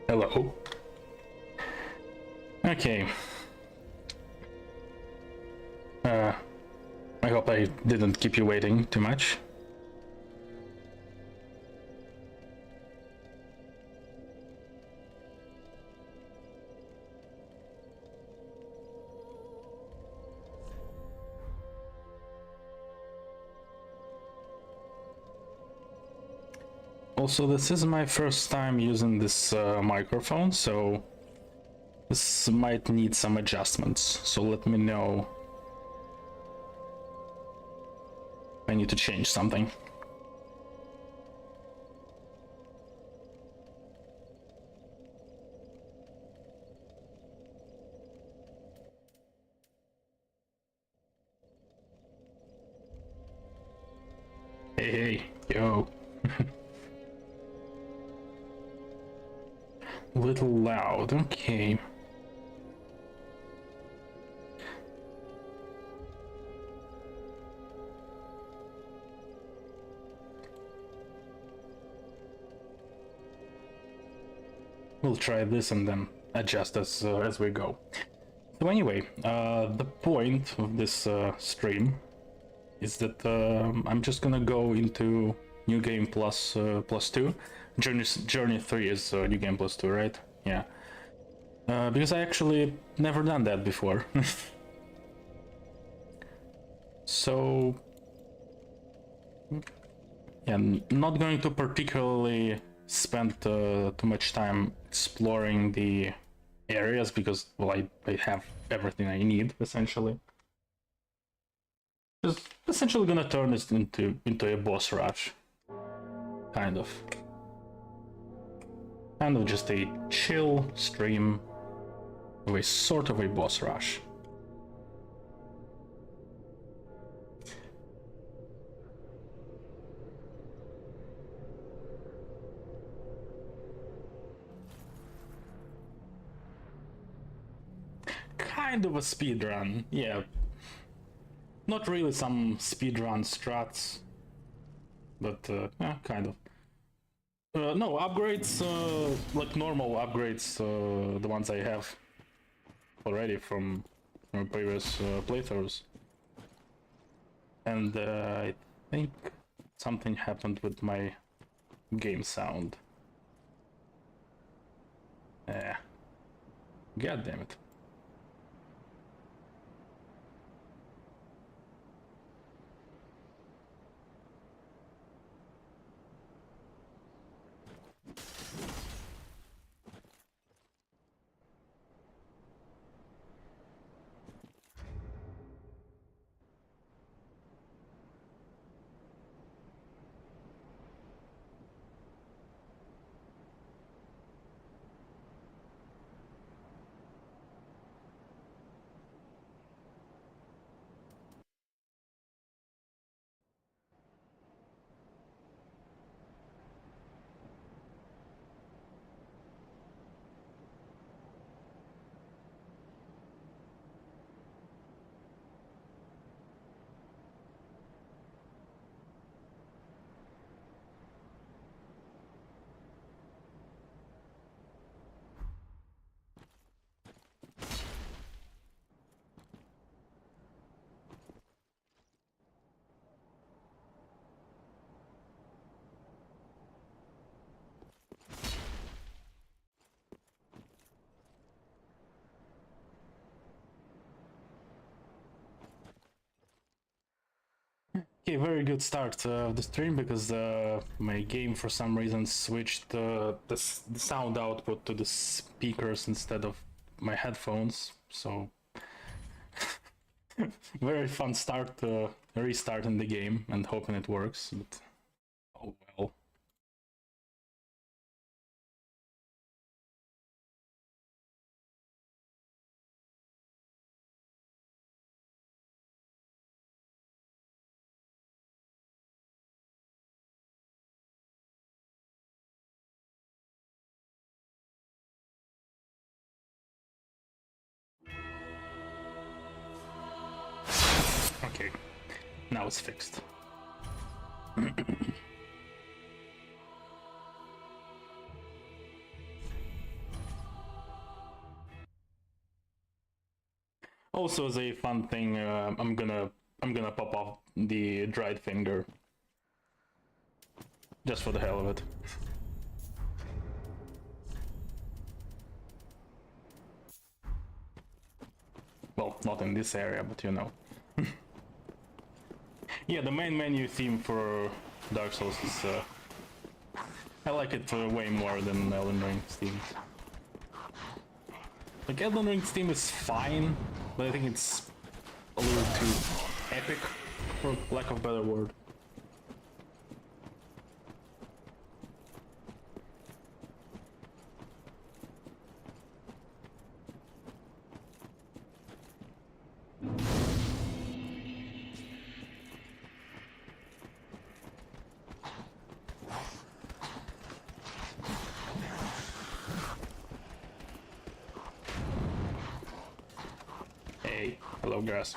Hello. Okay. I hope I didn't keep you waiting too much. Also, this is my first time using this microphone, so this might need some adjustments. So let me know if I need to change something. Hey, yo. Little loud, okay. We'll try this and then adjust as we go. So anyway, the point of this stream is that I'm just gonna go into New Game plus 2. Journey 3 is New Game plus 2, right? Yeah. Because I actually never done that before. So... yeah, not going to particularly spend too much time exploring the areas because, well, I have everything I need, essentially. Just essentially gonna turn this into a boss rush. Kind of just a chill stream of a sort of a boss rush. Kind of a speed run, yeah. Not really some speedrun strats, but yeah, kind of. No, upgrades, like normal upgrades, the ones I have already from previous playthroughs. And I think something happened with my game sound. God damn it. Okay, very good start of the stream because my game for some reason switched the sound output to the speakers instead of my headphones, so very fun start restarting the game and hoping it works, but oh well. Okay, now it's fixed. Also, as a fun thing, I'm gonna pop off the dried finger, just for the hell of it. Well, not in this area, but you know. Yeah, the main menu theme for Dark Souls is... I like it way more than Elden Ring's theme. Like, Elden Ring's theme is fine, but I think it's a little too epic, for lack of a better word. Hey, hello grass.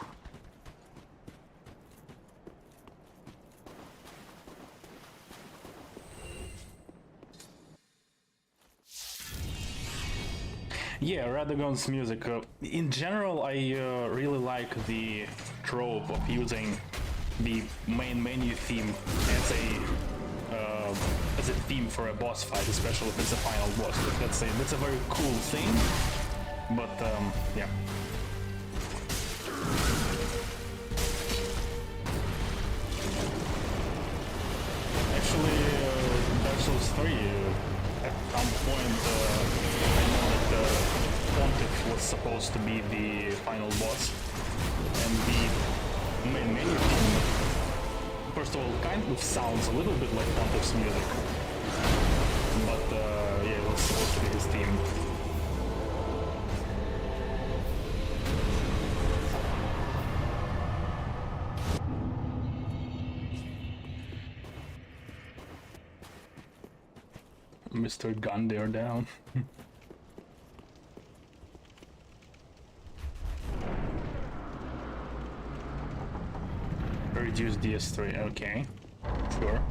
Yeah, Ragon's music. In general, I really like the trope of using the main menu theme as a theme for a boss fight, especially if it's a final boss. That's a very cool thing. But yeah. Actually, Dark Souls 3, at some point, I know that Pontiff was supposed to be the final boss, and the main menu theme, first of all, kind of sounds a little bit like Pontiff's music, but yeah, it was supposed to be his theme. Mr. Gun, they're down. Reduce DS3, okay. Sure.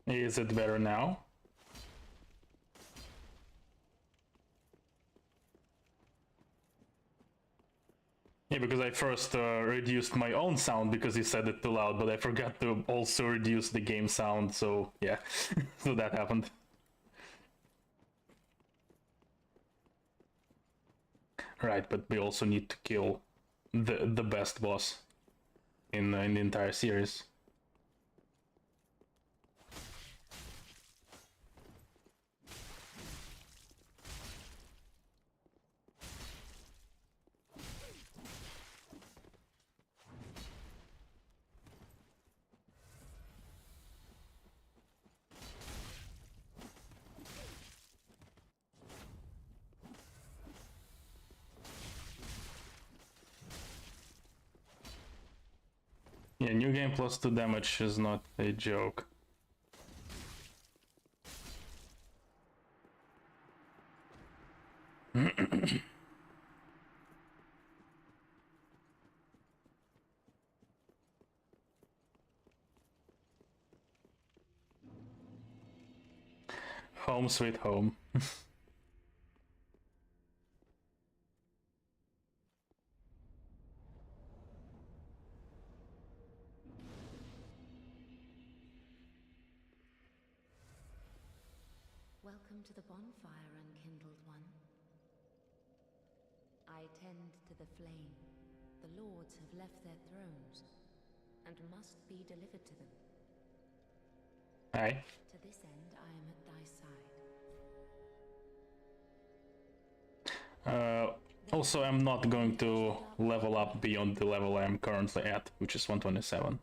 Is it better now? Yeah, because I first reduced my own sound because he said it too loud, but I forgot to also reduce the game sound, so yeah, so that happened. Right, but we also need to kill the best boss in the entire series. Yeah, new game plus 2 damage is not a joke. Home sweet home. Welcome to the bonfire, unkindled one. I tend to the flame. The lords have left their thrones, and must be delivered to them. Aye. To this end, I am at thy side. Also, I'm not going to level up beyond the level I'm currently at, which is 127.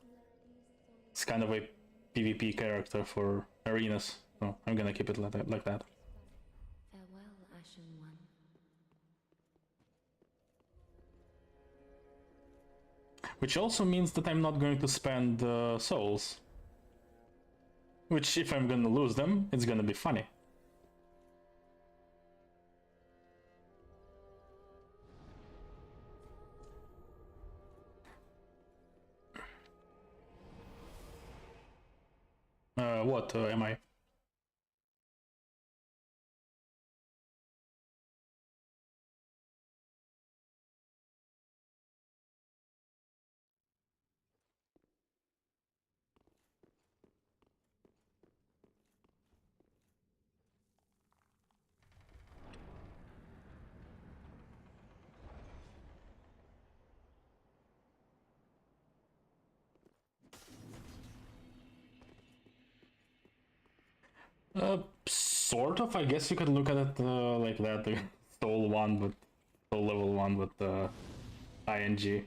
It's kind of a PvP character for arenas, so I'm gonna keep it like that. Farewell, Ashen One. Which also means that I'm not going to spend souls. Which, if I'm gonna lose them, it's gonna be funny. What am I? Sort of. I guess you could look at it like that. The soul one, but soul level one with ing.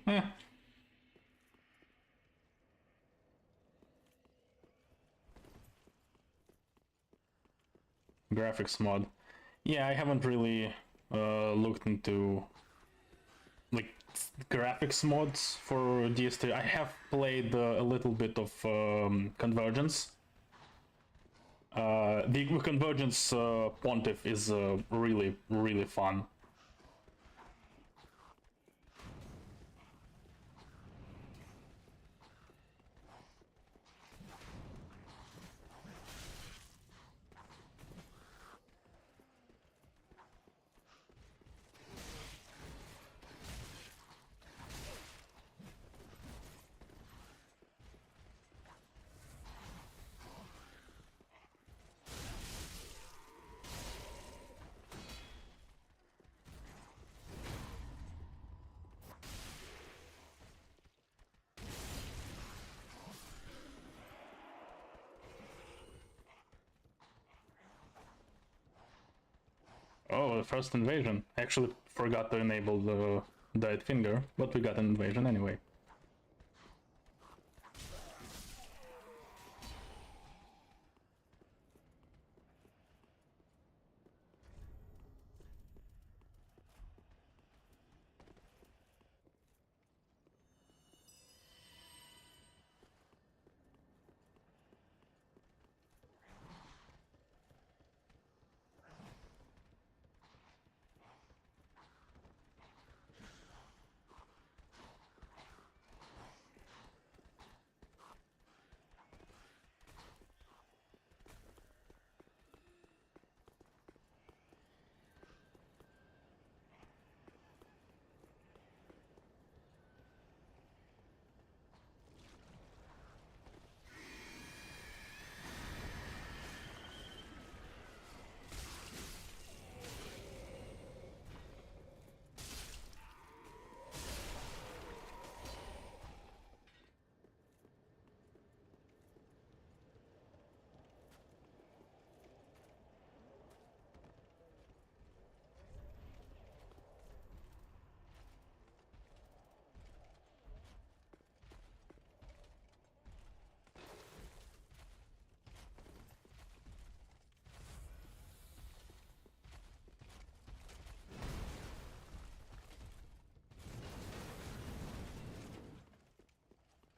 Graphics mod. Yeah, I haven't really looked into like graphics mods for DS3. I have played a little bit of Convergence. The Convergence Pontiff is really, really fun. Oh, the first invasion. I actually forgot to enable the Diet Finger, but we got an invasion anyway.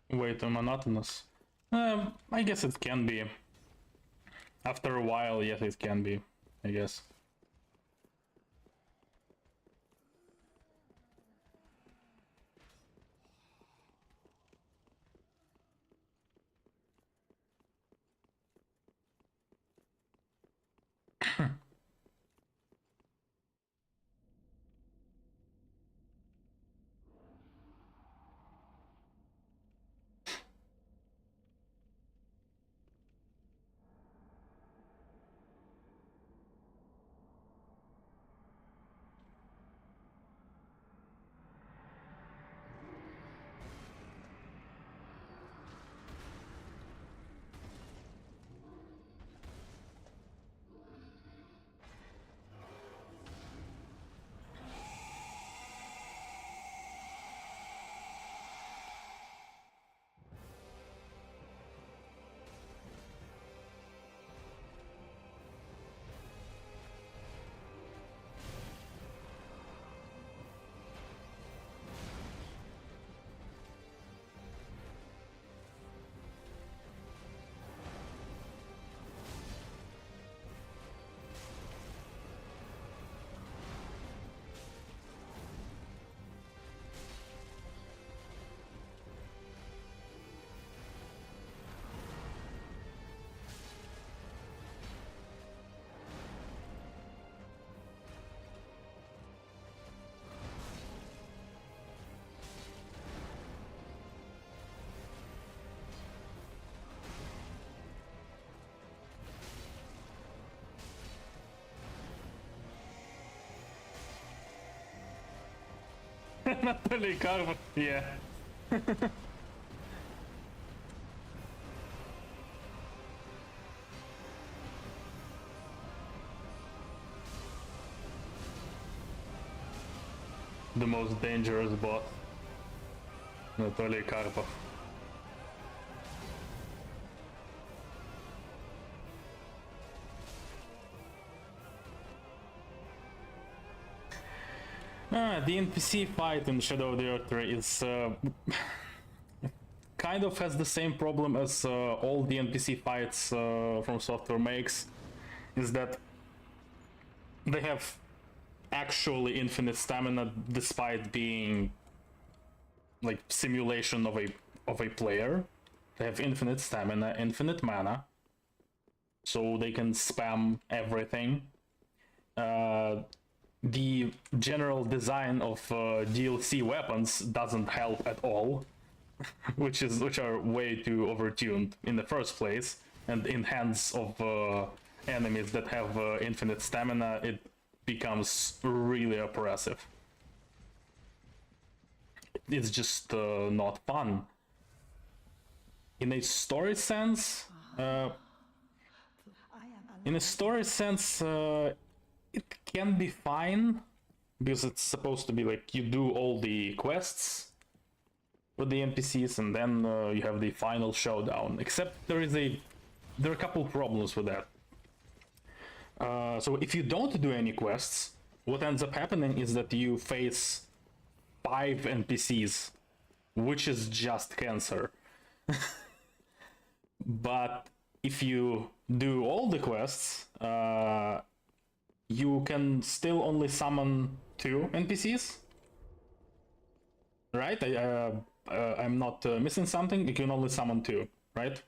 Way too monotonous. I guess it can be. After a while, yes, it can be, I guess. Natalie Carver, yeah. The most dangerous boss. Natalie Karpov. The NPC fight in Shadow of the Earth is kind of has the same problem as all the NPC fights from Software makes, is that they have actually infinite stamina despite being like simulation of a player. They have infinite stamina, infinite mana, so they can spam everything. The general design of DLC weapons doesn't help at all, which are way too overtuned in the first place, and in hands of enemies that have infinite stamina, it becomes really oppressive. It's just not fun. In a story sense, it can be fine, because it's supposed to be like you do all the quests with the NPCs and then you have the final showdown. Except there are a couple problems with that. So if you don't do any quests, what ends up happening is that you face 5 NPCs, which is just cancer. But if you do all the quests, you can still only summon 2 NPCs, right? I'm not missing something. You can only summon 2, right?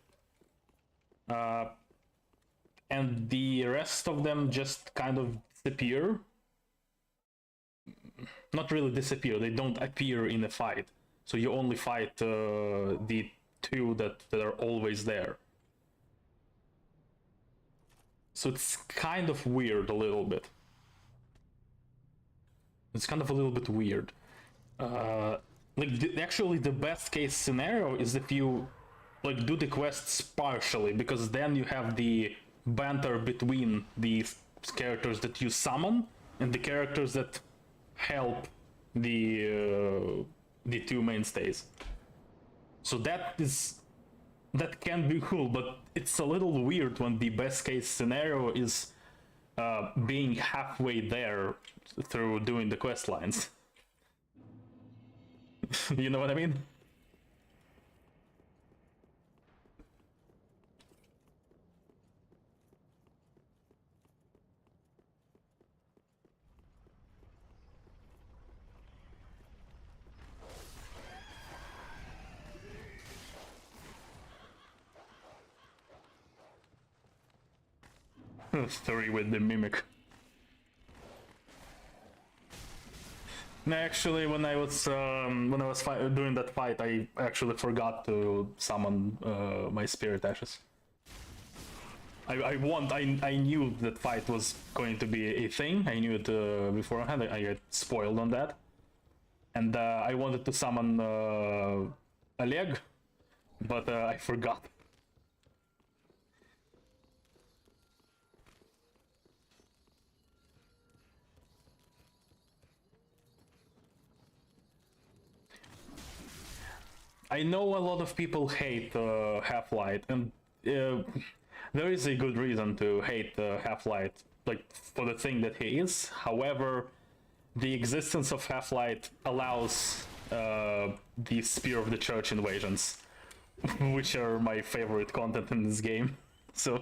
And the rest of them just kind of disappear. Not really disappear, they don't appear in a fight. So you only fight the 2 that are always there. So it's kind of weird a little bit. It's kind of a little bit weird. Actually the best case scenario is if you like do the quests partially, because then you have the banter between the characters that you summon and the characters that help the 2 mainstays. So that can be cool, but it's a little weird when the best case scenario is being halfway there through doing the quest lines. You know what I mean? Story with the mimic. No, actually, when I was doing that fight, I actually forgot to summon my spirit ashes. I knew that fight was going to be a thing. I knew it beforehand. I got spoiled on that, and I wanted to summon Oleg, but I forgot. I know a lot of people hate Halflight, and there is a good reason to hate Halflight, like for the thing that he is. However, the existence of Halflight allows the Spear of the Church invasions, which are my favorite content in this game. So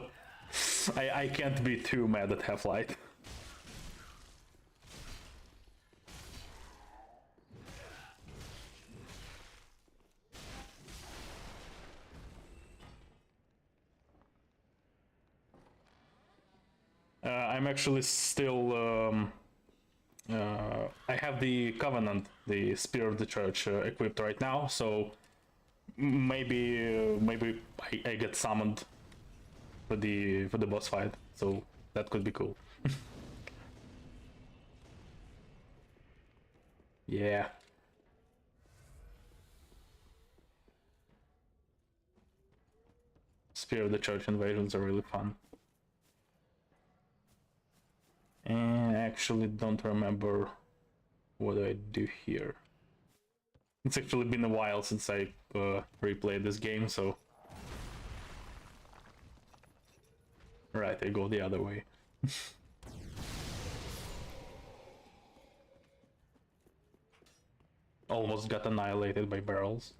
I can't be too mad at Halflight. I'm actually still I have the Covenant, the Spear of the Church, equipped right now, so maybe I get summoned for the boss fight, so that could be cool. Yeah. Spear of the Church invasions are really fun. And I actually don't remember what I do here. It's actually been a while since I replayed this game, so... Right, I go the other way. Almost got annihilated by barrels.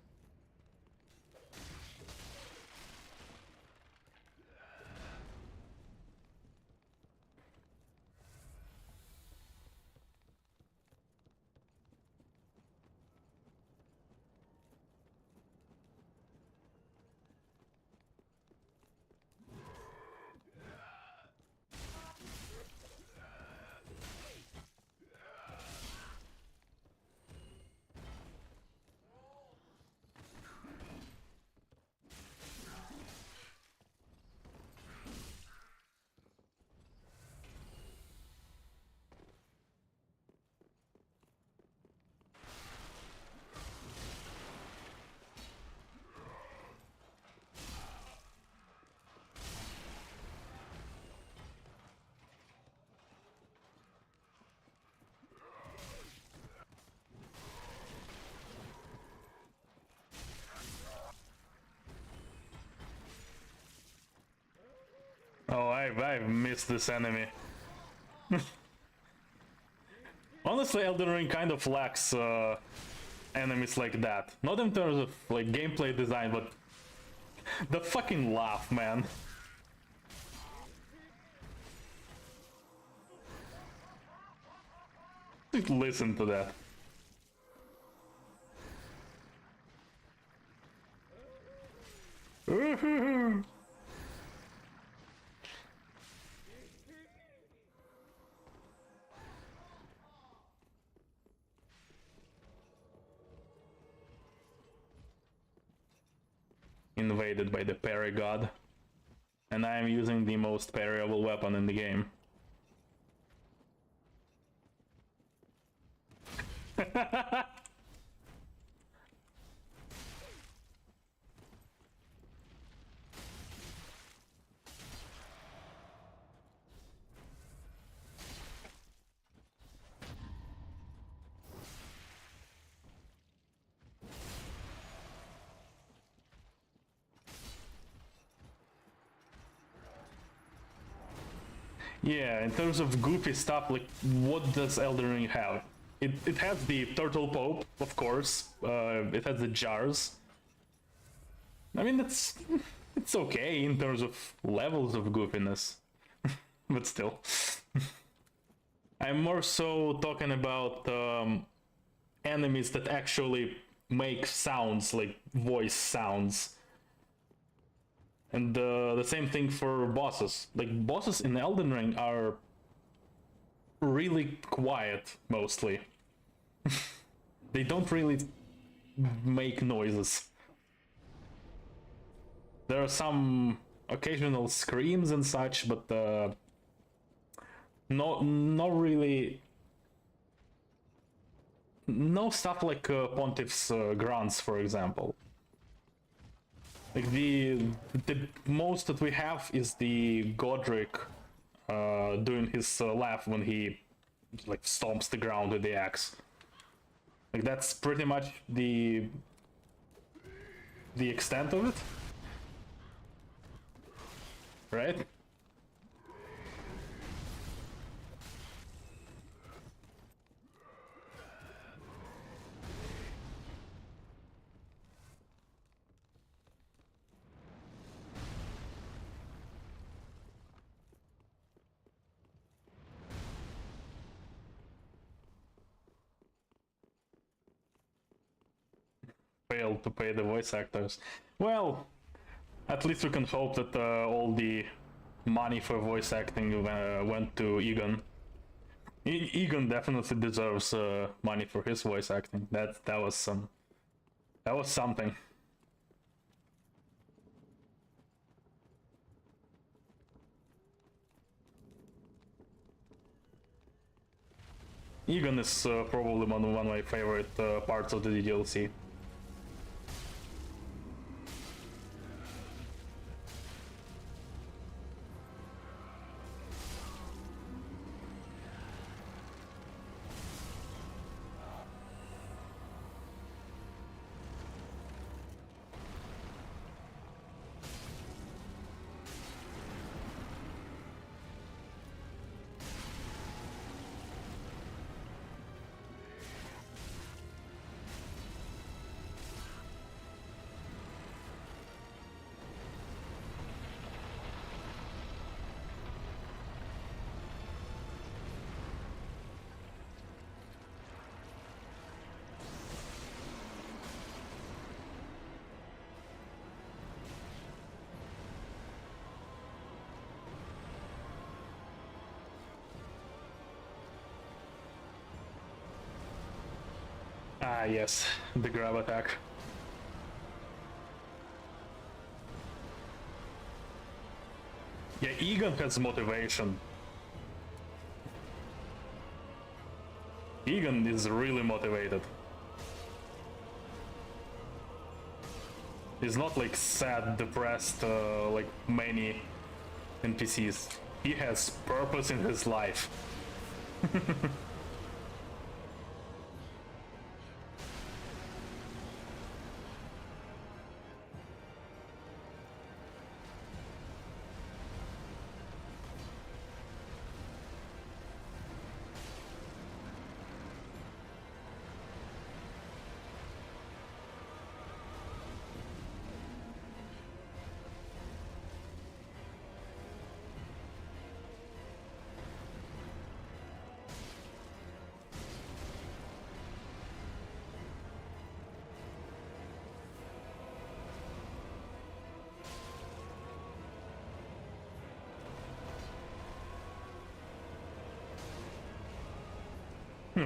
Oh, I've missed this enemy. Honestly, Elden Ring kind of lacks enemies like that. Not in terms of like gameplay design, but the fucking laugh, man. Just listen to that. Invaded by the parry god, and I am using the most parryable weapon in the game. Yeah, in terms of goofy stuff, like, what does Elden Ring have? It has the Turtle Pope, of course. It has the jars. I mean, it's okay in terms of levels of goofiness, but still. I'm more so talking about enemies that actually make sounds, like voice sounds. And the same thing for bosses. Like, bosses in Elden Ring are really quiet, mostly. They don't really make noises. There are some occasional screams and such, but not really... No stuff like Pontiff's grunts, for example. Like the most that we have is the Godric doing his laugh when he like stomps the ground with the axe. Like that's pretty much the extent of it, right? Failed to pay the voice actors. Well, at least we can hope that all the money for voice acting went to Egon. Egon definitely deserves money for his voice acting. That was something. Egon is probably one of my favorite parts of the DLC. Ah, yes, the grab attack. Yeah, Egon has motivation. Egon is really motivated. He's not like sad, depressed, like many NPCs. He has purpose in his life.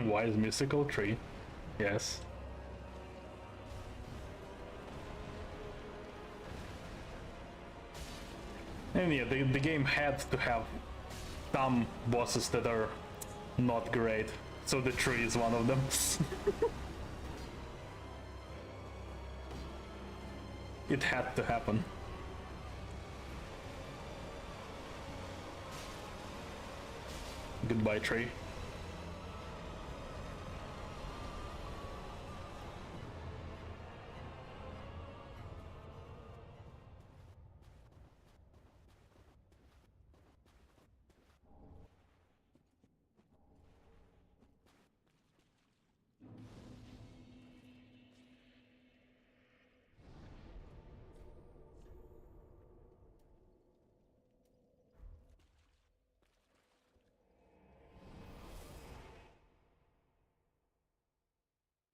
Wise mystical tree. Yes. And yeah, the game had to have some bosses that are not great. So the tree is one of them. It had to happen. Goodbye, tree.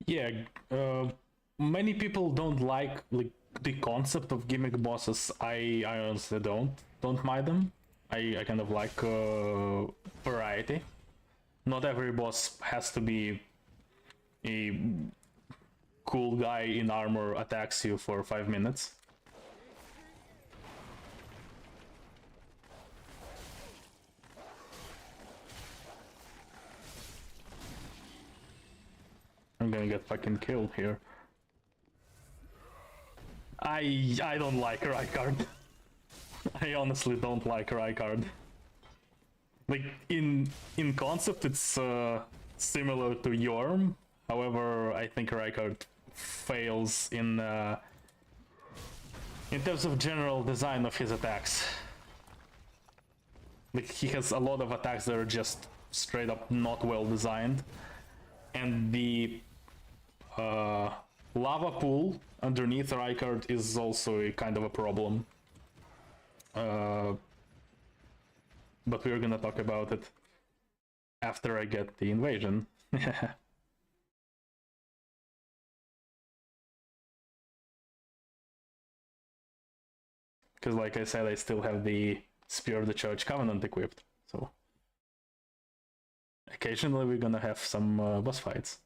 Yeah, many people don't like the concept of gimmick bosses. I honestly don't mind them. I kind of like variety. Not every boss has to be a cool guy in armor attacks you for 5 minutes. I'm gonna get fucking killed here. I don't like Ragon. I honestly don't like Ragon. Like in concept, it's similar to Yhorm. However, I think Ragon fails in terms of general design of his attacks. Like he has a lot of attacks that are just straight up not well designed, and the lava pool underneath Ragon is also a kind of a problem. But we're gonna talk about it after I get the invasion. Because like I said, I still have the Spear of the Church Covenant equipped, so occasionally we're gonna have some boss fights.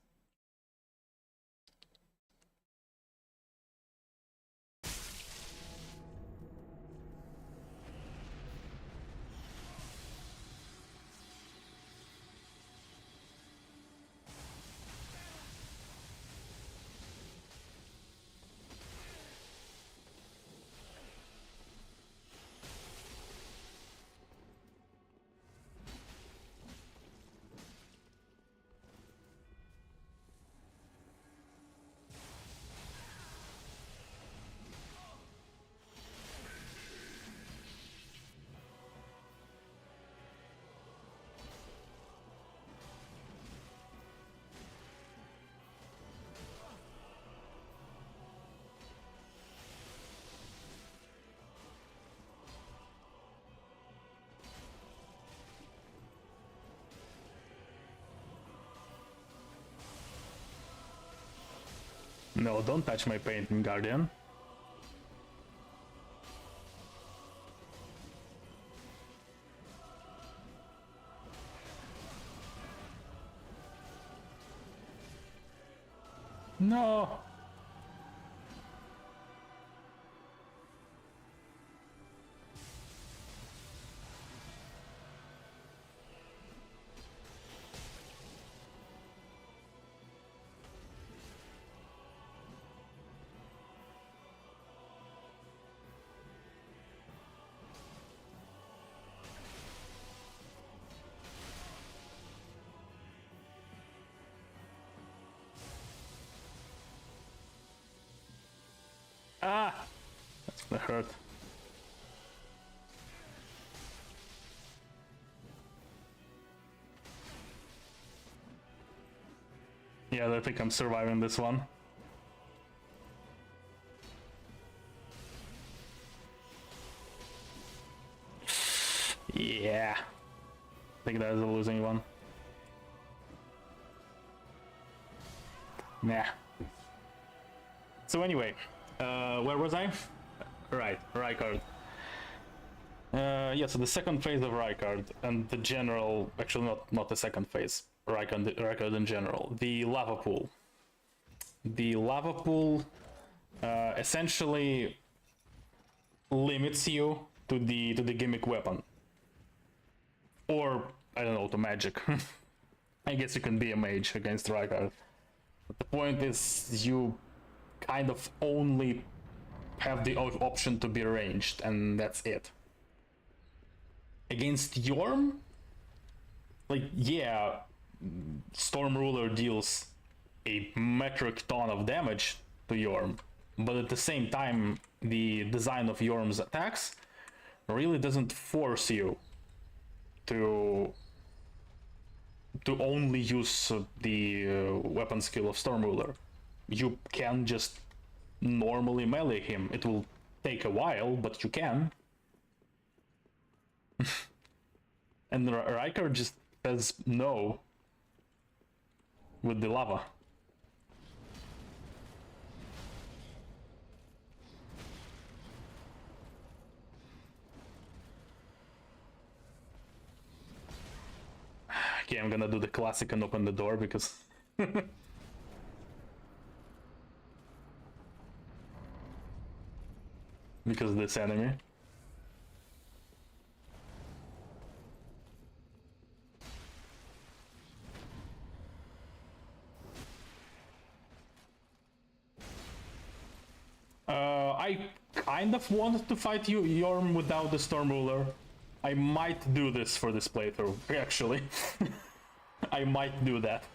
No, don't touch my painting, Guardian. No! Ah! That's gonna hurt. Yeah, I think I'm surviving this one. Yeah. I think that is a losing one. Nah. So anyway, where was I? Right, Rykard. Yeah, so the second phase of Rykard and the general, actually not the second phase, Rykard in general, the lava pool. The lava pool essentially limits you to the gimmick weapon, or I don't know, to magic. I guess you can be a mage against Rykard. But the point is, you kind of only have the option to be ranged, and that's it. Against Yhorm, like, yeah, Storm Ruler deals a metric ton of damage to Yhorm, but at the same time, the design of Yhorm's attacks really doesn't force you to only use the weapon skill of Storm Ruler. You can just normally melee him. It will take a while, but you can. And Rykard just says no with the lava. Okay, I'm gonna do the classic and open the door because because of this enemy. I kind of wanted to fight Yhorm without the Storm Ruler. I might do this for this playthrough, actually. I might do that.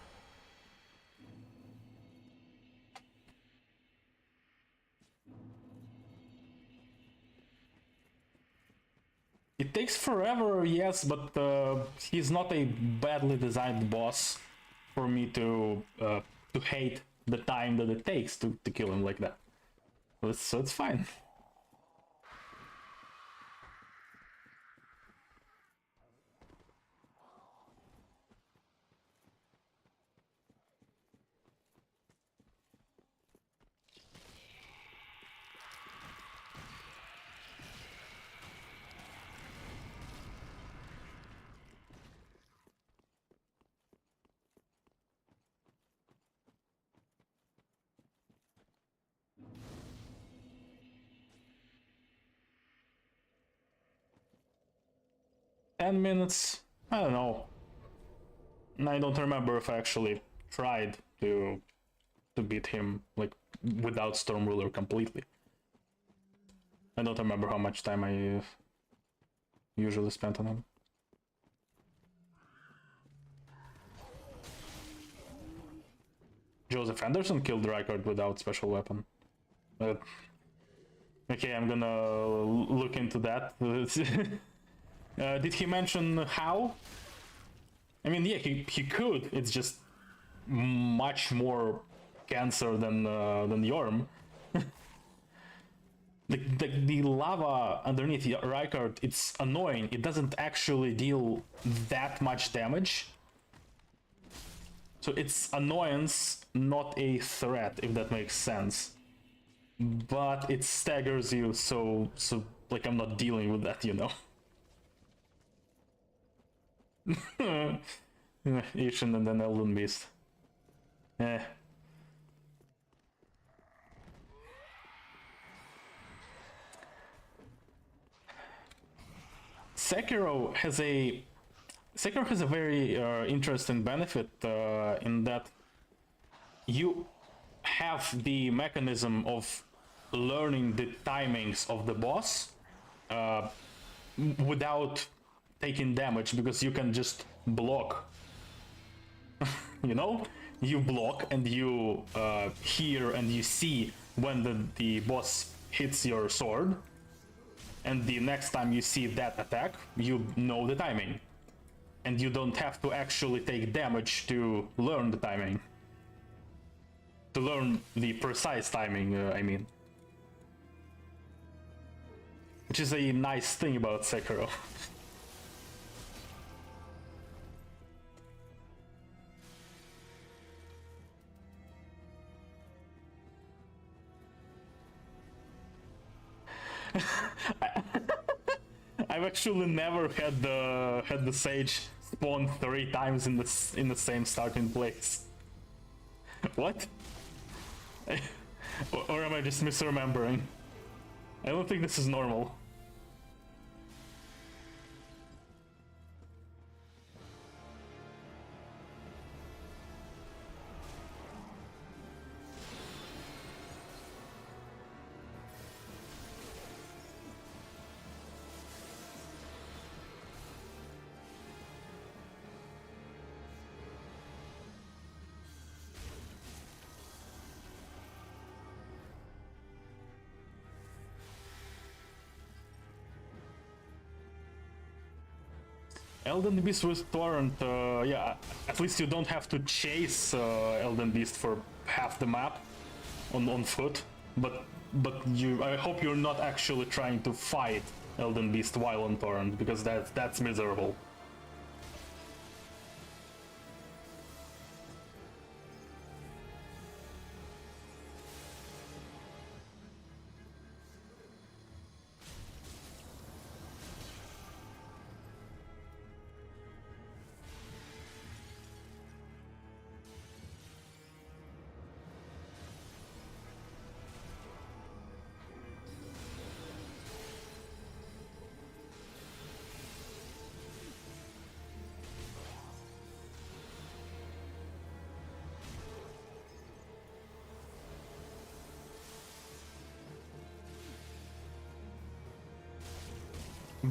It takes forever, yes, but he's not a badly designed boss for me to hate the time that it takes to kill him like that. So it's fine. $10 I don't know. I don't remember if I actually tried to beat him like without Storm Ruler completely. I don't remember how much time I usually spent on him. Joseph Anderson killed Rykard without special weapon. Okay, I'm gonna look into that. Did he mention how? I mean, yeah, he could. It's just much more cancer than Yhorm. The lava underneath Rykard, it's annoying. It doesn't actually deal that much damage. So it's annoyance, not a threat, if that makes sense. But it staggers you, so like I'm not dealing with that, you know. Ishin and then Elden Beast. Eh. Sekiro has a very interesting benefit in that you have the mechanism of learning the timings of the boss without taking damage, because you can just block. You know, you block and you hear and you see when the boss hits your sword, and the next time you see that attack, you know the timing, and you don't have to actually take damage to learn the timing, to learn the precise timing, I mean. Which is a nice thing about Sekiro. I've actually never had the sage spawn 3 times in the same starting place. What? Or am I just misremembering? I don't think this is normal. Elden Beast with Torrent, yeah, at least you don't have to chase Elden Beast for half the map on foot, but I hope you're not actually trying to fight Elden Beast while on Torrent, because that's miserable.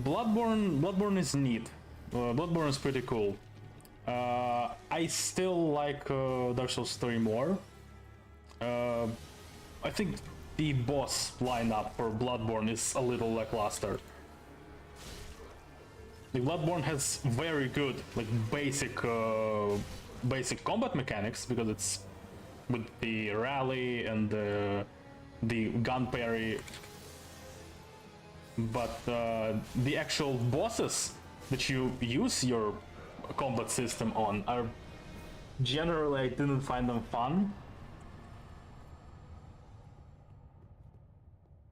Bloodborne is neat. Bloodborne is pretty cool. I still like Dark Souls 3 more. I think the boss lineup for Bloodborne is a little lackluster. The Bloodborne has very good, like, basic combat mechanics, because it's with the rally and the gun parry. But the actual bosses that you use your combat system on are generally, I didn't find them fun.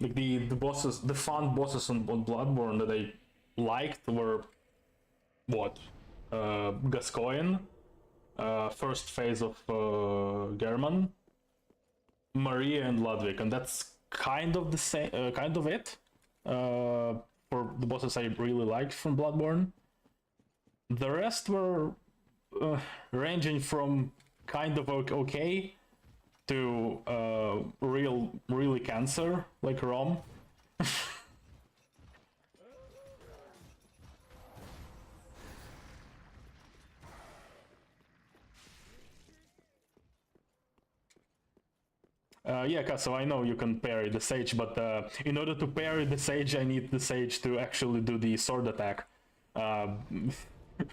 Like the fun bosses on Bloodborne that I liked were what? Gascoigne, first phase of German, Maria, and Ludwig, and that's kind of the same, kind of it. For the bosses I really liked from Bloodborne. The rest were ranging from kind of okay to really cancer, like Rom. Yeah, Kaso, I know you can parry the Sage, but in order to parry the Sage, I need the Sage to actually do the sword attack,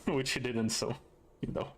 which he didn't, so, you know.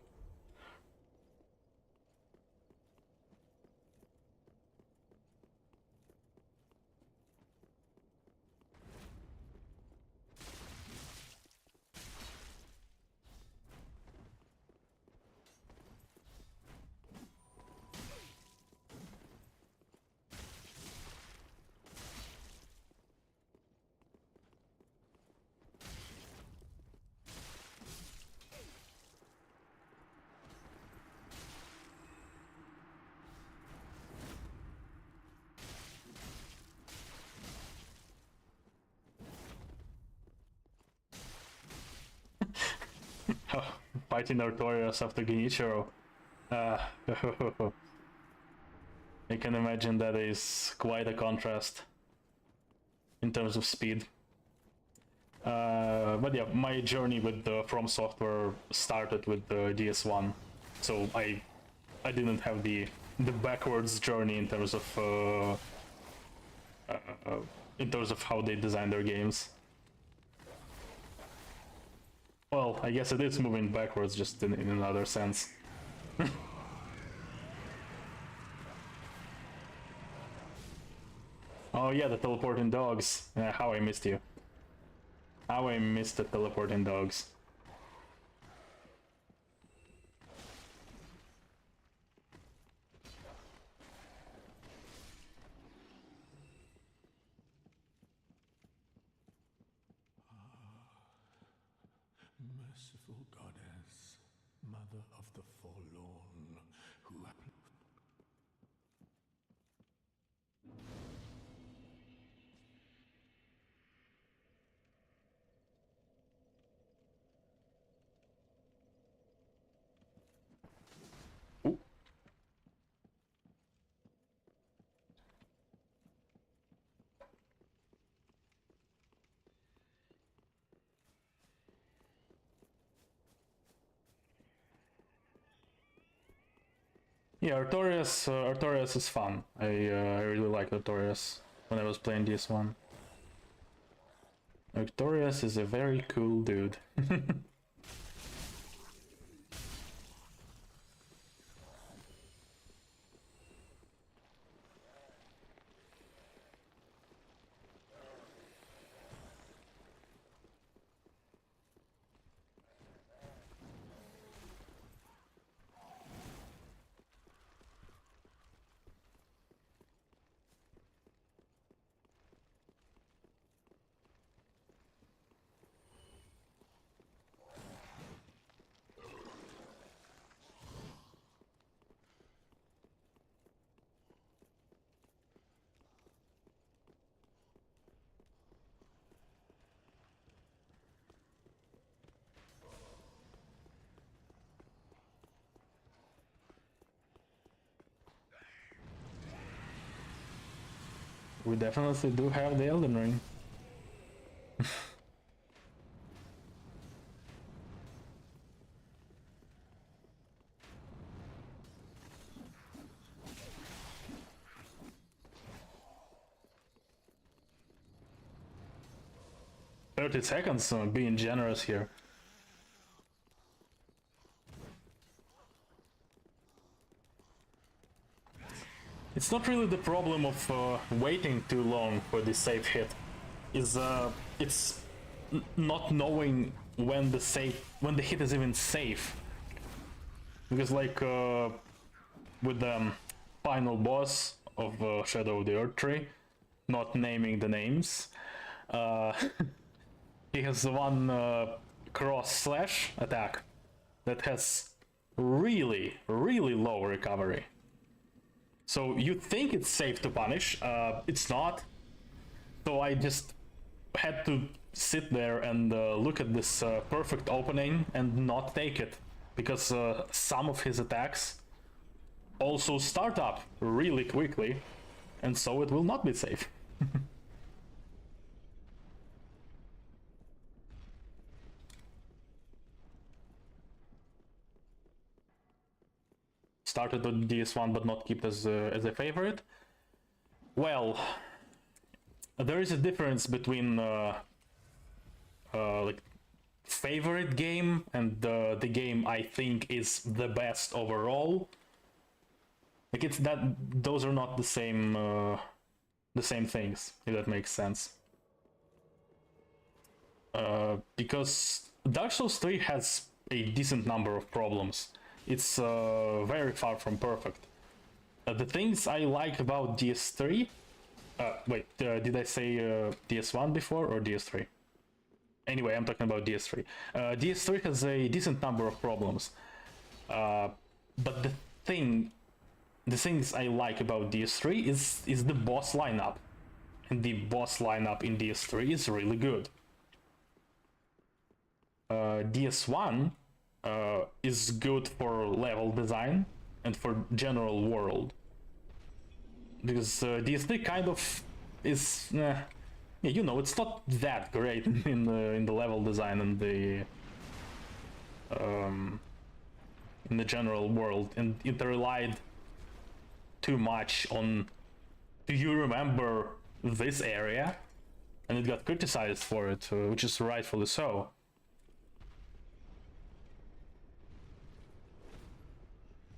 fighting Artorias after Genichiro. I can imagine that is quite a contrast in terms of speed. But yeah, my journey with the FromSoft started with the DS1, so I didn't have the backwards journey in terms of how they design their games. Well, I guess it is moving backwards, just in another sense. Oh yeah, the teleporting dogs. How I missed you. How I missed the teleporting dogs. Merciful goddess, mother of the forlorn, who Ooh. Yeah, Artorias is fun. I really liked Artorias when I was playing DS1. Artorias is a very cool dude. We definitely do have the Elden Ring. $30 seconds, being generous here. It's not really the problem of waiting too long for the safe hit. It's not knowing when the hit is even safe. Because like with the final boss of Shadow of the Earth Tree, not naming the names, he has one cross slash attack that has really low recovery. So you think it's safe to punish, it's not. So I just had to sit there and look at this perfect opening and not take it, because some of his attacks also start up really quickly, and so it will not be safe. Started with DS1 but not kept as a favorite. Well, there is a difference between like favorite game and the game I think is the best overall. Like it's that those are not the same things, if that makes sense. Because Dark Souls 3 has a decent number of problems. It's very far from perfect. The things I like about DS3... wait, did I say DS1 before or DS3? Anyway, I'm talking about DS3. DS3 has a decent number of problems. But the things I like about DS3 is the boss lineup. And the boss lineup in DS3 is really good. DS1 is good for level design and for general world, because DS3 kind of is, yeah, you know, it's not that great in the level design and the in the general world, and it relied too much on, do you remember this area? And it got criticized for it, which is rightfully so.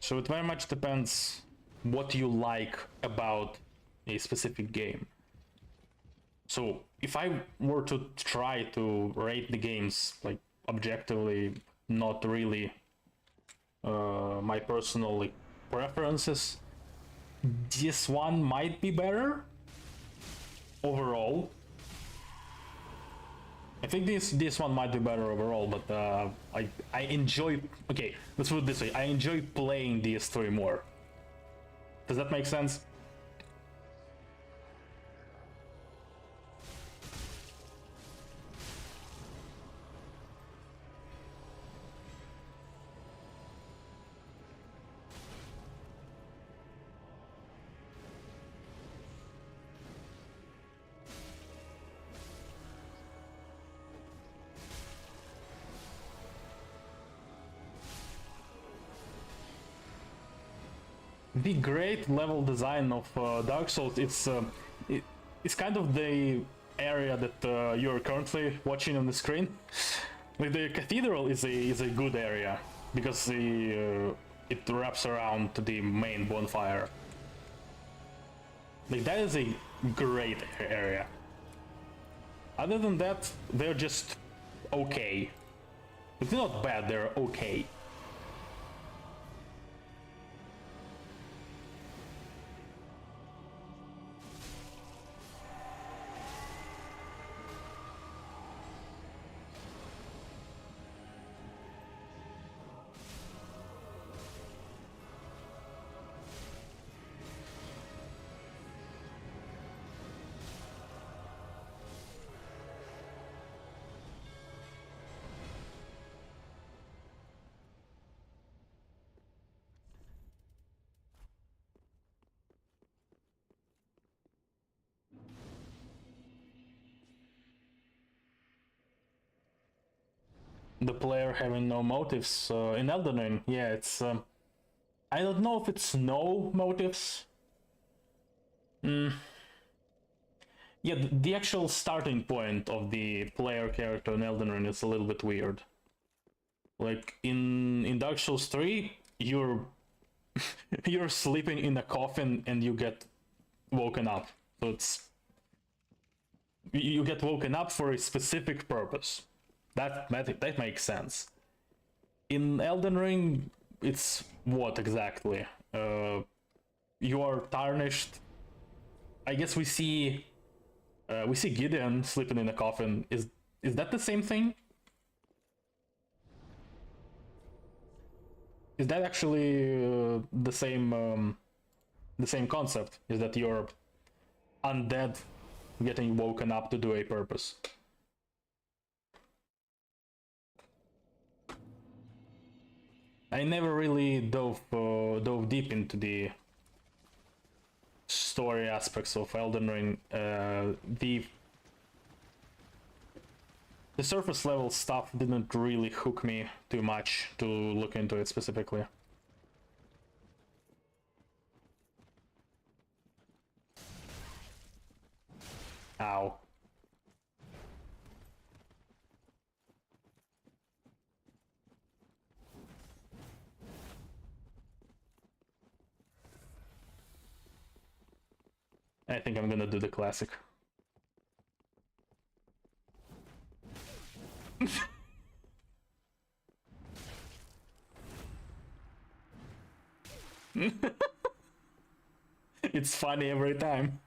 So it very much depends what you like about a specific game. So if I were to try to rate the games like objectively, not really my personal like, preferences, this one might be better overall. I think this one might be better overall, but I enjoy. Okay, let's put it this way: I enjoy playing DS3 more. Does that make sense? The great level design of Dark Souls, it's kind of the area that you're currently watching on the screen. Like the cathedral is a good area because it wraps around to the main bonfire. Like that is a great area. Other than that, they're just okay. It's not bad, they're okay. The player having no motives in Elden Ring, yeah, it's I don't know if it's no motives. Yeah, the actual starting point of the player character in Elden Ring is a little bit weird. Like in Dark Souls 3, you're you're sleeping in a coffin and you get woken up. So it's you get woken up for a specific purpose. That makes sense. In Elden Ring, it's what exactly? You are tarnished. I guess we see Gideon sleeping in a coffin. Is that the same thing? Is that actually the same concept? Is that you're undead getting woken up to do a purpose? I never really dove deep into the story aspects of Elden Ring. The surface level stuff didn't really hook me too much to look into it specifically. Ow. I think I'm gonna do the classic. It's funny every time.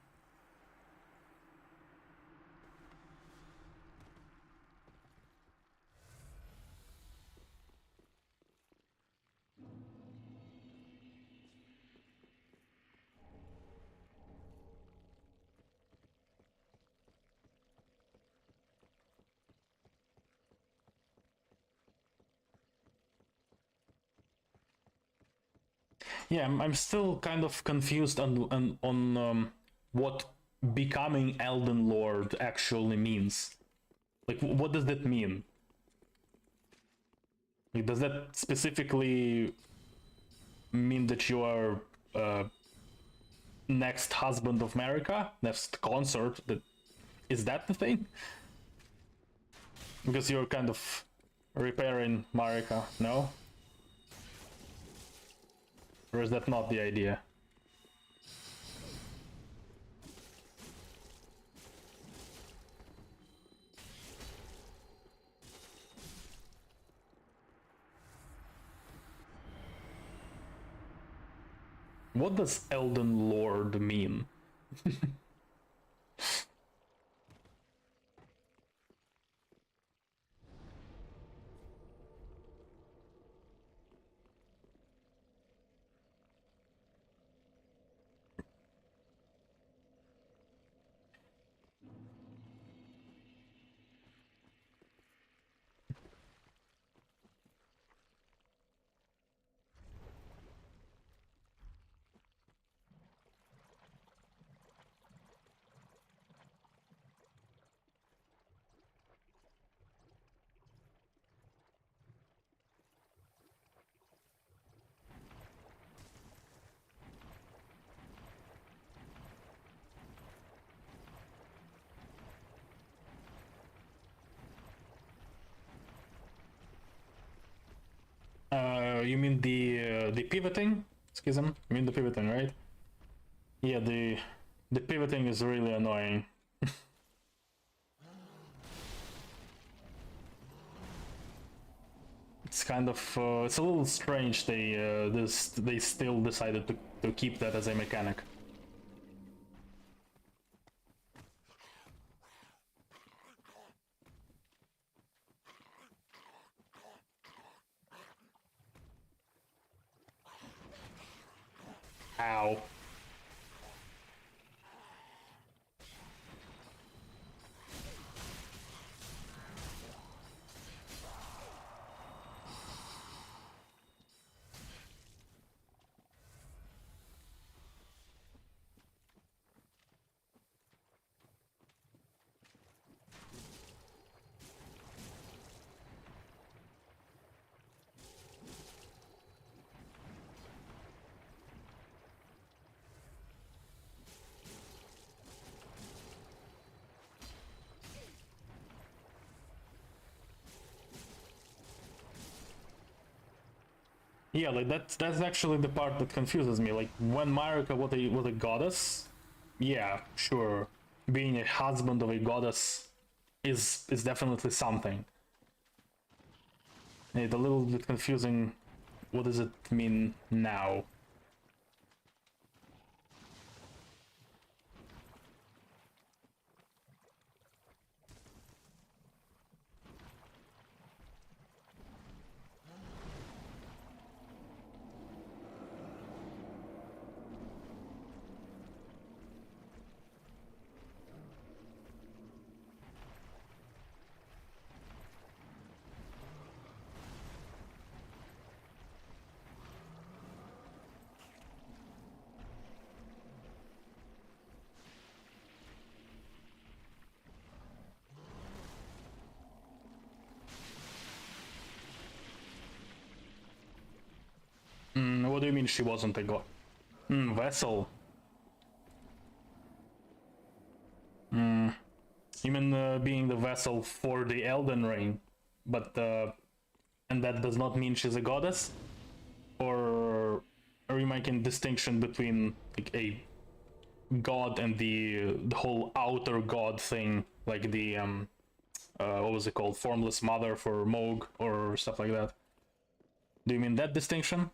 Yeah, I'm still kind of confused on what becoming Elden Lord actually means. Like, what does that mean? Like, does that specifically mean that you are next husband of Marika, next consort? That is that the thing? Because you're kind of repairing Marika, no? Or is that not the idea? What does Elden Lord mean? You mean the pivoting schism? You mean the pivoting, right? Yeah, the pivoting is really annoying. It's kind of it's a little strange they still decided to keep that as a mechanic. Ow. Yeah, like that's actually the part that confuses me. Like when Marika was a goddess, yeah, sure, being a husband of a goddess is definitely something. It's a little bit confusing. What does it mean now? What do you mean she wasn't a god? Vessel. You mean being the vessel for the Elden Ring, but and that does not mean she's a goddess? Or are you making distinction between like a god and the whole outer god thing, like the what was it called, formless mother for Moog or stuff like that? Do you mean that distinction?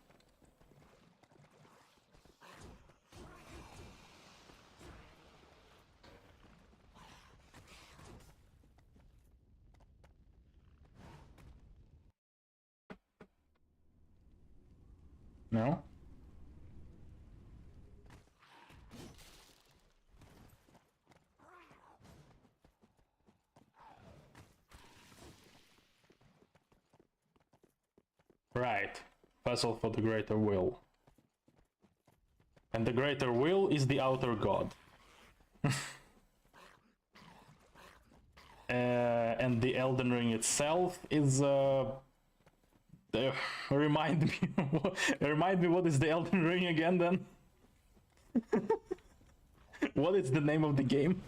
No? Right. Vessel for the greater will. And the greater will is the outer god. And the Elden Ring itself is remind me what is the Elden Ring again then? What is the name of the game?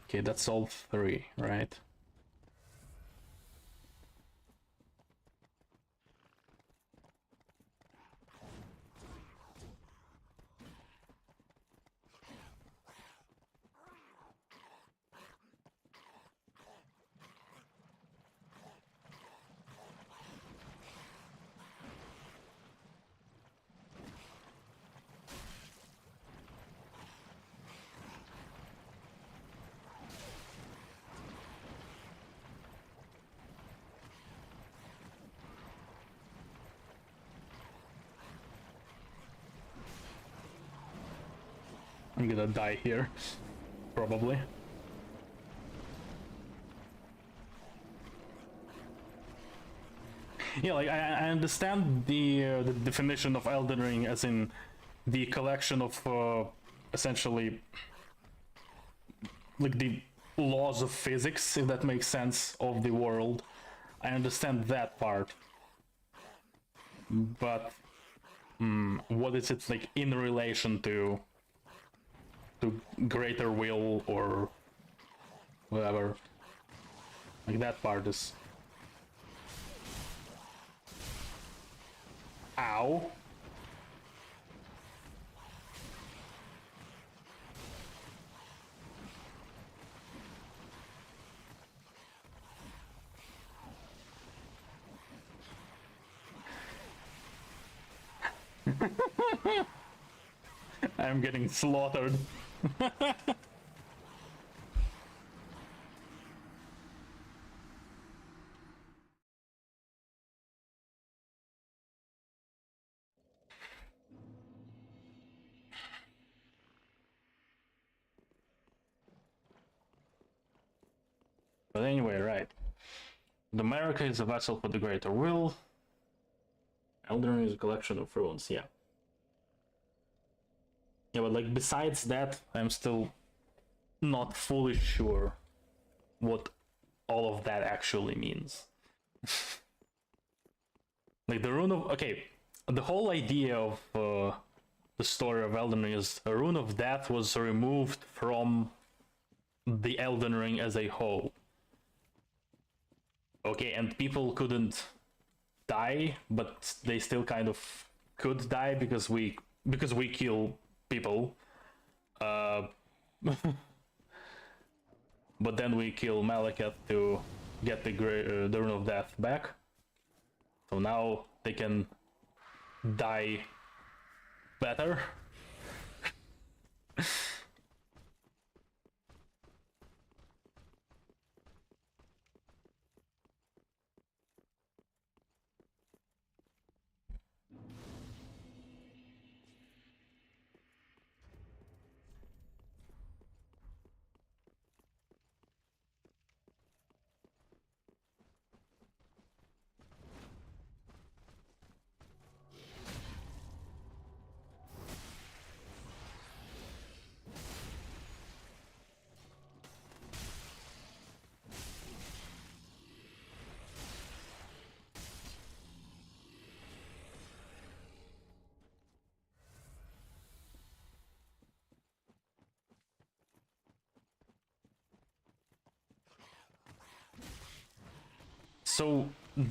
Okay, that's all three, right? I'm gonna die here, probably. Yeah, like I understand the definition of Elden Ring as in the collection of essentially like the laws of physics, if that makes sense, of the world. I understand that part, but what is it like in relation to greater will or whatever? Like that part is. Ow. I'm getting slaughtered. But anyway, right. The America is a vessel for the greater will. Elden Ring is a collection of runes, yeah. Yeah, but like besides that, I'm still not fully sure what all of that actually means. Like the rune of... Okay, the whole idea of the story of Elden Ring is a rune of death was removed from the Elden Ring as a whole. Okay, and people couldn't die, but they still kind of could die because we kill people. But then we kill Malekith to get the Rune of Death back. So now they can die better. So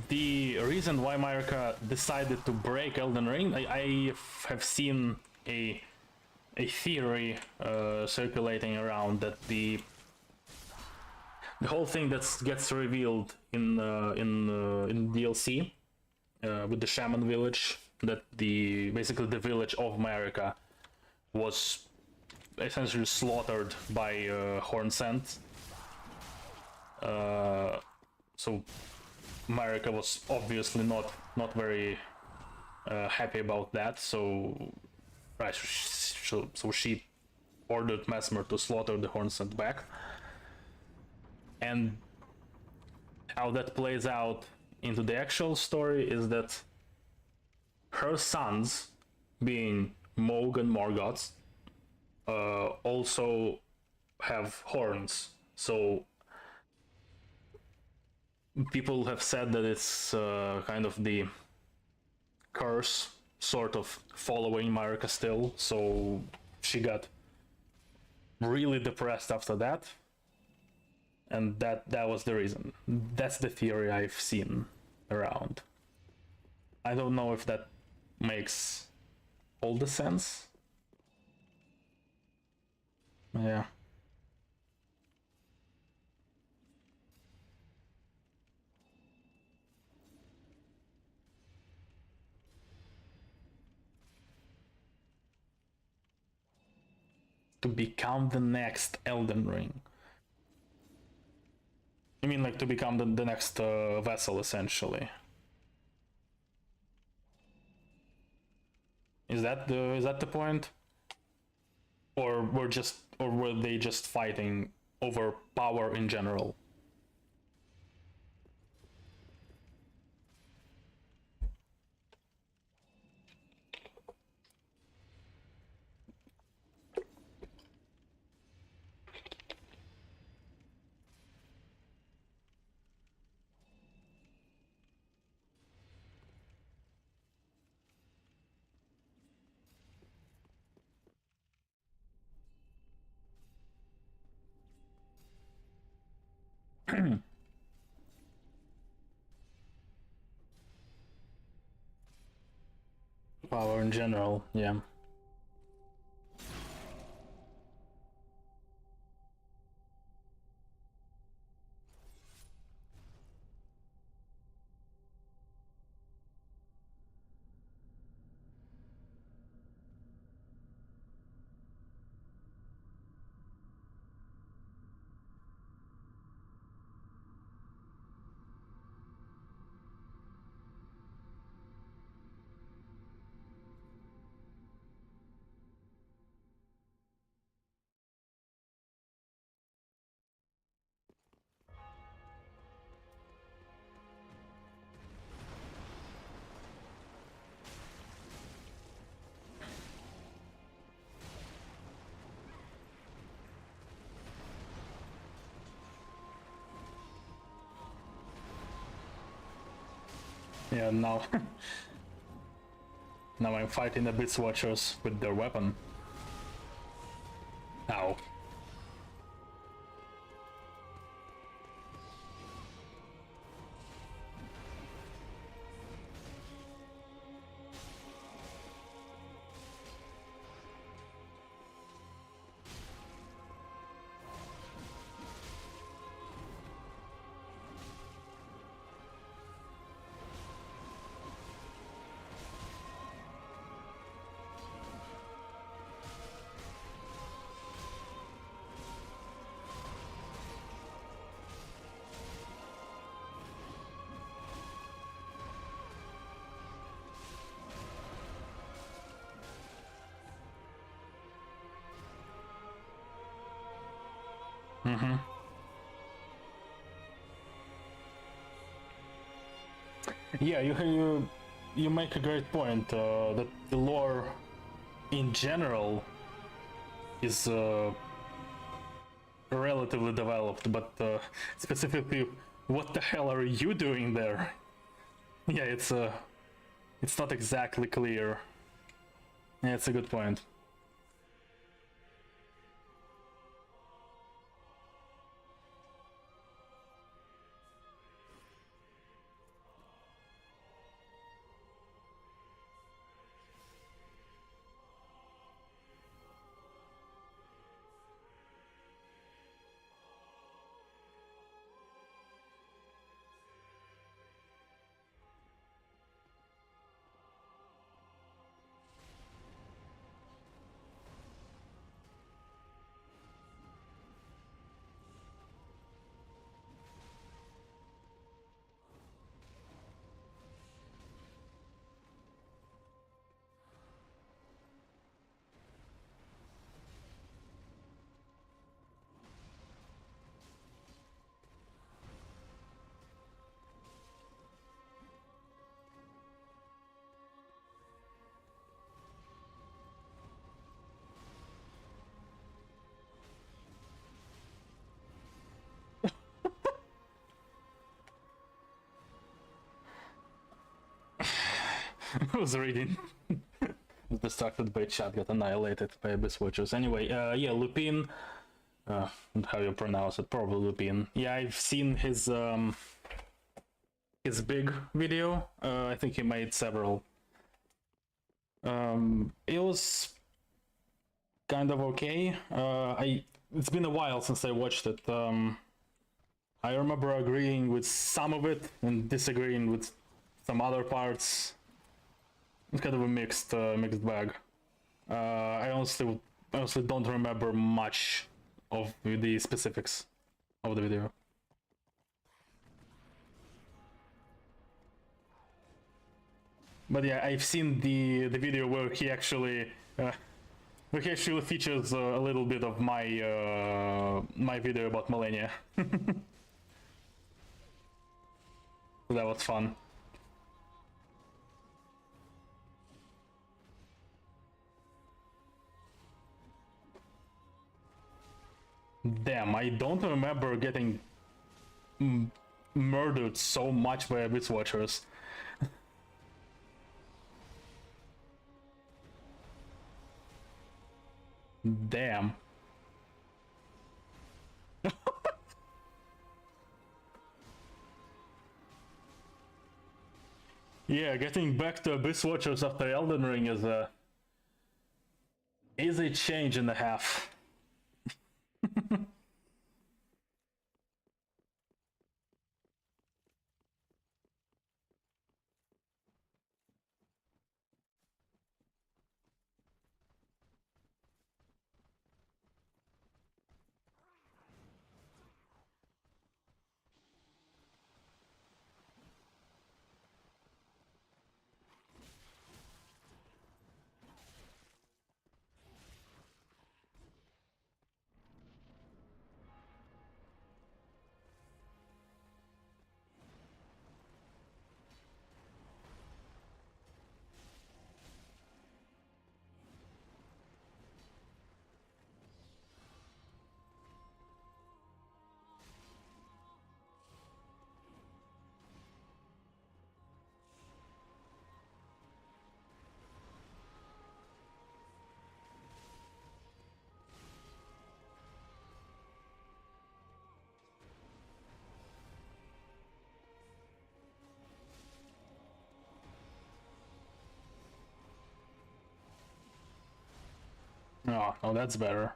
the reason why Marika decided to break Elden Ring, I have seen a theory circulating around that the whole thing that gets revealed in DLC with the shaman village, that basically the village of Marika was essentially slaughtered by Hornsent. So Marika was obviously not very happy about that. So right, so she ordered Mesmer to slaughter the Hornsent back. And how that plays out into the actual story is that her sons, being Moog and Morgott, also have horns. So people have said that it's kind of the curse sort of following Marika still, so she got really depressed after that, and that was the reason. That's the theory I've seen around. I don't know if that makes all the sense. Yeah. To become the next Elden Ring. You mean like to become the next vessel, essentially? Is that the point? Or were they just fighting over power in general? Power in general, yeah. Yeah, now now I'm fighting the Blitz Watchers with their weapon. Ow. Mm-hmm. Yeah, you make a great point that the lore in general is relatively developed, but specifically, what the hell are you doing there? Yeah, it's not exactly clear. Yeah, it's a good point. I was reading. Was distracted by chat, got annihilated by Abyss Watchers. Anyway, yeah, Lupin. How you pronounce it? Probably Lupin. Yeah, I've seen his big video. I think he made several. It was kind of okay. It's been a while since I watched it. I remember agreeing with some of it and disagreeing with some other parts. It's kind of a mixed bag. I honestly don't remember much of the specifics of the video. But yeah, I've seen the video where he actually features a little bit of my my video about Millennia. That was fun. Damn, I don't remember getting murdered so much by Abyss Watchers. Damn. Yeah, getting back to Abyss Watchers after Elden Ring is a change and a half. Oh, that's better.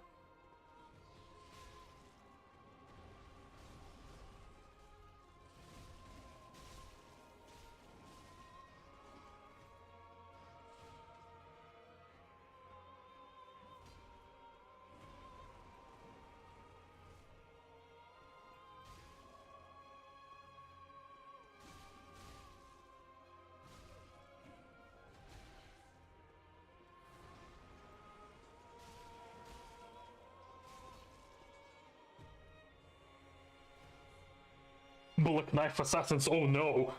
Black Knife Assassins, oh no!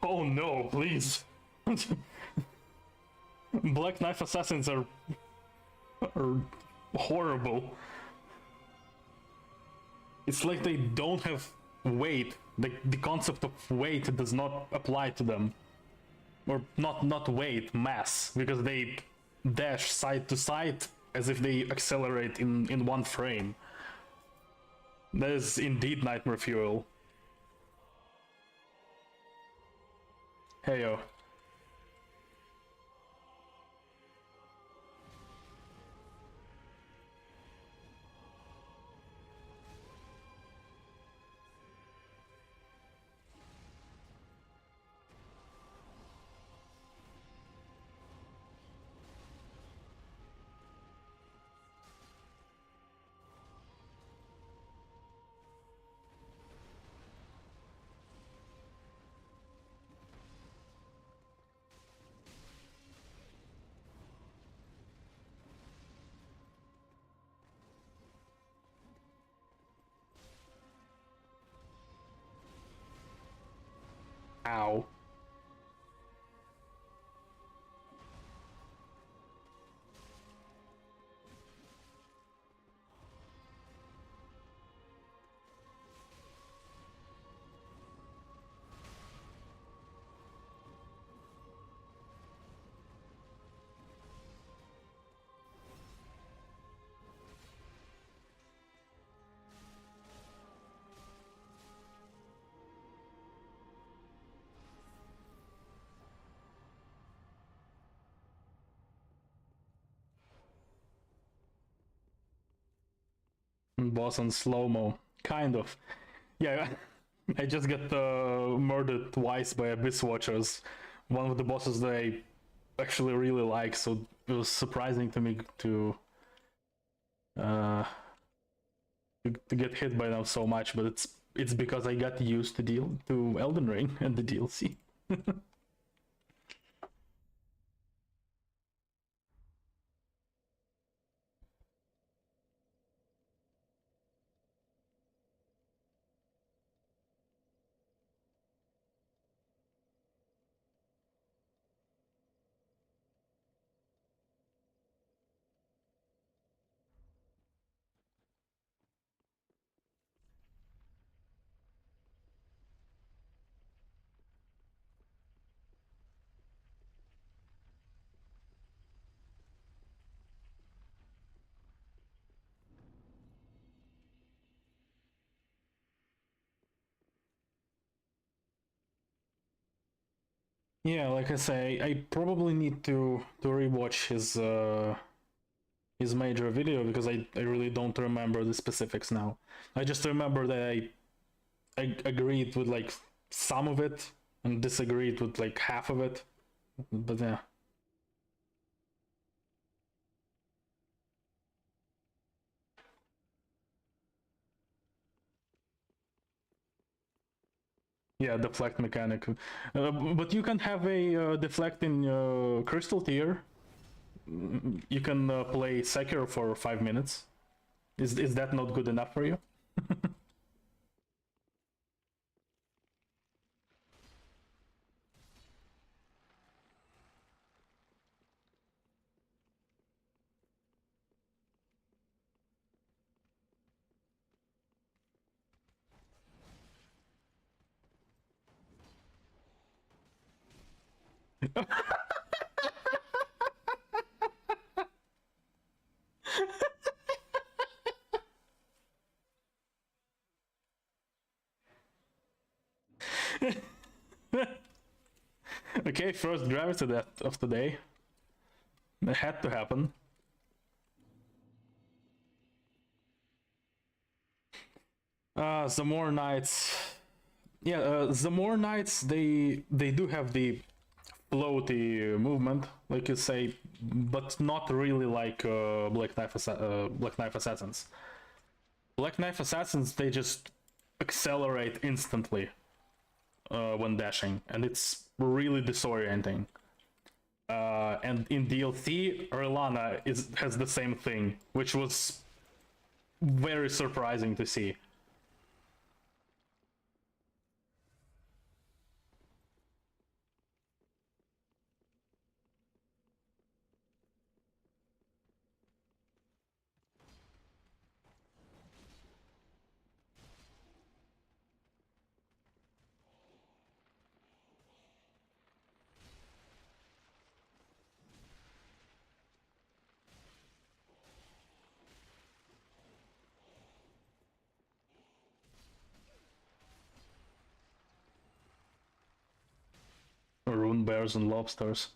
Oh no, please! Black Knife Assassins are horrible. It's like they don't have weight. The concept of weight does not apply to them. Or not weight, mass, because they dash side to side as if they accelerate in one frame. That is indeed nightmare fuel. Heyo. Ow. Boss on slow-mo. Kind of. Yeah, I just got murdered twice by Abyss Watchers. One of the bosses that I actually really like, so it was surprising to me to get hit by them so much, but it's because I got used to Elden Ring and the DLC. Yeah, like I say, I probably need to rewatch his major video because I really don't remember the specifics now. I just remember that I agreed with like some of it and disagreed with like half of it. But yeah. Yeah, deflect mechanic. But you can have a deflect in crystal tier. You can play Sekiro for 5 minutes. Is that not good enough for you? Okay, first gravity death of the day. It had to happen. The more knights. Yeah, the more knights they do have the floaty movement, like you say, but not really like Black Knife Assassins. Black Knife Assassins, they just accelerate instantly when dashing, and it's really disorienting. And in DLC, Erlana has the same thing, which was very surprising to see. Rune bears and lobsters.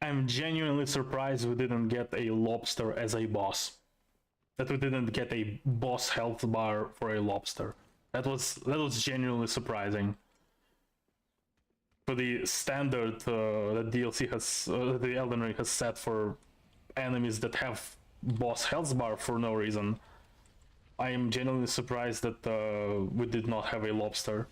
I'm genuinely surprised we didn't get a lobster as a boss. That we didn't get a boss health bar for a lobster. That was genuinely surprising. For the standard that DLC has, the Elden Ring has set for enemies that have boss health bar for no reason, I am genuinely surprised that we did not have a lobster.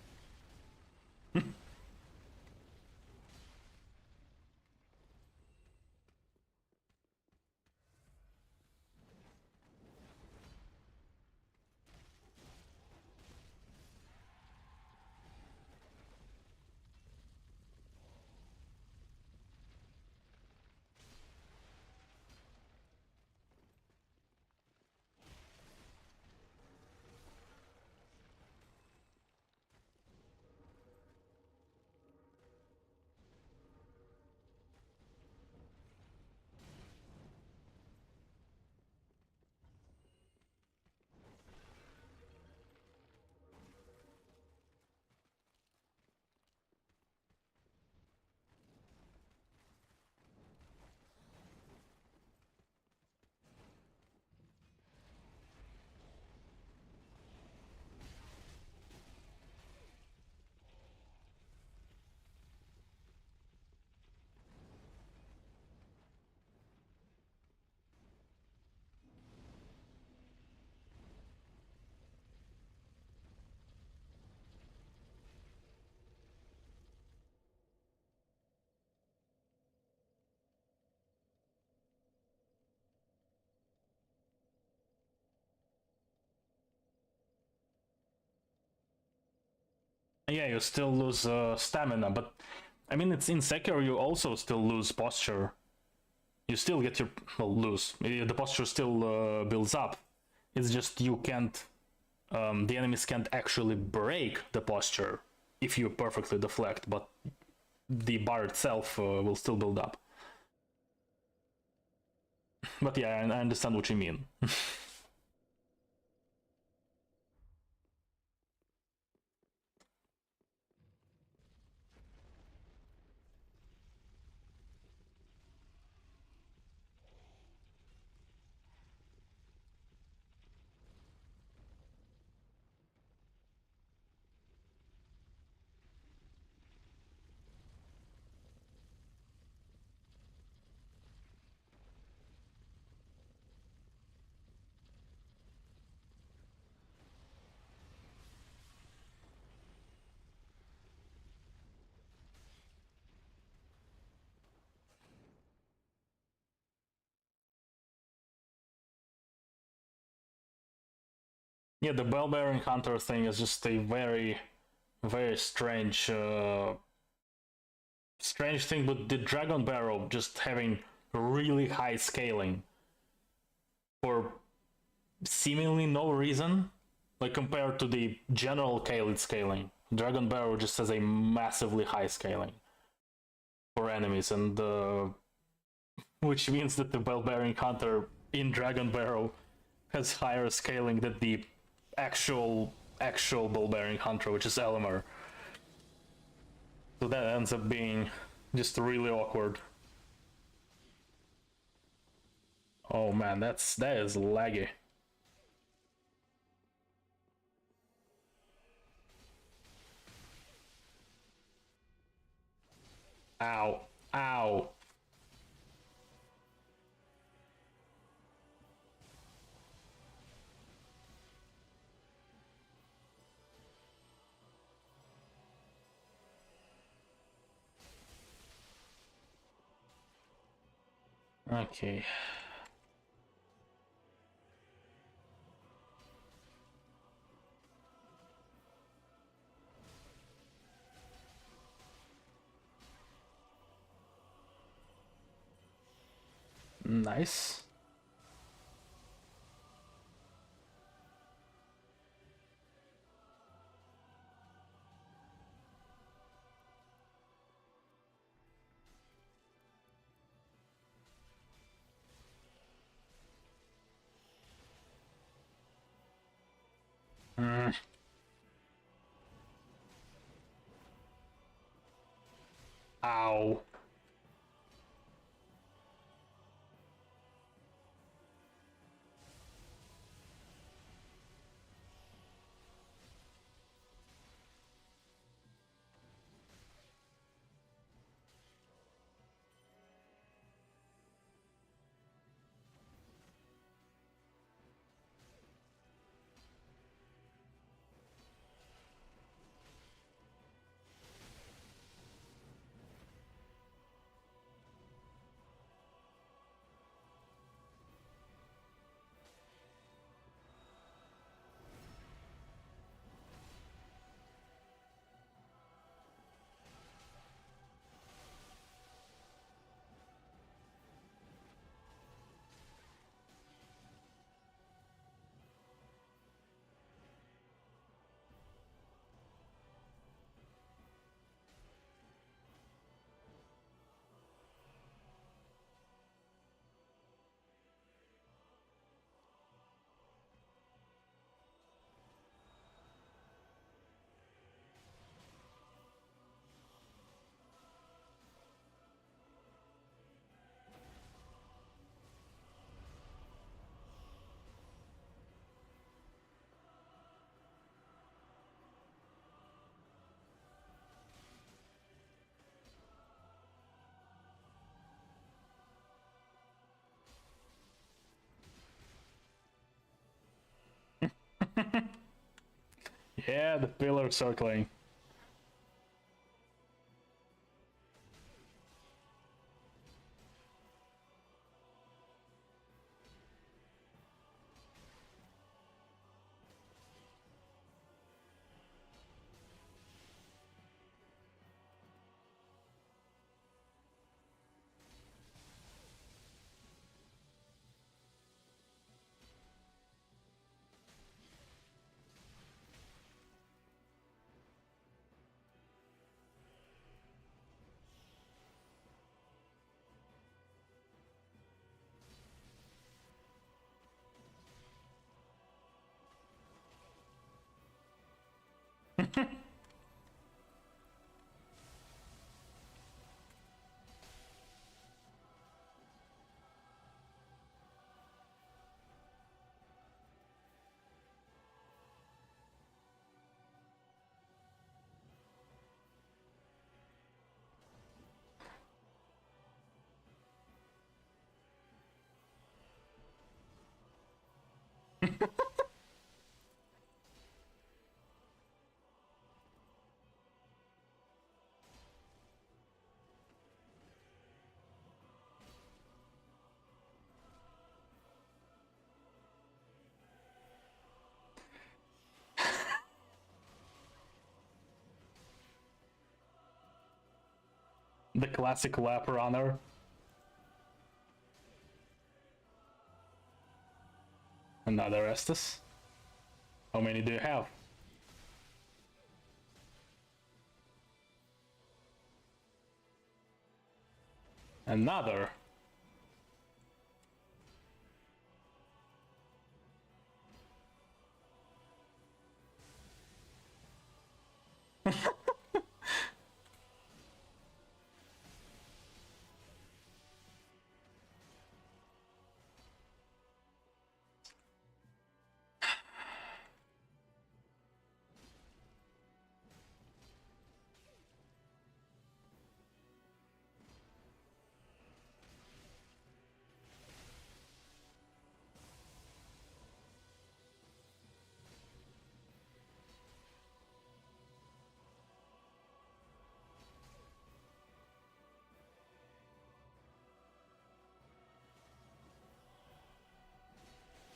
Yeah, you still lose stamina, but I mean, it's in Sekiro you also still lose posture. You still get your, well, lose. The posture still builds up. It's just you can't, the enemies can't actually break the posture if you perfectly deflect, but the bar itself will still build up. But yeah, I understand what you mean. Yeah, the bell-bearing hunter thing is just a very, very strange, strange thing. But the dragon barrel just having really high scaling for seemingly no reason, like compared to the general Kaled scaling. Dragon barrel just has a massively high scaling for enemies, and which means that the bell-bearing hunter in dragon barrel has higher scaling than the actual bell-bearing hunter, which is Elamar. So that ends up being just really awkward. Oh man, that is laggy. Ow. Ow. Okay. Nice. Mm. Ow. Yeah, the pillar circling. The classic lap runner. Another Estus. How many do you have? Another.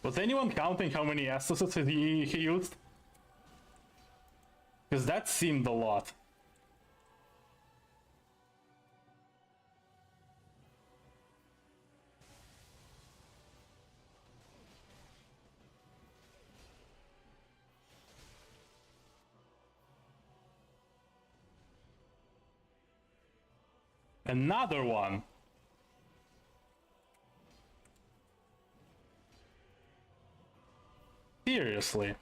Was anyone counting how many Estus he used? Because that seemed a lot. Another one. Seriously.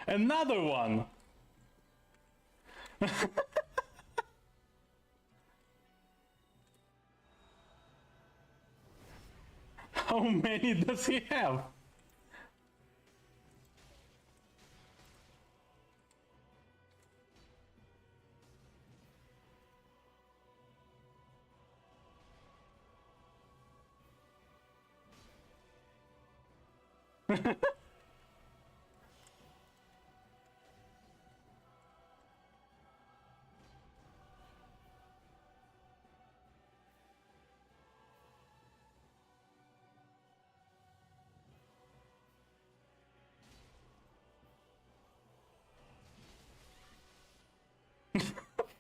Another one. How many does he have?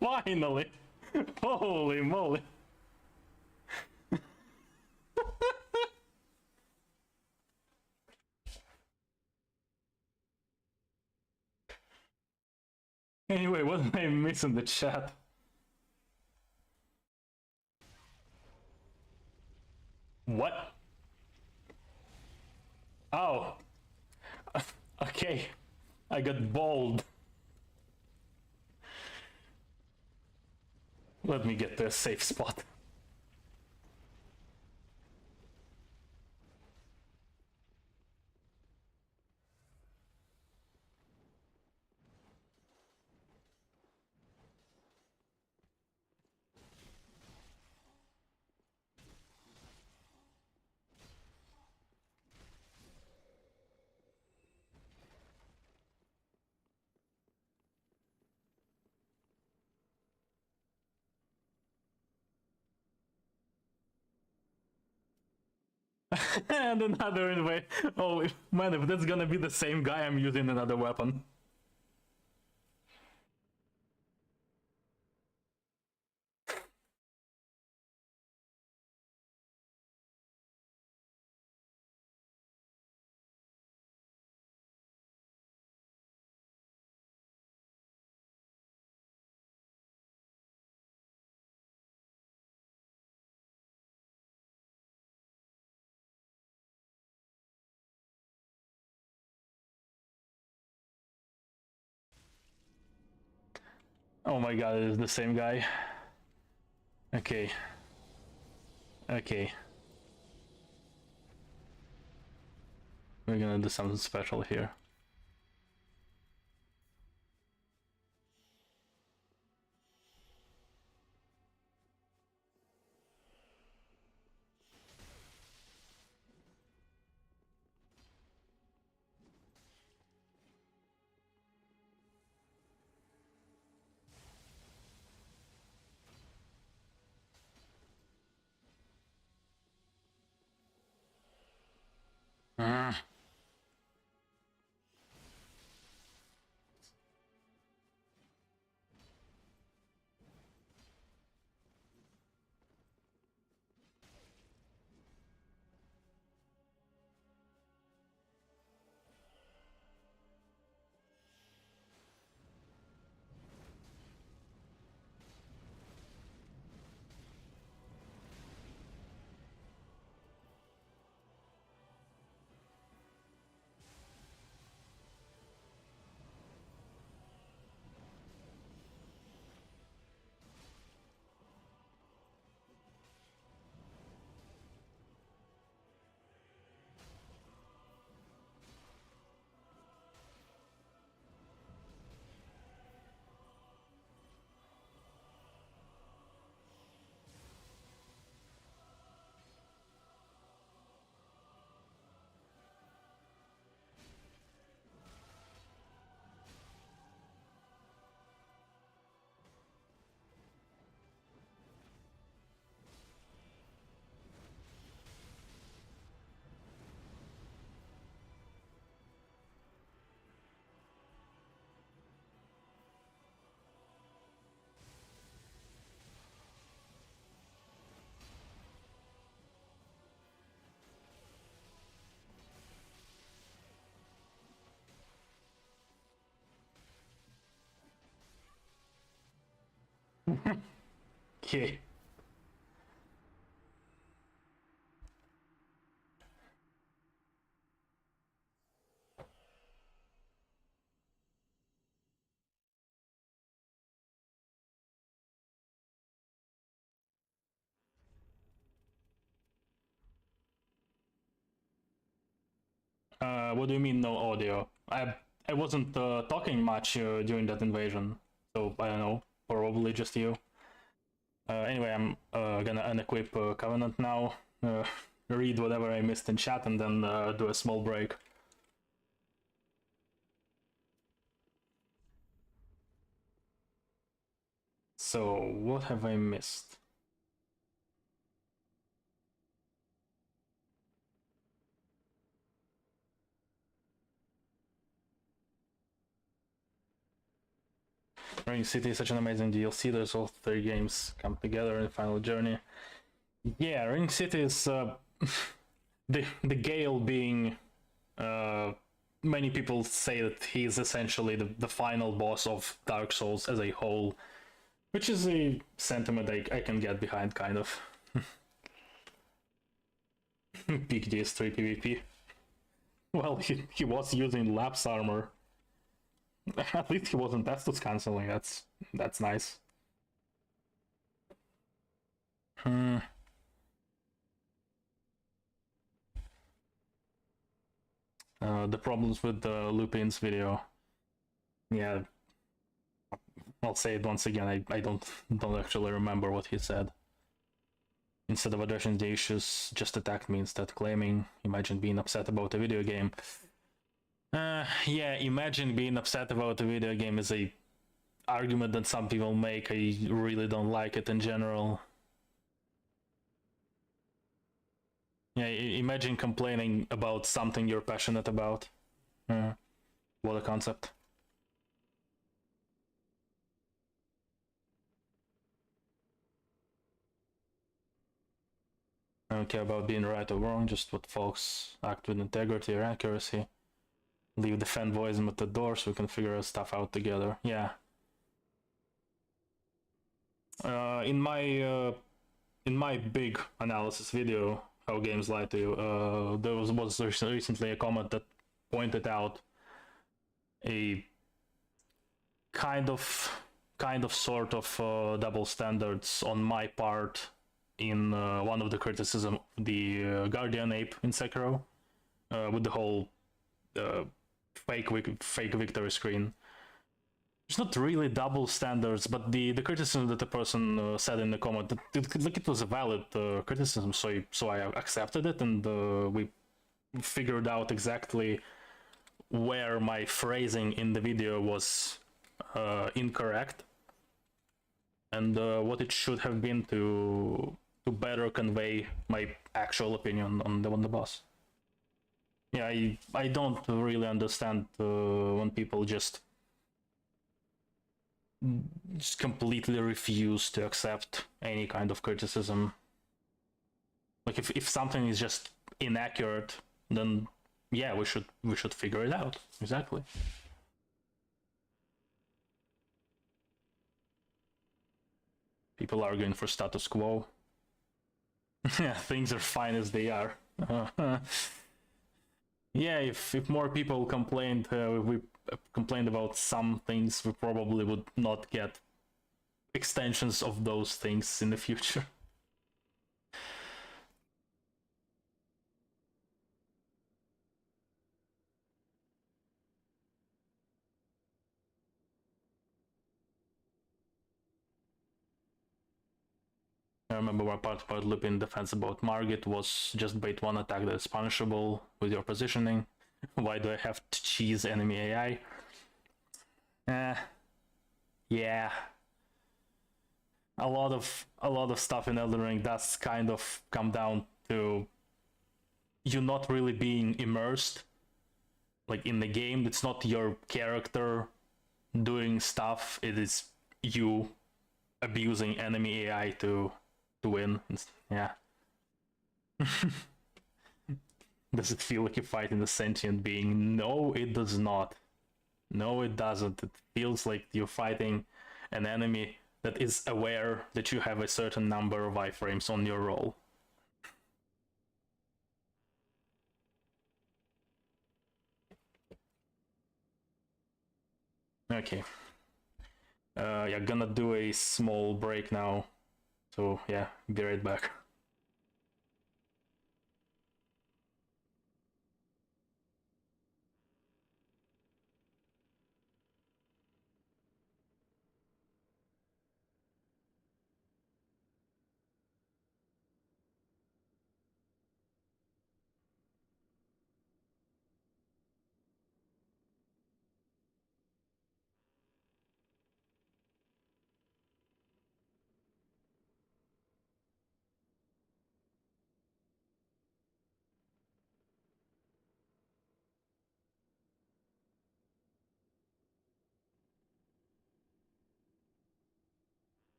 Finally! Holy moly! Anyway, what did I miss in the chat? What? Oh. Okay. I got bold. Let me get to a safe spot. And another invade. Oh man, if that's gonna be the same guy, I'm using another weapon. Oh my god, it is the same guy. Okay. Okay. We're gonna do something special here. Okay. What do you mean no audio? I wasn't talking much during that invasion, so I don't know. Probably just you. Anyway, I'm gonna unequip Covenant now, read whatever I missed in chat, and then do a small break. So, what have I missed? Ring City is such an amazing DLC. There's all 3 games come together in the final journey. Yeah, Ring City is the Gale being many people say that he's essentially the final boss of Dark Souls as a whole, which is a sentiment I can get behind, kind of. Peak DS3 PvP. Well, he was using lapse armor. At least he wasn't Estus canceling. That's nice. The problems with Lupin's video. Yeah, I'll say it once again. I don't actually remember what he said. Instead of addressing the issues, just attacked me instead, claiming, imagine being upset about a video game. Yeah, imagine being upset about a video game is a argument that some people make. I really don't like it in general. Yeah, Imagine complaining about something you're passionate about. What a concept. I don't care about being right or wrong, just what folks act with integrity or accuracy. Leave the fanboyism at the door so we can figure our stuff out together. Yeah. In my big analysis video, How Games Lie to You, there was recently a comment that pointed out a kind of sort of double standards on my part in one of the criticism of the Guardian Ape in Sekiro, with the whole fake victory screen. It's not really double standards, but the criticism that the person said in the comment, it was a valid criticism, so I accepted it, and we figured out exactly where my phrasing in the video was incorrect, and what it should have been to better convey my actual opinion on the boss. Yeah, I don't really understand when people just completely refuse to accept any kind of criticism. Like if something is just inaccurate, then yeah, we should figure it out. Exactly. People arguing for status quo. Yeah, things are fine as they are. Yeah, if more people complained, if we complained about some things, we probably would not get extensions of those things in the future. I remember one part about looping defense about Morgott was just bait one attack that is punishable with your positioning. Why do I have to cheese enemy AI? Yeah. A lot of stuff in Elden Ring does kind of come down to you not really being immersed like in the game. It's not your character doing stuff, it is you abusing enemy AI to win. Yeah. Does it feel like you're fighting a sentient being? No, it does not. No, it doesn't. It feels like you're fighting an enemy that is aware that you have a certain number of iframes on your roll. Okay. Yeah, gonna do a small break now. So yeah, be right back.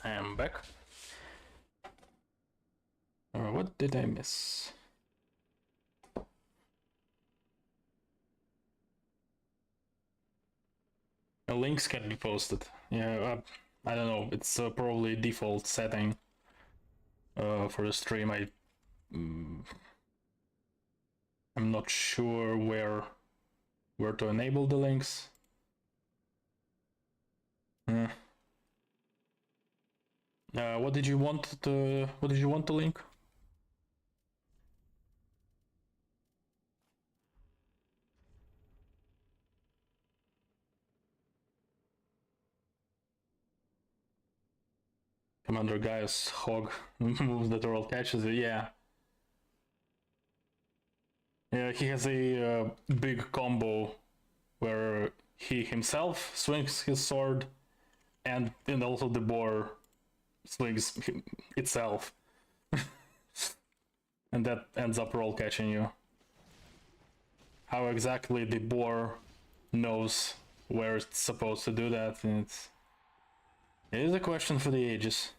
I am back. What did I miss? Links can be posted. Yeah, I don't know. It's probably default setting for the stream. I'm not sure where to enable the links. What did you want to link? Commander Gaius Hog moves that all catches it, yeah. Yeah, he has a big combo where he himself swings his sword and also the boar swings itself. And that ends up roll catching you. How exactly the boar knows where it's supposed to do that, it is a question for the ages.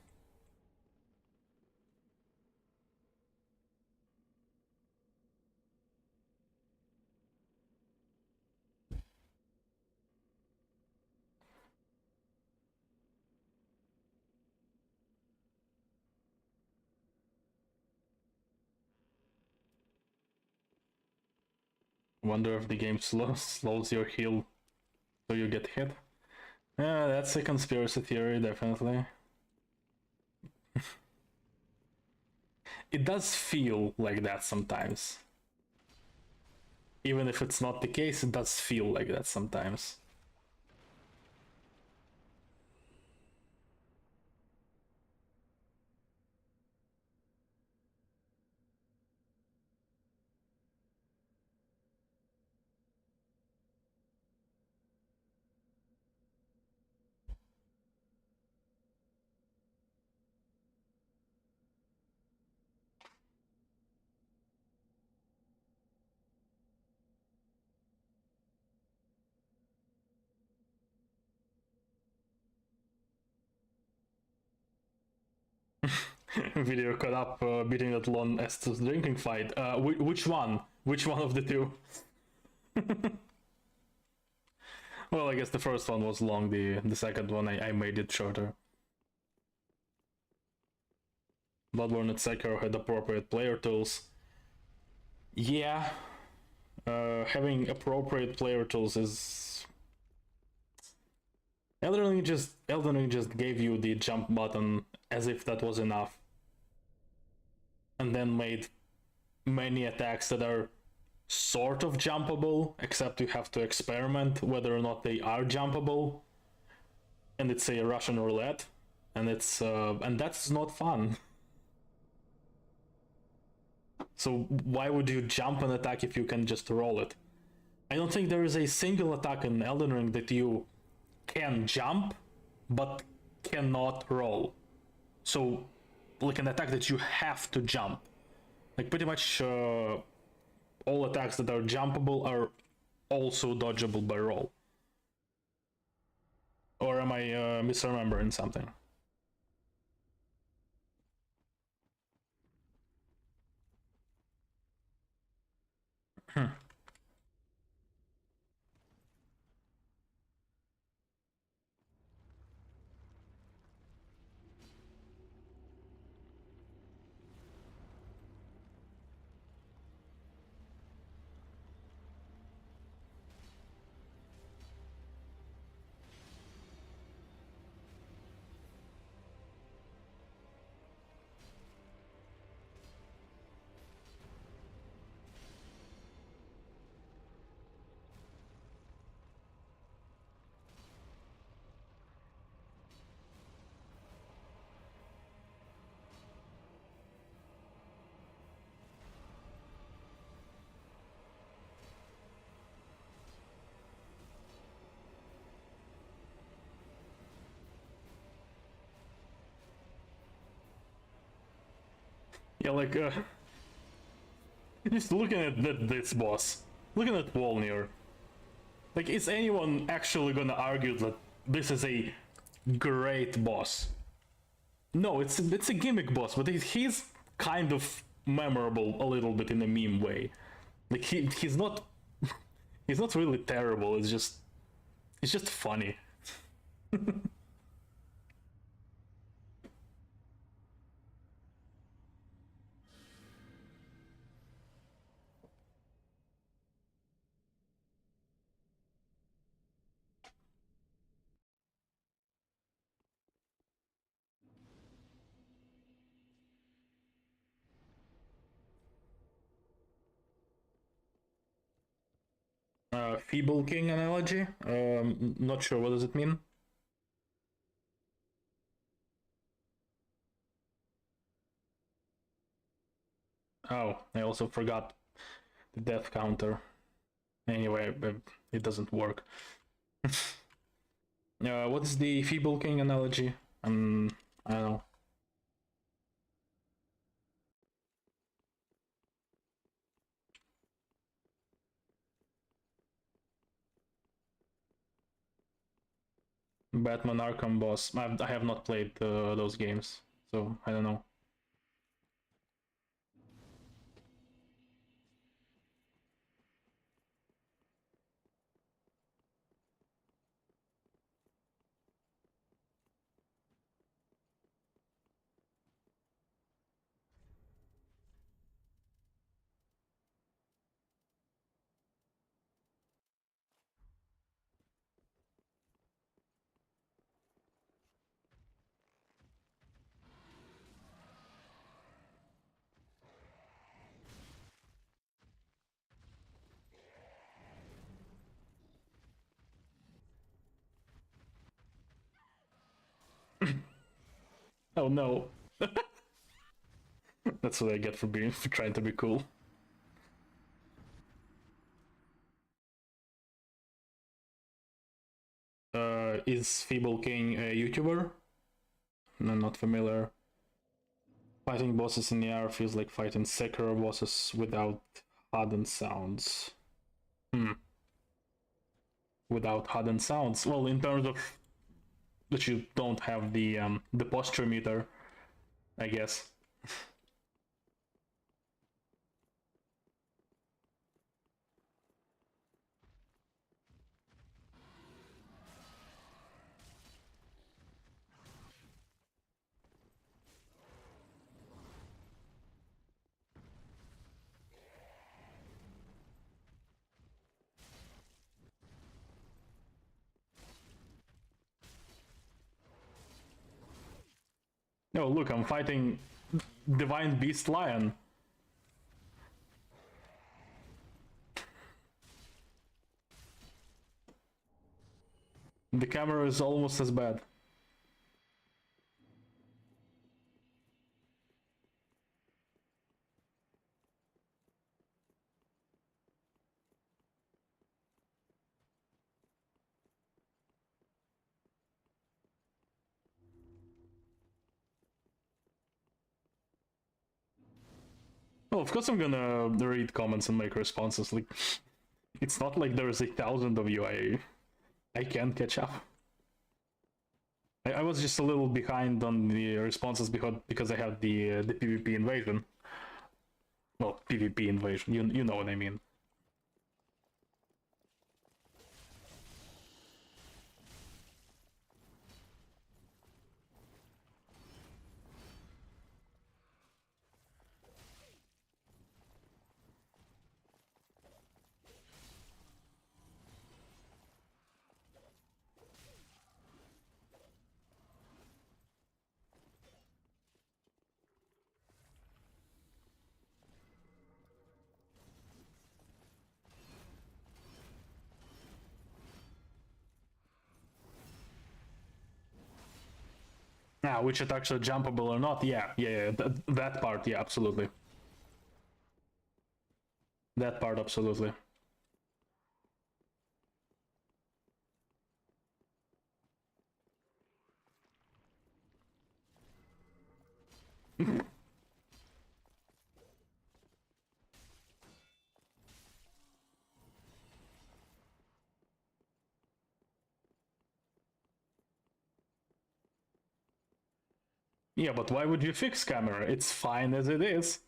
Wonder if the game slows your heal so you get hit. Yeah, that's a conspiracy theory, definitely. It does feel like that sometimes. Even if it's not the case, it does feel like that sometimes. Video caught up beating that long Estes drinking fight. Which one? Which one of the two? Well, I guess the first one was long, the second one I made it shorter. Bloodborne and Sekiro had appropriate player tools. Yeah, having appropriate player tools is... Elden Ring just gave you the jump button as if that was enough. And then made many attacks that are sort of jumpable, except you have to experiment whether or not they are jumpable. And it's a Russian roulette, and it's and that's not fun. So why would you jump an attack if you can just roll it? I don't think there is a single attack in Elden Ring that you can jump, but cannot roll. So, like an attack that you have to jump. Like pretty much all attacks that are jumpable are also dodgeable by roll. Or am I misremembering something? Yeah, like, just looking at this boss, looking at Volnir, like, is anyone actually gonna argue that this is a great boss? No, it's a gimmick boss, but he's kind of memorable a little bit in a meme way. Like he's not he's not really terrible. It's just funny. Feeble King analogy. Not sure what does it mean. Oh, I also forgot the death counter. Anyway, it doesn't work. What is the Feeble King analogy? I don't know. Batman Arkham boss. I have not played those games, so I don't know. Oh no. That's what I get for trying to be cool. Is Feeble King a YouTuber? No, not familiar. Fighting bosses in the air feels like fighting Sekiro bosses without HUD and sounds. Without HUD and sounds. Well, in terms of that you don't have the posture meter, I guess. Oh, look, I'm fighting Divine Beast Lion. The camera is almost as bad. Well, of course I'm gonna read comments and make responses. Like, it's not like there's 1,000 of you. I can't catch up. I was just a little behind on the responses because I had the PvP invasion. Well, PvP invasion. You know what I mean. Yeah, which attacks are jumpable or not? Yeah. That part, yeah, absolutely. That part, absolutely. Yeah, but why would you fix camera? It's fine as it is.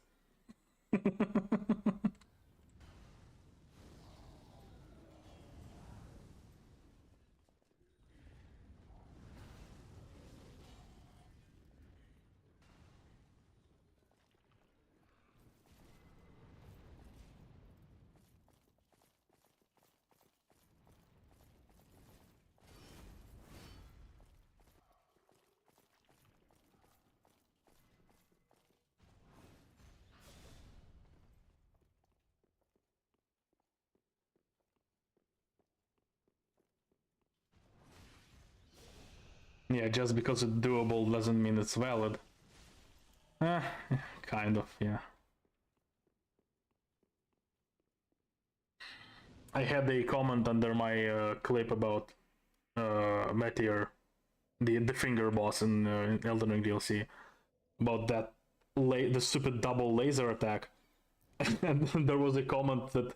Yeah, just because it's doable doesn't mean it's valid. Eh, kind of, yeah. I had a comment under my clip about Meteor, the finger boss in Elden Ring DLC, about that the stupid double laser attack. And there was a comment that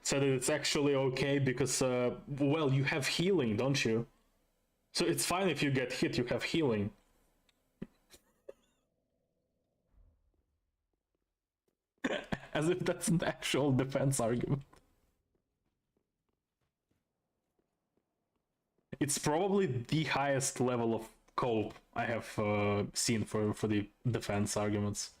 said that it's actually okay because, well, you have healing, don't you? So it's fine if you get hit, you have healing. As if that's an actual defense argument. It's probably the highest level of cope I have seen for the defense arguments.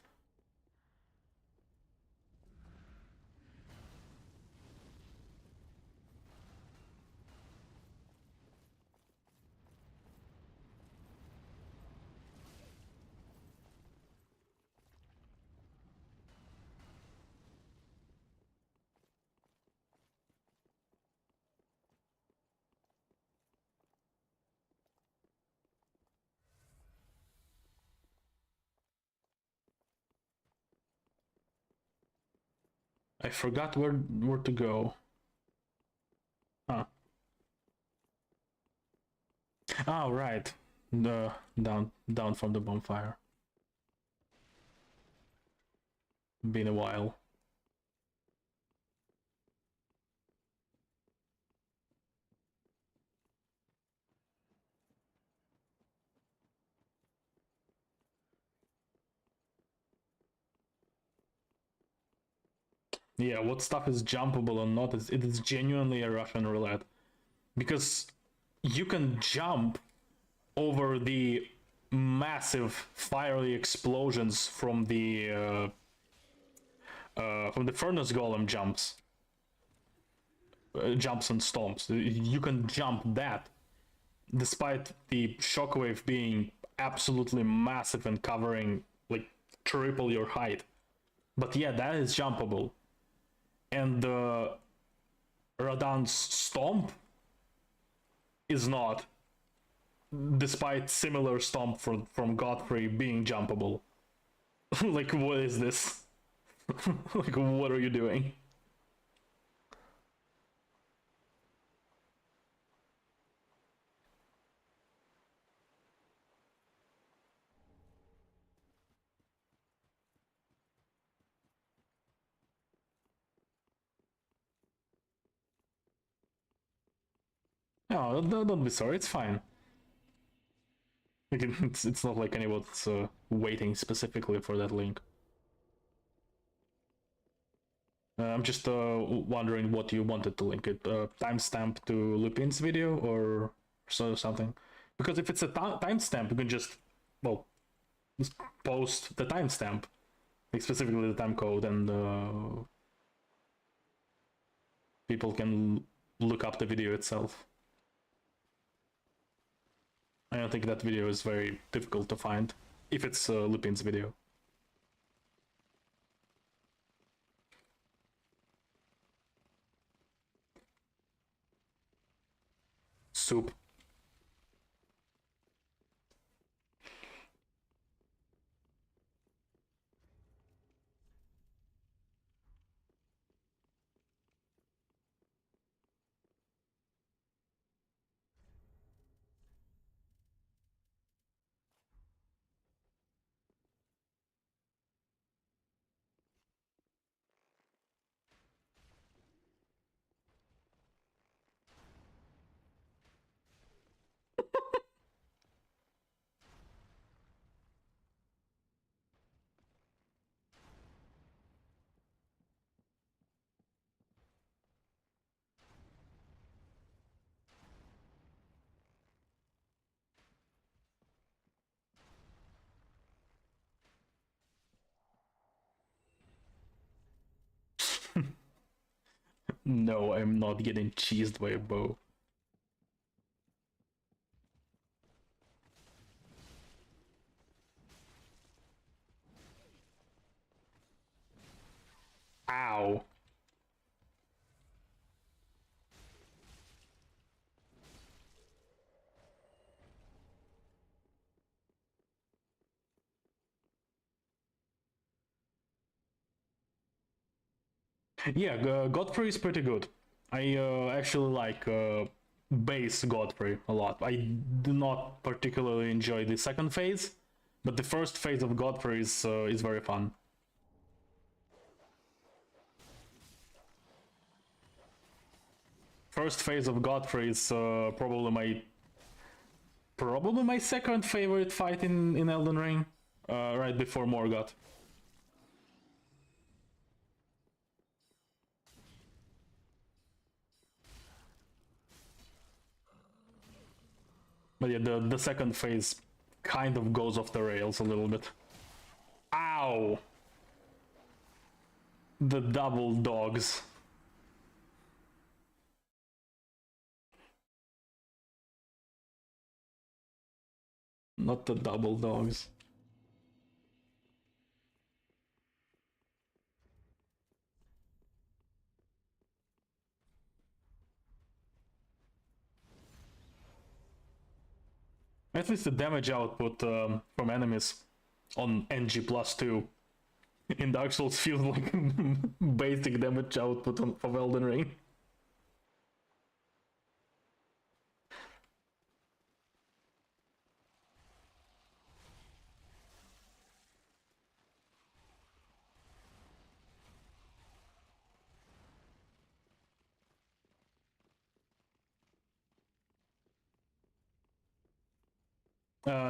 I forgot where to go. Huh. Oh, right. The down from the bonfire. Been a while. Yeah, what stuff is jumpable or not? It is genuinely a Russian roulette. Because you can jump over the massive fiery explosions from the furnace golem jumps and stomps. You can jump that despite the shockwave being absolutely massive and covering like triple your height. But yeah, that is jumpable. And the Radan's stomp is not, despite similar stomp from Godfrey being jumpable. Like, what is this? Like, what are you doing? No, don't be sorry, it's fine. Like, it's not like anyone's waiting specifically for that link. I'm just wondering what you wanted to link it. Timestamp to Lupin's video or something? Because if it's a timestamp, you can just, well, just post the timestamp, like specifically the time code, and people can look up the video itself. I don't think that video is very difficult to find, if it's Lupin's video. Soup. No, I'm not getting cheesed by a bow. Ow. Yeah, Godfrey is pretty good. I actually like base Godfrey a lot. I do not particularly enjoy the second phase, but the first phase of Godfrey is very fun. First phase of Godfrey is probably my second favorite fight in Elden Ring, right before Morgott. But yeah, the second phase kind of goes off the rails a little bit. Ow! The double dogs. Not the double dogs. At least the damage output from enemies on NG+2 in Dark Souls feels like basic damage output of Elden Ring.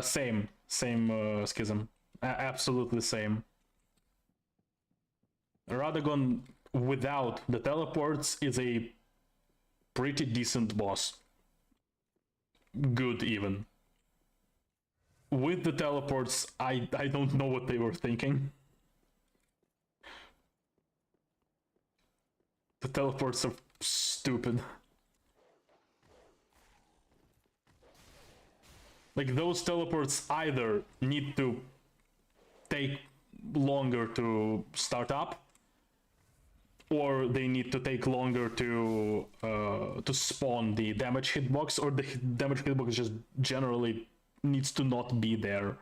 Same schism. Absolutely same. Ragon without the teleports is a pretty decent boss. Good even. With the teleports, I don't know what they were thinking. The teleports are stupid. Like, those teleports either need to take longer to start up, or they need to take longer to spawn the damage hitbox, or the damage hitbox just generally needs to not be there.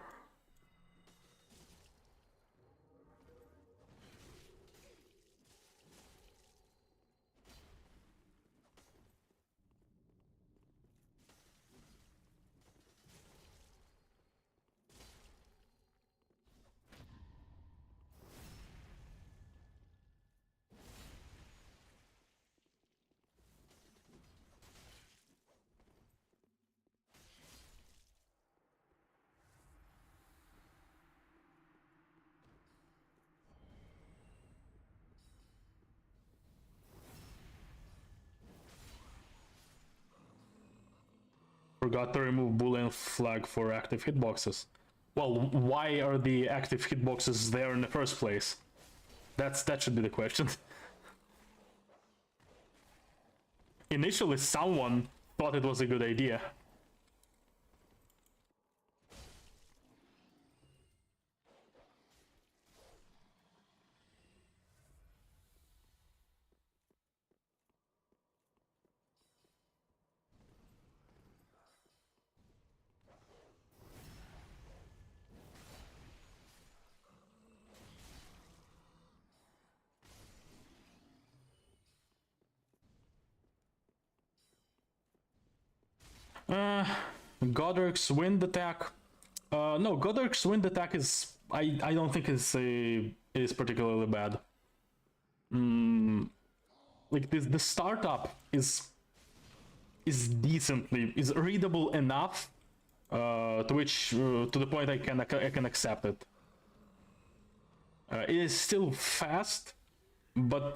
Forgot to remove Boolean flag for active hitboxes. Well, why are the active hitboxes there in the first place? That should be the question. Initially, someone thought it was a good idea. Godric's wind attack. No, Godric's wind attack is I don't think is particularly bad. Like the startup is readable enough to the point I can accept it. It is still fast, but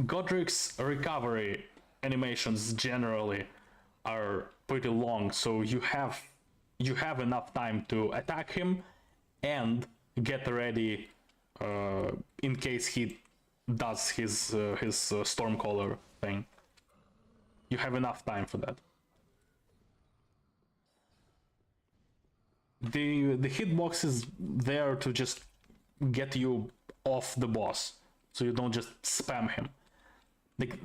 Godric's recovery animations generally are pretty long, so you have enough time to attack him and get ready in case he does his Stormcaller thing. You have enough time for that. The hitbox is there to just get you off the boss, so you don't just spam him. Like,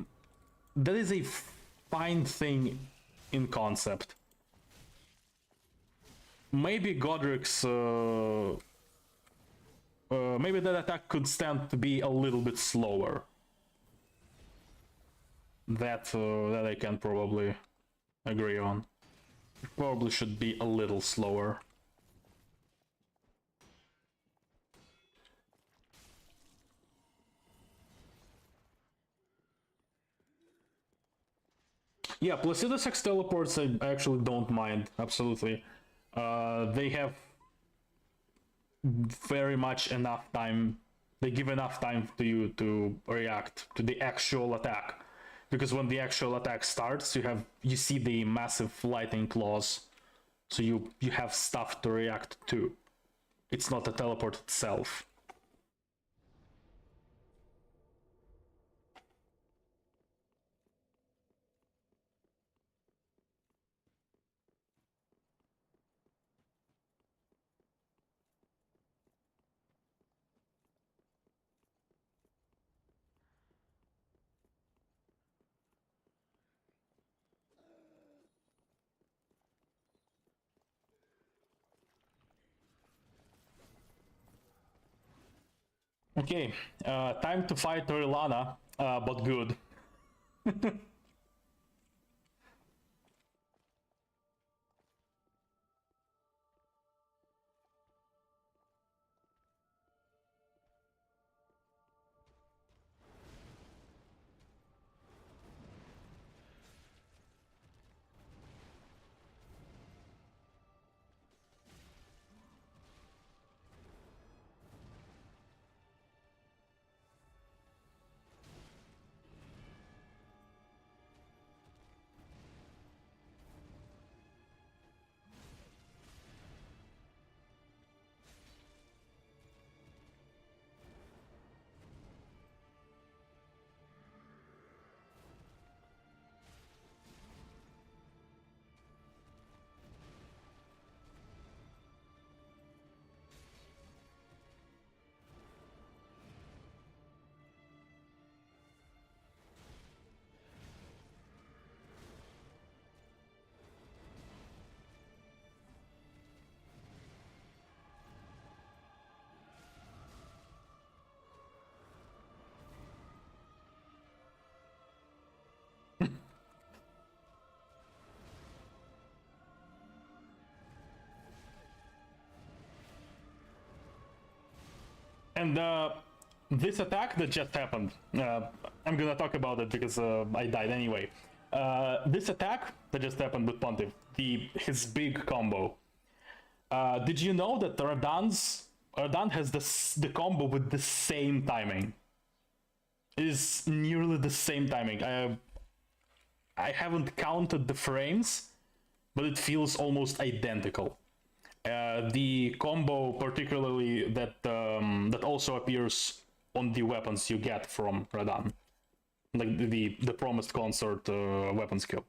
that is a fine thing in concept. Maybe Godric's maybe that attack could stand to be a little bit slower. That I can probably agree on. It probably should be a little slower. Yeah, Placido Sex teleports I actually don't mind, absolutely. They have very much enough time, they give enough time to you to react to the actual attack. Because when the actual attack starts, you see the massive lightning claws, so you have stuff to react to. It's not a teleport itself. Okay, time to fight Torilana, but good. And this attack that just happened, I'm gonna talk about it because I died anyway. This attack that just happened with Pontiff, his big combo. Did you know that Radan has the combo with the same timing? It is nearly the same timing. I haven't counted the frames, but it feels almost identical. The combo, particularly that also appears on the weapons you get from Radan, like the promised consort weapon skill.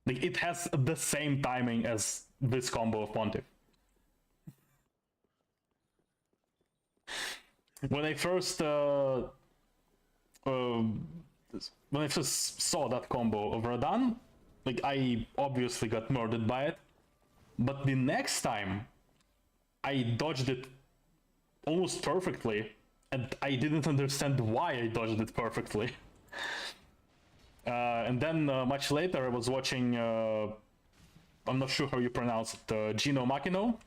Like, it has the same timing as this combo of Pontiff. When I first saw that combo of Radan, like, I obviously got murdered by it. But the next time, I dodged it almost perfectly, and I didn't understand why I dodged it perfectly. And then much later, I was watching, I'm not sure how you pronounce it, Gino Makino,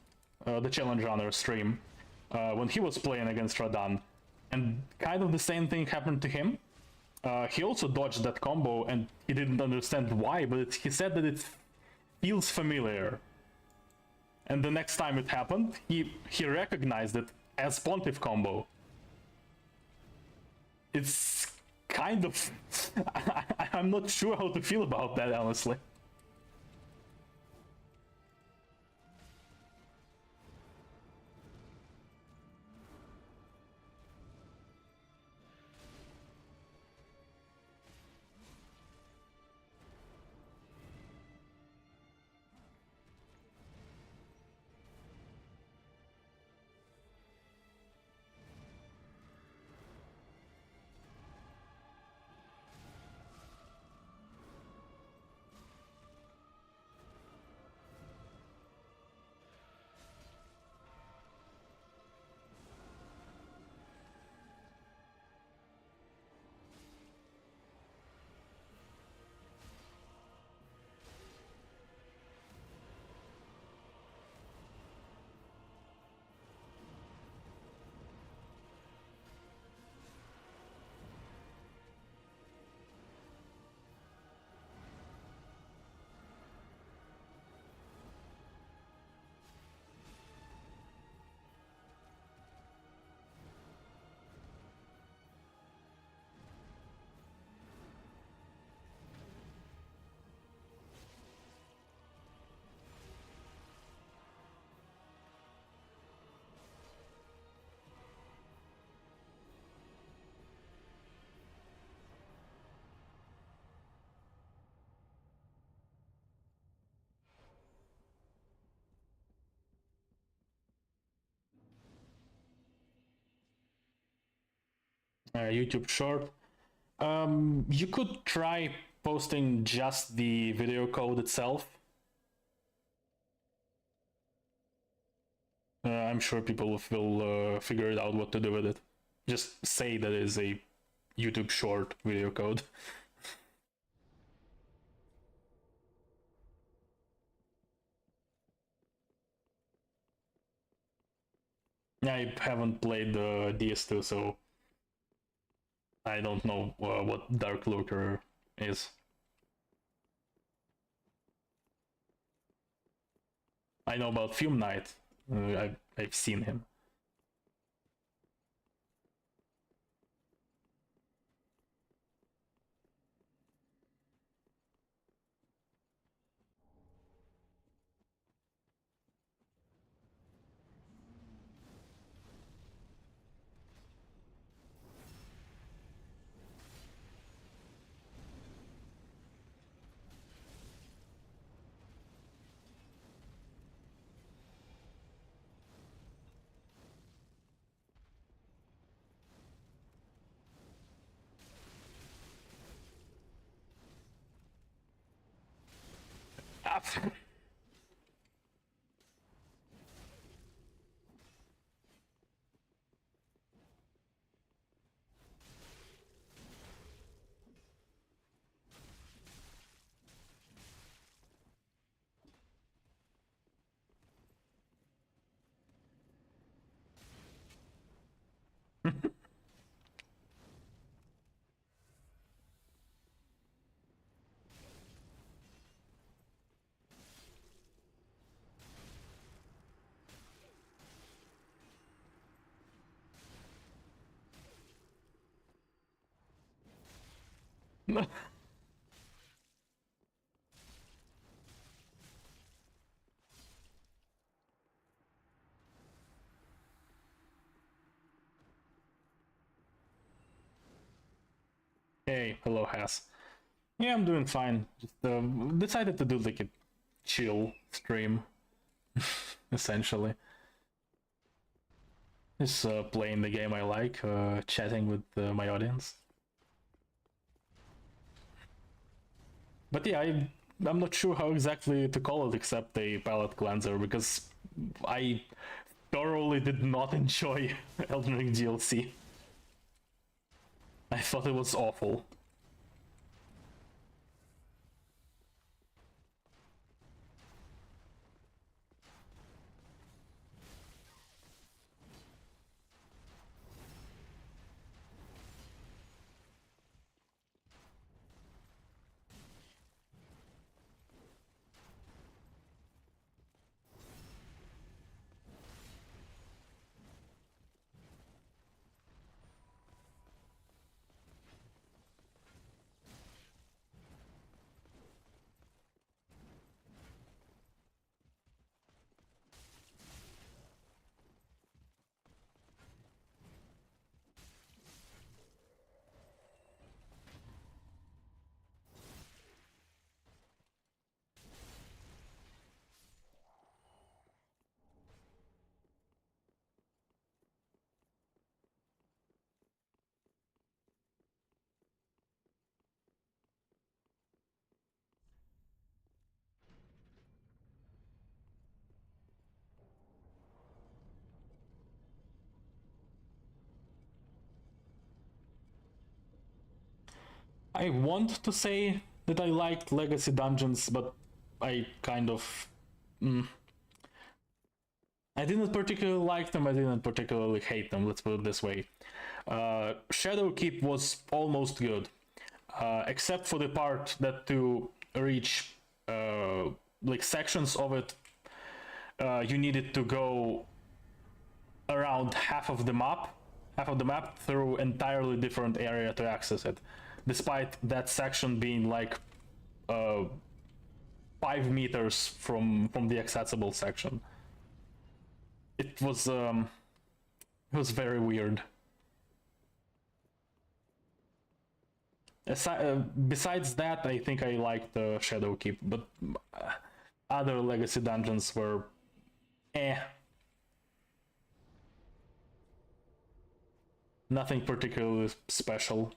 the Challenge Runner stream, when he was playing against Radan, and kind of the same thing happened to him. He also dodged that combo, and he didn't understand why, but he said that it feels familiar. And the next time it happened, he recognized it as Pontiff combo. It's kind of... I'm not sure how to feel about that, honestly. YouTube short. You could try posting just the video code itself. I'm sure people will figure it out what to do with it. Just say that it is a YouTube short video code. I haven't played DS2, so I don't know what Dark Lurker is. I know about Fume Knight. I've seen him. Hey, hello, Has. Yeah, I'm doing fine. Just decided to do like a chill stream, essentially. Just playing the game I like, chatting with my audience. But yeah, I'm not sure how exactly to call it except a palate cleanser, because I thoroughly did not enjoy Elden Ring DLC. I thought it was awful. I want to say that I liked Legacy Dungeons, but I kind of... I didn't particularly like them, I didn't particularly hate them, let's put it this way. Shadowkeep was almost good, except for the part that to reach like sections of it, you needed to go around half of the map through entirely different area to access it, despite that section being like 5 meters from the accessible section. It was very weird. Besides that, I think I liked Shadowkeep, but other Legacy dungeons were eh. Nothing particularly special.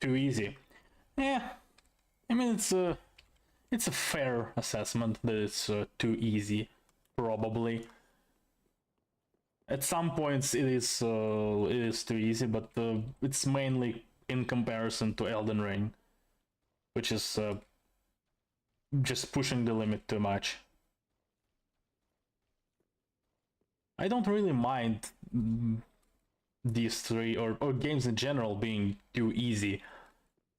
Too easy. Yeah, I mean it's a fair assessment that it's too easy, probably. At some points it is too easy, but it's mainly in comparison to Elden Ring, which is just pushing the limit too much. I don't really mind DS3 or games in general being too easy.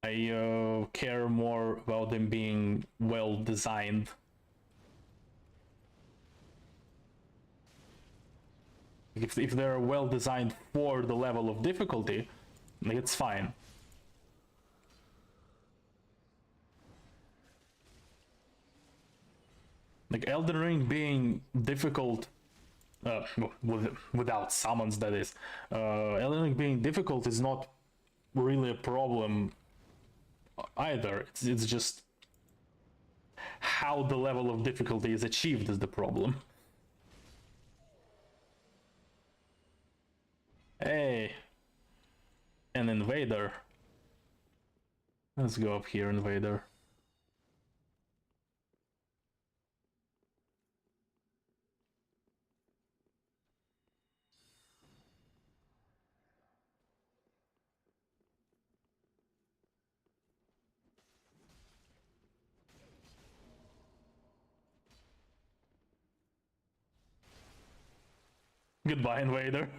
I care more about them being well designed. If they're well designed for the level of difficulty, like, it's fine. Like Elden Ring being difficult, without summons, that is. Elden Ring being difficult is not really a problem either. It's just how the level of difficulty is achieved is the problem. Hey, an invader. Let's go up here, invader. Goodbye, invader.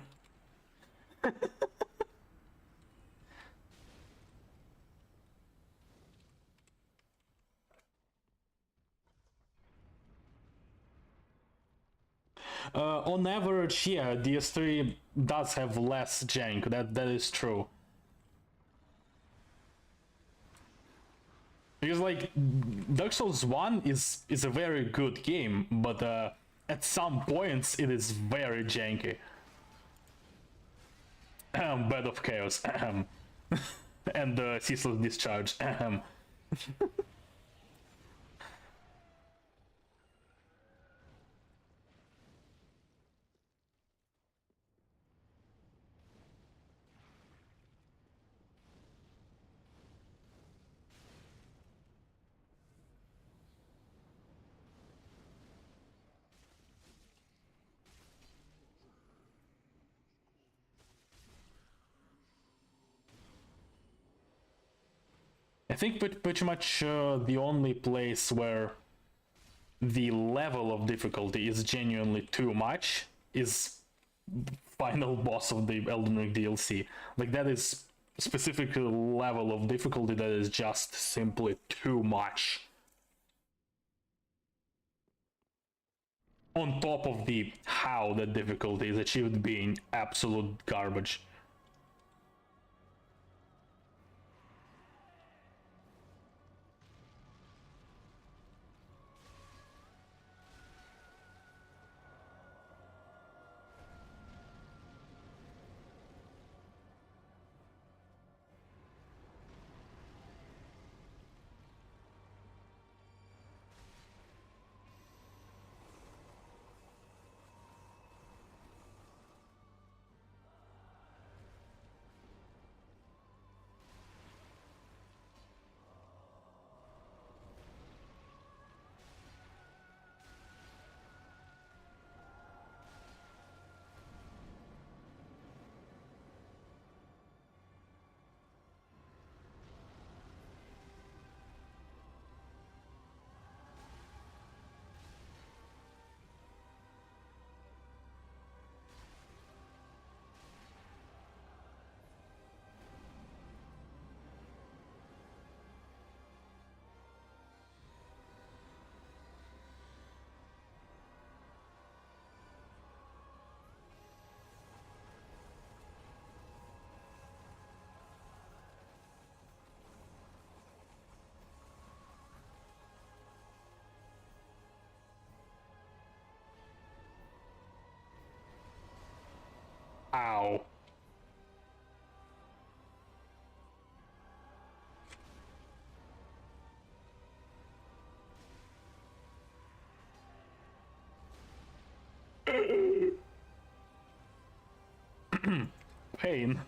On average, yeah, DS3 does have less jank. That is true. Because like Dark Souls 1 is a very good game, but at some points it is very janky. Bed of Chaos. And Ceaseless Discharge. I think pretty much the only place where the level of difficulty is genuinely too much is final boss of the Elden Ring DLC. Like, that is specifically level of difficulty that is just simply too much. On top of the how that difficulty is achieved being absolute garbage. Pain.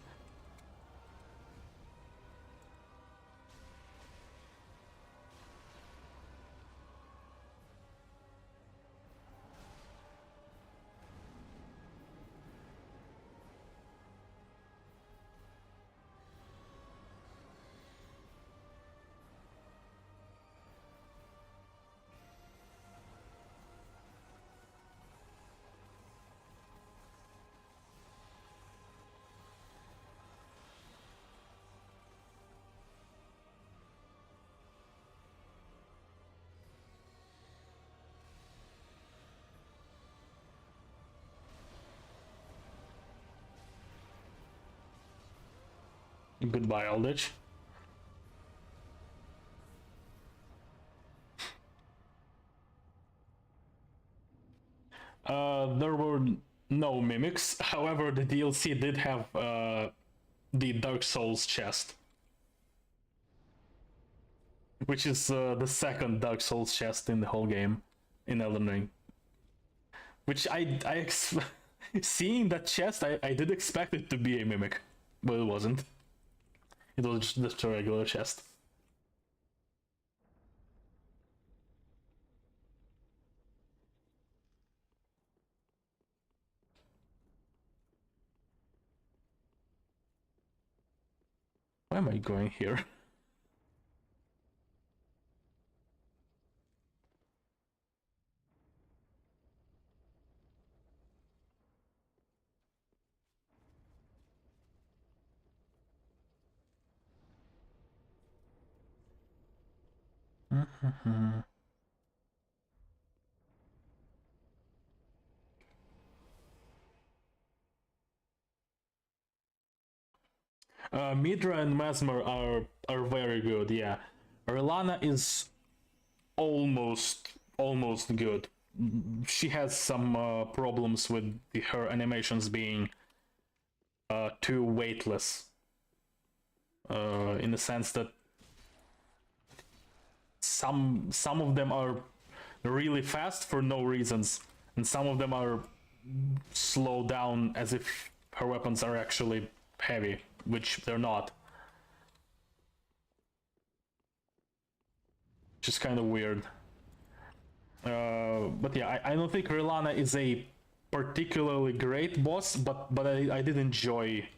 Goodbye, Aldrich. There were no mimics. However, the DLC did have the Dark Souls chest, which is the second Dark Souls chest in the whole game in Elden Ring. Which seeing that chest, I did expect it to be a mimic, but it wasn't. It was just a regular chest. Why am I going here? Midra and Mesmer are very good, yeah. Relana is almost good. She has some problems with her animations being too weightless. In the sense that some of them are really fast for no reasons, and some of them are slowed down as if her weapons are actually heavy, which they're not. Just kind of weird. But yeah, I don't think Relana is a particularly great boss, but I did enjoy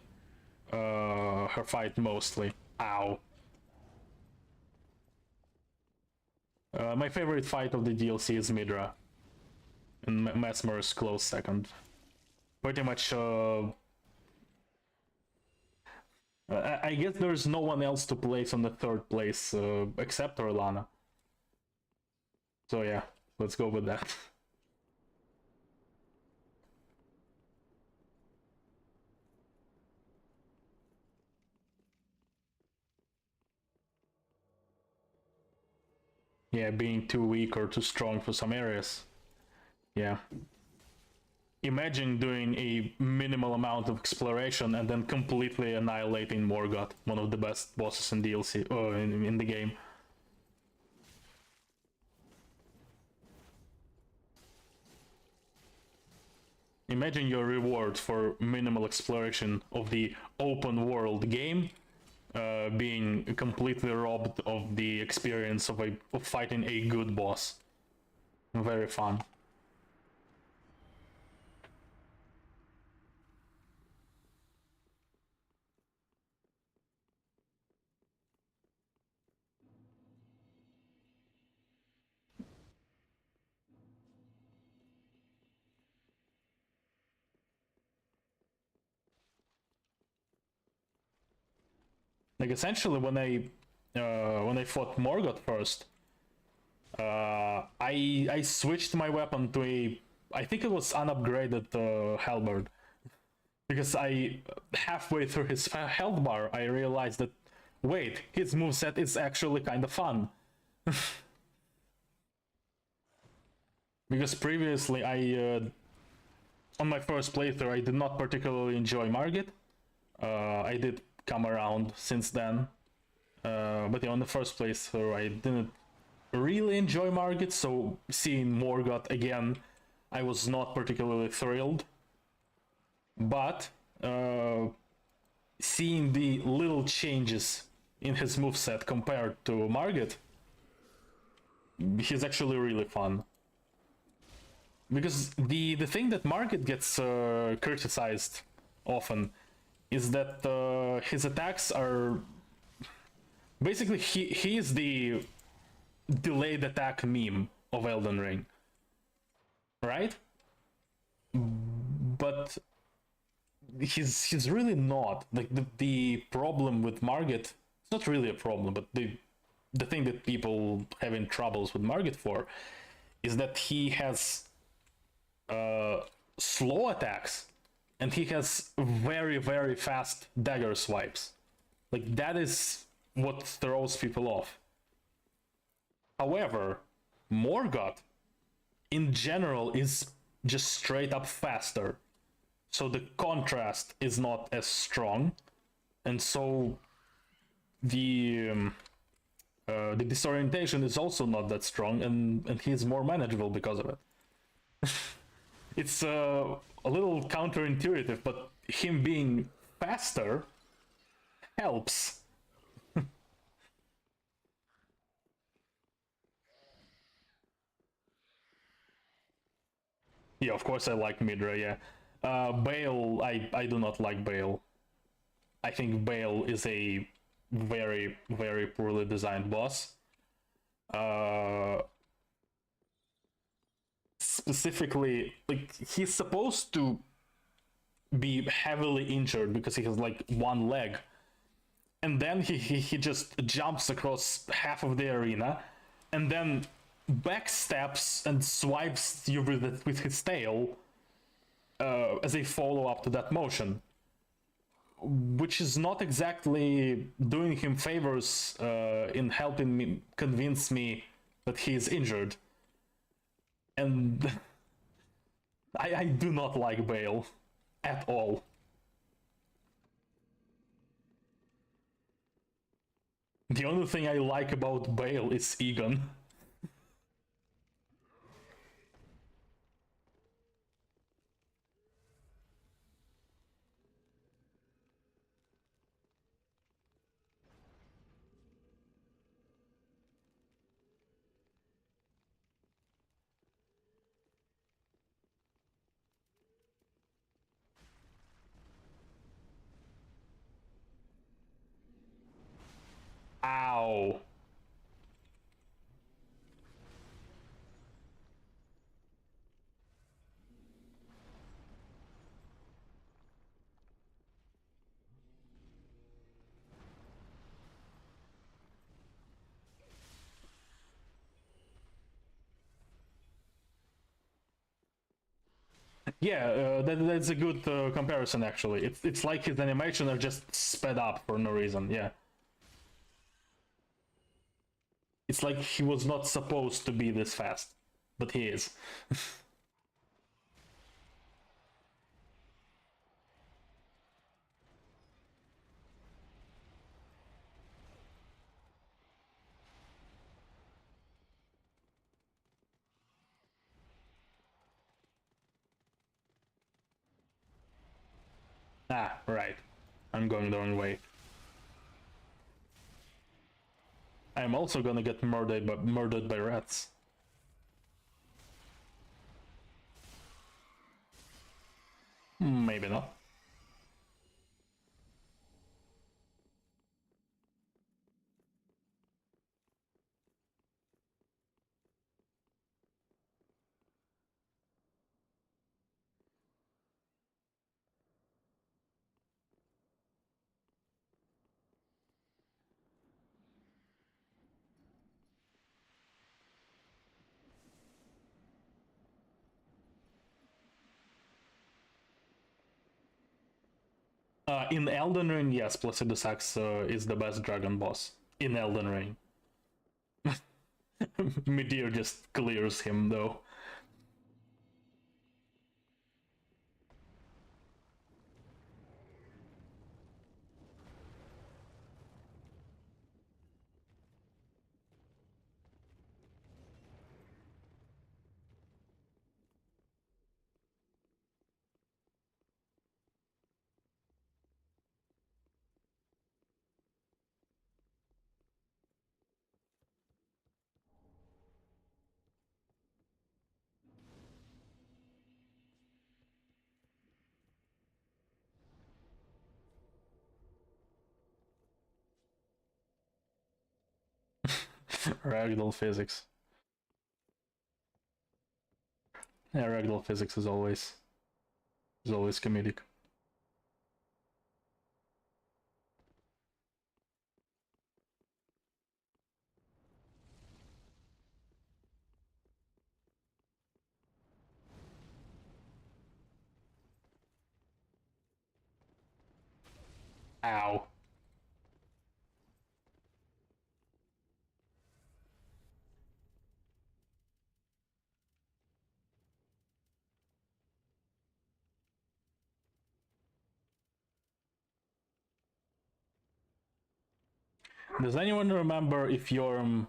her fight mostly. Ow. My favorite fight of the DLC is Midra, and Mesmer is close second. Pretty much, I guess there's no one else to place on the third place except Relana. So yeah, let's go with that. Yeah, being too weak or too strong for some areas. Yeah. Imagine doing a minimal amount of exploration and then completely annihilating Morgott, one of the best bosses in DLC or in the game. Imagine your reward for minimal exploration of the open world game being completely robbed of the experience of fighting a good boss. Very fun. Like essentially, when I fought Morgott first, I switched my weapon to I think it was unupgraded halberd, because halfway through his health bar I realized that wait, his moveset is actually kind of fun. Because previously on my first playthrough I did not particularly enjoy Margit. I did come around since then, but yeah, on the first playthrough I didn't really enjoy Margit, so seeing Morgott again I was not particularly thrilled. But seeing the little changes in his moveset compared to Morgott, he's actually really fun. Because the thing that Morgott gets criticized often is that his attacks are basically he is the delayed attack meme of Elden Ring, right? But he's really not. Like the problem with Morgott, it's not really a problem, but the thing that people having troubles with Morgott for is that he has slow attacks and he has very, very fast dagger swipes. Like, that is what throws people off. However, Morgott in general is just straight up faster, so the contrast is not as strong, and so the disorientation is also not that strong, and he's more manageable because of it. It's a little counterintuitive, but him being faster helps. Yeah, of course I like Midra, yeah. Bale, I do not like Bale. I think Bale is a very, very poorly designed boss. Specifically, like, he's supposed to be heavily injured because he has like one leg, and then he just jumps across half of the arena and then backsteps and swipes you with his tail as a follow-up to that motion, which is not exactly doing him favors in helping me convince me that he is injured. And I do not like Bale at all. The only thing I like about Bale is Egon. Ow. Yeah, that's a good comparison actually. It's like his animation are just sped up for no reason, yeah. It's like he was not supposed to be this fast, but he is. Ah, right. I'm going the wrong way. I'm also gonna get murdered by rats. Maybe not. In Elden Ring, yes, Placidus Axe is the best dragon boss in Elden Ring. Midir just clears him though. Ragdoll physics. Yeah, ragdoll physics is always comedic. Ow. Does anyone remember if Yhorm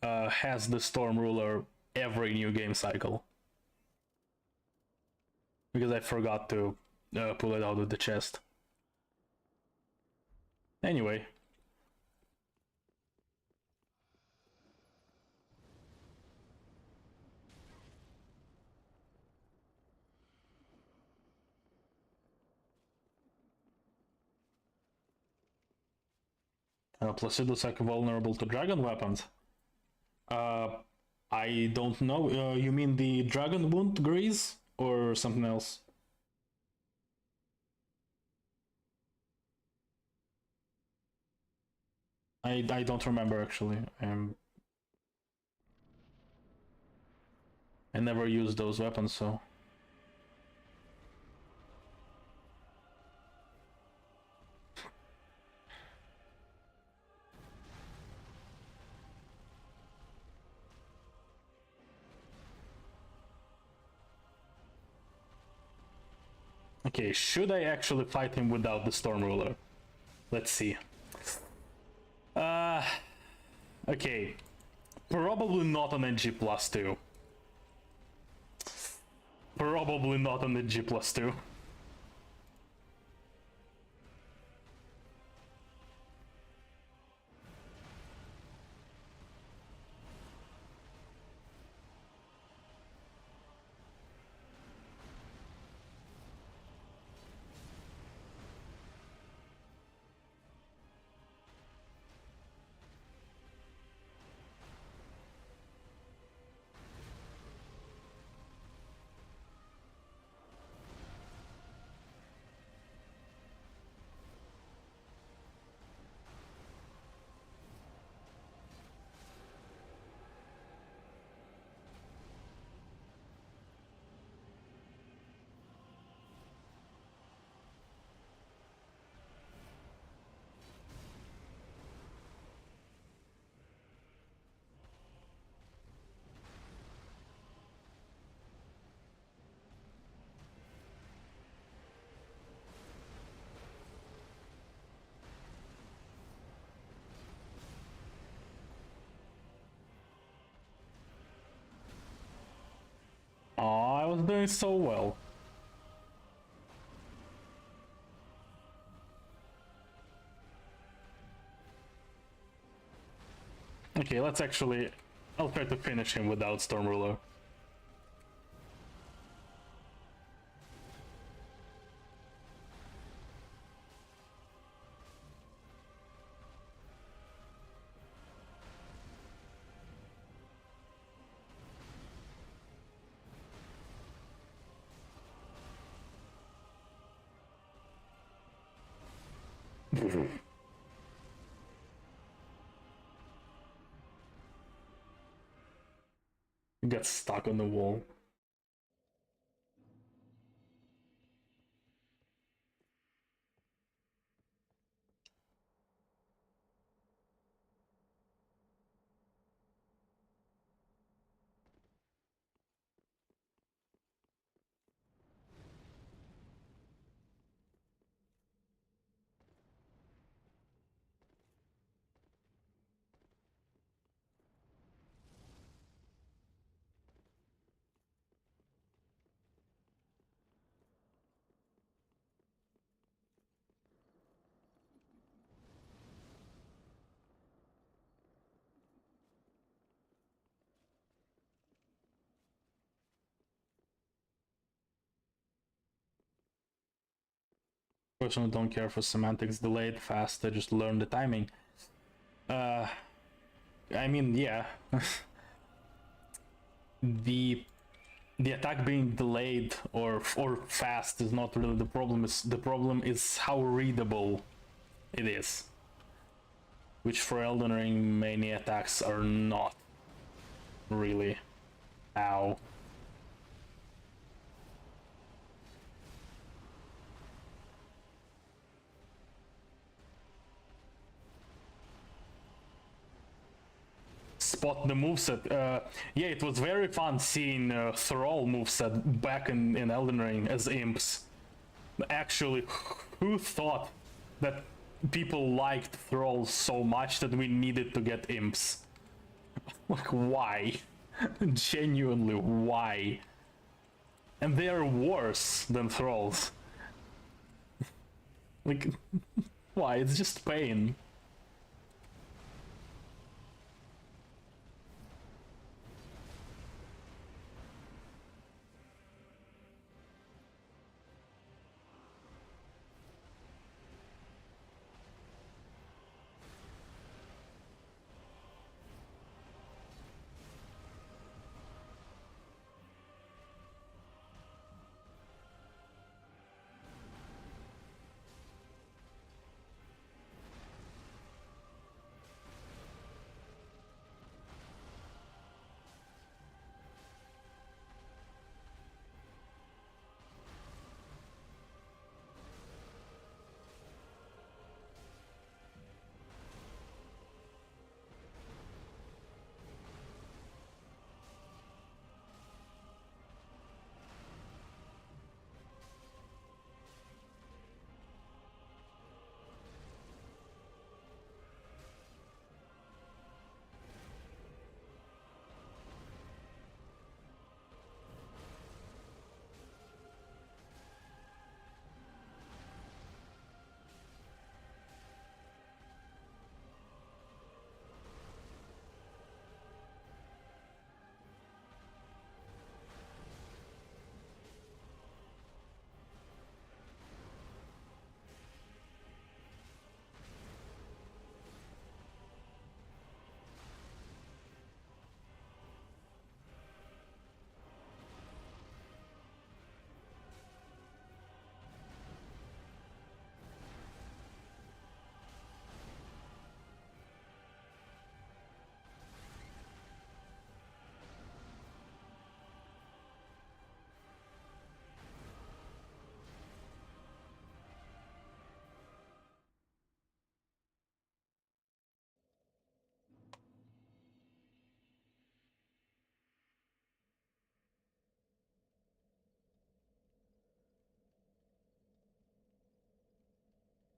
has the Storm Ruler every new game cycle? Because I forgot to pull it out of the chest. Anyway. Placidu's like vulnerable to dragon weapons. I don't know. You mean the dragon wound grease or something else? I don't remember actually. I never used those weapons, so. Okay, should I actually fight him without the Storm Ruler? Let's see. Okay. Probably not on NG+2. Probably not on NG+2. Aw, I was doing so well. Okay, let's actually... I'll try to finish him without Storm Ruler. Gets stuck on the wall. Personally don't care for semantics, delayed, fast, I just learn the timing. I mean, yeah. the attack being delayed or fast is not really the problem. The problem is how readable it is, which for Elden Ring many attacks are not really. Ow. Spot the moveset. Yeah, it was very fun seeing Thrall moveset back in Elden Ring as imps. Actually, who thought that people liked Thrall so much that we needed to get imps? Like, why? Genuinely, why? And they are worse than Thralls. Like, why? It's just pain.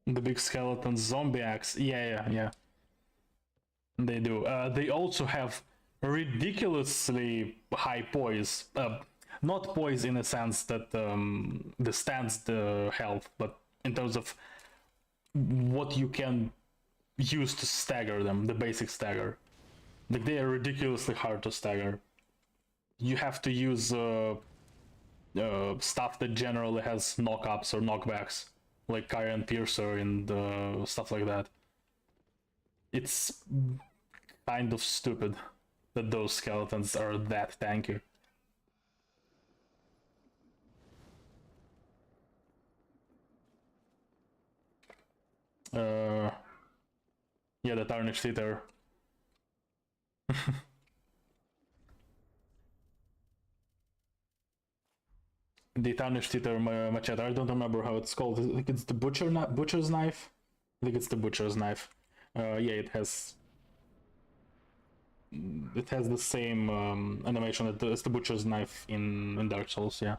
The big skeleton zombie axe. Yeah. They do. They also have ridiculously high poise. Not poise in a sense that stands the health, but in terms of what you can use to stagger them, the basic stagger. Like, they are ridiculously hard to stagger. You have to use stuff that generally has knockups or knockbacks, like Kyrian Piercer and stuff like that. It's kind of stupid that those skeletons are that tanky. Yeah, the Tarnished Eater. The Tarnished Eater machete. I don't remember how it's called. I think it's the butcher's knife. I think it's the butcher's knife. Yeah, it has the same animation as the butcher's knife in Dark Souls. Yeah.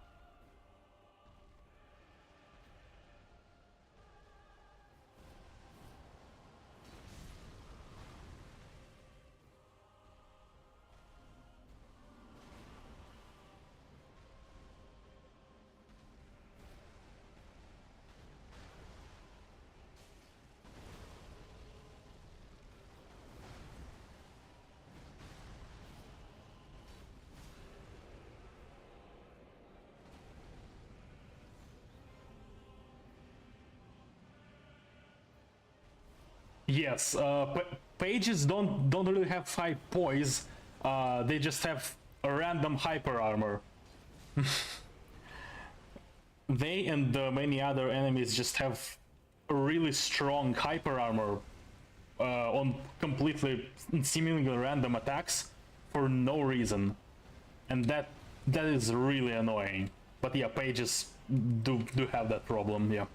Yes, pages don't really have high poise. They just have a random hyper armor. They and many other enemies just have a really strong hyper armor on completely seemingly random attacks for no reason, and that is really annoying. But yeah, pages do have that problem. Yeah.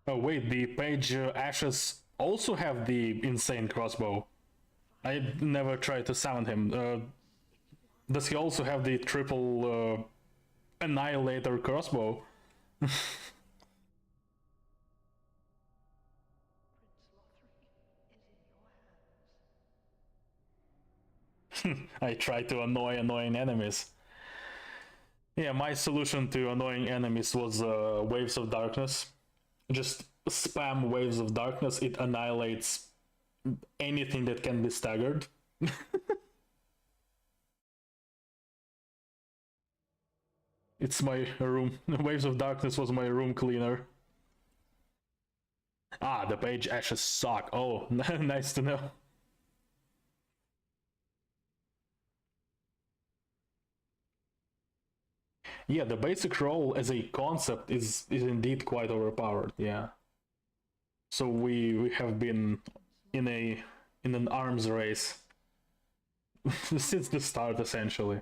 Oh wait, the page ashes also have the insane crossbow. I never tried to summon him. Does he also have the triple annihilator crossbow? I try to annoy annoying enemies. Yeah, my solution to annoying enemies was waves of darkness. Just spam waves of darkness, it annihilates anything that can be staggered. It's my room. Waves of darkness was my room cleaner. Ah, the page ashes suck. Oh, nice to know. Yeah, the basic role as a concept is indeed quite overpowered. Yeah. So we have been in an arms race since the start, essentially.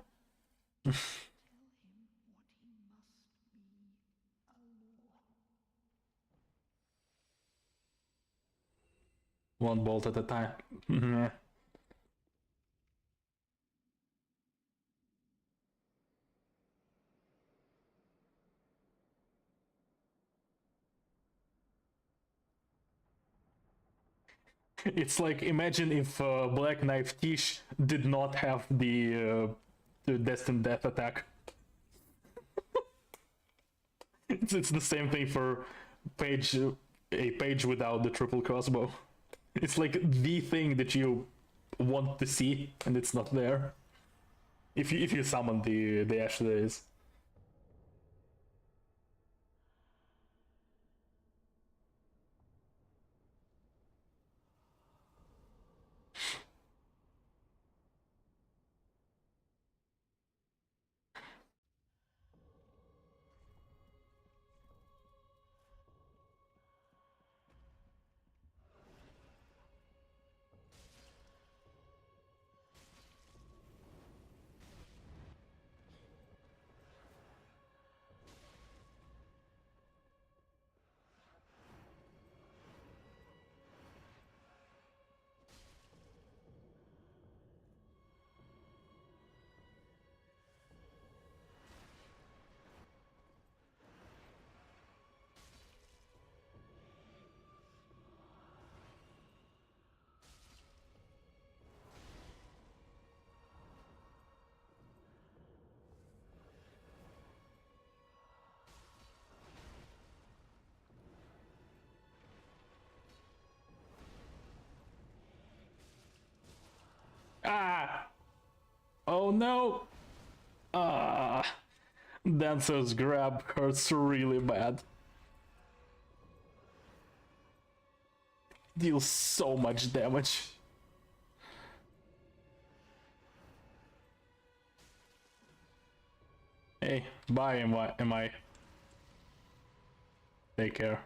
One bolt at a time. It's like, imagine if Black Knife Tish did not have the Destined Death attack. It's the same thing for page a page without the triple crossbow. It's like the thing that you want to see, and it's not there. If you summon the ash there is. Ah! Oh no! Ah! Dancer's grab hurts really bad. Deals so much damage. Hey, bye, am I? Take care.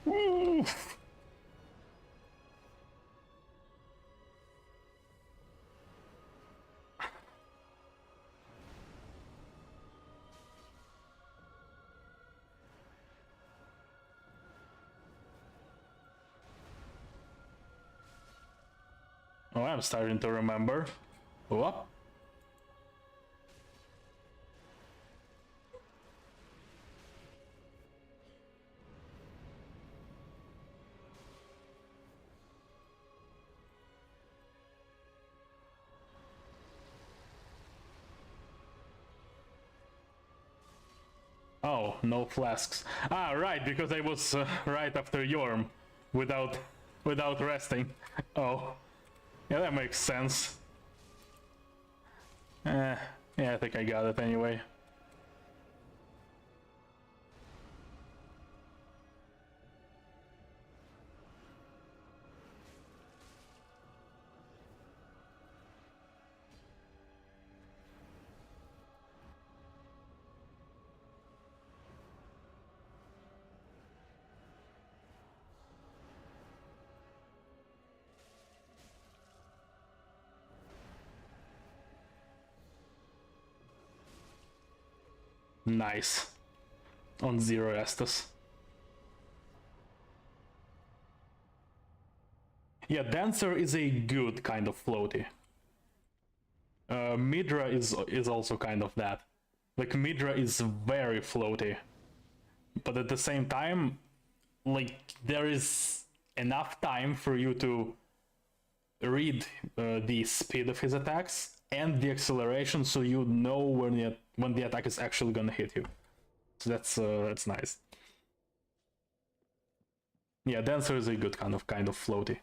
Oof. Oh, I'm starting to remember. What? Oh, no flasks. Ah, right, because I was right after Yhorm, without resting. Oh, yeah, that makes sense. Yeah, I think I got it anyway. Nice. On 0 Estus. Yeah, Dancer is a good kind of floaty. Midra is also kind of that. Like, Midra is very floaty. But at the same time, like, there is enough time for you to read the speed of his attacks and the acceleration, so you know when the attack is actually gonna hit you. So that's nice. Yeah, Dancer is a good kind of floaty.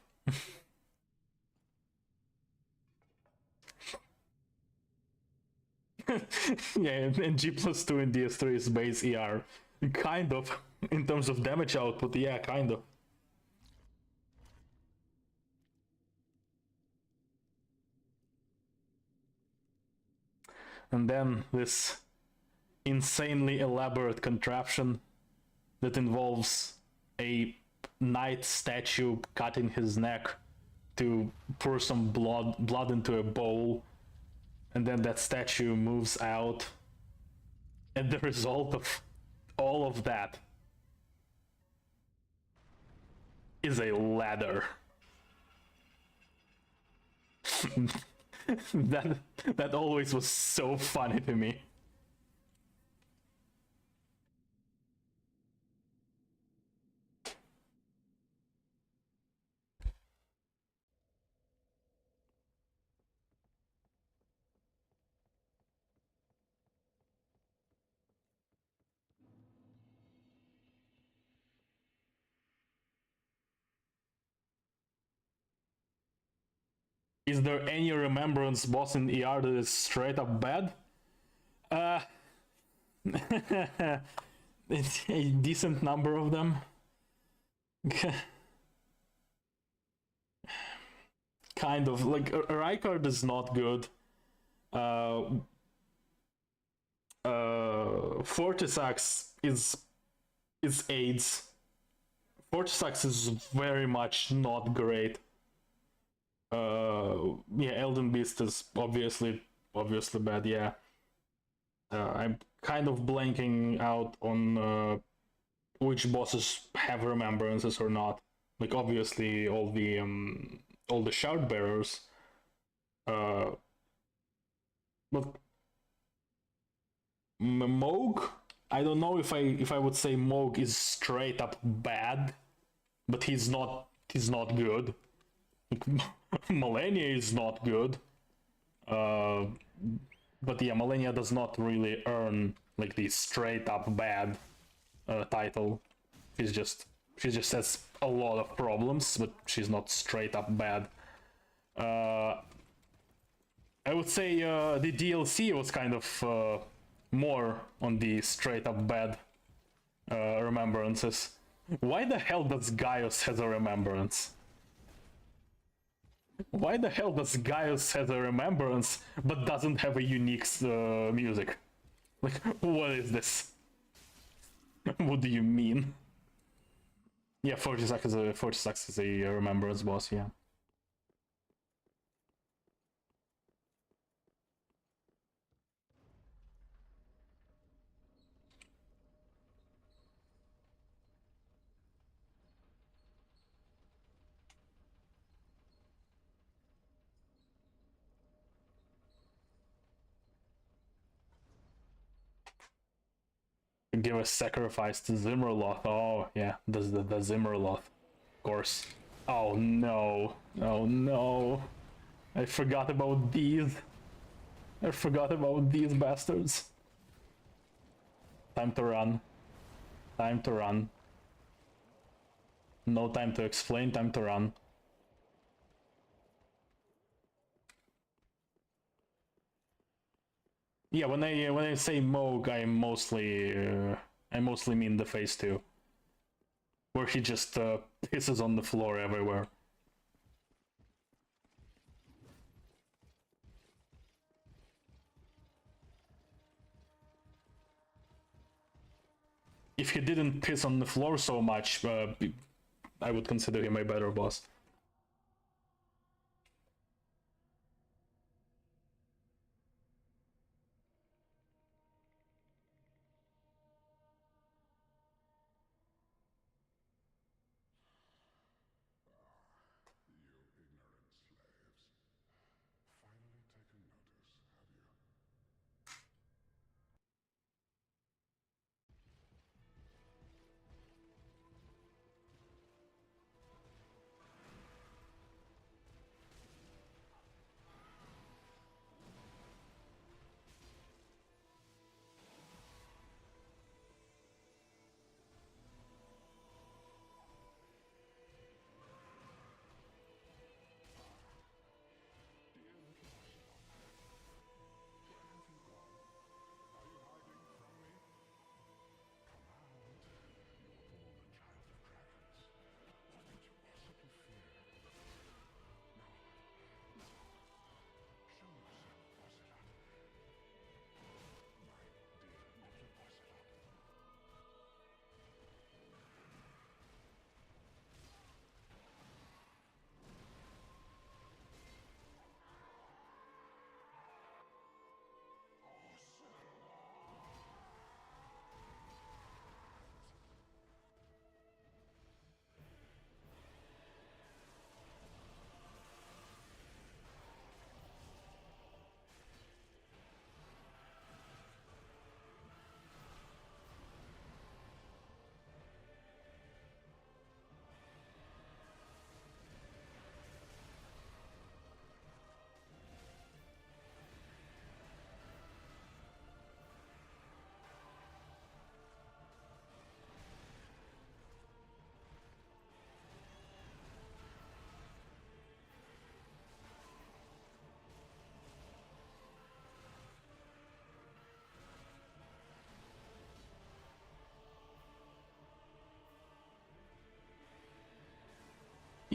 Yeah, and NG+2 in DS3 is base ER. Kind of, in terms of damage output, yeah, kind of. And then this insanely elaborate contraption that involves a knight statue cutting his neck to pour some blood into a bowl, and then that statue moves out, and the result of all of that is a ladder. that always was so funny to me. Is there any remembrance boss in ER that is straight up bad? It's a decent number of them. Kind of. Like, Rykard is not good. Fortisax is AIDS. Fortisax is very much not great. Yeah, Elden Beast is obviously bad. Yeah, I'm kind of blanking out on which bosses have remembrances or not. Like, obviously all the shard bearers, but Moog, I don't know if I would say Moog is straight up bad, but he's not good. Like, Malenia is not good, but yeah, Malenia does not really earn like the straight up bad title. She just has a lot of problems, but she's not straight up bad. I would say the DLC was kind of more on the straight up bad remembrances. Why the hell does Gaius has a remembrance? Why the hell does Gaius have a remembrance but doesn't have a unique music? Like, what is this? What do you mean? Yeah, 46 is a remembrance boss, yeah. Give a sacrifice to Zimmerloth. Oh, yeah, the Zimmerloth. Of course. Oh no. Oh no. I forgot about these. I forgot about these bastards. Time to run. Time to run. No time to explain, time to run. Yeah, when I say Moog, I mostly mean the phase 2, where he just pisses on the floor everywhere. If he didn't piss on the floor so much, I would consider him a better boss.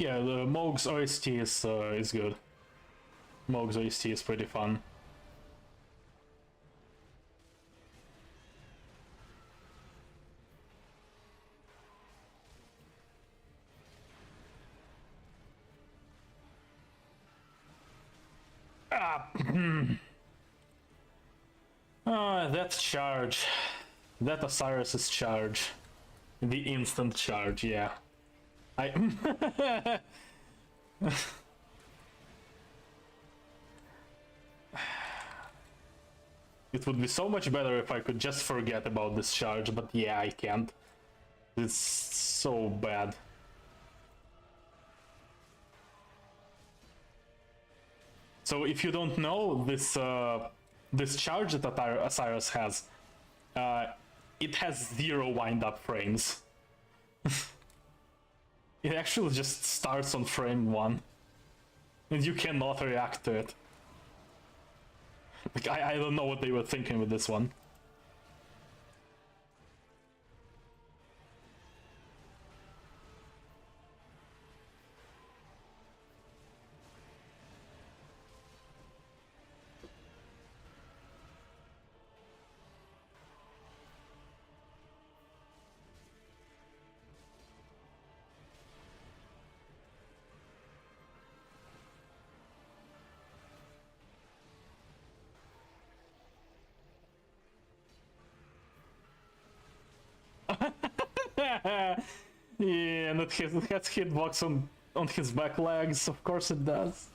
Yeah, the Mog's OST is good. Mog's OST is pretty fun. That charge. That Osiris's charge. The instant charge, yeah. It would be so much better if I could just forget about this charge, but yeah, I can't. It's so bad. So if you don't know, this charge that Osiris has, it has 0 wind-up frames. It actually just starts on frame 1, and you cannot react to it. Like, I don't know what they were thinking with this one. Yeah, and it has hitbox on his back legs, of course it does.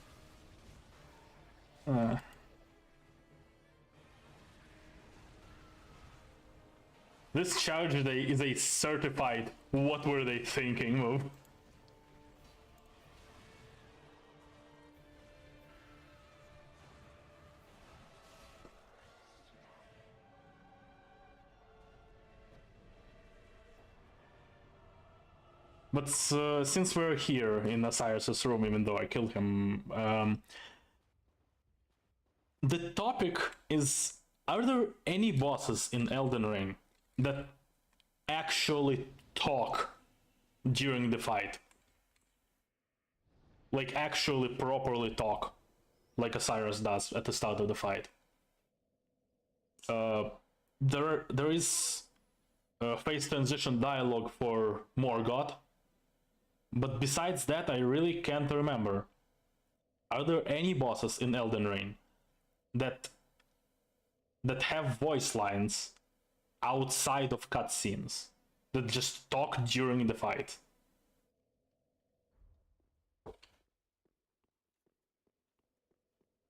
This charge is a certified what were they thinking move. But since we're here in Osiris's room, even though I killed him, the topic is: are there any bosses in Elden Ring that actually talk during the fight? Like, actually properly talk, like Osiris does at the start of the fight. There is face transition dialogue for Morgott, but besides that, I really can't remember. Are there any bosses in Elden Ring that have voice lines outside of cutscenes, that just talk during the fight?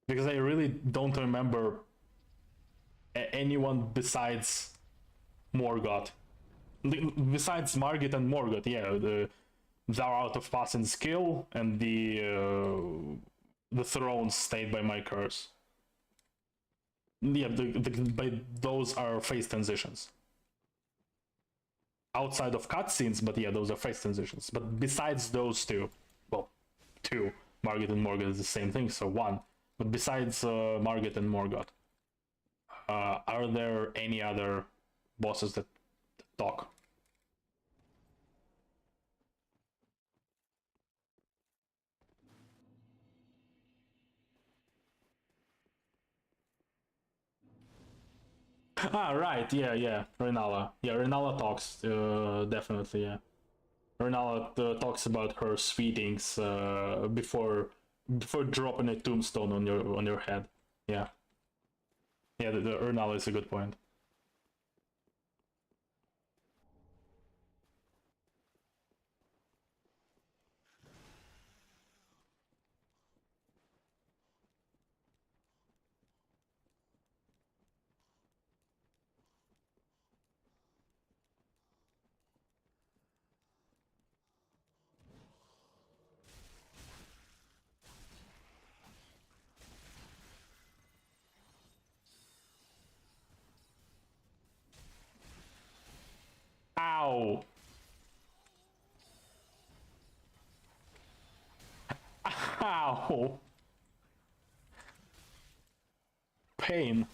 Because I really don't remember anyone besides Morgott. Besides Margit and Morgott, yeah, thou out of passing skill, and the throne stayed by my curse. Yeah, but those are face transitions. Outside of cutscenes, but yeah, those are face transitions. But besides those two, well, two, Margit and Morgott is the same thing, so one. But besides Margit and Morgott, are there any other bosses that talk? Ah, right, yeah, Renala. Yeah, Renala talks, definitely, yeah. Renala talks about her sweetings before dropping a tombstone on your head. Yeah. Yeah, the Renala is a good point. Ow! Ow! Pain.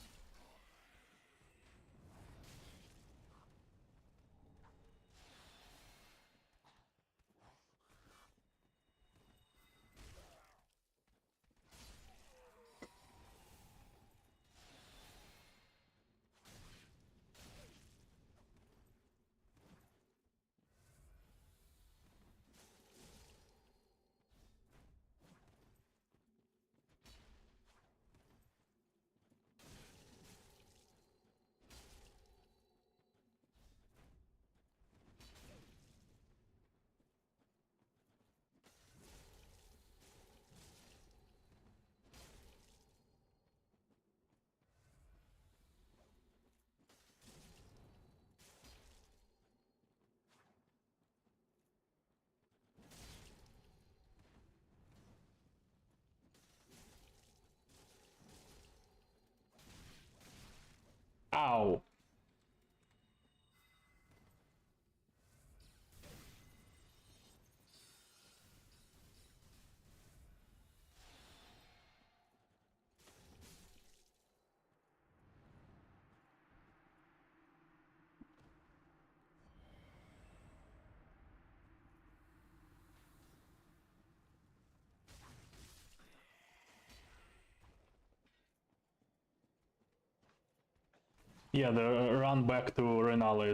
Yeah, the run back to Renala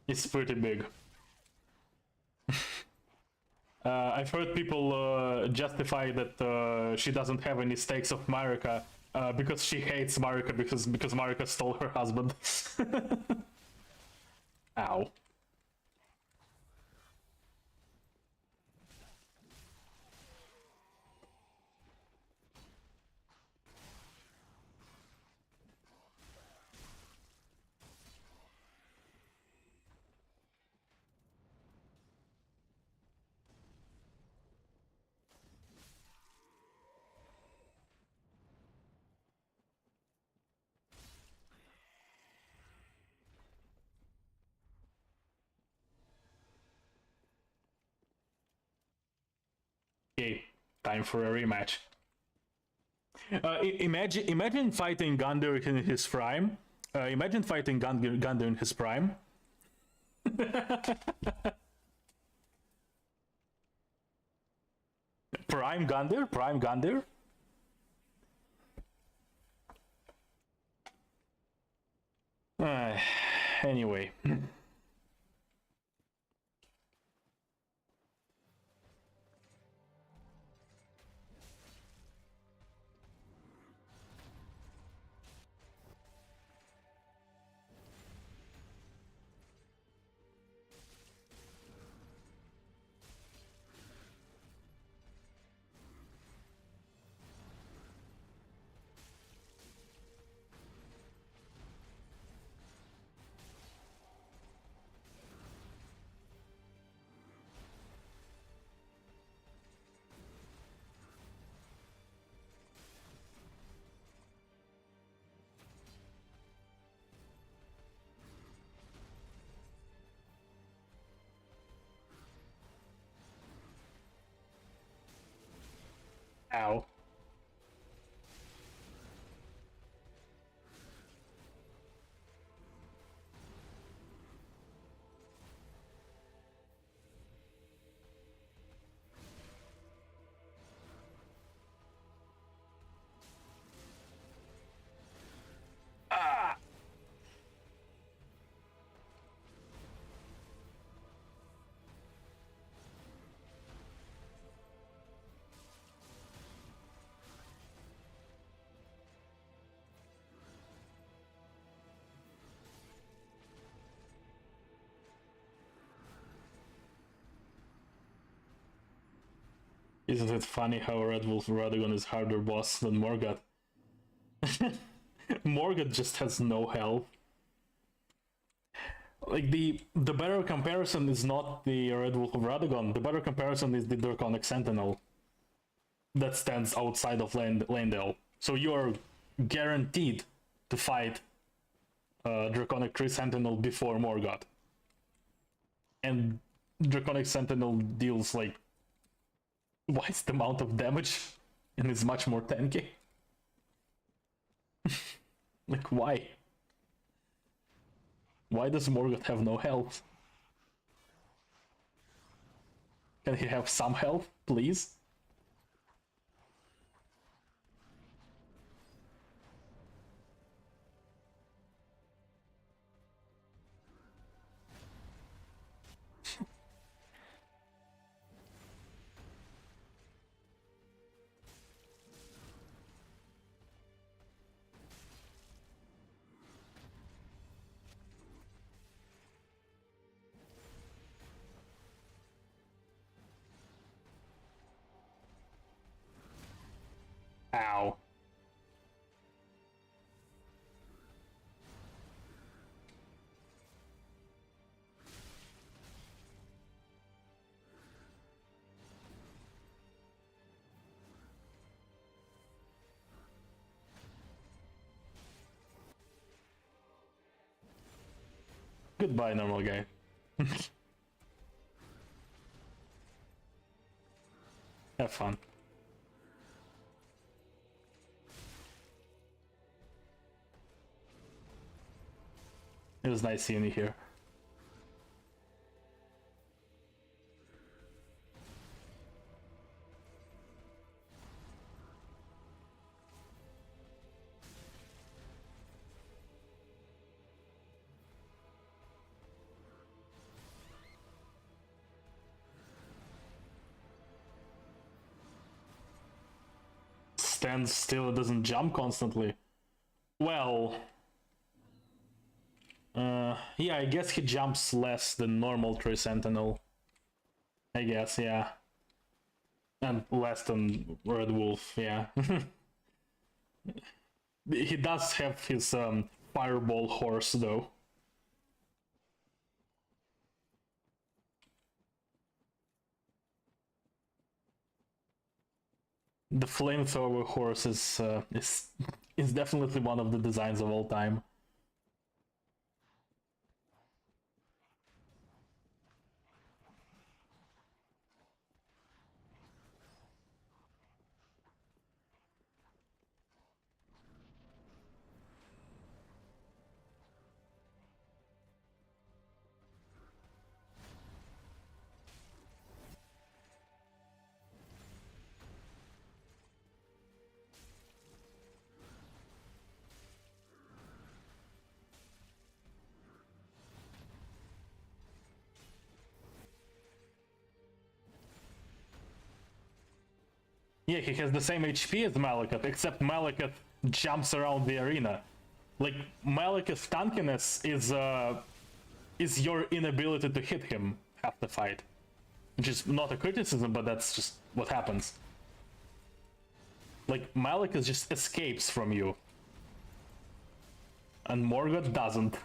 is pretty big. I've heard people justify that she doesn't have any stakes of Marika because she hates Marika because Marika stole her husband. Ow. Okay, time for a rematch. Imagine fighting Gundyr in his prime. Imagine fighting Gundyr in his prime. Prime Gundyr. Anyway. Ow. Ah! Isn't it funny how Red Wolf Ragon is harder boss than Morgott? Morgott just has no health. Like the better comparison is not the Red Wolf of Radagon. The better comparison is the Draconic Sentinel that stands outside of Landale. So you are guaranteed to fight Draconic Tree Sentinel before Morgott. And Draconic Sentinel deals like twice the amount of damage and is much more tanky. Like, why? Why does Morgott have no health? Can he have some health, please? Ow. Goodbye, normal guy. Have fun. It was nice seeing you here. stands still, it doesn't jump constantly. Well, yeah, I guess he jumps less than normal Tree Sentinel. I guess, yeah. And less than Red Wolf, yeah. He does have his fireball horse, though. The flamethrower horse is definitely one of the designs of all time. Yeah, he has the same HP as Malekith, except Malekith jumps around the arena. Like, Malekith's tankiness is your inability to hit him half the fight. Which is not a criticism, but that's just what happens. Like, Malekith just escapes from you. And Morgott doesn't.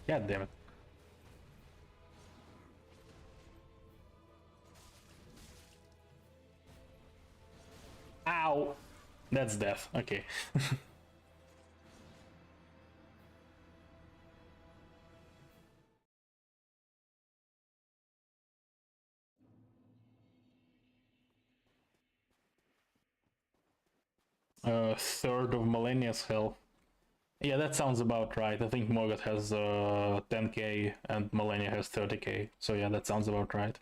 God damn it. Ow! That's death. Okay. Third of Millennia's Hell. Yeah, that sounds about right. I think Morgott has 10k and Millennia has 30k. So yeah, that sounds about right.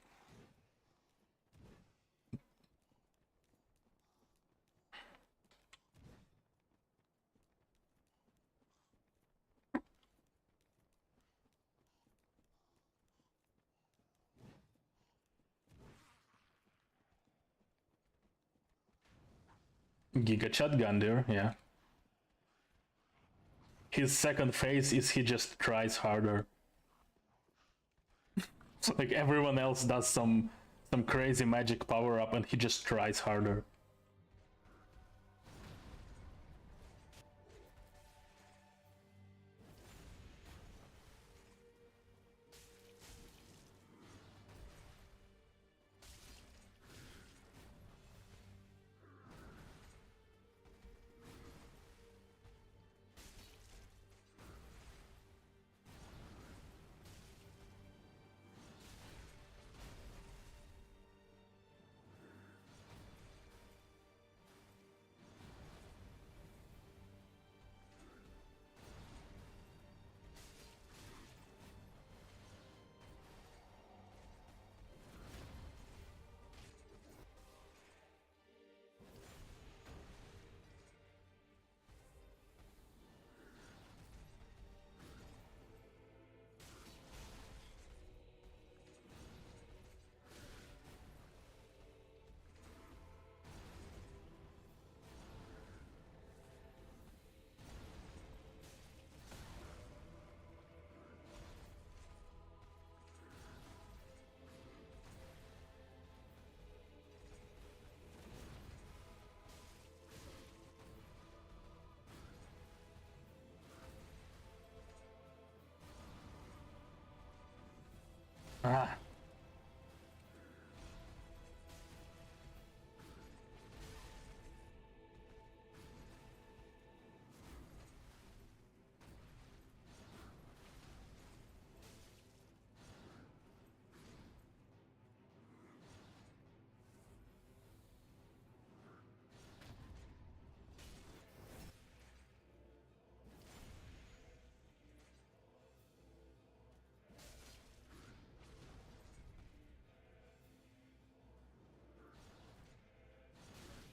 Giga Shotgun there, yeah. His second phase is he just tries harder. So like everyone else does some crazy magic power up and he just tries harder.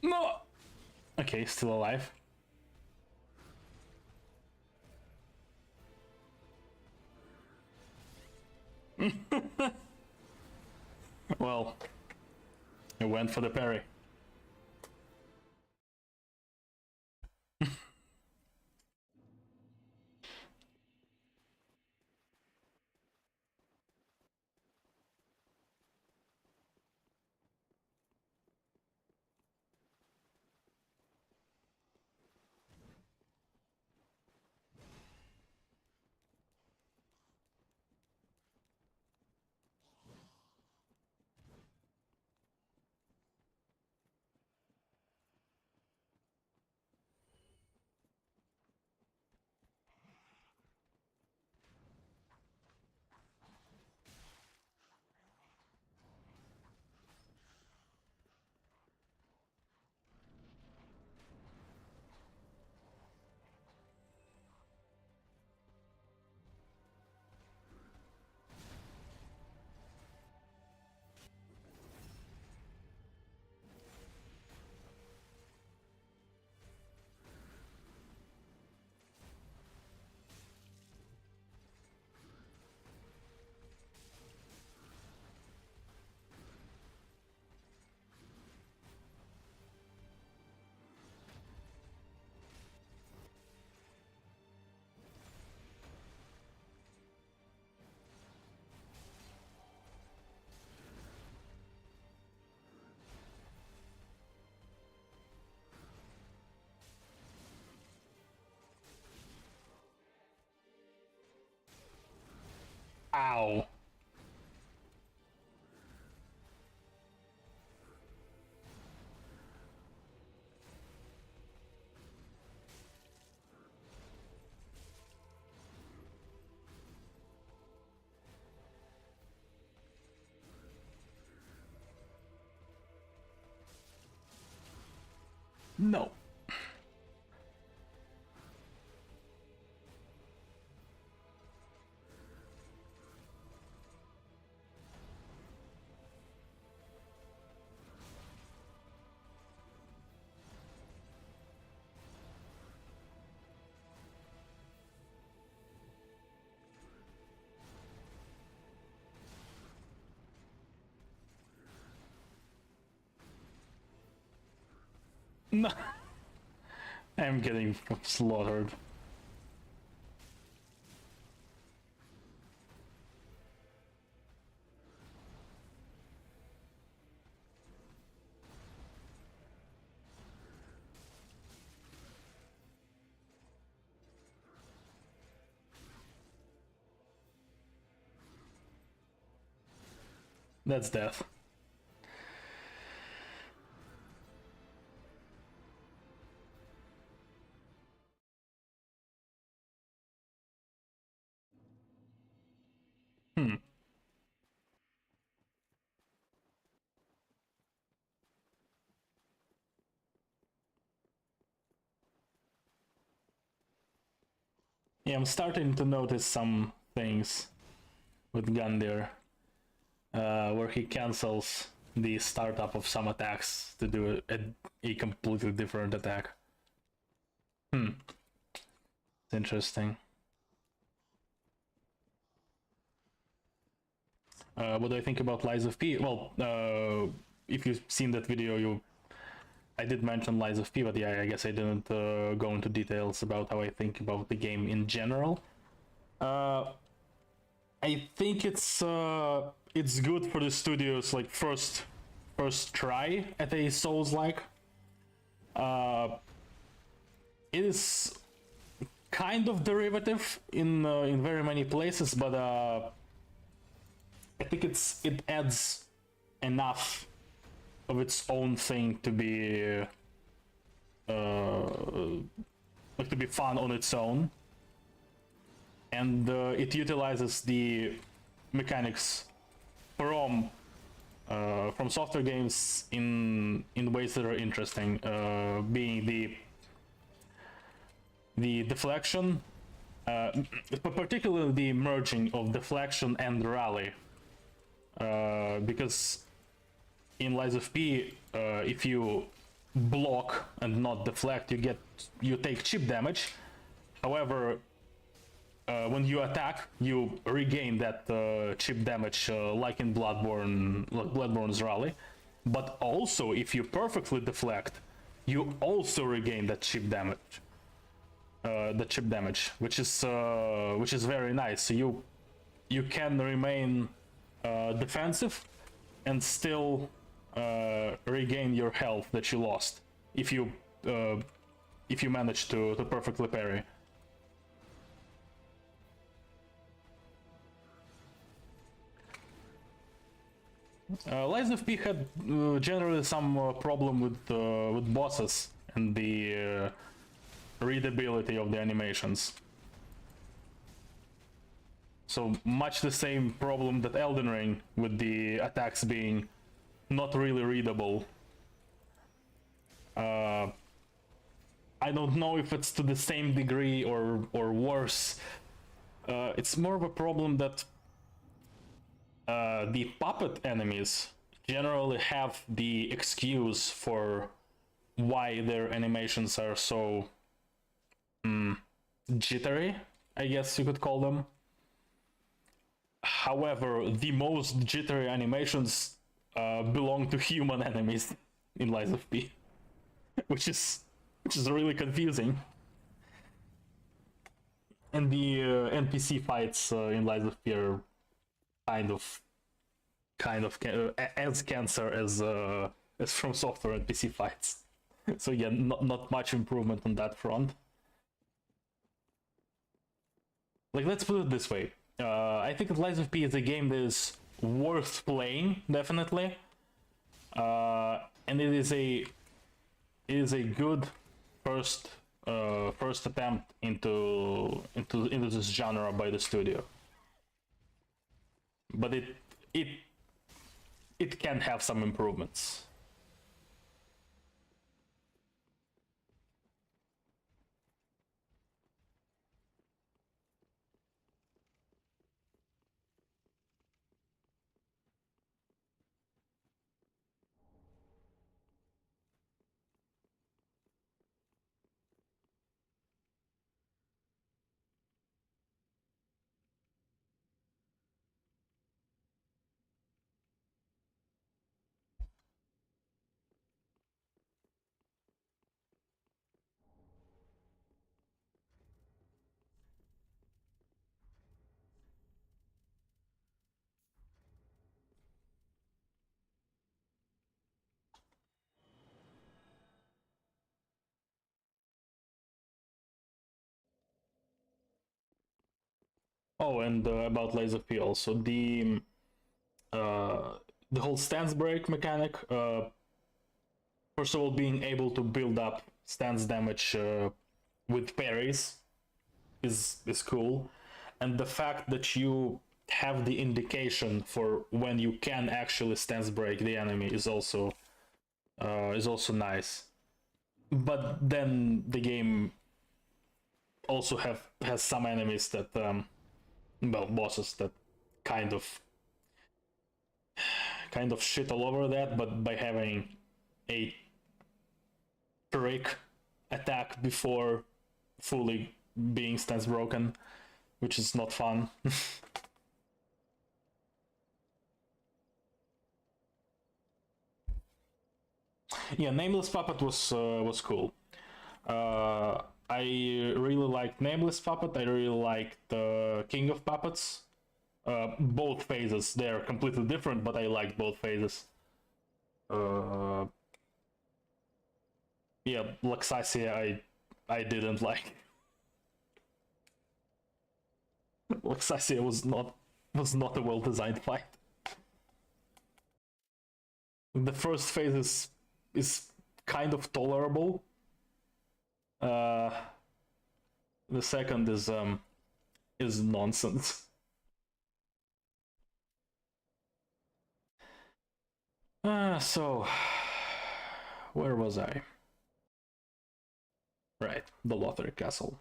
No! Okay, still alive. Well, he went for the parry. Ow. No. No. I'm getting slaughtered. That's death. Hmm. Yeah, I'm starting to notice some things with Gundyr, where he cancels the startup of some attacks to do a completely different attack. It's interesting. What do I think about Lies of P? Well, if you've seen that video, I did mention Lies of P, but yeah, I guess I didn't go into details about how I think about the game in general. I think it's good for the studio's like first try at a Souls-like. It is kind of derivative in very many places, but I think it adds enough of its own thing to be like to be fun on its own, and it utilizes the mechanics from software games in ways that are interesting, being the deflection, particularly the merging of deflection and rally, because in Lies of P, if you block and not deflect, you take chip damage. However, when you attack, you regain that chip damage, like in Bloodborne's Rally. But also, if you perfectly deflect, you also regain that chip damage. Which is very nice. So you can remain defensive and still regain your health that you lost if you manage to perfectly parry. Lies of P had generally some problem with bosses and the readability of the animations. So much the same problem that Elden Ring, with the attacks being not really readable. I don't know if it's to the same degree or worse. It's more of a problem that the puppet enemies generally have the excuse for why their animations are so jittery, I guess you could call them. However, the most jittery animations belong to human enemies in Lies of P, which is really confusing. And the NPC fights in Lies of P are kind of as cancer as FromSoft NPC fights. So yeah, not much improvement on that front. Like, let's put it this way. I think that Lies of P is a game that is worth playing, definitely. And it is a good first attempt into this genre by the studio. But it can have some improvements. Oh, and about Lies of P also, the whole stance break mechanic, first of all, being able to build up stance damage with parries is cool, and the fact that you have the indication for when you can actually stance break the enemy is also nice. But then the game also has some enemies that bosses that kind of shit all over that, but by having a trick attack before fully being stance broken, which is not fun. Yeah, Nameless Puppet was cool. I really liked Nameless Puppet. I really liked King of Puppets. Both phases, they're completely different, but I liked both phases. Yeah, Luxasia I didn't like. Luxasia was not a well-designed fight. The first phase is kind of tolerable. The second is nonsense. So where was I? Right, the Lothric Castle.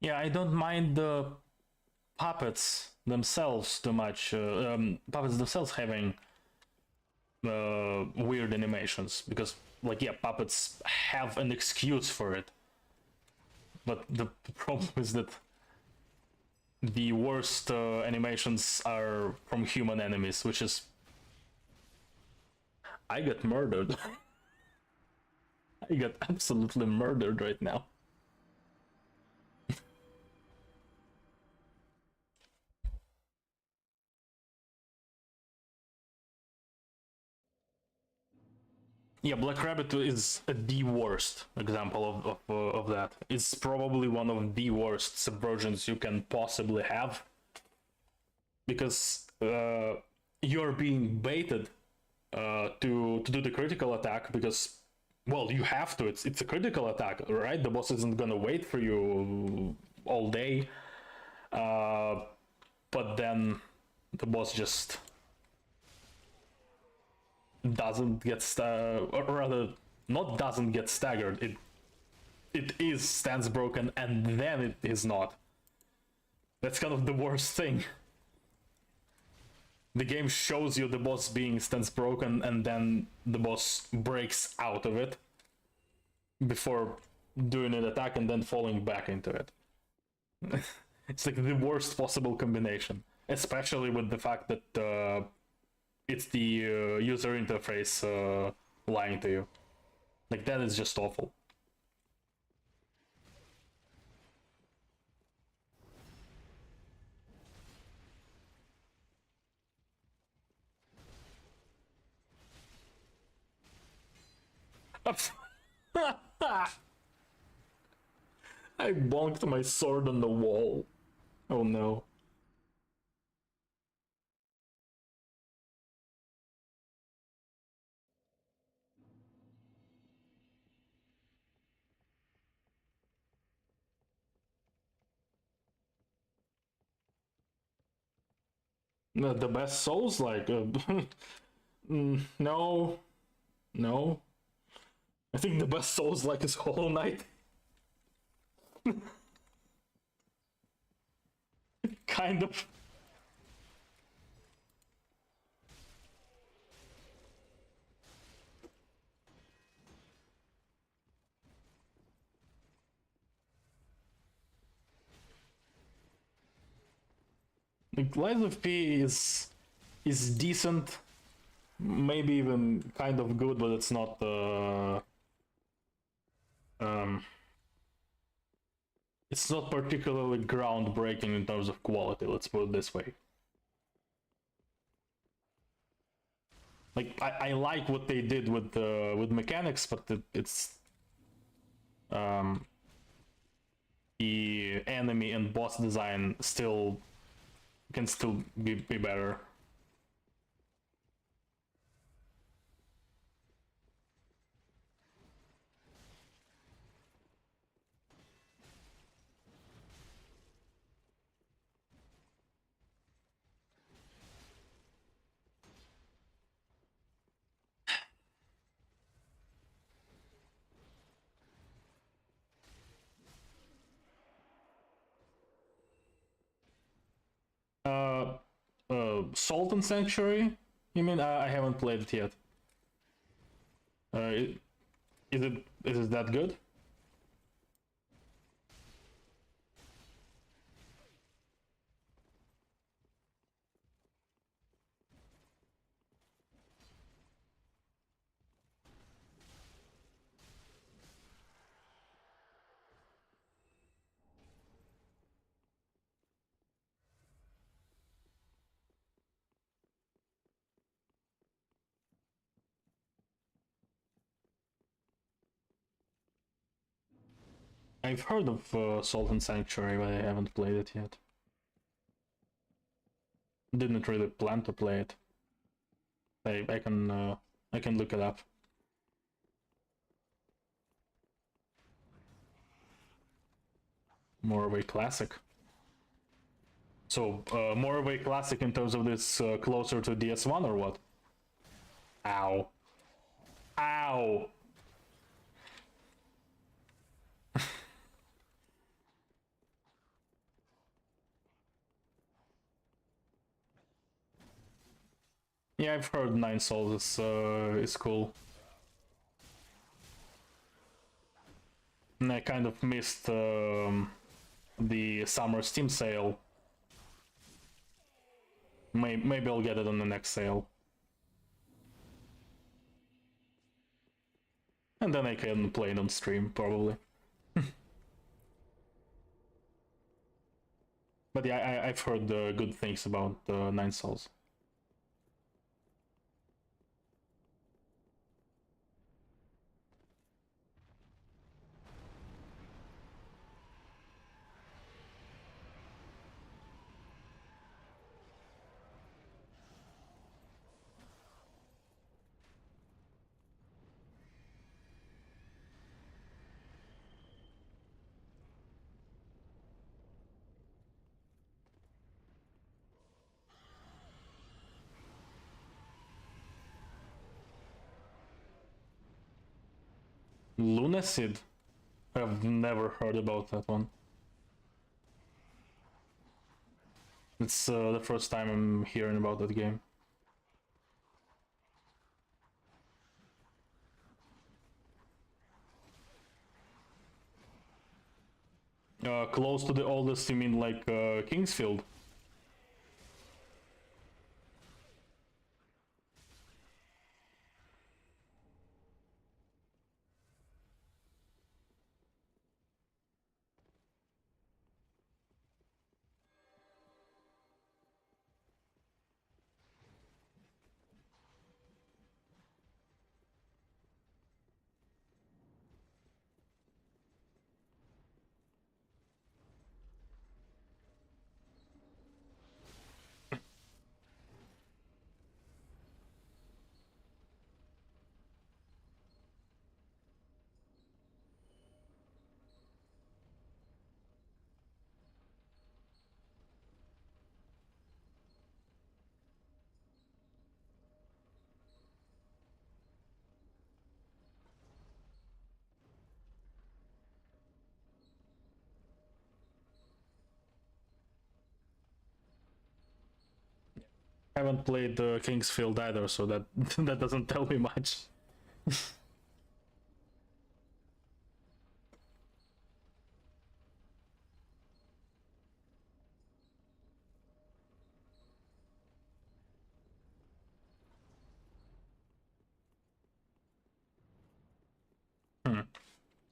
Yeah, I don't mind the puppets themselves too much. Puppets themselves having weird animations, because, like, yeah, puppets have an excuse for it. But the problem is that the worst animations are from human enemies, which is... I got murdered. I got absolutely murdered right now. Yeah, Black Rabbit is the worst example of that. It's probably one of the worst subversions you can possibly have, because you're being baited to do the critical attack, because, well, you have to. It's a critical attack, right? The boss isn't gonna wait for you all day. But then the boss just doesn't get or rather, not doesn't get staggered. It is stands broken, and then it is not. That's kind of the worst thing. The game shows you the boss being stands broken, and then the boss breaks out of it before doing an attack and then falling back into it. It's like the worst possible combination, especially with the fact that it's the user interface lying to you. Like, that is just awful. I bonked my sword on the wall. Oh no. The best Souls, like, no, no. I think the best Souls like is Hollow Knight. Kind of. Like, Lies of P is decent, maybe even kind of good, but it's not it's not particularly groundbreaking in terms of quality, let's put it this way. Like, I like what they did with mechanics, but it's the enemy and boss design can still be better. Salt and Sanctuary? You mean? I haven't played it yet. Is it that good? I've heard of Salt and Sanctuary, but I haven't played it yet. Didn't really plan to play it. I can look it up. More of a classic. So, more of a classic in terms of this closer to DS1 or what? Ow. Ow! Yeah, I've heard Nine Souls is cool. And I kind of missed the summer Steam sale. Maybe I'll get it on the next sale. And then I can play it on stream, probably. But yeah, I've heard good things about Nine Souls. Lunacid? I've never heard about that one. It's the first time I'm hearing about that game. Close to the oldest, you mean like Kingsfield? I haven't played Kingsfield either, so that that doesn't tell me much.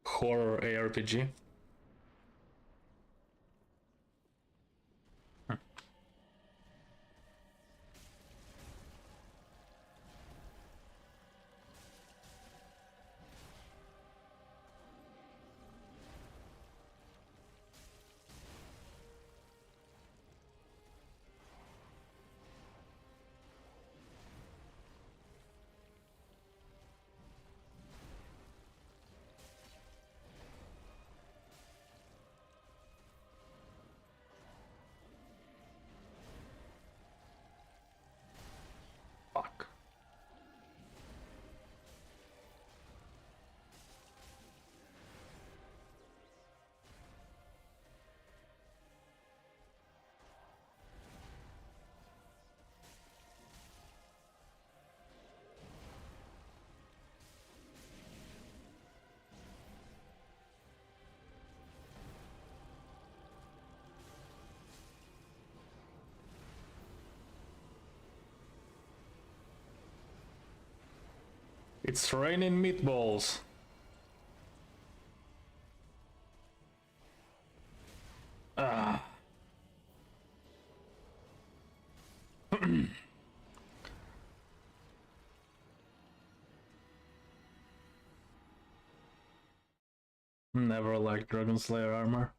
Horror ARPG. Fuck. It's raining meatballs. Ah. Never liked Dragon Slayer armor.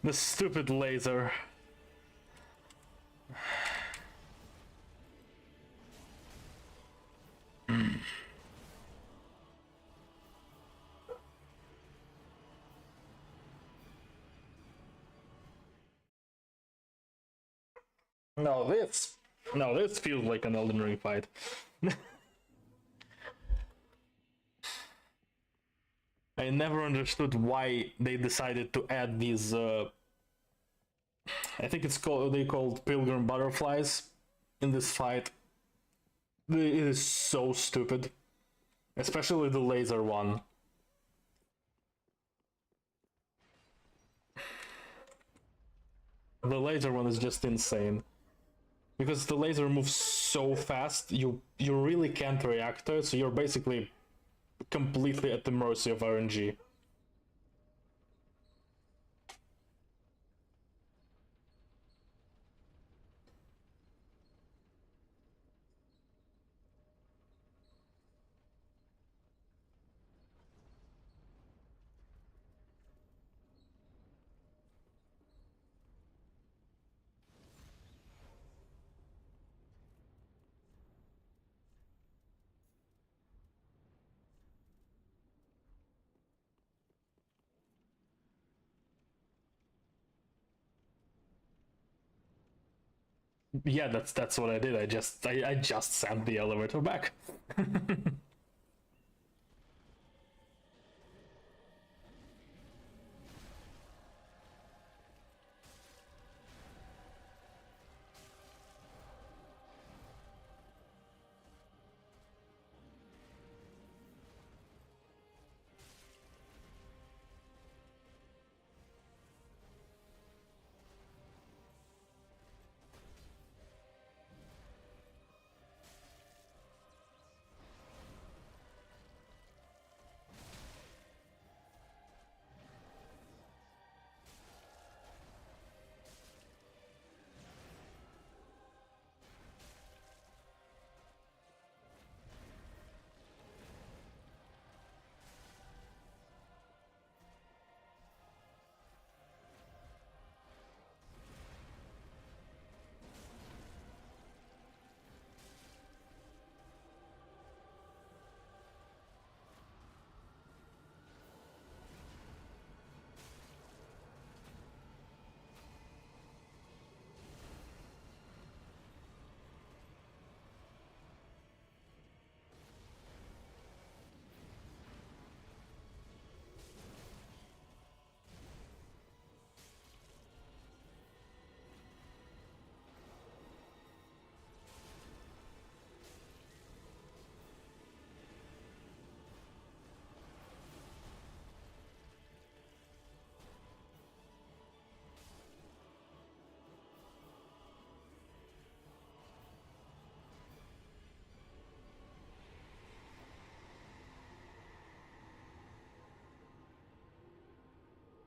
The stupid laser. No, this feels like an Elden Ring fight. I never understood why they decided to add these. I think they called Pilgrim Butterflies in this fight. It is so stupid, especially the laser one. The laser one is just insane. Because the laser moves so fast, you really can't react to it, so you're basically completely at the mercy of RNG. Yeah, that's what I did. I just sent the elevator back.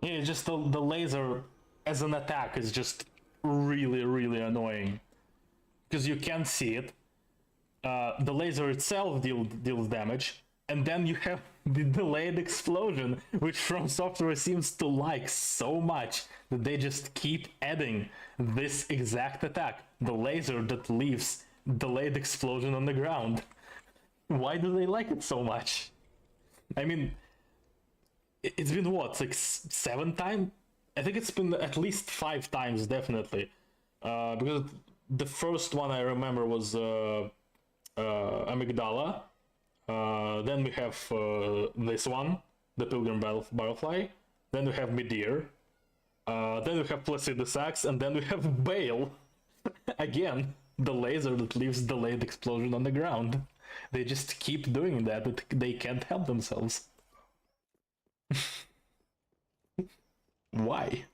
Yeah, just the laser as an attack is just really annoying because you can't see it. The laser itself deals damage, and then you have the delayed explosion, which From Software seems to like so much that they just keep adding this exact attack, the laser that leaves delayed explosion on the ground. Why do they like it so much? I mean, it's been what, like 7 times? I think it's been at least 5 times, definitely. Because the first one I remember was Amygdala. Then we have this one, the Pilgrim Butterfly. Then we have Midir. Then we have Placidus Axe, and then we have Bale. Again, the laser that leaves delayed explosion on the ground. They just keep doing that. They can't help themselves. Why?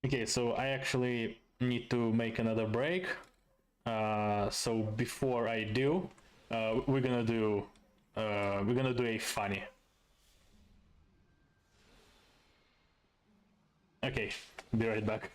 Okay, so I actually need to make another break. So before I do, we're gonna do a funny. Okay, be right back.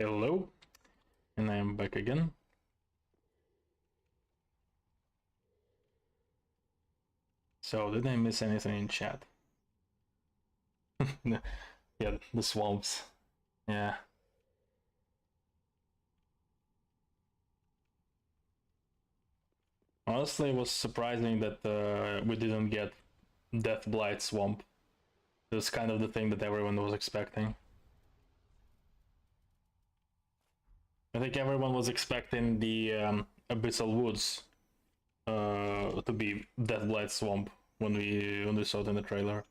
Hello, and I am back again. So, did I miss anything in chat? Yeah, the swamps. Yeah. Honestly, it was surprising that we didn't get Death Blight Swamp. It was kind of the thing that everyone was expecting. I think everyone was expecting the Abyssal Woods to be Death Blight Swamp when we saw it in the trailer.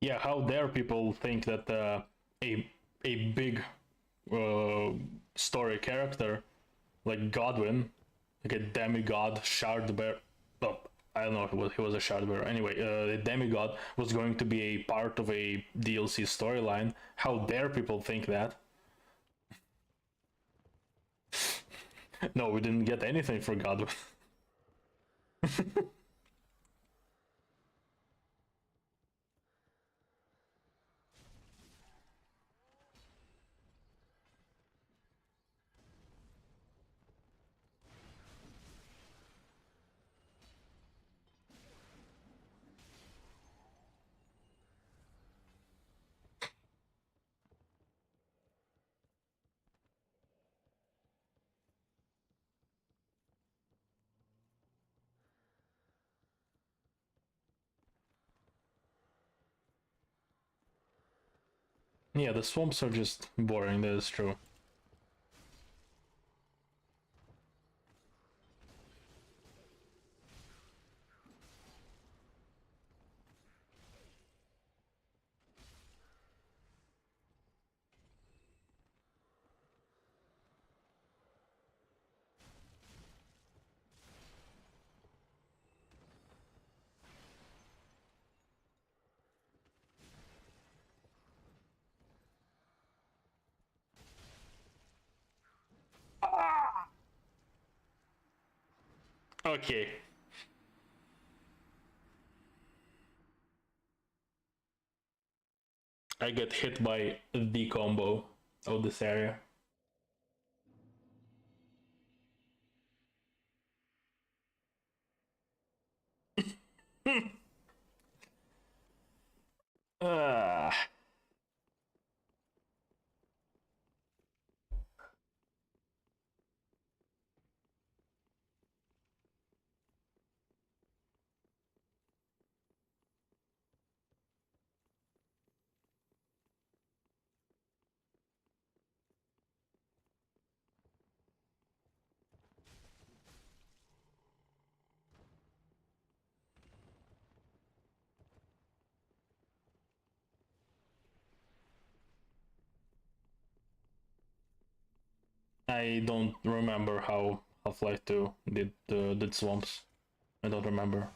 Yeah, how dare people think that a big story character like Godwin, like a demigod shard bear. Oh, I don't know if he was a shard bearer. Anyway, a demigod was going to be a part of a DLC storyline. How dare people think that? No, we didn't get anything for Godwin. Yeah, the swamps are just boring, that is true. Okay. I get hit by the combo of this area. uh, I don't remember how Halflight 2 did swamps. I don't remember.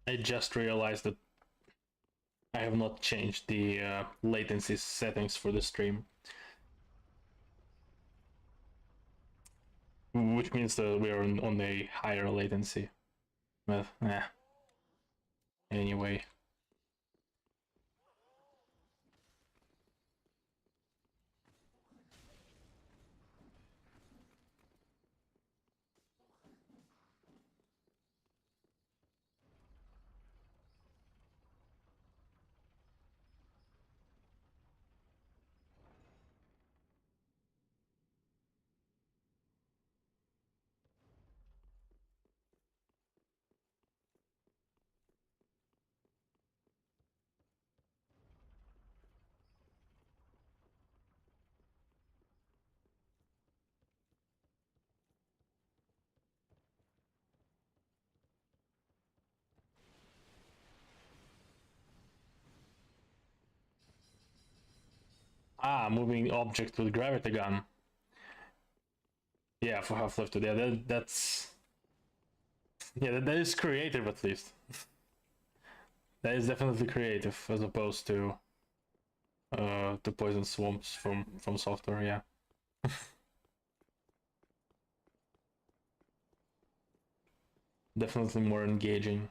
I just realized that I have not changed the latency settings for the stream, which means that we are on a higher latency. But anyway. Moving object with gravity gun. Yeah, for Half-Life 2. Yeah, that's... Yeah, that is creative at least. That is definitely creative as opposed to Poison Swamps from Software, yeah. Definitely more engaging.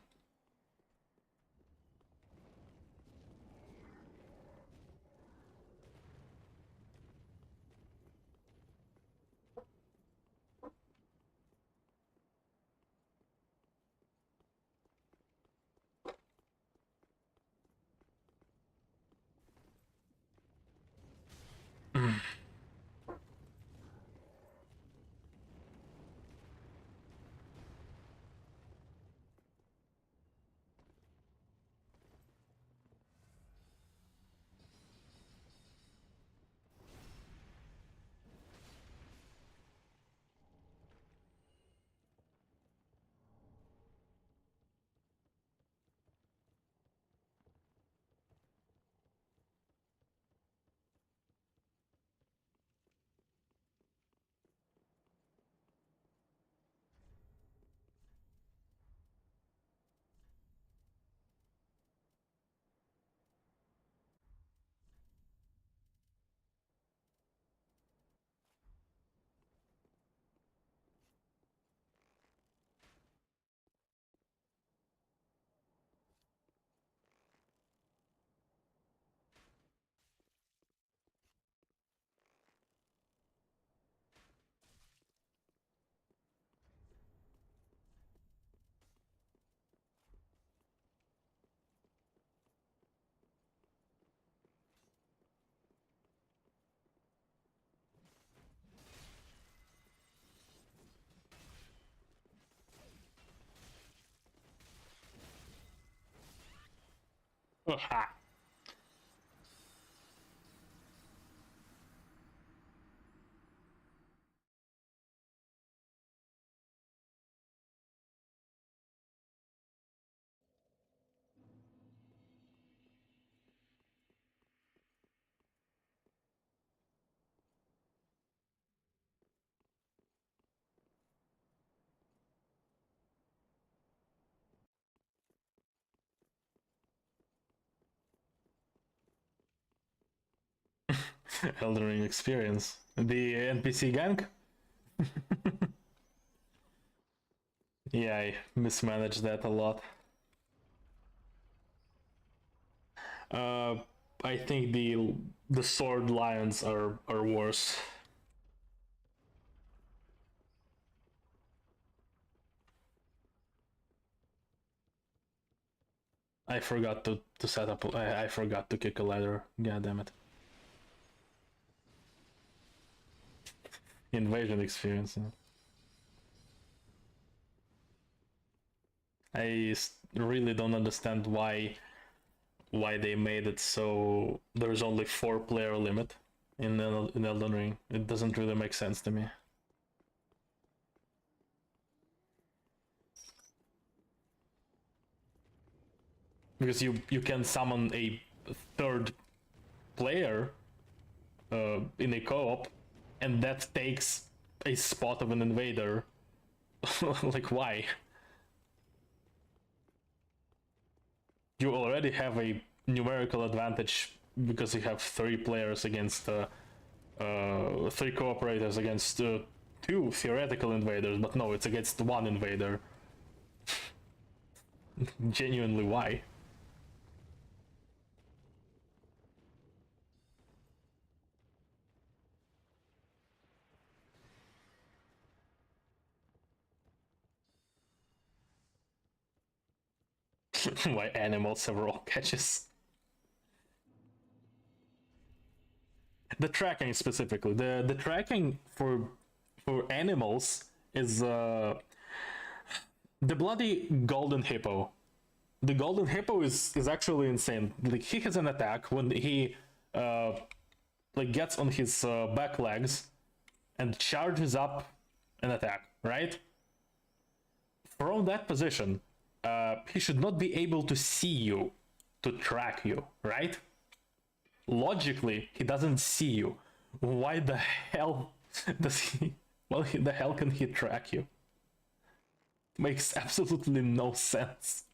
Aha. Elden Ring experience. The NPC gang? Yeah, I mismanaged that a lot. Uh, I think the sword lions are worse. I forgot to set up. I forgot to kick a ladder. God damn it. Invasion experience. Really don't understand why they made it so there's only 4-player limit in Elden Ring. It doesn't really make sense to me. Because you can summon a third player in a co-op, and that takes a spot of an invader. Like, why? already have a numerical advantage because you have 3 players against 3 cooperators against 2 theoretical invaders, but no, it's against 1 invader. Genuinely, why? Why animals have raw catches? The tracking specifically. The tracking for animals is the bloody golden hippo. The golden hippo is actually insane. Like, he has an attack when he like gets on his back legs and charges up an attack, right? From that position, he should not be able to see you, to track you, right? Logically, he doesn't see you. Why the hell does he... Well, the hell can he track you? Makes absolutely no sense.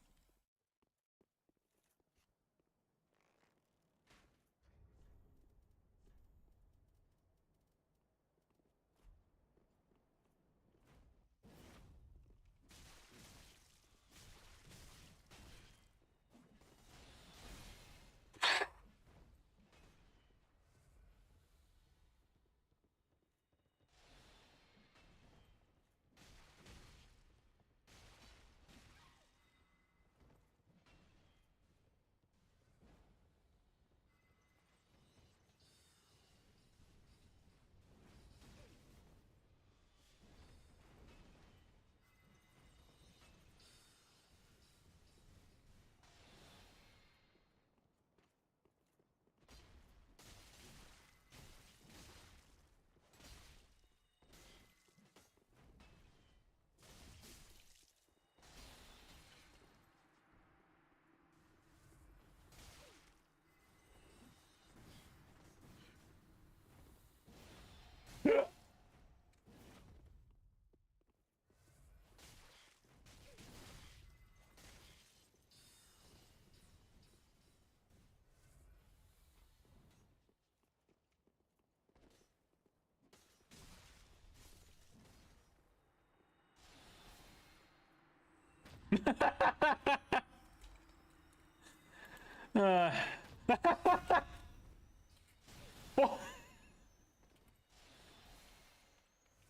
Uh,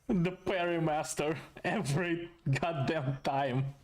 the parry master every goddamn time.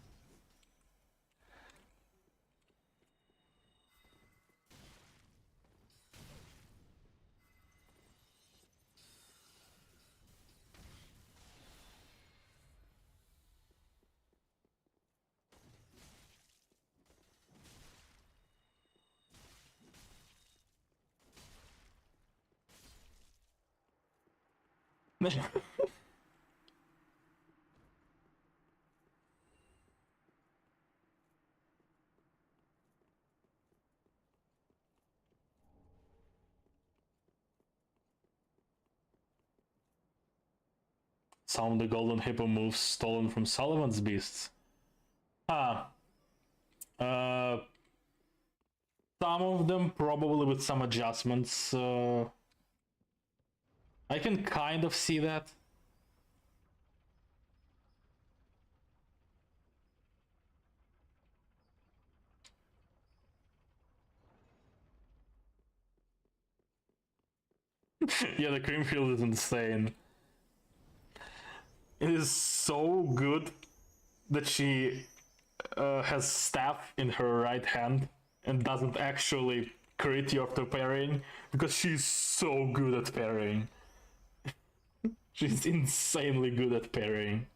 Some of the golden hippo moves stolen from Sullivan's beasts. Ah. Some of them probably with some adjustments. I can kind of see that. Yeah, the Creamfield is insane. It is so good that she has staff in her right hand and doesn't actually crit you after parrying, because she's so good at parrying. She's insanely good at parrying.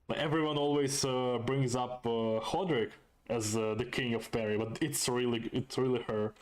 Like, everyone always brings up Hodrick as the king of parry, but it's really her.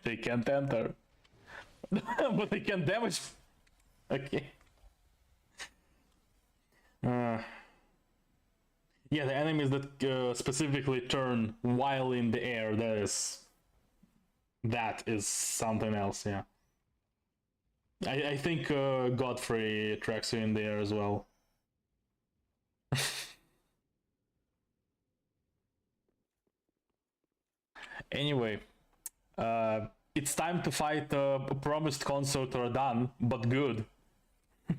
They can't enter. But they can damage. Okay. Yeah, the enemies that specifically turn while in the air, that is something else, yeah. I think Godfrey tracks you in the air as well. Anyway, it's time to fight a promised consort Ragon, but good. Oh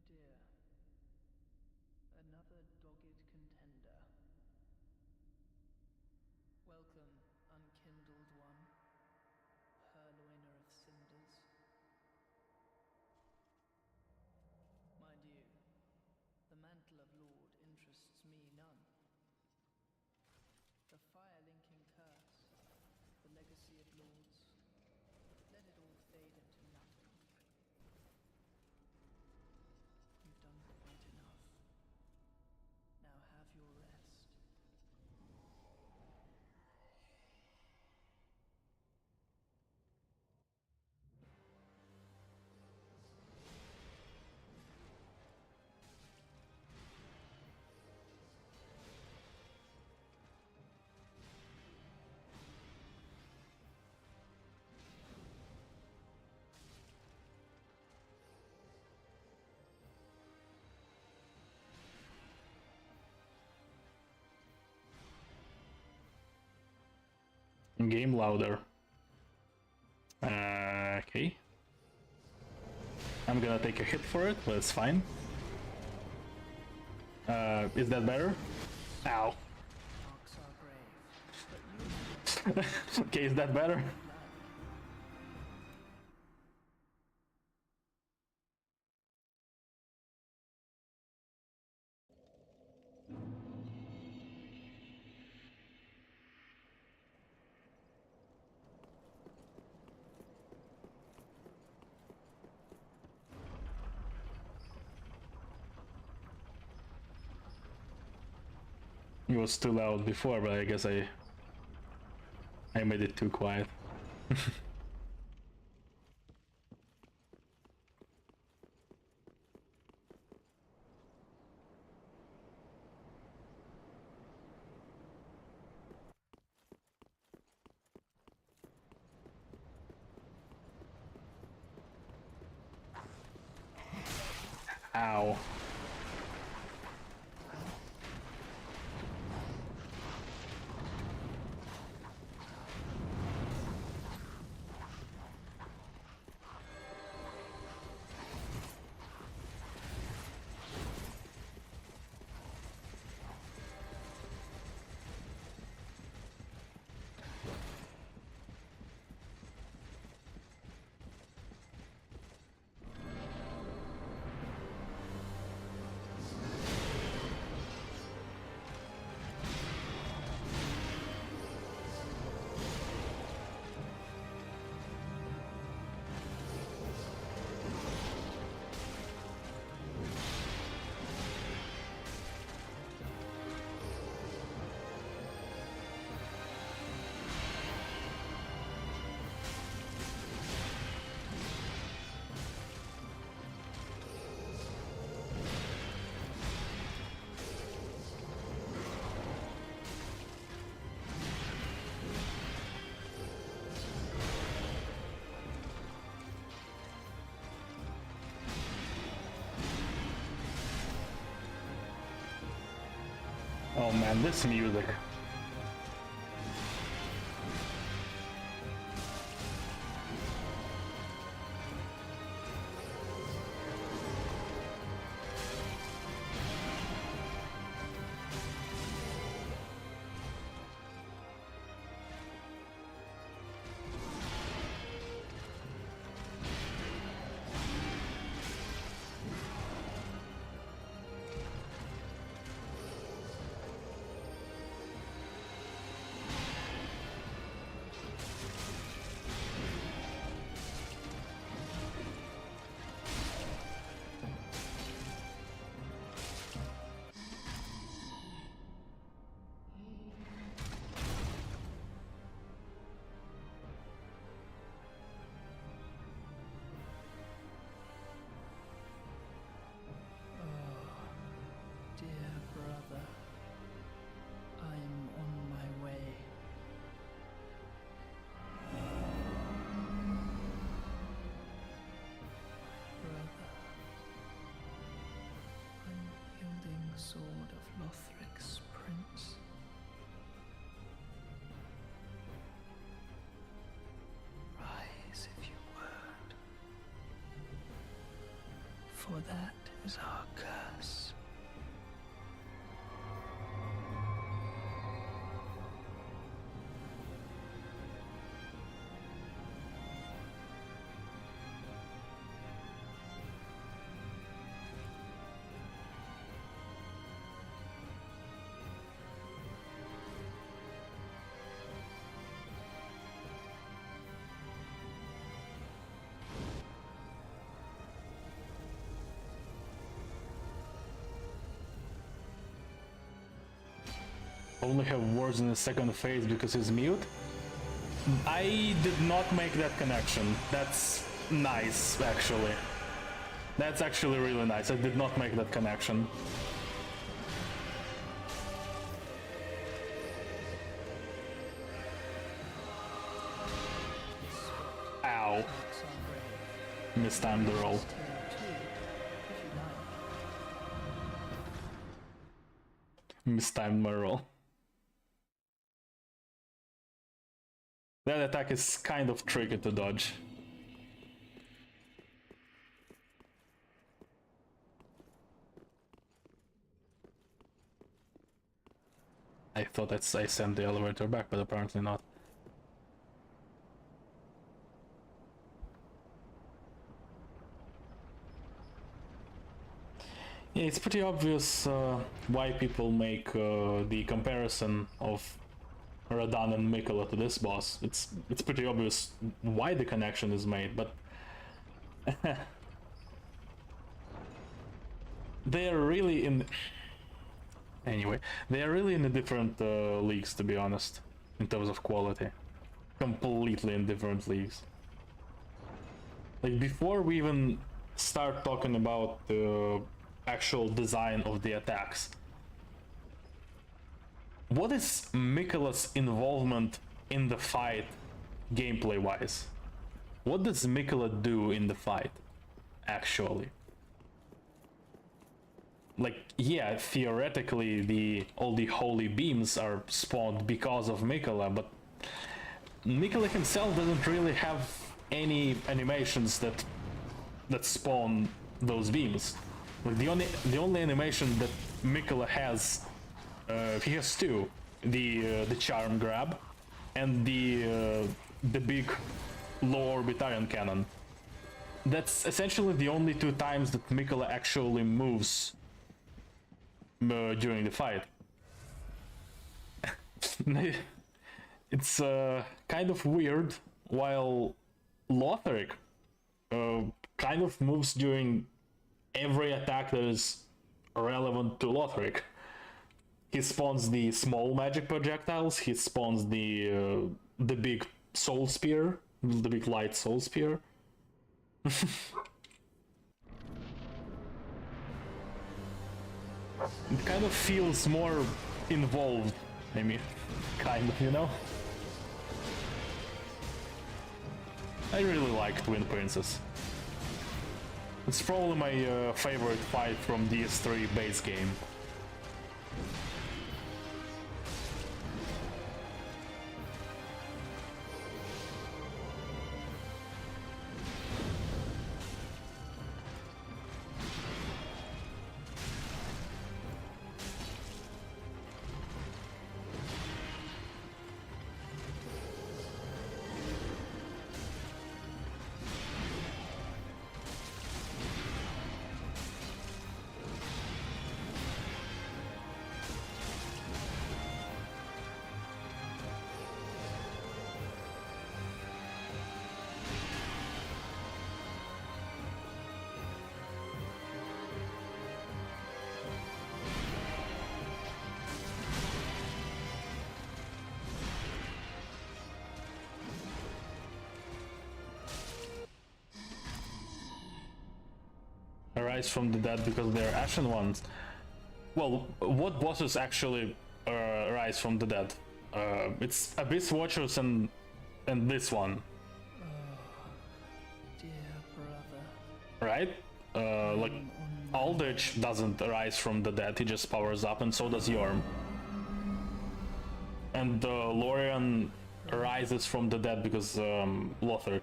dear. Another dogged contender. Welcome, unkindled one, purloiner of cinders. Mind you, the mantle of Lord interests me none. The fire-linking curse, the legacy of lords, let it all fade into nothing. You've done quite enough. Now have your rest. Game louder. Okay. I'm gonna take a hit for it, but it's fine. Is that better? Ow. Marks are brave, but you Okay, is that better? It was too loud before, but I guess I made it too quiet. Ow. Oh man, this music. For that is our curse. Only have words in the second phase because he's mute? I did not make that connection. That's nice, actually. That's actually really nice. I did not make that connection. Ow. Mistimed the roll. Mistimed my roll. That attack is kind of tricky to dodge. I thought I sent the elevator back, but apparently not. Yeah, it's pretty obvious why people make the comparison of Ragon and Mikola to this boss. It's pretty obvious why the connection is made, but they are really in. Anyway, they are really in the different leagues, to be honest, in terms of quality. Completely in different leagues. Like, before we even start talking about the actual design of the attacks, what is Mikola's involvement in the fight, gameplay-wise? What does Mikola do in the fight, actually? Like, yeah, theoretically, all the holy beams are spawned because of Mikola, but Mikola himself doesn't really have any animations that spawn those beams. Like, the only animation that Mikola has, he has two: the charm grab and the big low orbit iron cannon. That's essentially the only two times that Mikola actually moves during the fight. It's kind of weird, while Lotharic kind of moves during every attack that is relevant to Lotharic. He spawns the small magic projectiles, he spawns the big soul spear, the big light soul spear. It kind of feels more involved, I mean, kind of, you know? I really like Twin Princess. It's probably my favorite fight from DS3 base game. Arise from the dead because they're ashen ones. Well, what bosses actually rise from the dead? It's Abyss Watchers and this one. Dear brother. Right? Like, Aldrich doesn't rise from the dead, he just powers up, and so does Yhorm. And Lorian rises from the dead because Lotharic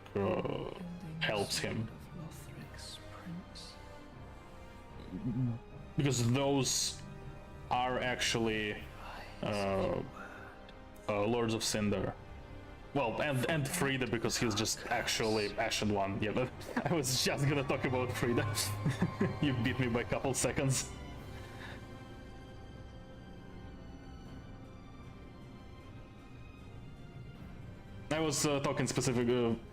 helps him. because those are actually Lords of Cinder. Well, and Friede, because he's just actually Ashen One. Yeah, but I was just gonna talk about Friede. You beat me by a couple seconds. I was talking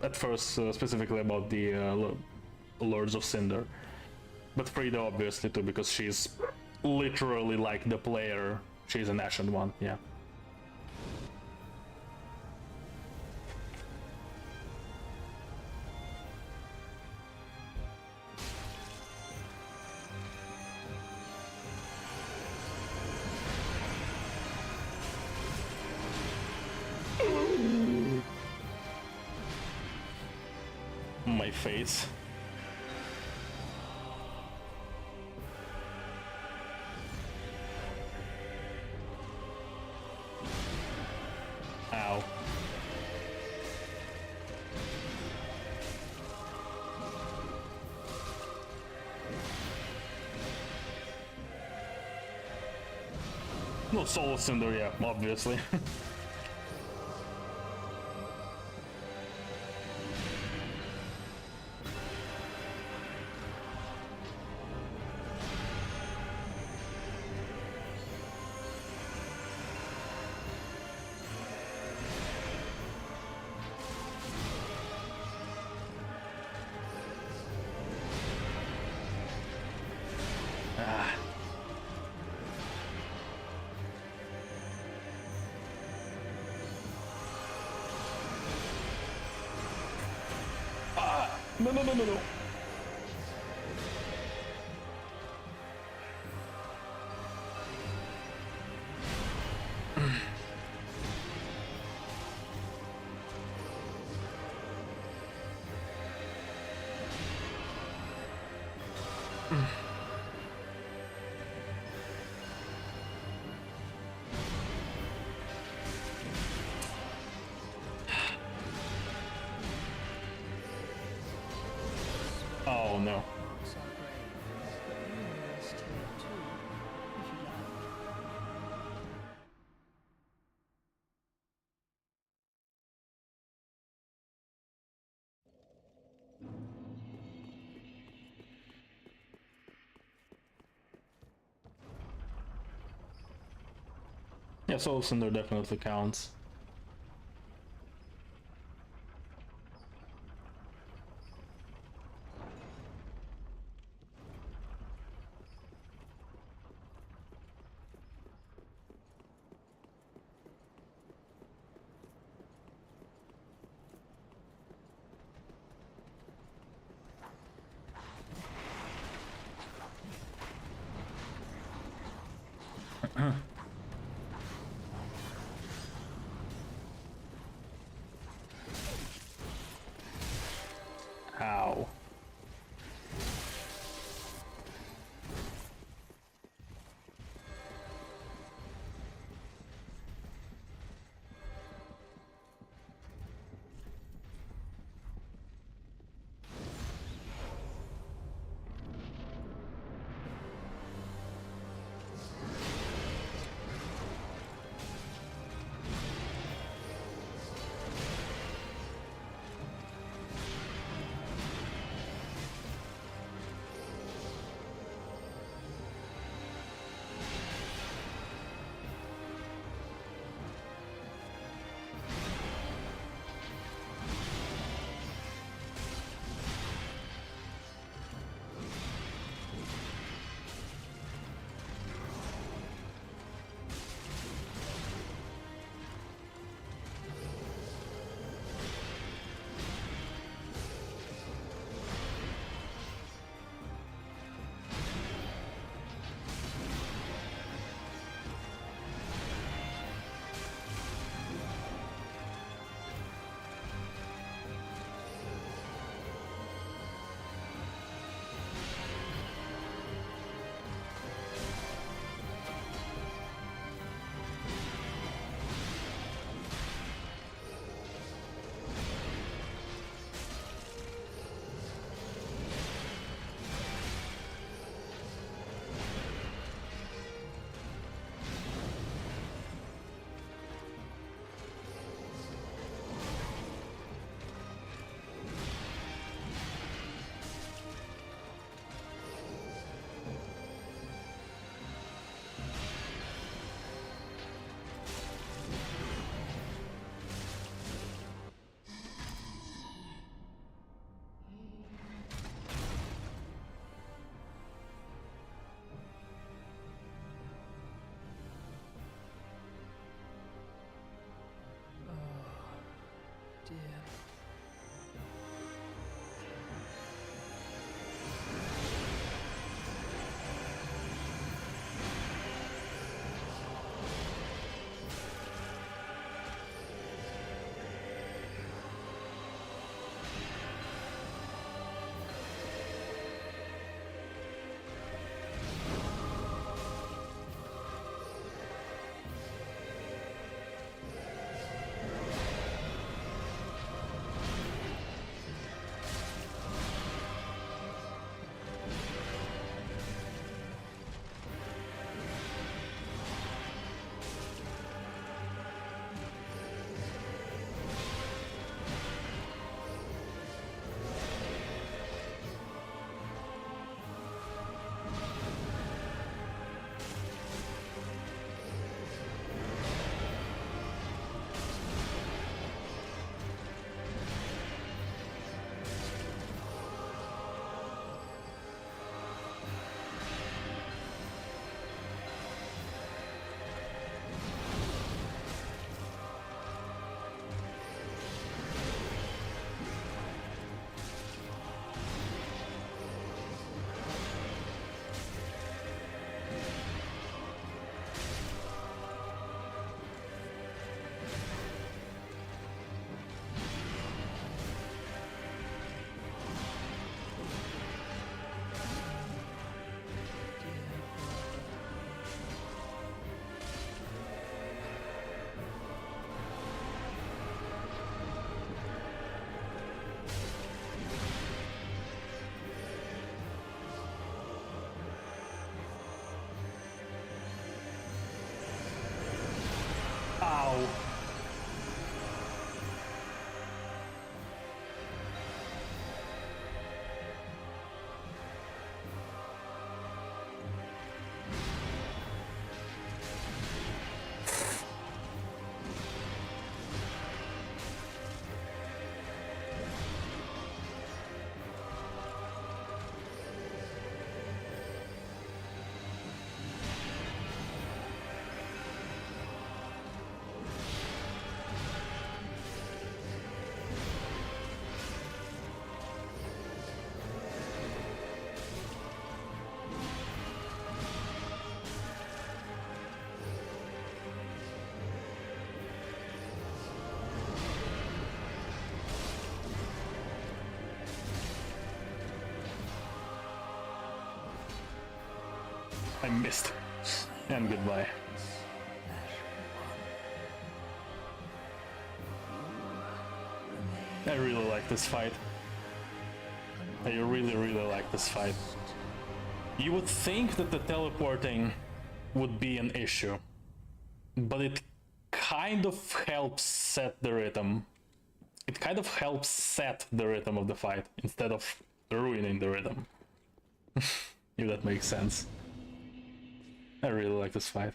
at first specifically about the Lords of Cinder, but Friede obviously too, because she's literally like the player. She's an Ashen One, yeah. My face. Ow. No Soul Cinder, yeah, obviously. No, no, no, no, no. Oh no. Yeah, Soul Cinder definitely counts. Ow. I missed. And goodbye. I really like this fight. I really like this fight. You would think that the teleporting would be an issue, but it kind of helps set the rhythm. It kind of helps set the rhythm of the fight instead of ruining the rhythm. If that makes sense. I really like this fight.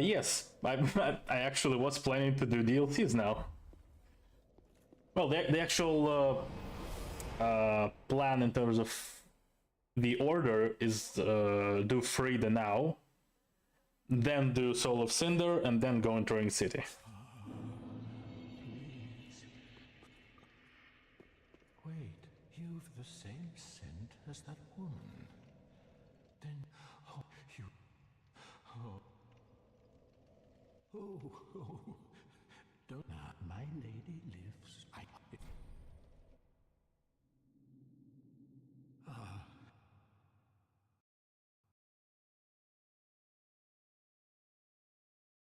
Yes, I actually was planning to do DLCs now. Well, the actual plan in terms of the order is do Friede now, then do Soul of Cinder, and then go into Ring City. Wait, you've the same scent as that woman. Then, oh, you... Oh, don't... My lady lives...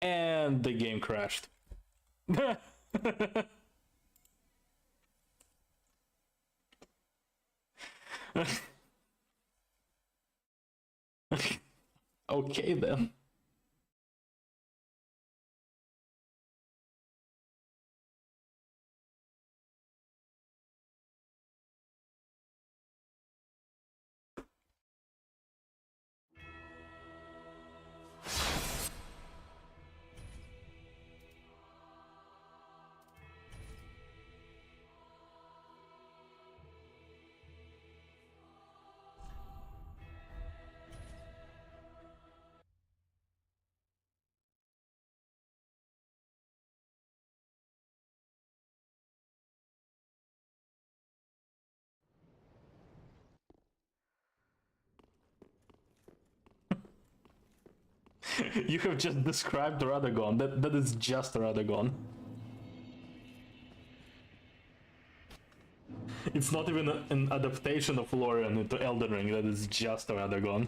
And the game crashed. Okay then. You have just described Ragon. That is just Ragon. It's not even an adaptation of Lorian into Elden Ring. That is just Ragon.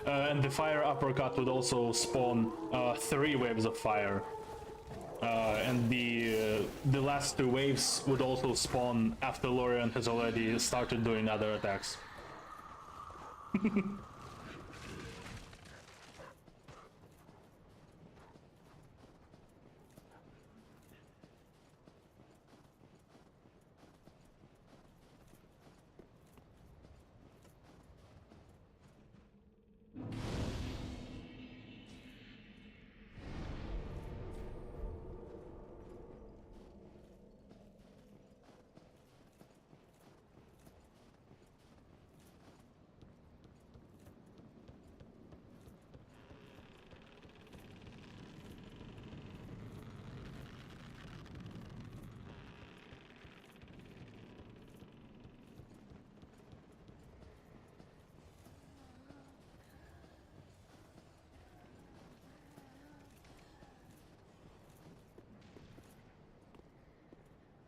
And the fire uppercut would also spawn 3 waves of fire. And the last 2 waves would also spawn after Lorian has already started doing other attacks.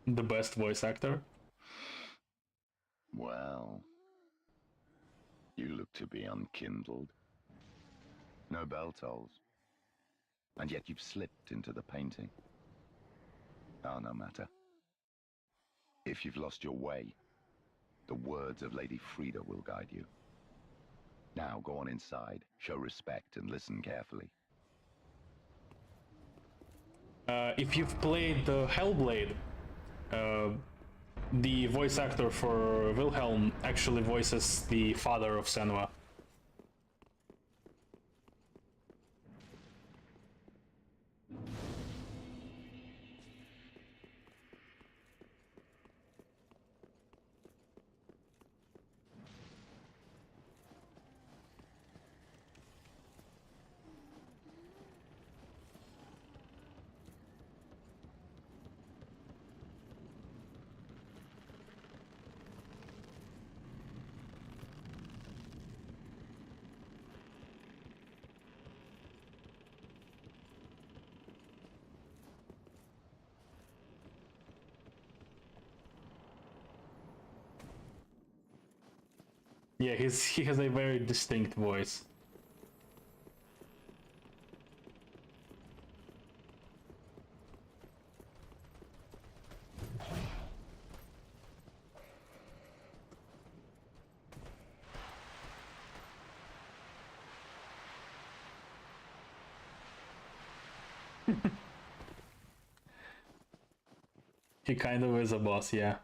The best voice actor? Well, you look to be unkindled. No bell tolls. And yet you've slipped into the painting. Oh, no matter. If you've lost your way, the words of Lady Friede will guide you. Now go on inside, show respect, and listen carefully. If you've played the Hellblade, the voice actor for Wilhelm actually voices the father of Senua. Yeah, he has a very distinct voice. He kind of is a boss, yeah.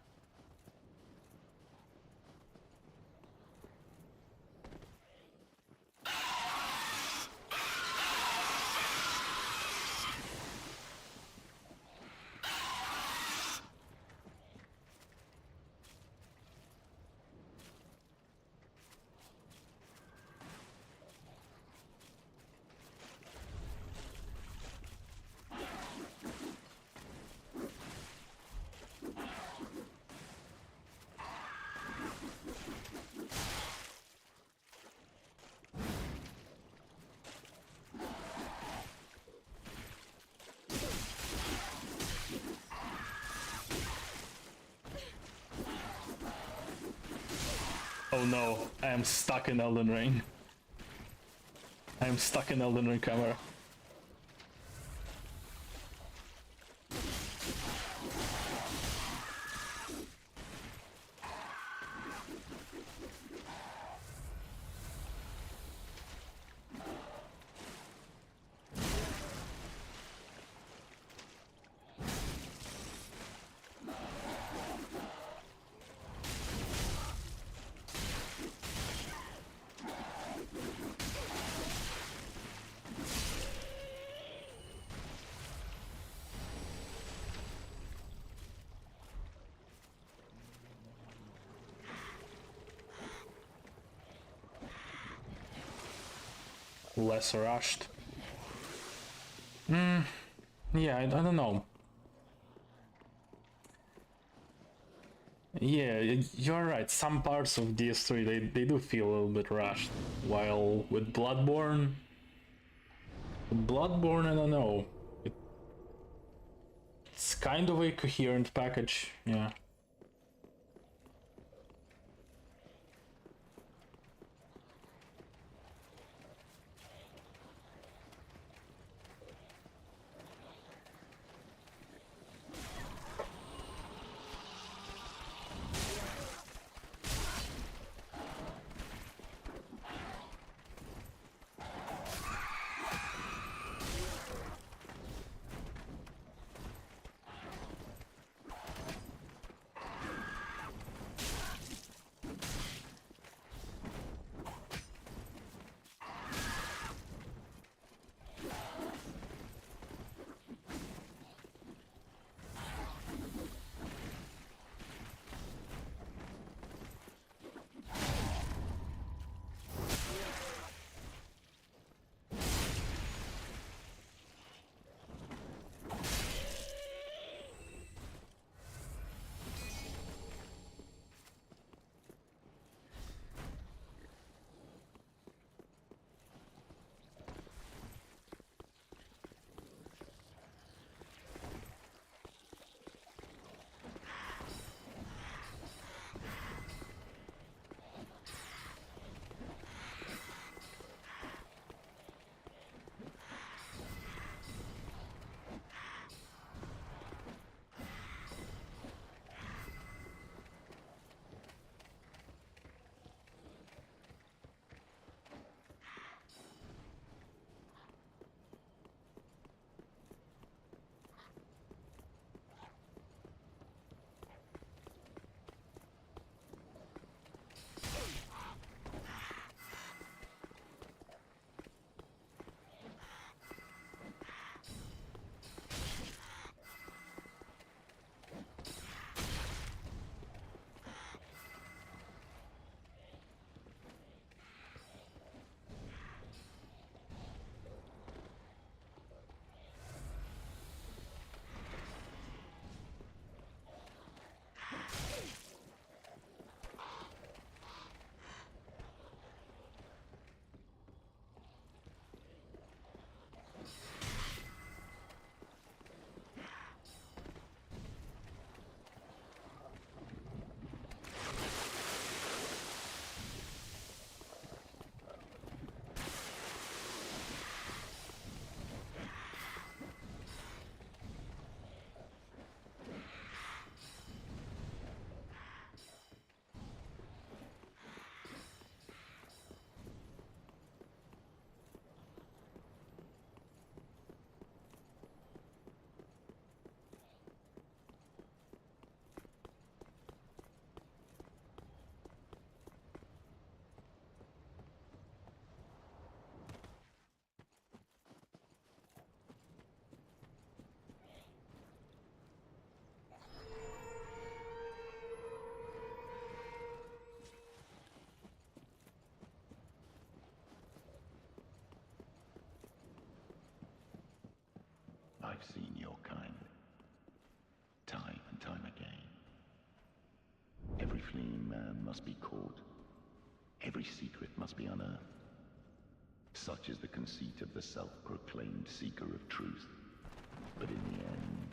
Oh no, I am stuck in Elden Ring. I am stuck in Elden Ring camera. Less rushed. Yeah, I don't know. Yeah, you're right. Some parts of DS3 they do feel a little bit rushed. While with Bloodborne, I don't know. It's kind of a coherent package. Yeah. I've seen your kind. Time and time again. Every fleeing man must be caught. Every secret must be unearthed. Such is the conceit of the self-proclaimed seeker of truth. But in the end,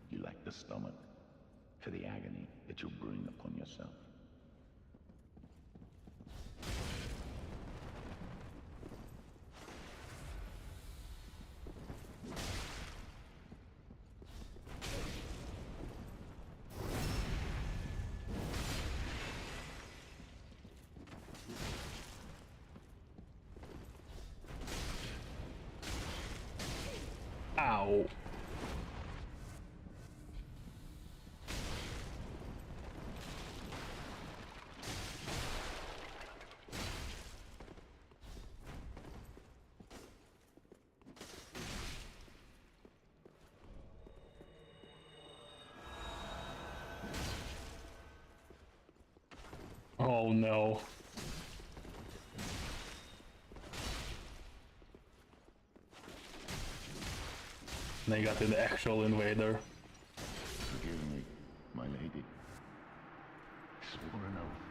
you lack the stomach for the agony that you'll bring upon yourself. Ow. Oh no. They got the actual invader. Forgive me, my lady. Swore an oath.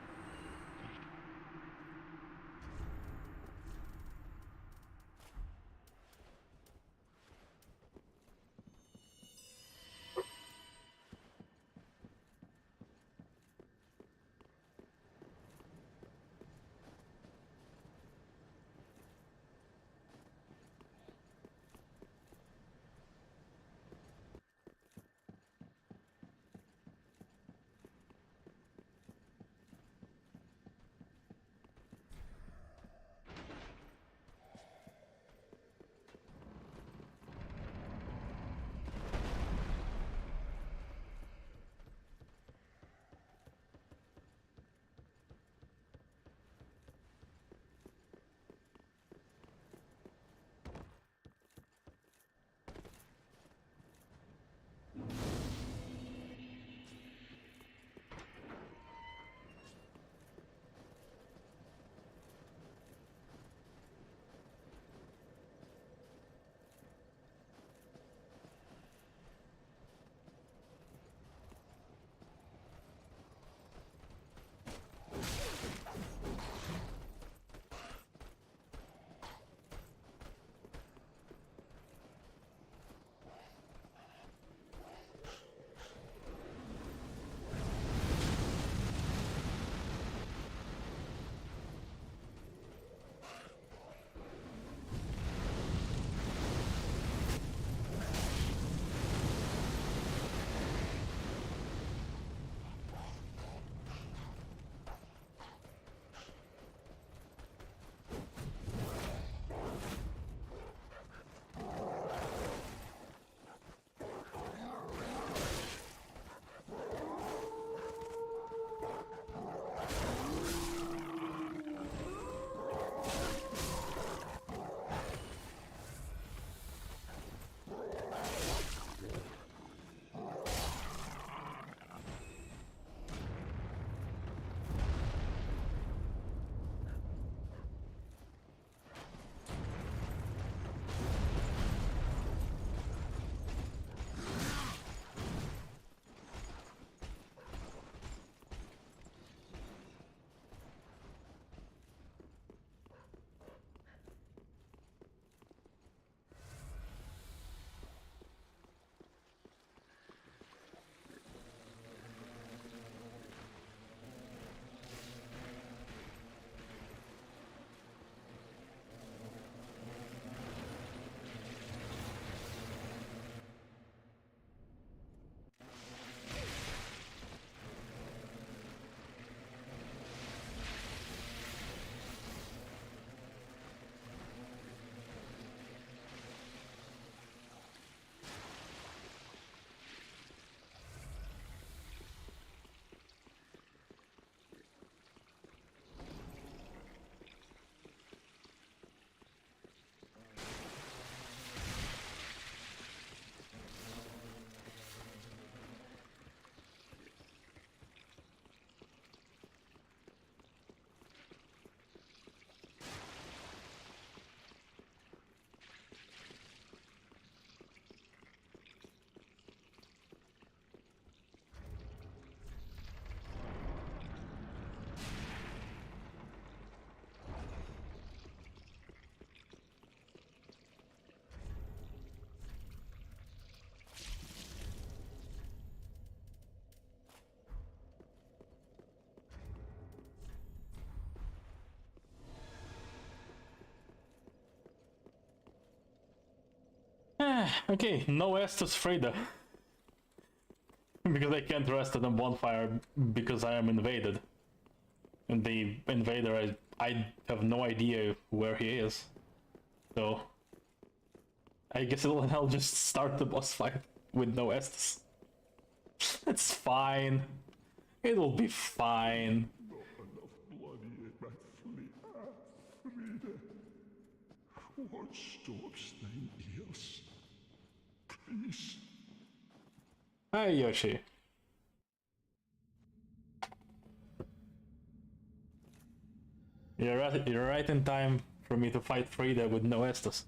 Okay, no Estus Friede. Because I can't rest at a bonfire because I am invaded. And the invader, I have no idea where he is. So I guess I'll just start the boss fight with no Estus. It's fine. It'll be fine. Not enough blood yet, my Friede. What stops 9 years? Please. Hi, Yoshi. You're right in time for me to fight Friede with no Estus.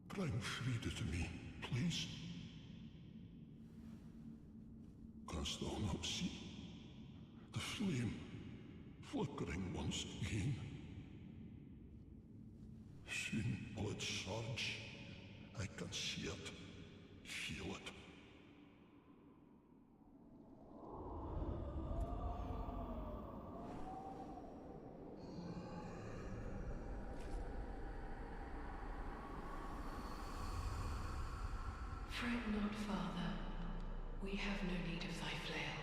Bring Friede to me, please. Canst thou not see the flame flickering once again? Soon will it surge. I can see it, feel it. Fret not, Father. We have no need of thy flail.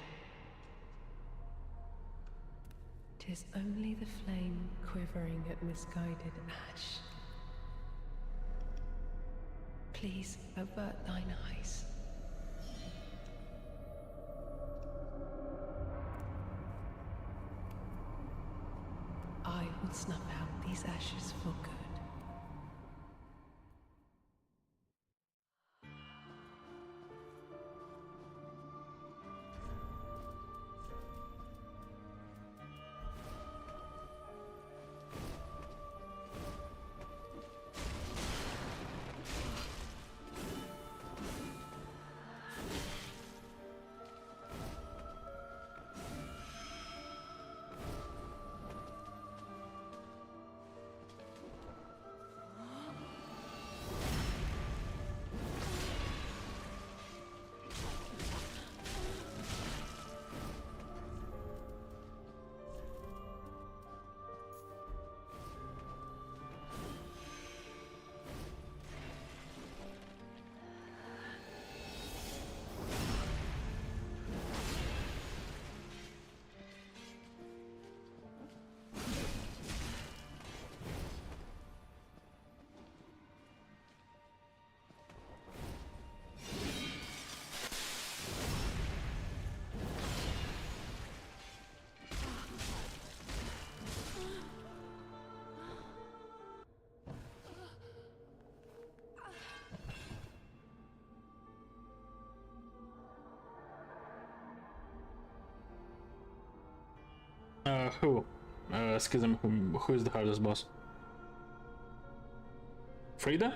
'Tis only the flame quivering at misguided ash. Please avert thine eyes. I will snuff out these ashes for good. Who? Schism, who is the hardest boss? Friede?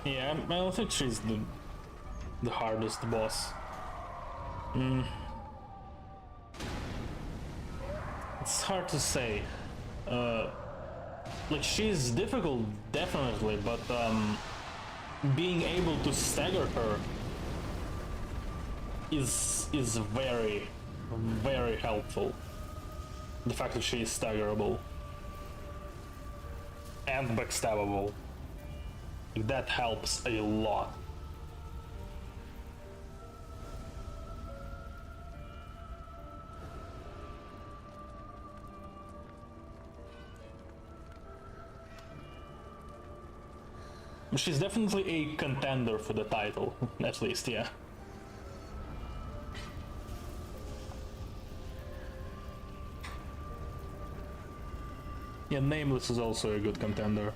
Yeah, I don't think she's the hardest boss. It's hard to say. Like, she's difficult, definitely, but being able to stagger her is very, very helpful. The fact that she is staggerable and backstabbable. That helps a lot. She's definitely a contender for the title, at least, yeah. Yeah, Nameless is also a good contender.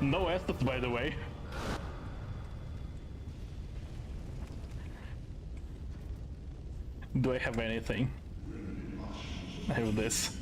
No Estus, by the way. Do I have anything? I have this.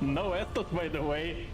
No Estus, by the way.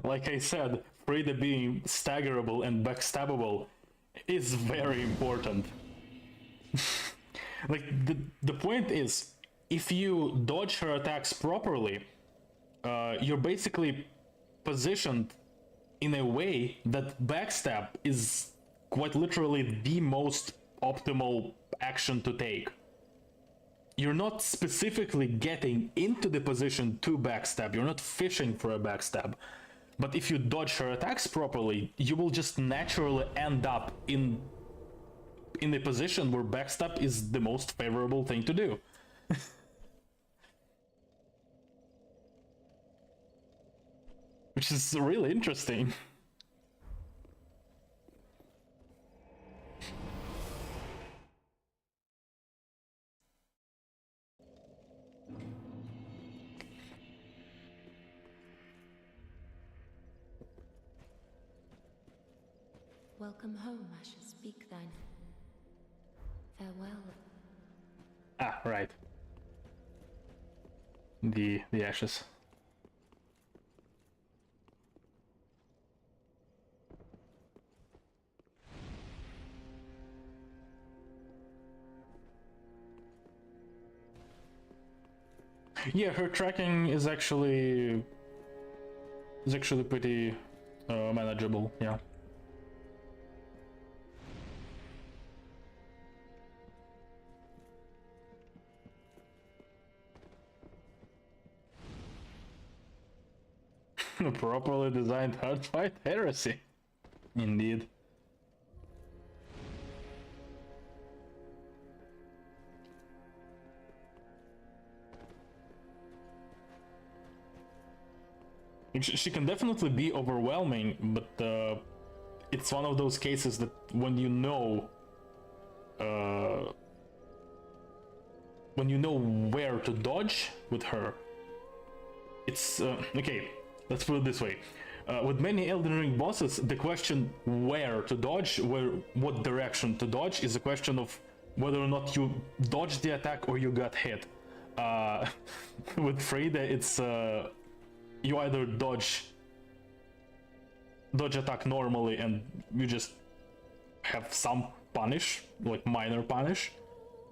Like I said, Friede being staggerable and backstabbable is very important. Like, the point is, if you dodge her attacks properly, you're basically positioned in a way that backstab is quite literally the most optimal action to take. You're not specifically getting into the position to backstab, you're not fishing for a backstab. But if you dodge her attacks properly, you will just naturally end up in a position where backstab is the most favorable thing to do. Which is really interesting. Welcome home, Asher. Speak thine. Farewell. Ah, right. The ashes. Yeah, her tracking is actually pretty manageable. Yeah. Properly designed hardfight heresy. Indeed. She can definitely be overwhelming, but it's one of those cases that when you know where to dodge with her, it's okay. Let's put it this way. With many Elden Ring bosses, the question where to dodge, what direction to dodge, is a question of whether or not you dodged the attack or you got hit. With Friede, it's you either dodge attack normally and you just have some punish, like minor punish,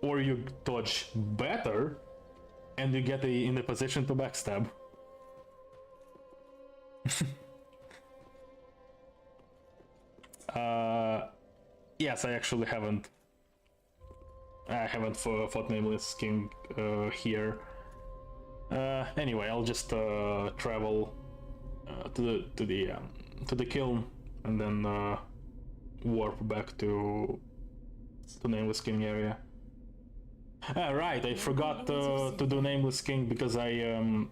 or you dodge better and you get in a position to backstab. Yes, I actually haven't fought Nameless King here. Anyway, I'll just travel to the kiln and then warp back to Nameless King area. Right, I forgot to do Nameless King because I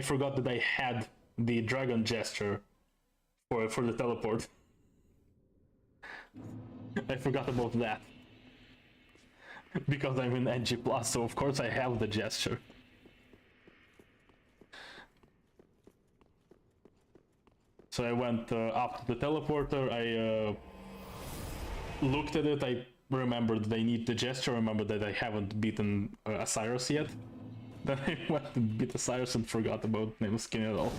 forgot that I had the dragon gesture for the teleport. I forgot about that. Because I'm in NG+, so of course I have the gesture. So I went up to the teleporter, I looked at it, I remembered that I need the gesture, I remembered that I haven't beaten Osiris yet. Then I went to beat Osiris and forgot about Nameless King at all.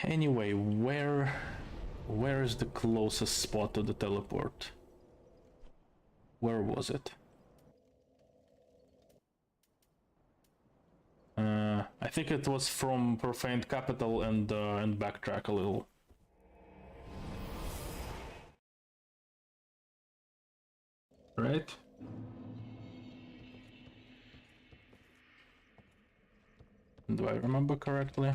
Anyway, where is the closest spot to the teleport? Where was it? I think it was from Profaned Capital and backtrack a little. Right? Do I remember correctly?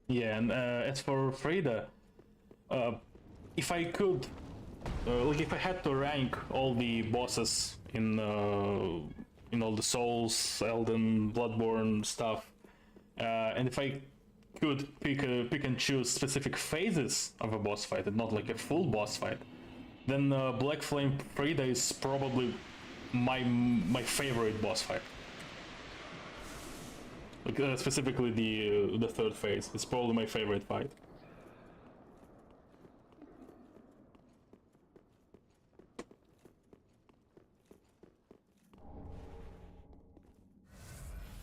Yeah, and as for Friede, if I could, like if I had to rank all the bosses in all the Souls, Elden, Bloodborne stuff, and if I could pick and choose specific phases of a boss fight and not like a full boss fight, then Black Flame Friede is probably my favorite boss fight. Like, specifically the third phase. It's probably my favorite fight.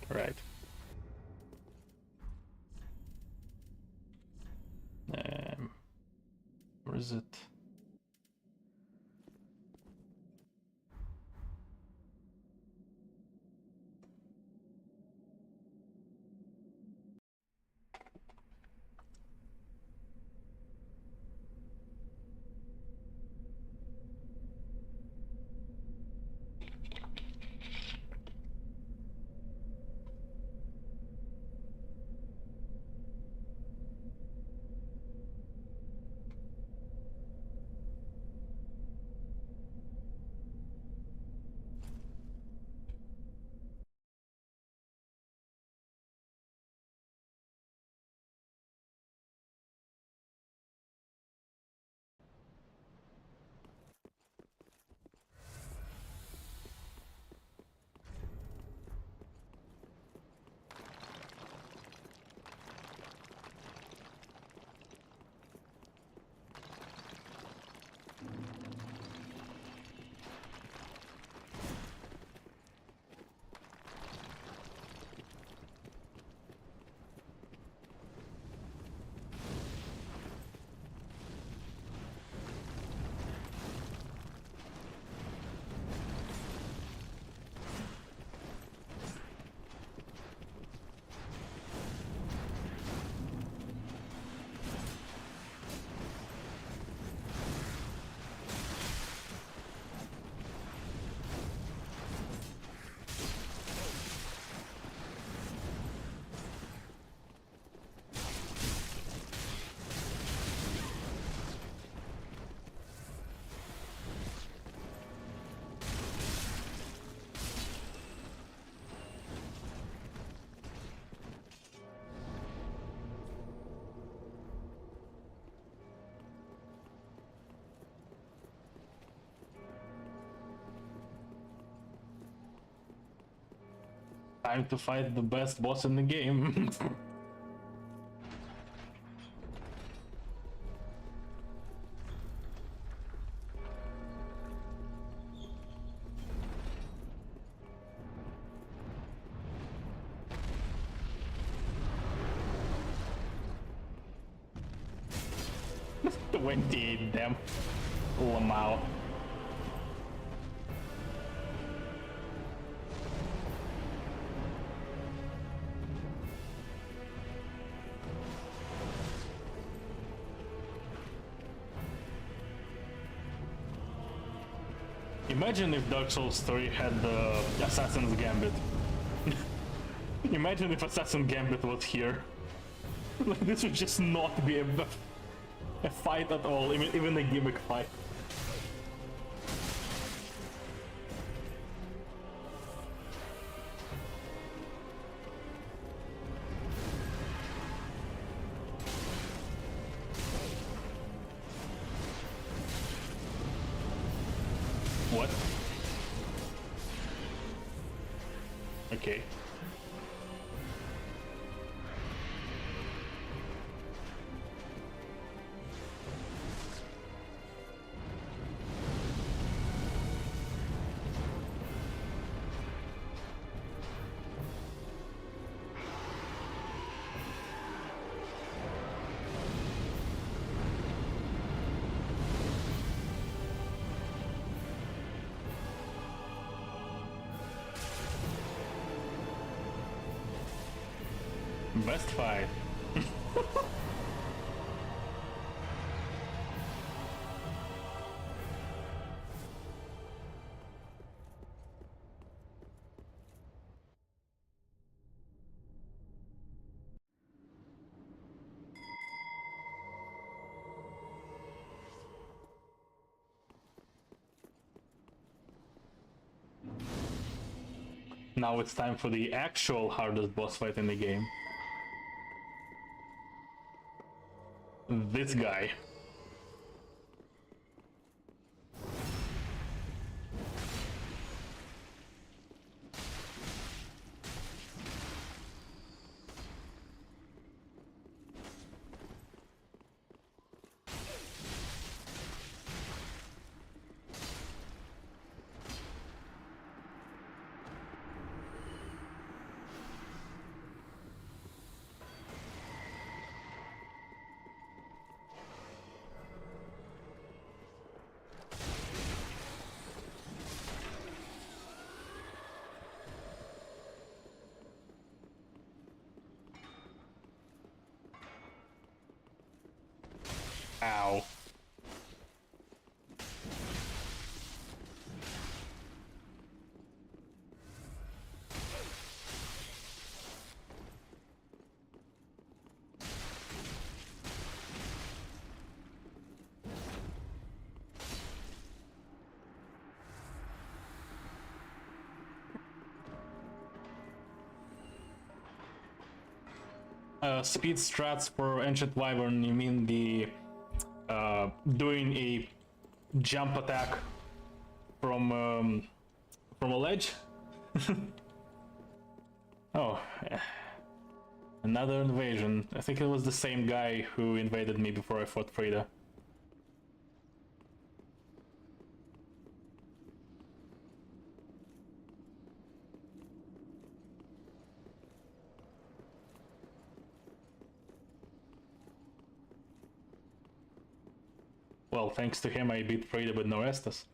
Right. Where is it? Time to fight the best boss in the game. Damn. Lamau. Imagine if Dark Souls 3 had the Assassin's Gambit. Imagine if Assassin's Gambit was here. This would just not be a fight at all, even a gimmick fight. What? Okay. Best fight. Now it's time for the actual hardest boss fight in the game. This guy. Ow. Speed strats for Ancient Wyvern, you mean the doing a jump attack from a ledge? Oh, another invasion. I think it was the same guy who invaded me before I fought Friede. Well, thanks to him I beat Friede with no Estus.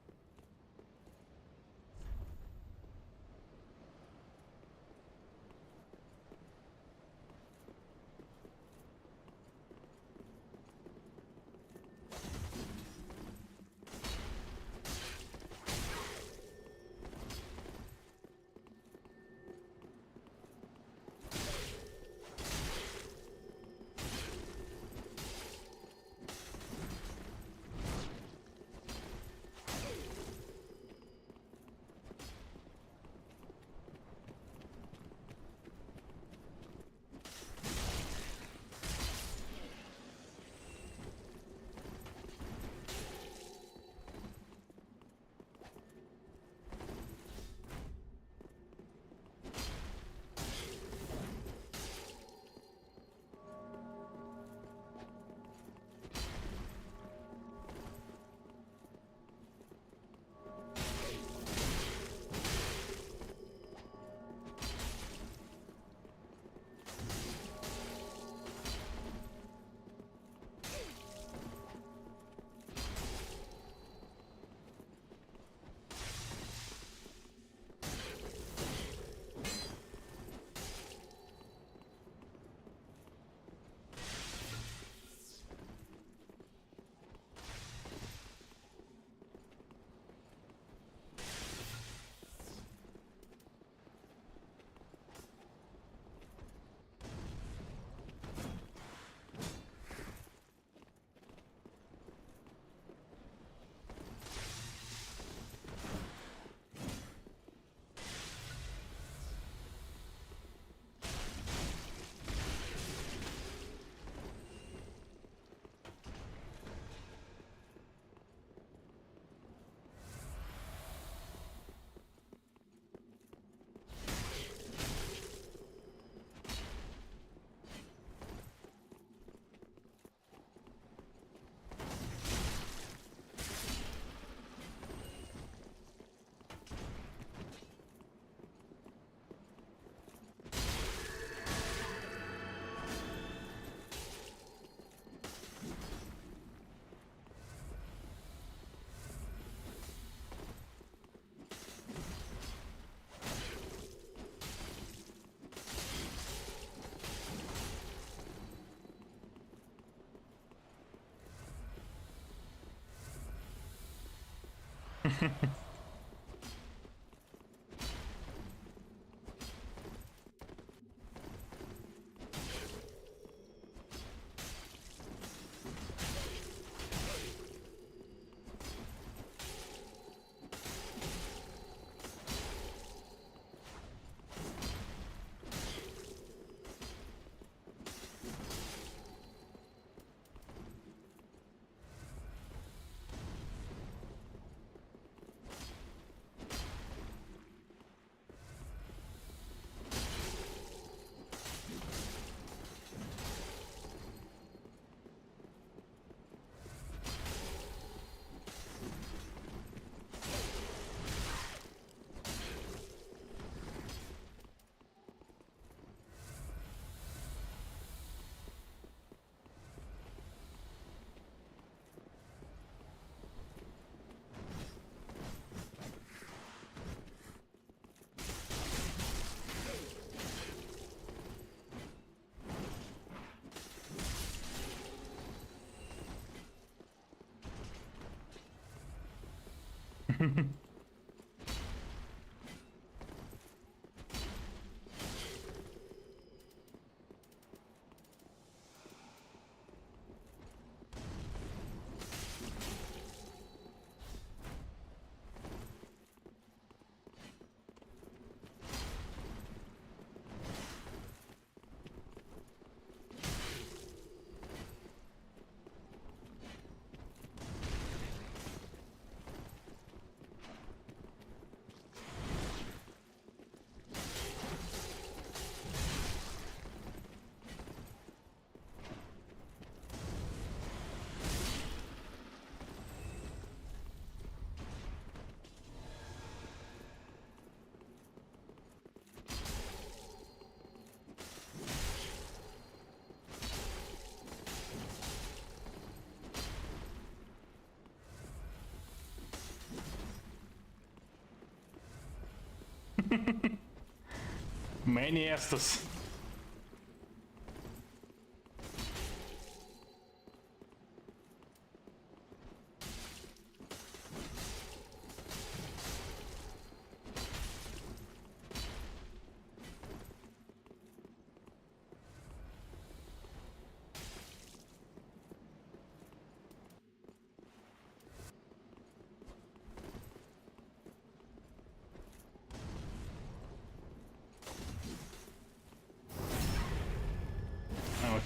Many Estus.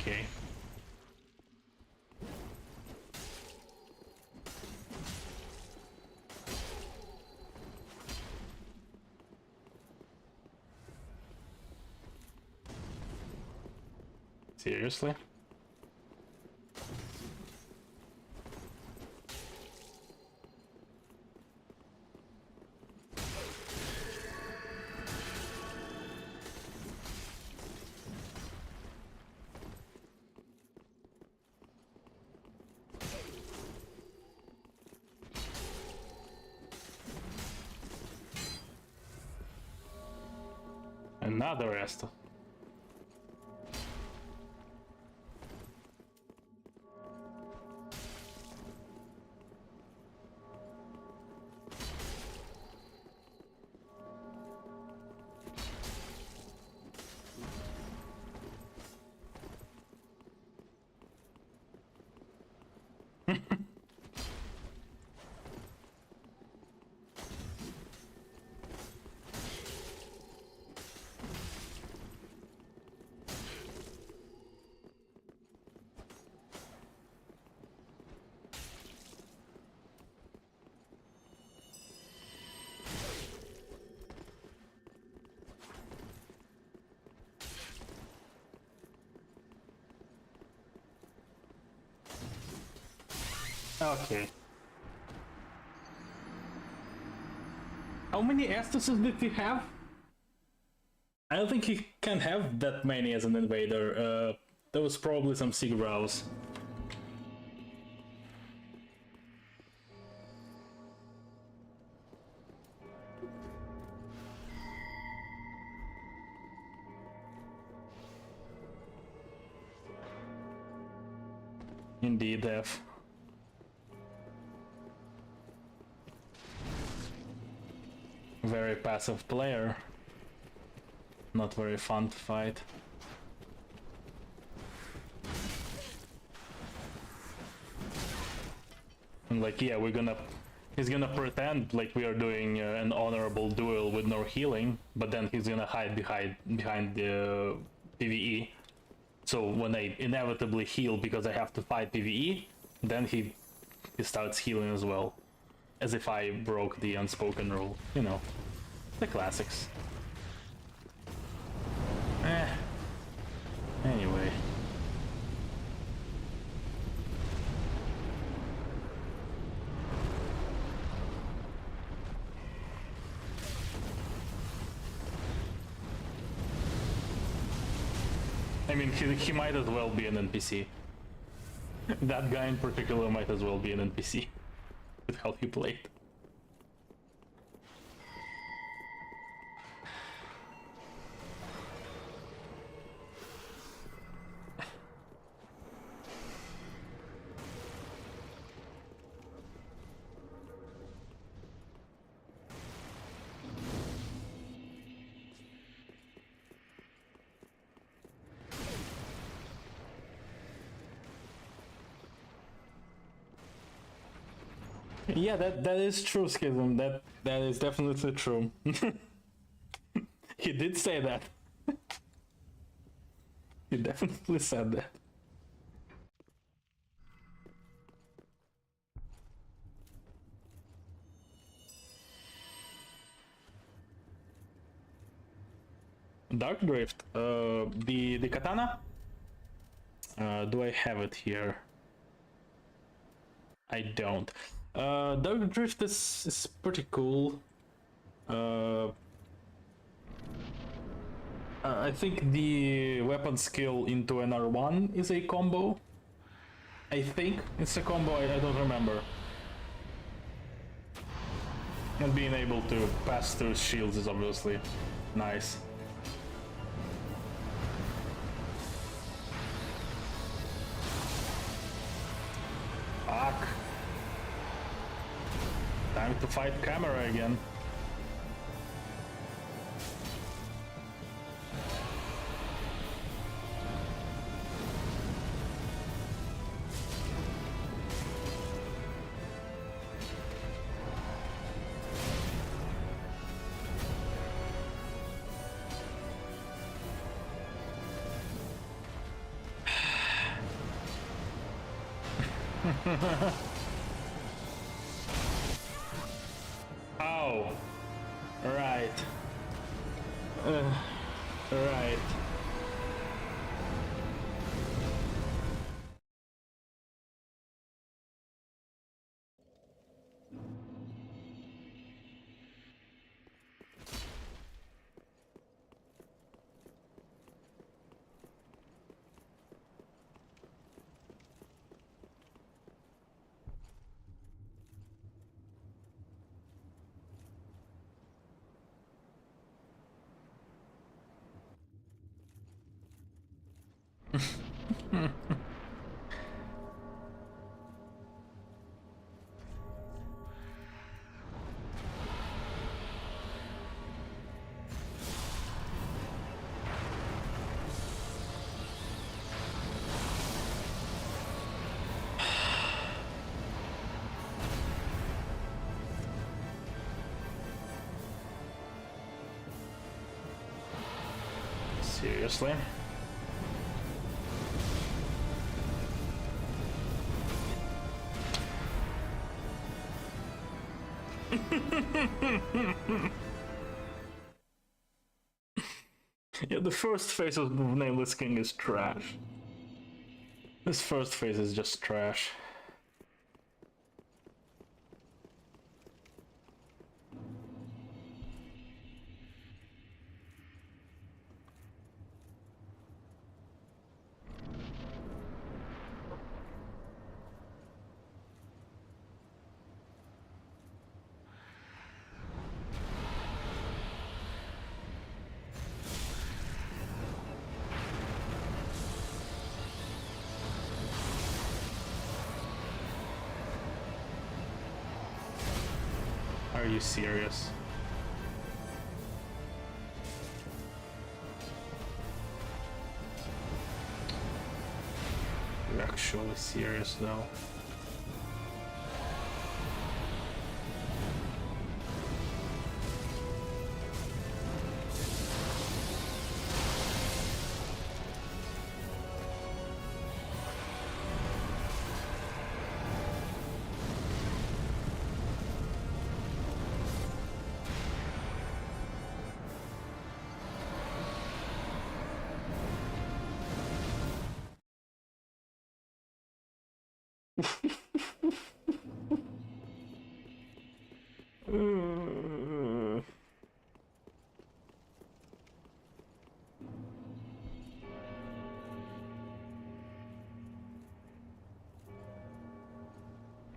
Okay. Seriously? Another Estus. Okay. How many Estuses did he have? I don't think he can have that many as an invader. There was probably some Sigrals. Indeed, F. very passive player. Not very fun to fight. And like, yeah, he's gonna pretend like we are doing an honorable duel with no healing, but then he's gonna hide behind the PvE. So when I inevitably heal because I have to fight PvE, then he starts healing as well. As if I broke the unspoken rule. You know, the classics. Anyway. I mean, he might as well be an NPC. That guy in particular might as well be an NPC. With how he played. Yeah, that is true, Schism. That is definitely true. He did say that. He definitely said that. Dark Drift. The katana. Do I have it here? I don't. Dark Drift is pretty cool. I think the weapon skill into an R1 is a combo. I think it's a combo, I don't remember. And being able to pass through shields is obviously nice. Fuck. Time to fight camera again. Oh, right. Right. Seriously? Yeah, the first phase of Nameless King is trash. This first phase is just trash. Are you serious? actually serious though.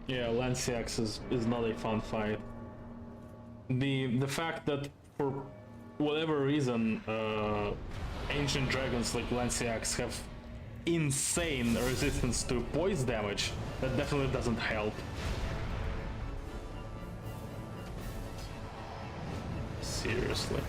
Yeah, Lanciax is not a fun fight. The fact that for whatever reason ancient dragons like Lanciax have insane resistance to poise damage, that definitely doesn't help. Seriously.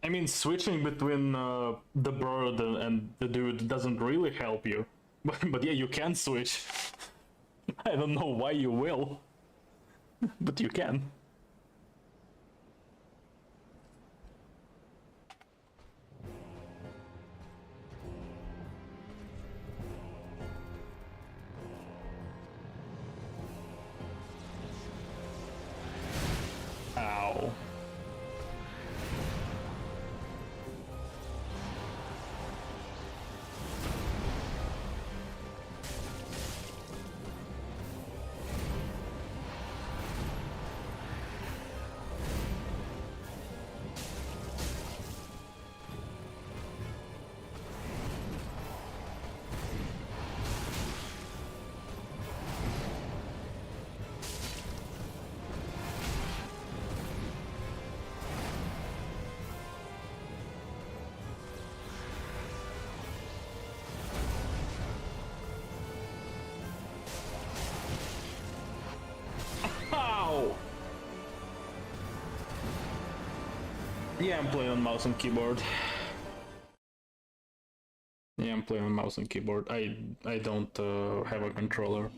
I mean, switching between the bird and the dude doesn't really help you. But yeah, you can switch. I don't know why you will. But you can. Ow. Yeah, I'm playing on mouse and keyboard. Yeah, I'm playing on mouse and keyboard. I don't have a controller.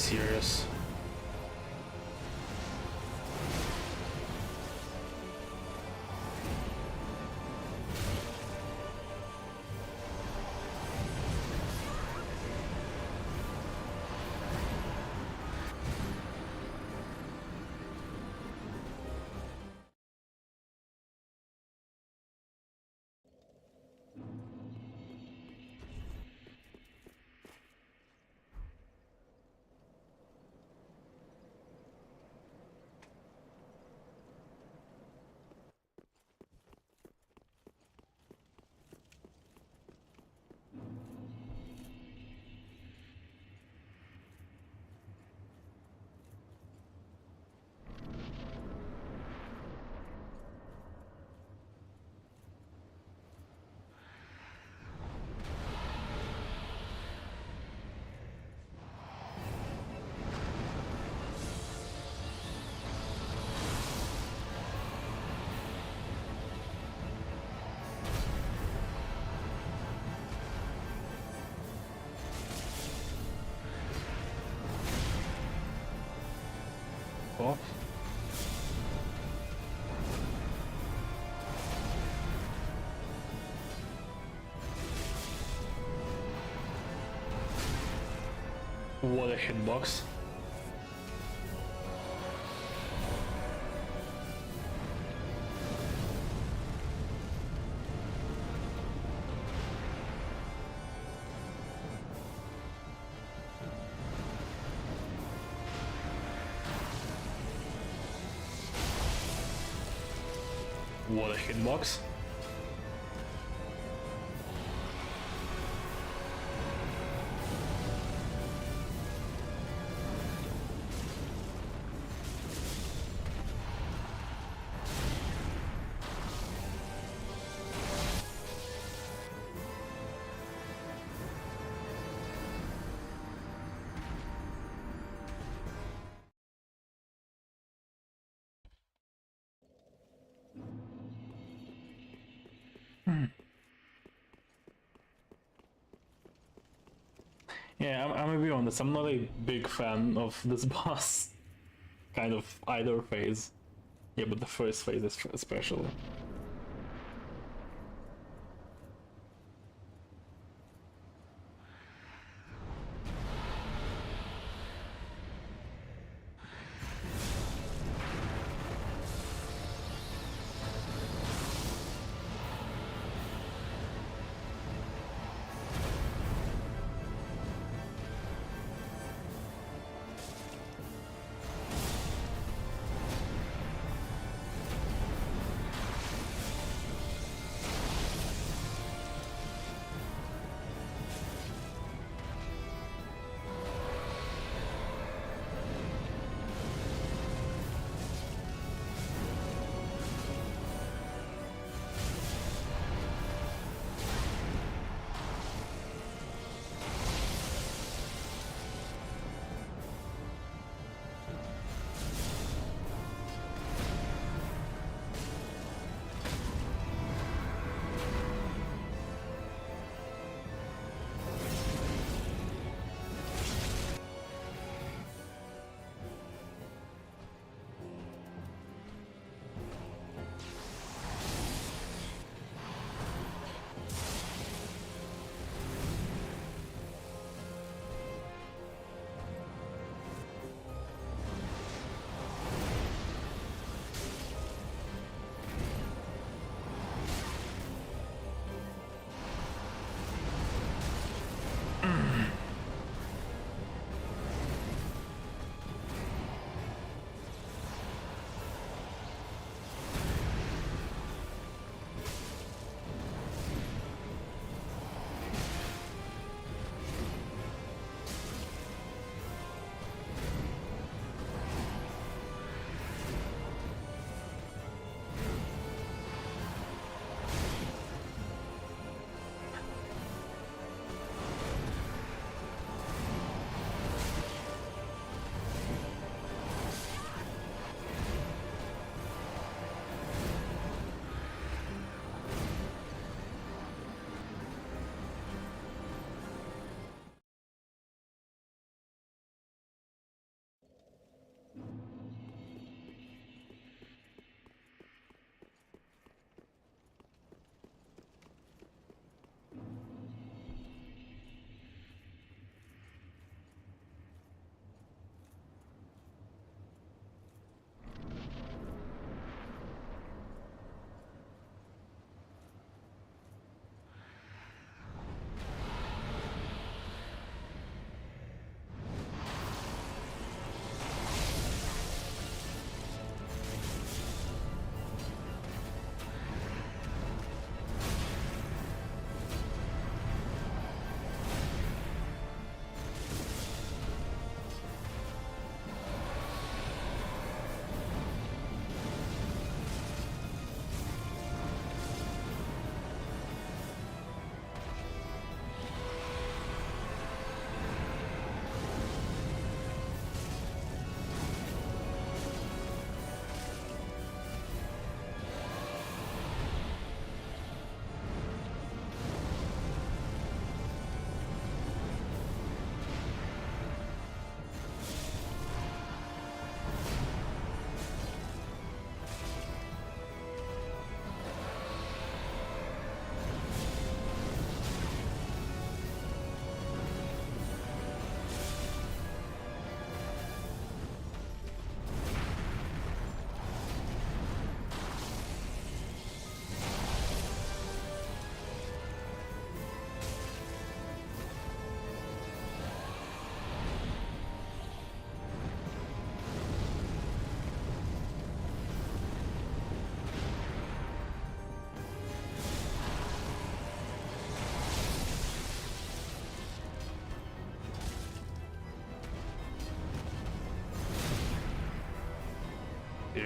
serious. What? What a hitbox. What a hitbox. Yeah, I'm gonna be honest, I'm not a big fan of this boss. Kind of either phase. Yeah, but the first phase is especially.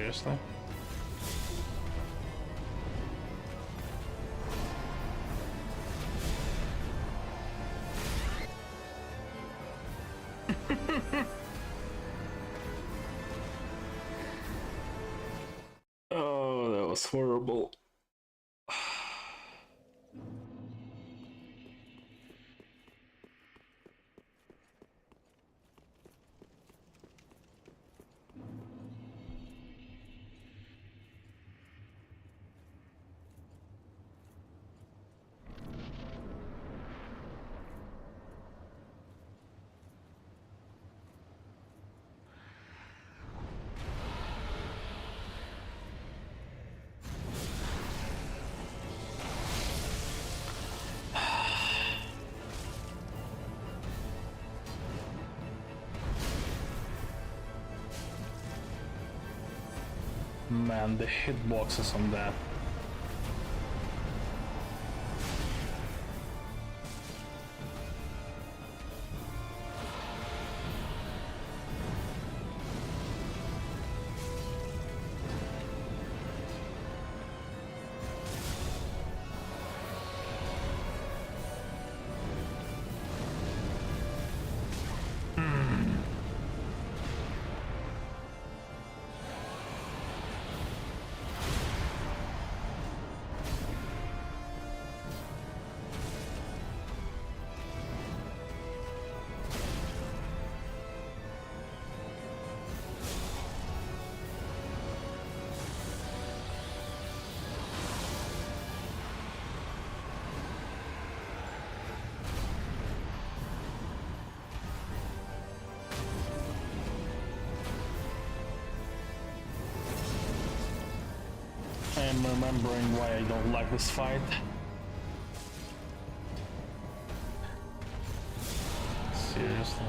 Seriously? Oh, that was horrible. Man, the hitboxes on that. I'm remembering why I don't like this fight. Seriously.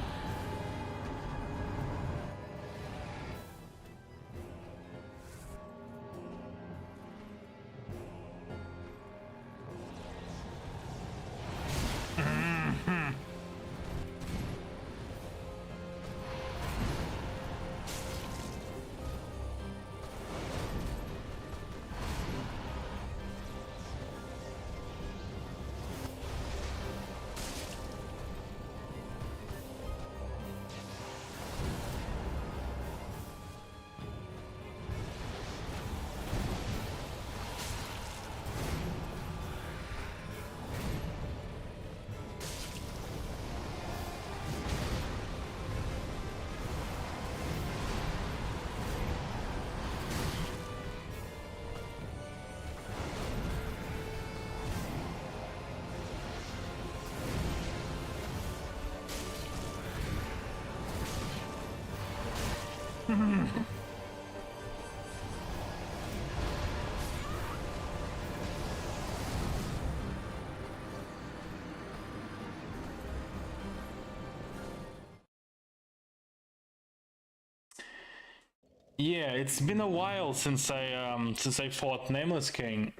Yeah, it's been a while since I fought Nameless King.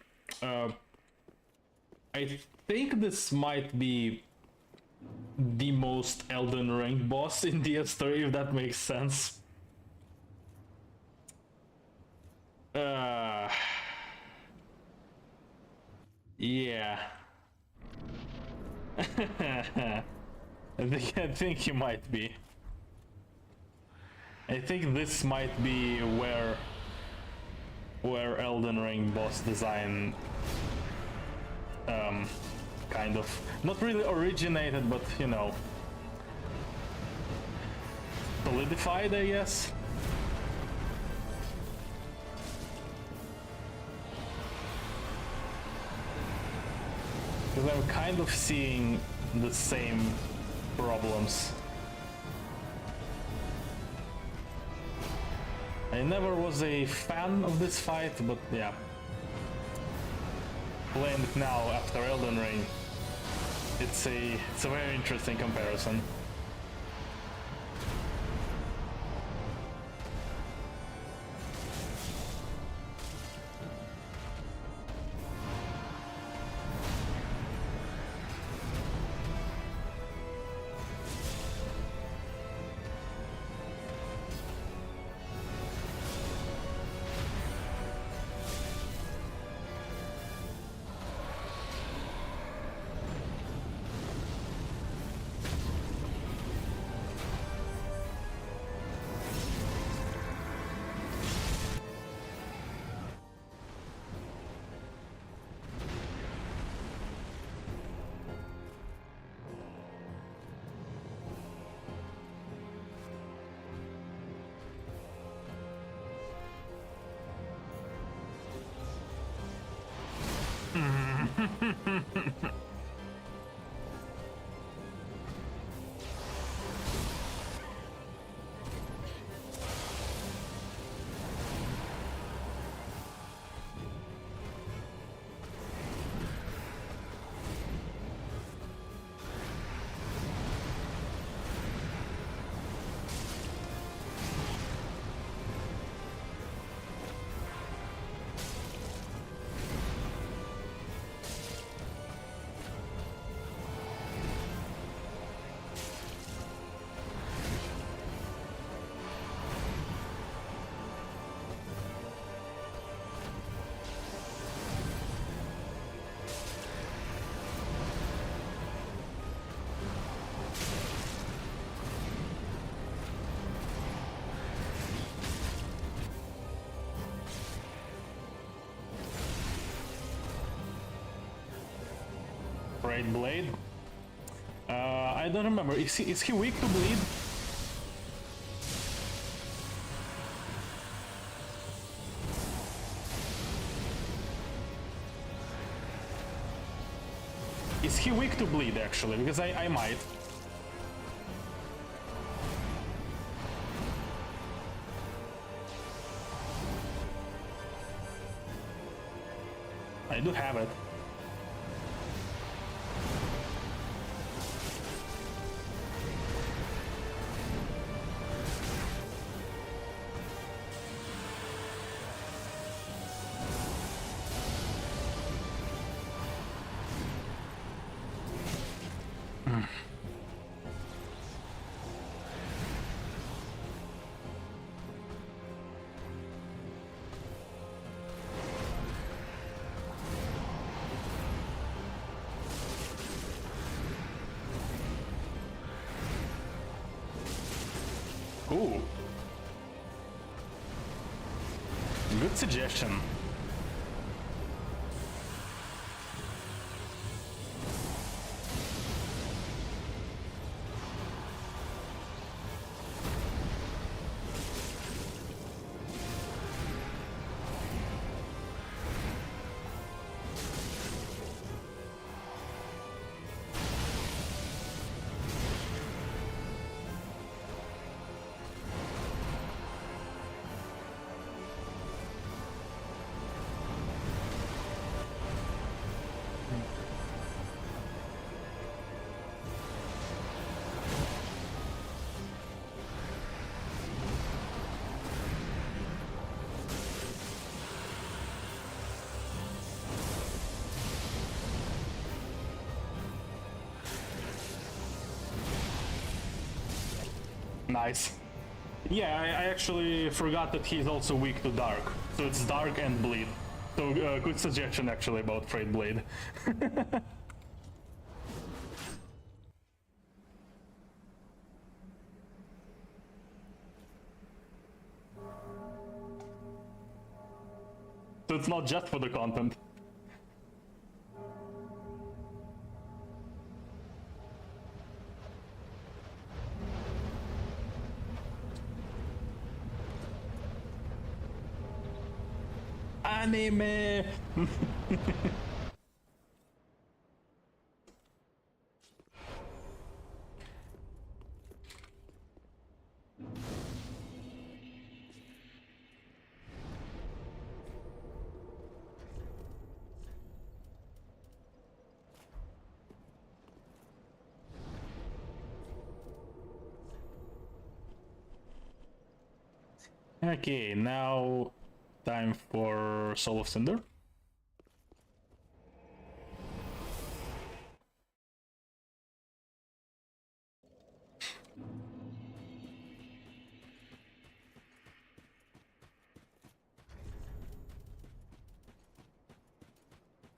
I think this might be the most Elden Ring boss in DS3, if that makes sense. Yeah. I think you might be. I think this might be where Elden Ring boss design kind of not really originated, but you know, solidified, I guess. Because I'm kind of seeing the same problems. I never was a fan of this fight, but yeah. Playing it now after Elden Ring, it's a very interesting comparison. Frayed Blade. I don't remember. Is he weak to bleed? Is he weak to bleed actually? Because I might. I do have it. Ooh. Good suggestion. Nice. Yeah, I actually forgot that he's also weak to dark. So it's dark and bleed. So good suggestion actually about Frayed Blade. So it's not just for the content. Anime. Okay, now time for Soul of Cinder.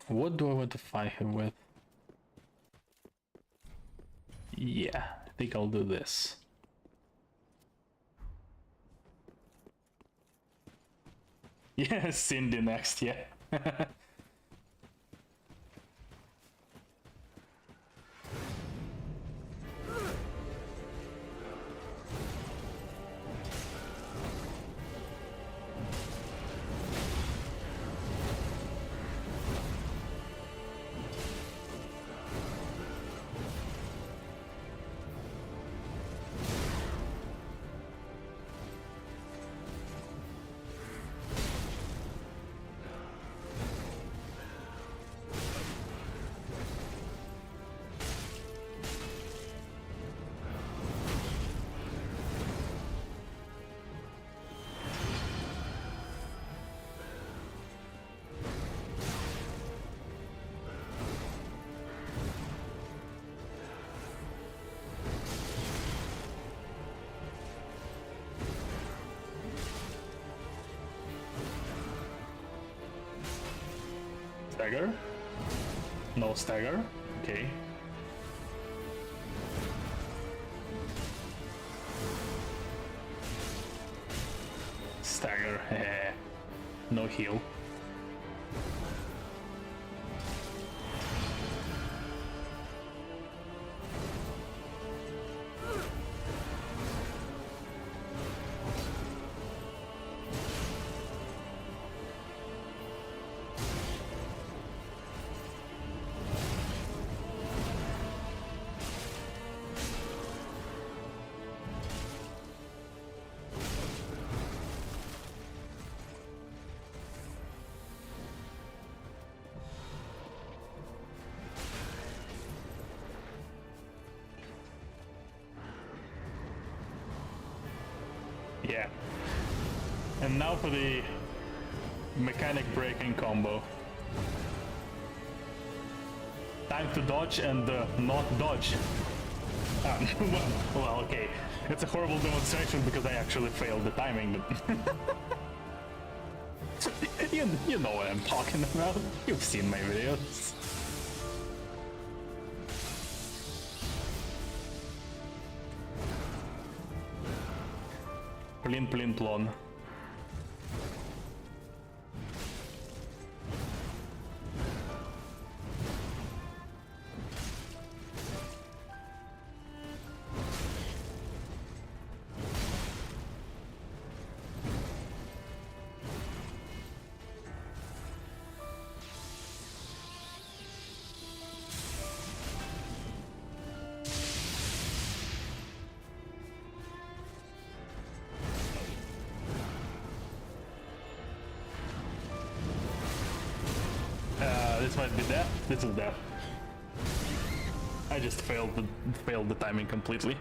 What do I want to fight him with? Yeah, I think I'll do this. Yeah, Cindy next, yeah. Stagger? No stagger? Okay. Stagger, no heal. Yeah. And now for the mechanic breaking combo. Time to dodge and not dodge. Well, okay. It's a horrible demonstration because I actually failed the timing, but... you know what I'm talking about. You've seen my videos. Plin plin plon. This might be death. This is death. I just failed the timing completely.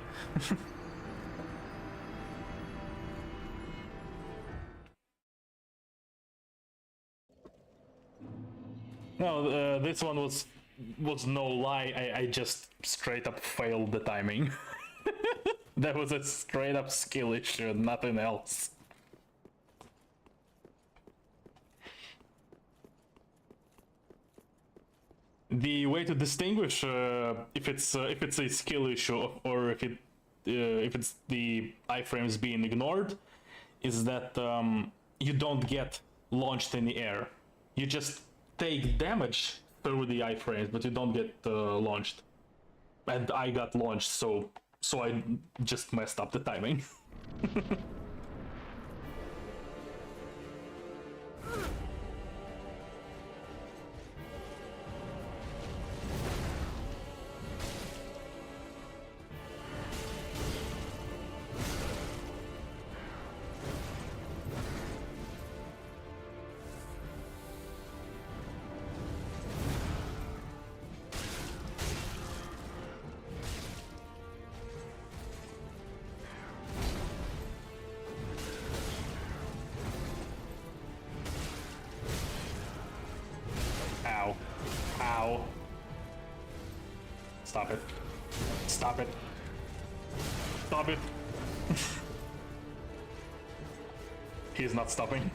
No, this one was no lie. I just straight up failed the timing. That was a straight up skill issue, nothing else. The way to distinguish if it's a skill issue or if it's the iframes being ignored is that you don't get launched in the air. You just take damage through the iframes, but you don't get launched. And I got launched, so I just messed up the timing. Ow. Ow. Stop it. Stop it. Stop it. He's not stopping.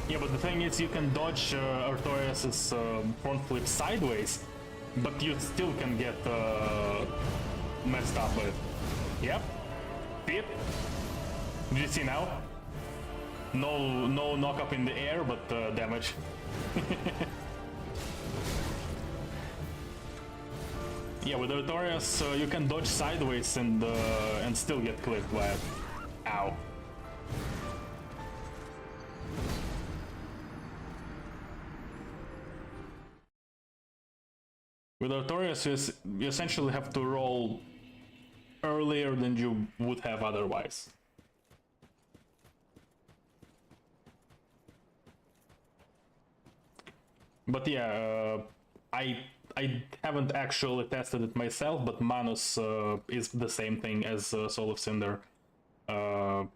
Yeah, but the thing is, you can dodge Artorias' front flip sideways, but you still can get messed up with. Yep. See it? Did you see now? No knock up in the air, but damage. Yeah, with Artorias, you can dodge sideways and still get clipped by it. Ow. With Artorias, you essentially have to roll earlier than you would have otherwise. But yeah, I haven't actually tested it myself, but Manus is the same thing as Soul of Cinder. I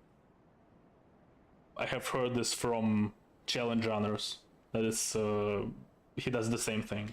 have heard this from challenge runners, that is, he does the same thing.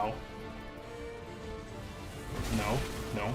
Now. No, no.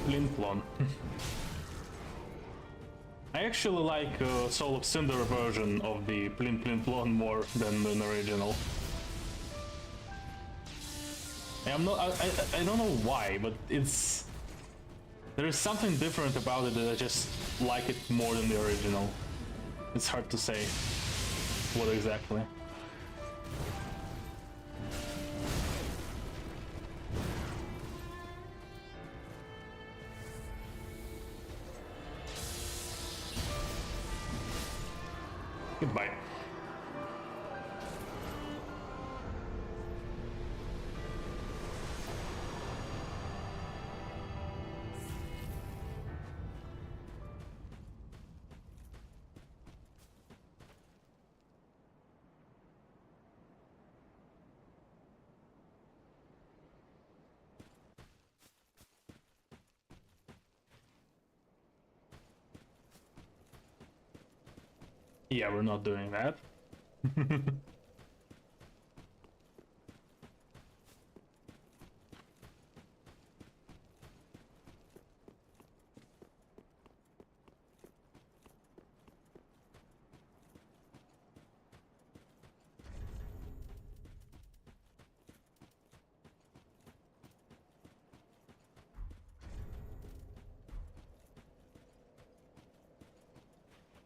Plin plon. I actually like Soul of Cinder version of the Plin plon more than the original. I'm not. I don't know why, but it's there is something different about it that I just like it more than the original. It's hard to say what exactly. Goodbye. Yeah, we're not doing that.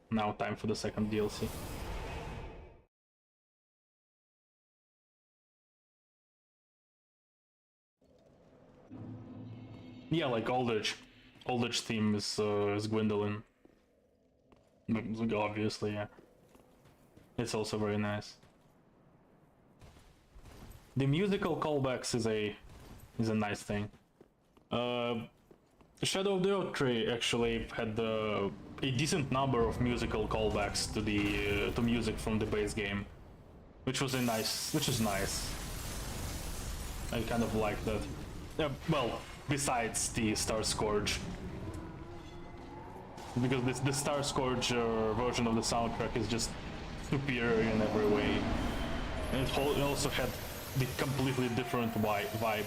Now time for the second DLC. Yeah, like Aldrich theme is Gwendolyn. Obviously, yeah. It's also very nice. The musical callbacks is a nice thing. Shadow of the Oak Tree actually had a decent number of musical callbacks to the to music from the base game, which is nice. I kind of like that. Well, besides the Star Scourge, because the Star Scourge version of the soundtrack is just superior in every way, and it also had the completely different vibe.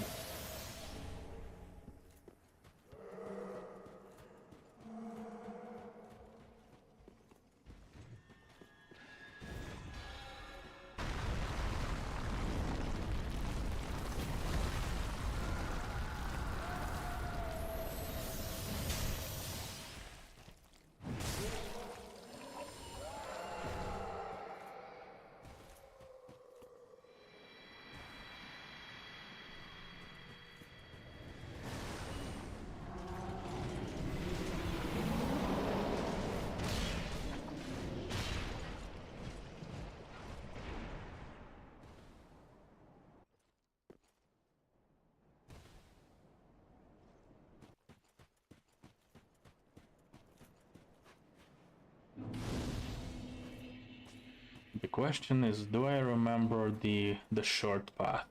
The question is, do I remember the short path?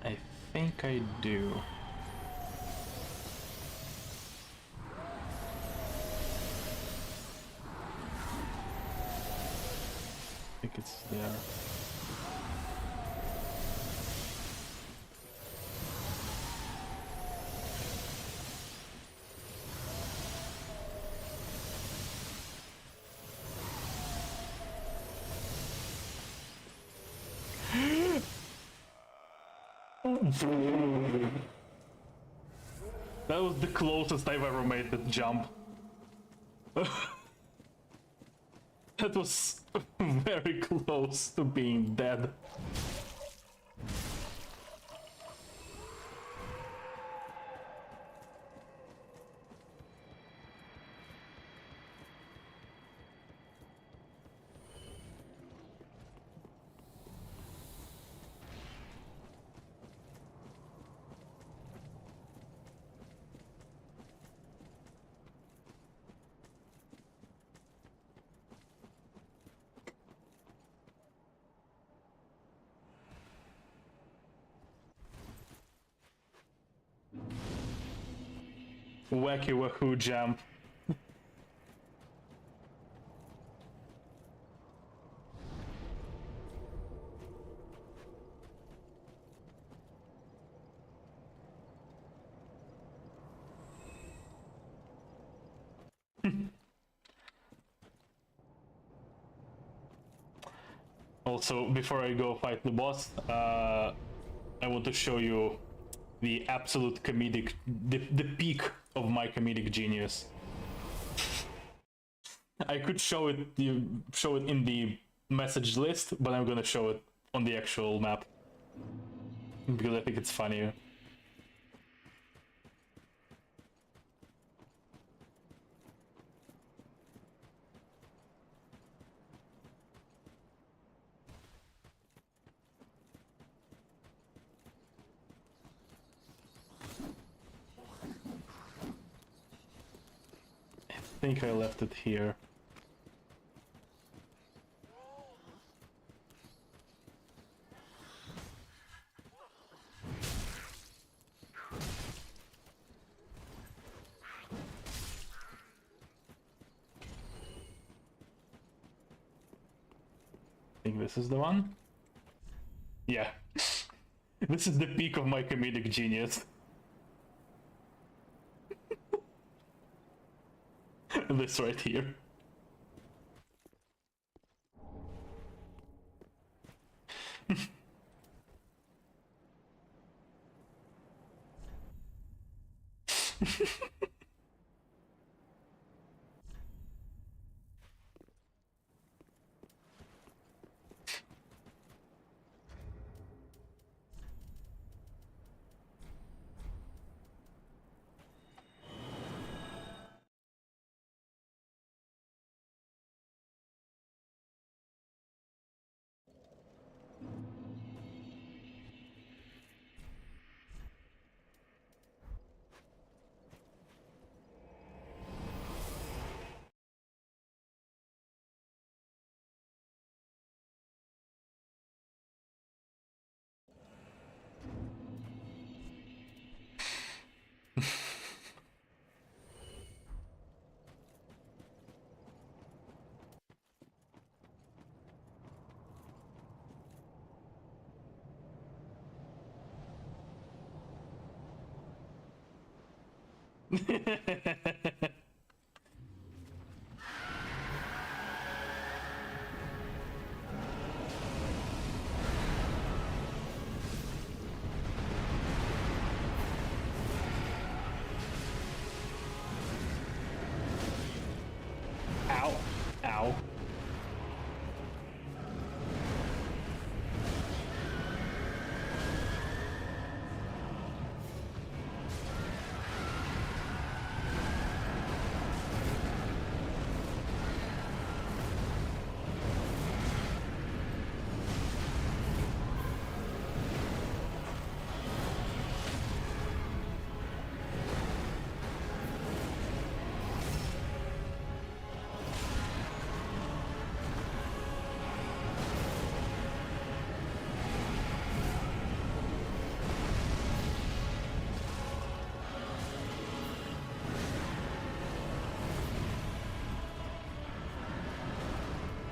I think I do. I think it's there. That was the closest I've ever made that jump. That was very close to being dead. Wacky wahoo jump. Also, before I go fight the boss, I want to show you the absolute comedic, the peak of my comedic genius. I could show it in the message list, but I'm gonna show it on the actual map because I think it's funnier. I think I left it here. I think this is the one. Yeah. This is the peak of my comedic genius. This right here. Ow. Ow.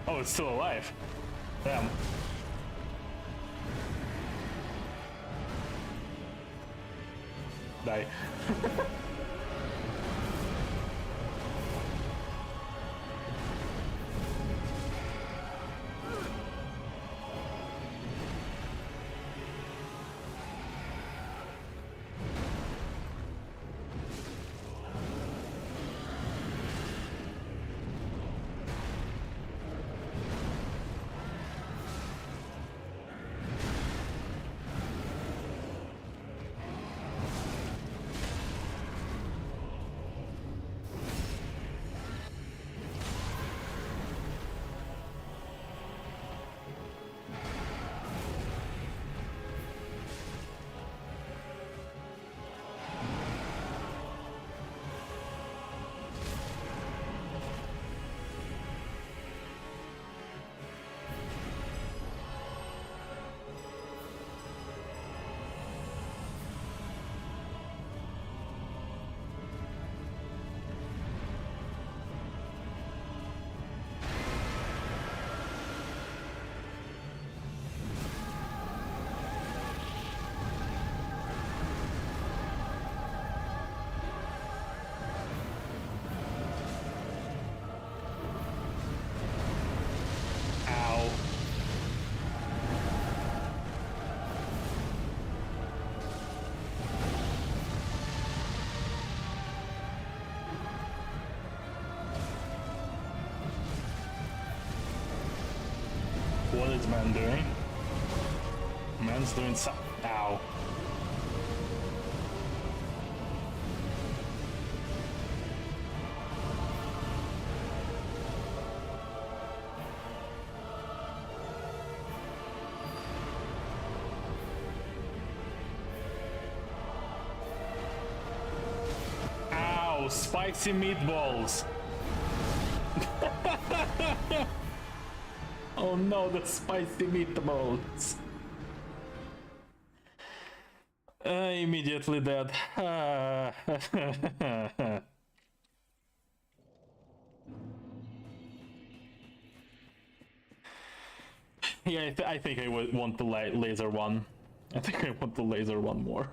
Oh, it's still alive. Damn. Die. man doing? Man's doing some. Ow. Ow, spicy meatballs. Oh no, the spicy meatballs. Immediately dead. Yeah, I think I would want the laser one. I think I want the laser one more.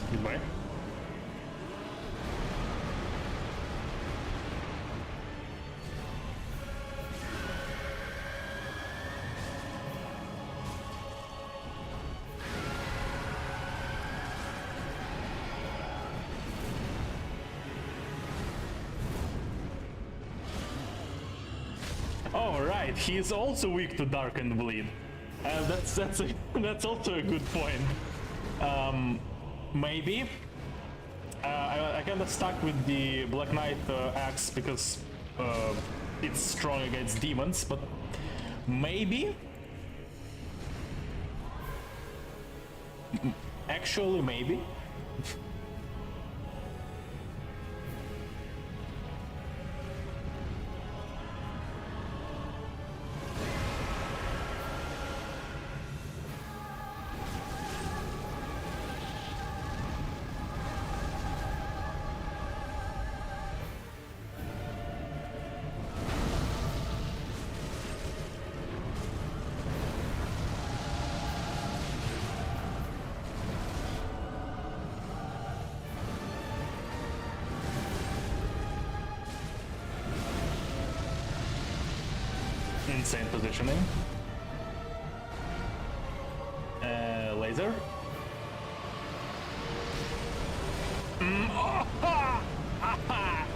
Goodbye. Oh right, he is also weak to dark and bleed. That's also a good point. Maybe. I kinda stuck with the Black Knight axe because it's strong against demons, but maybe. Actually, maybe. Insane positioning. Laser. Oh, ha! Ha, ha!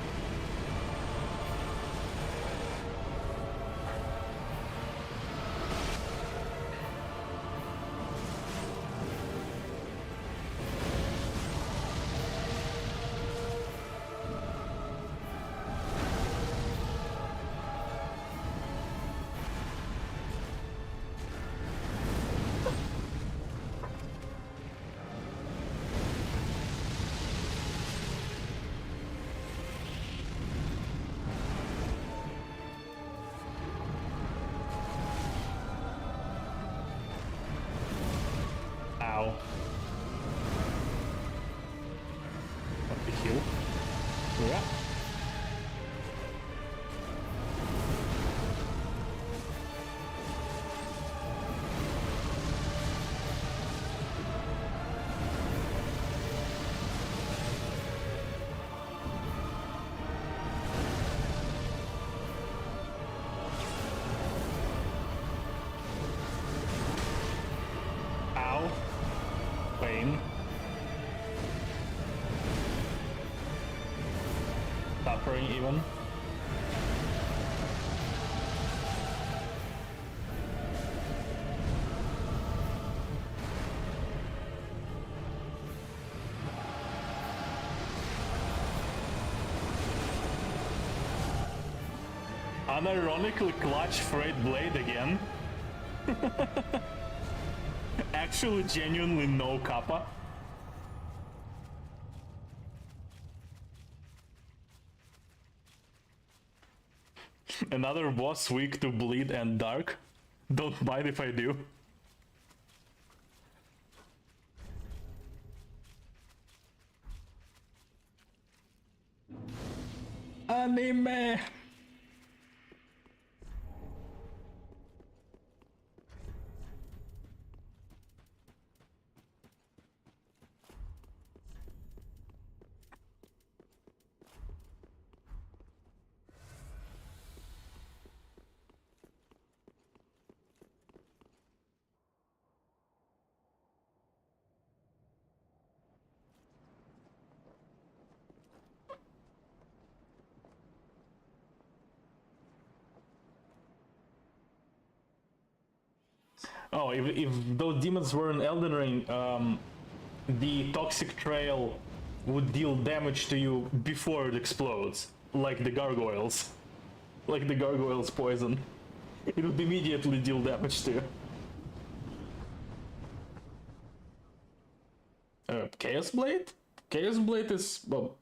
Ow. What the heal? Yeah. Ow. Pain. Suffering even. unironically clutch Friede blade again. Actually, genuinely no kappa. Another boss weak to bleed and dark. Don't mind if I do. Anime! Oh, if those demons were in Elden Ring, the toxic trail would deal damage to you before it explodes, like the gargoyles. Like the gargoyles' poison. It would immediately deal damage to you. Chaos Blade? Chaos Blade is, well...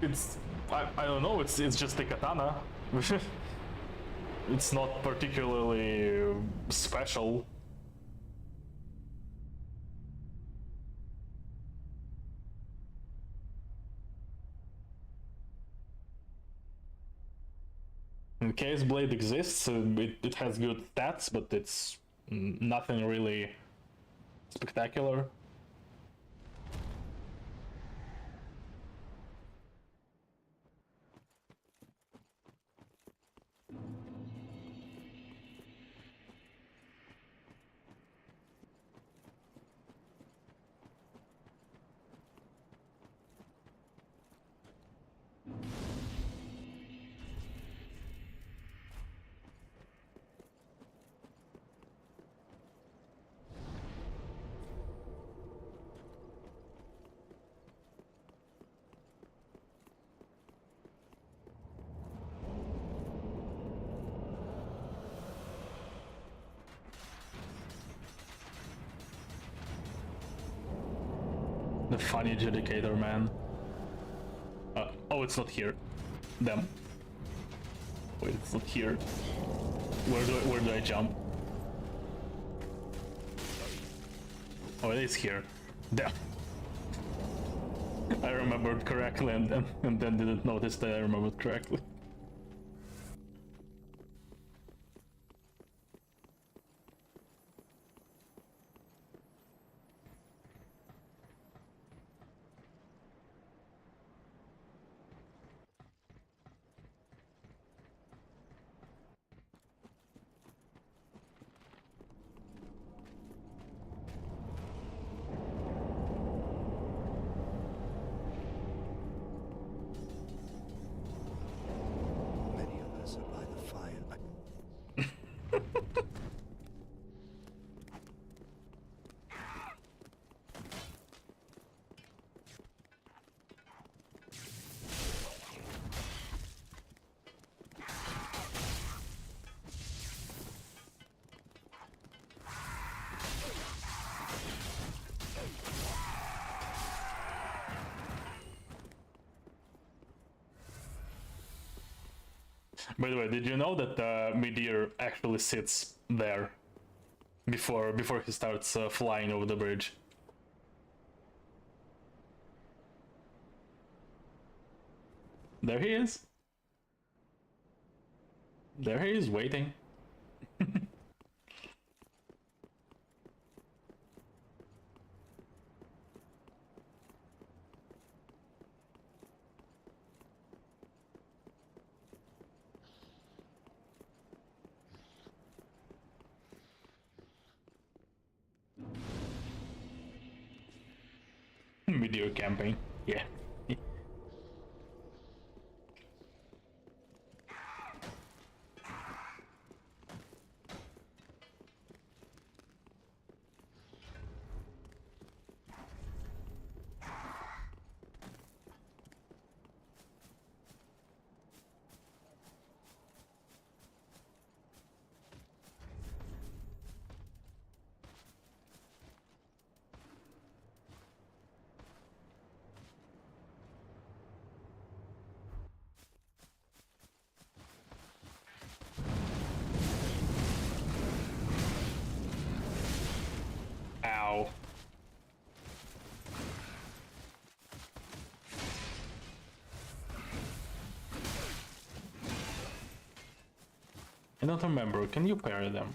It's... I don't know, it's just a katana. It's not particularly special. And Chaos Blade exists, it has good stats, but it's nothing really spectacular. The funny adjudicator, man. Oh, it's not here. Damn. Wait, it's not here. Where do I jump? Oh, it is here. Damn. I remembered correctly and then didn't notice that I remembered correctly. By the way, did you know that Meteor actually sits there before he starts flying over the bridge? There he is. There he is, waiting. Video campaign, yeah. I don't remember. Can you parry them?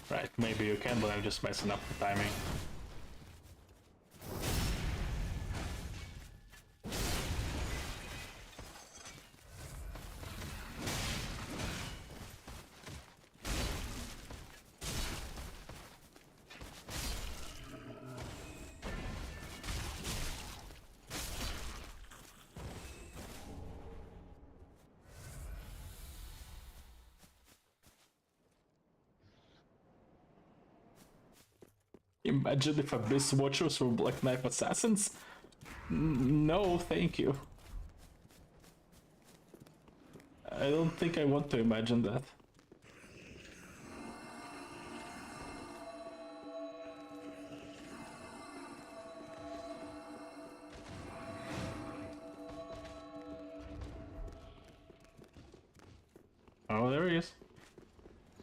Right, maybe you can, but I'm just messing up the timing. Imagine if Abyss Watchers were Black Knife Assassins? No, thank you. I don't think I want to imagine that. Oh, there he is.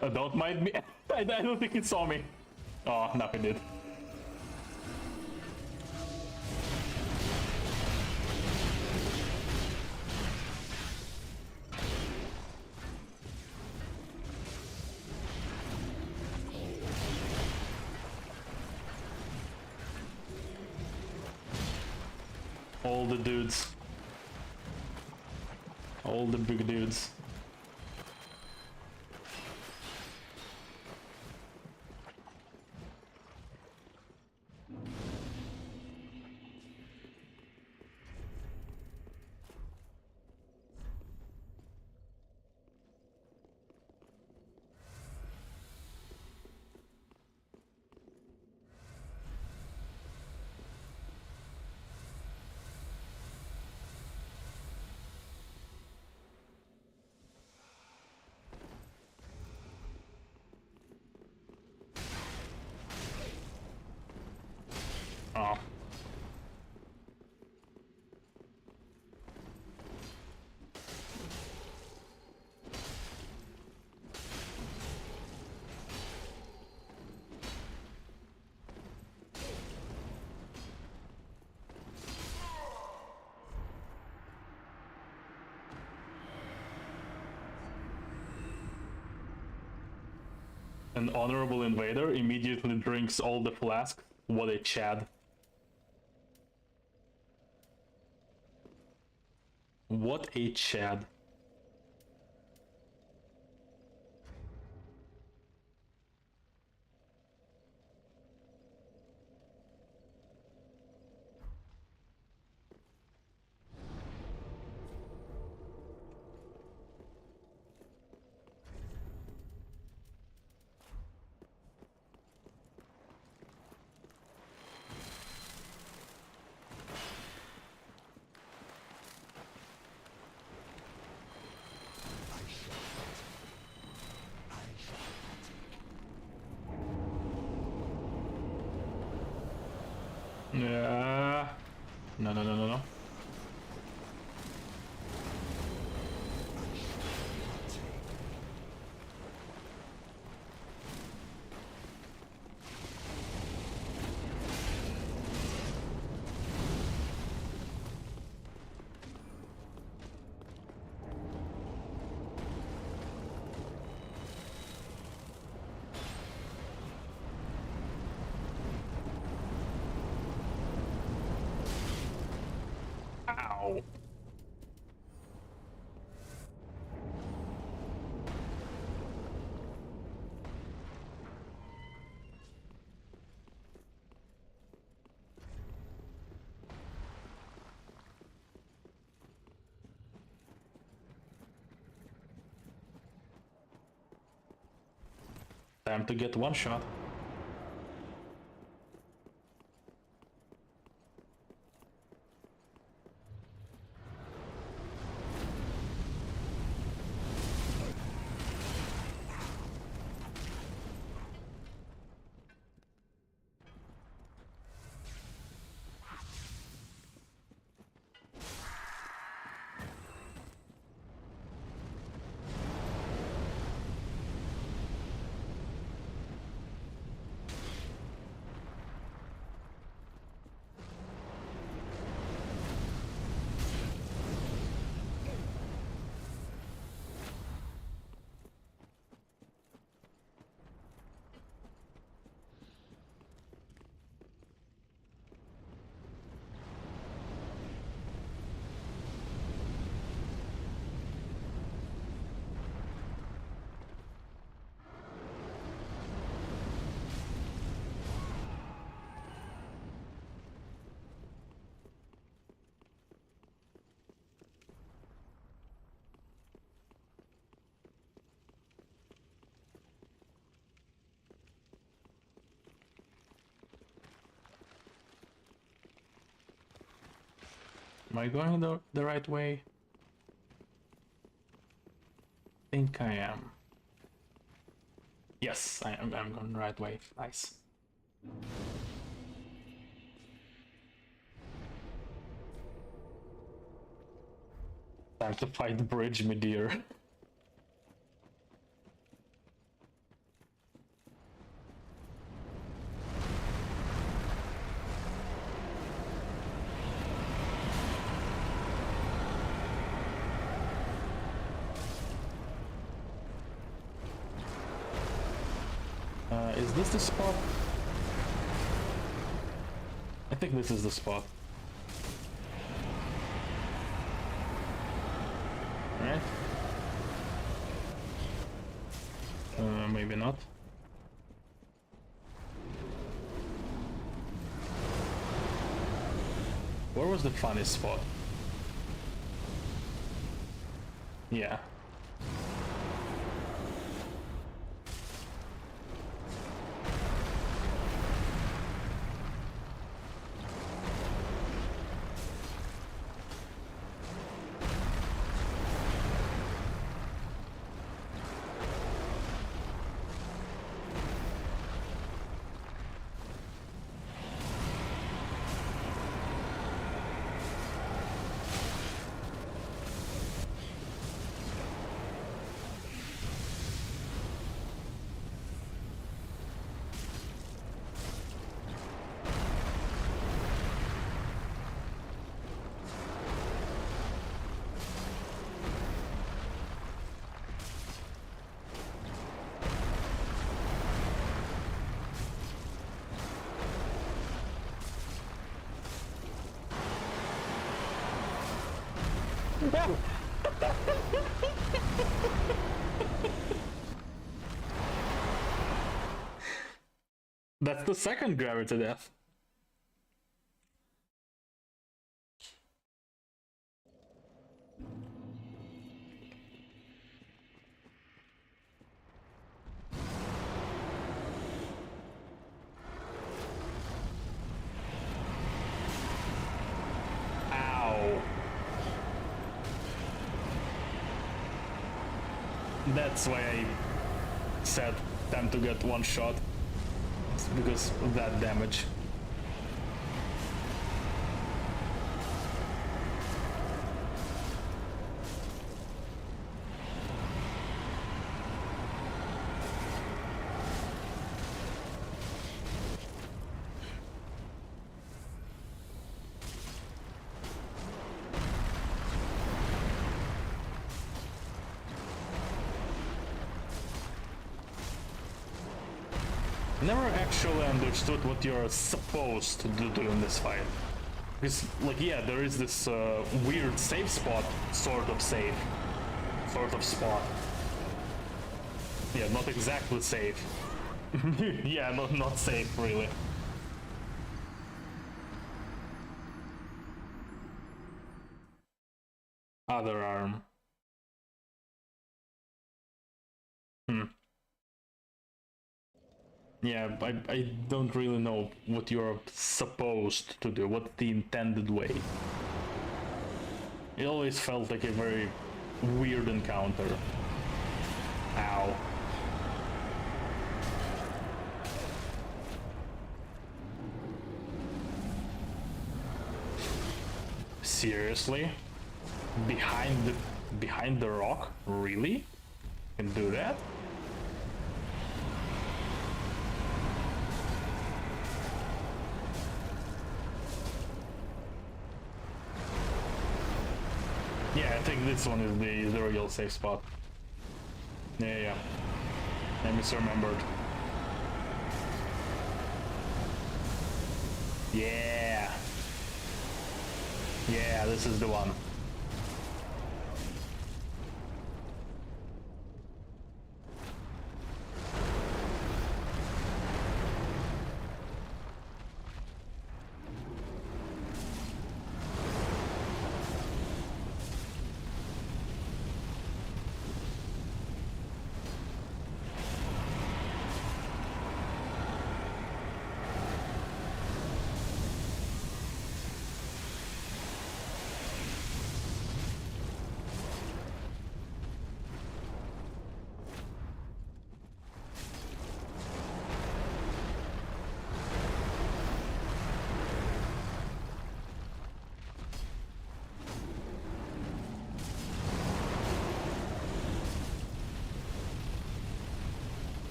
Don't mind me. I don't think he saw me. Oh, no, he did. All the dudes. All the big dudes. Oh. An honorable invader immediately drinks all the flasks. What a Chad. What a Chad. Yeah. No, no, no, no, no. Ow. Time to get one shot. Am I going the right way? I think I am. Yes, I'm going the right way. Nice. Time to fight the bridge, my dear. Is this the spot? I think this is the spot. Right? Maybe not. Where was the funniest spot? Yeah. That's the second gravity death. Ow. That's why I said time to get one shot. It's because of that damage. Never actually understood what you're supposed to do in this fight. Because, like, yeah, there is this weird safe spot, sort of safe, sort of spot. Yeah, not exactly safe. Yeah, not safe, really. Other arm. Yeah, I don't really know what you're supposed to do, what the intended way. It always felt like a very weird encounter. Ow. Seriously? Behind the rock? Really? Can do that? Yeah, I think this one is the real safe spot. Yeah. I misremembered. Yeah. Yeah, this is the one.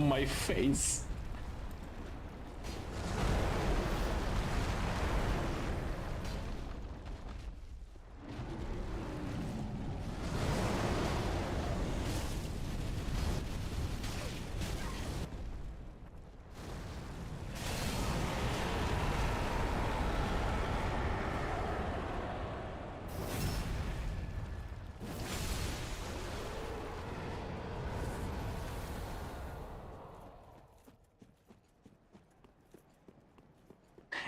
my face.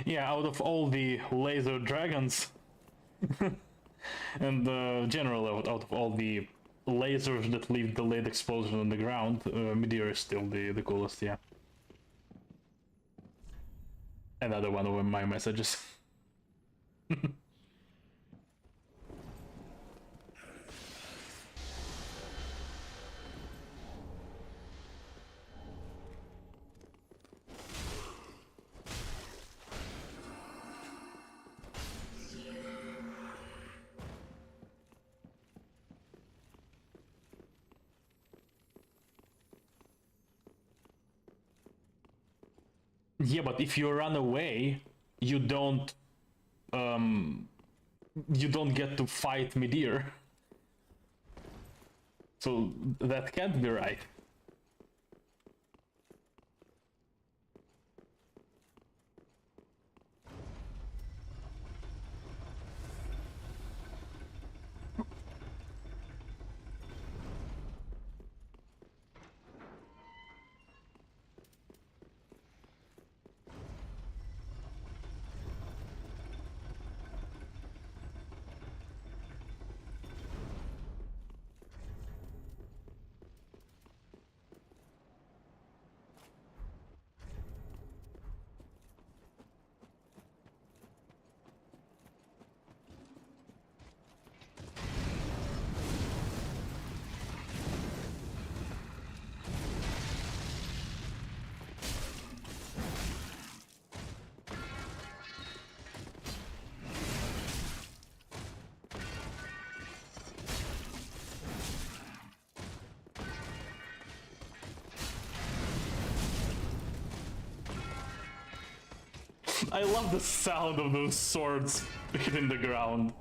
Yeah, out of all the laser dragons, and generally out of all the lasers that leave the late explosion on the ground, Meteor is still the coolest, yeah. Another one of my messages. Yeah, but if you run away, you don't get to fight Meteor. So that can't be right. I love the sound of those swords hitting the ground.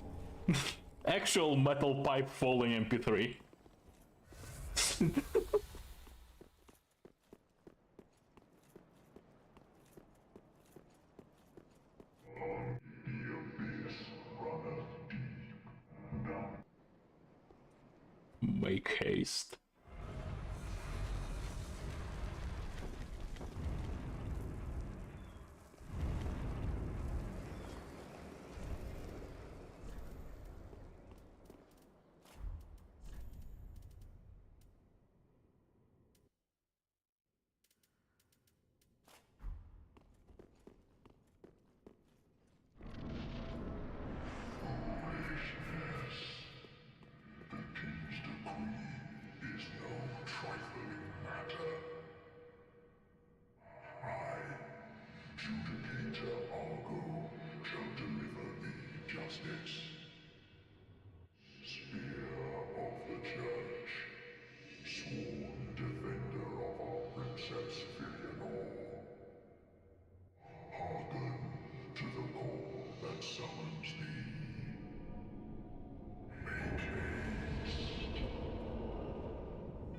Actual metal pipe falling MP3. Make haste.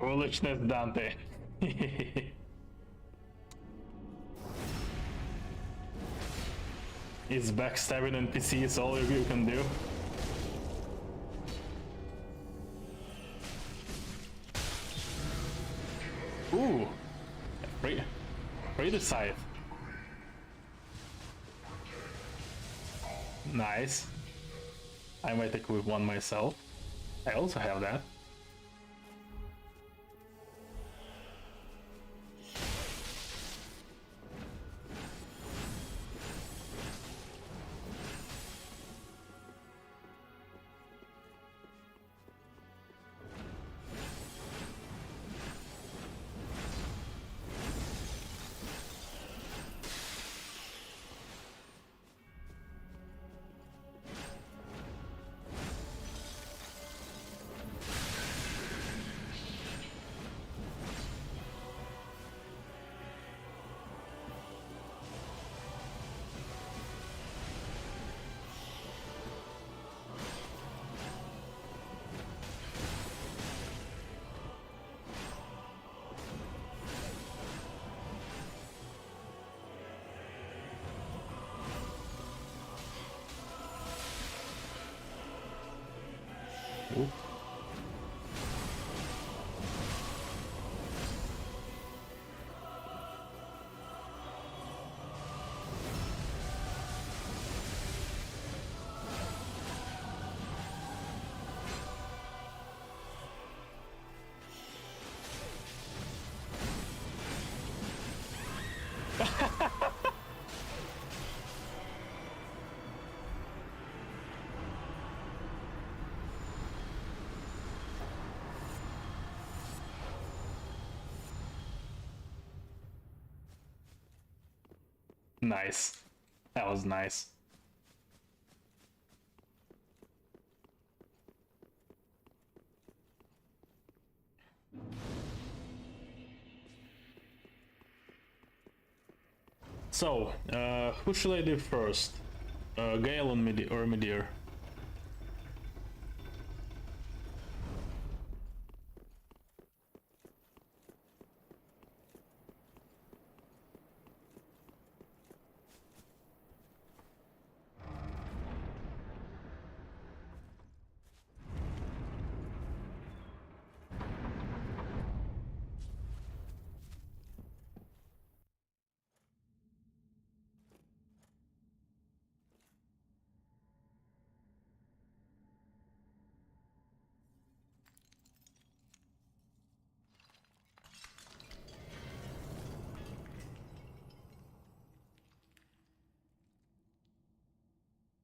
Foolishness, Dante. Is backstabbing NPCs all you can do? Ooh! Friede scythe. Nice. I might equip one myself. I also have that. Nice. That was nice. So, who should I do first? Gale or Midir?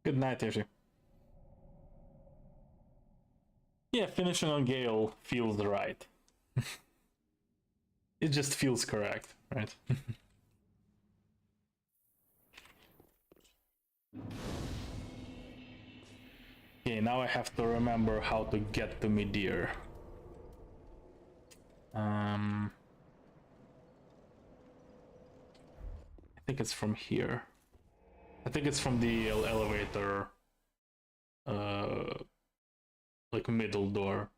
Good night, Yoshi. Yeah, finishing on Gale feels right. It just feels correct, right? Okay, now I have to remember how to get to Midir. I think it's from here. I think it's from the elevator, like middle door.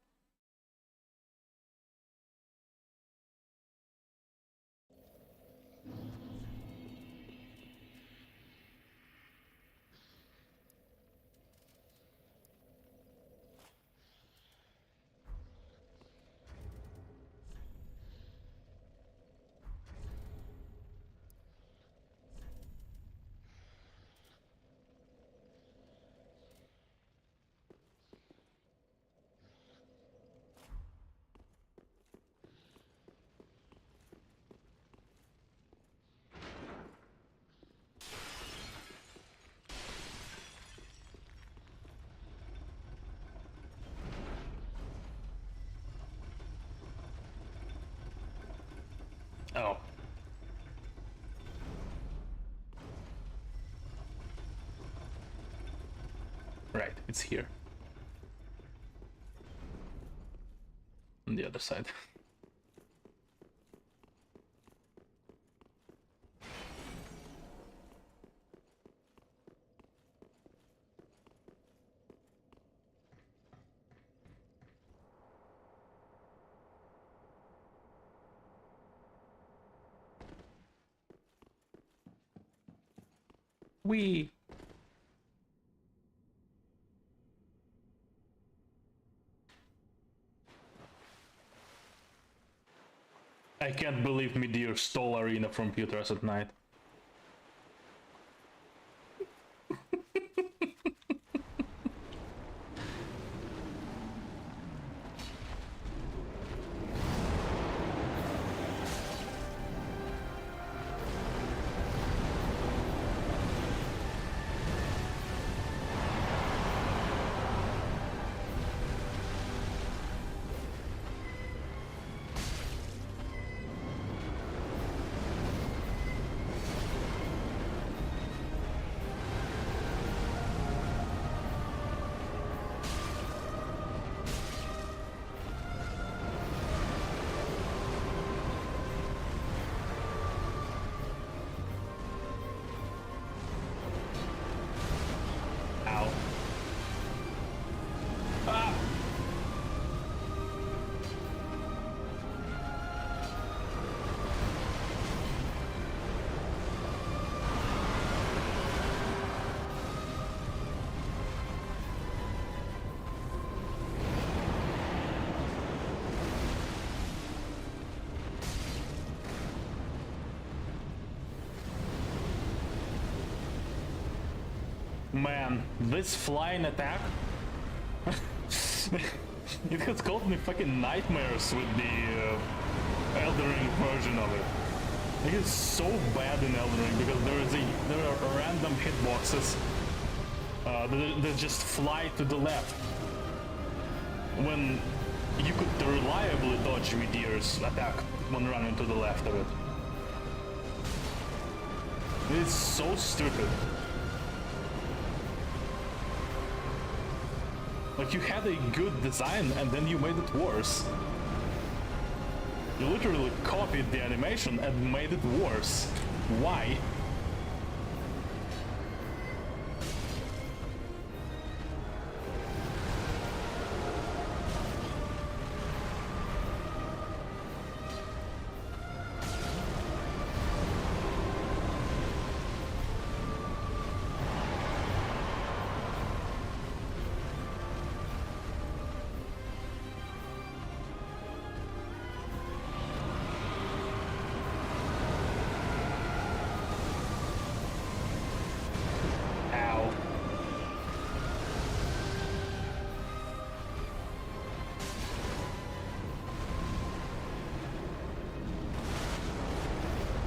Oh. Right, it's here. On the other side. Wee. I can't believe Midir stole Arena from Pewters at night. Man, this flying attack, it has caused me fucking nightmares with the Elden Ring version of it. It is so bad in Elden Ring because there are random hitboxes that just fly to the left when you could reliably dodge Meteor's attack when running to the left of it. It is so stupid. Like, you had a good design and then you made it worse. You literally copied the animation and made it worse. Why?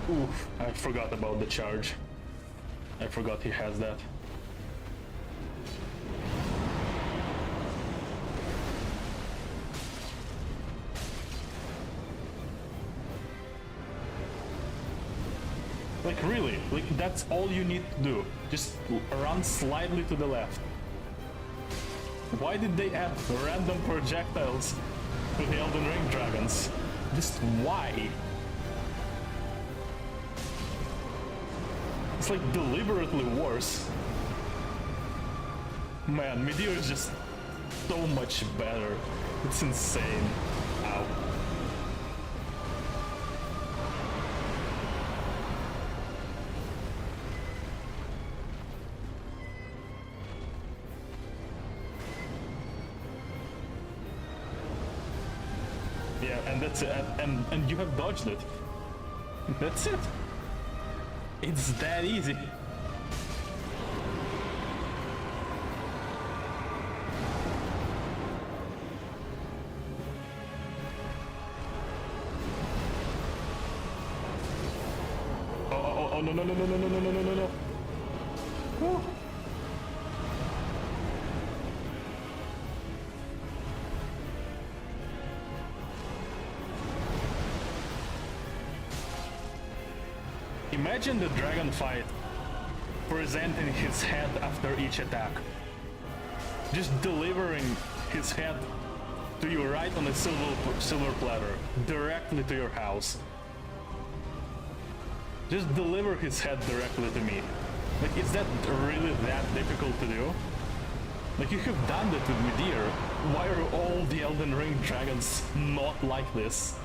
Oof, I forgot about the charge. I forgot he has that. Like, really, like, that's all you need to do. Just run slightly to the left. Why did they add random projectiles to the Elden Ring dragons? Just why? It's like deliberately worse. Man, Meteor is just so much better. It's insane. Ow. Yeah, and that's it. And you have dodged it. That's it. It's that easy. Oh, no, no, no, no, no, no, no, no, no, no. Woo. Imagine the dragon fight presenting his head after each attack. Just delivering his head to you right on a silver platter, directly to your house. Just deliver his head directly to me. Like, is that really that difficult to do? Like, you have done that with Meteor. Why are all the Elden Ring dragons not like this?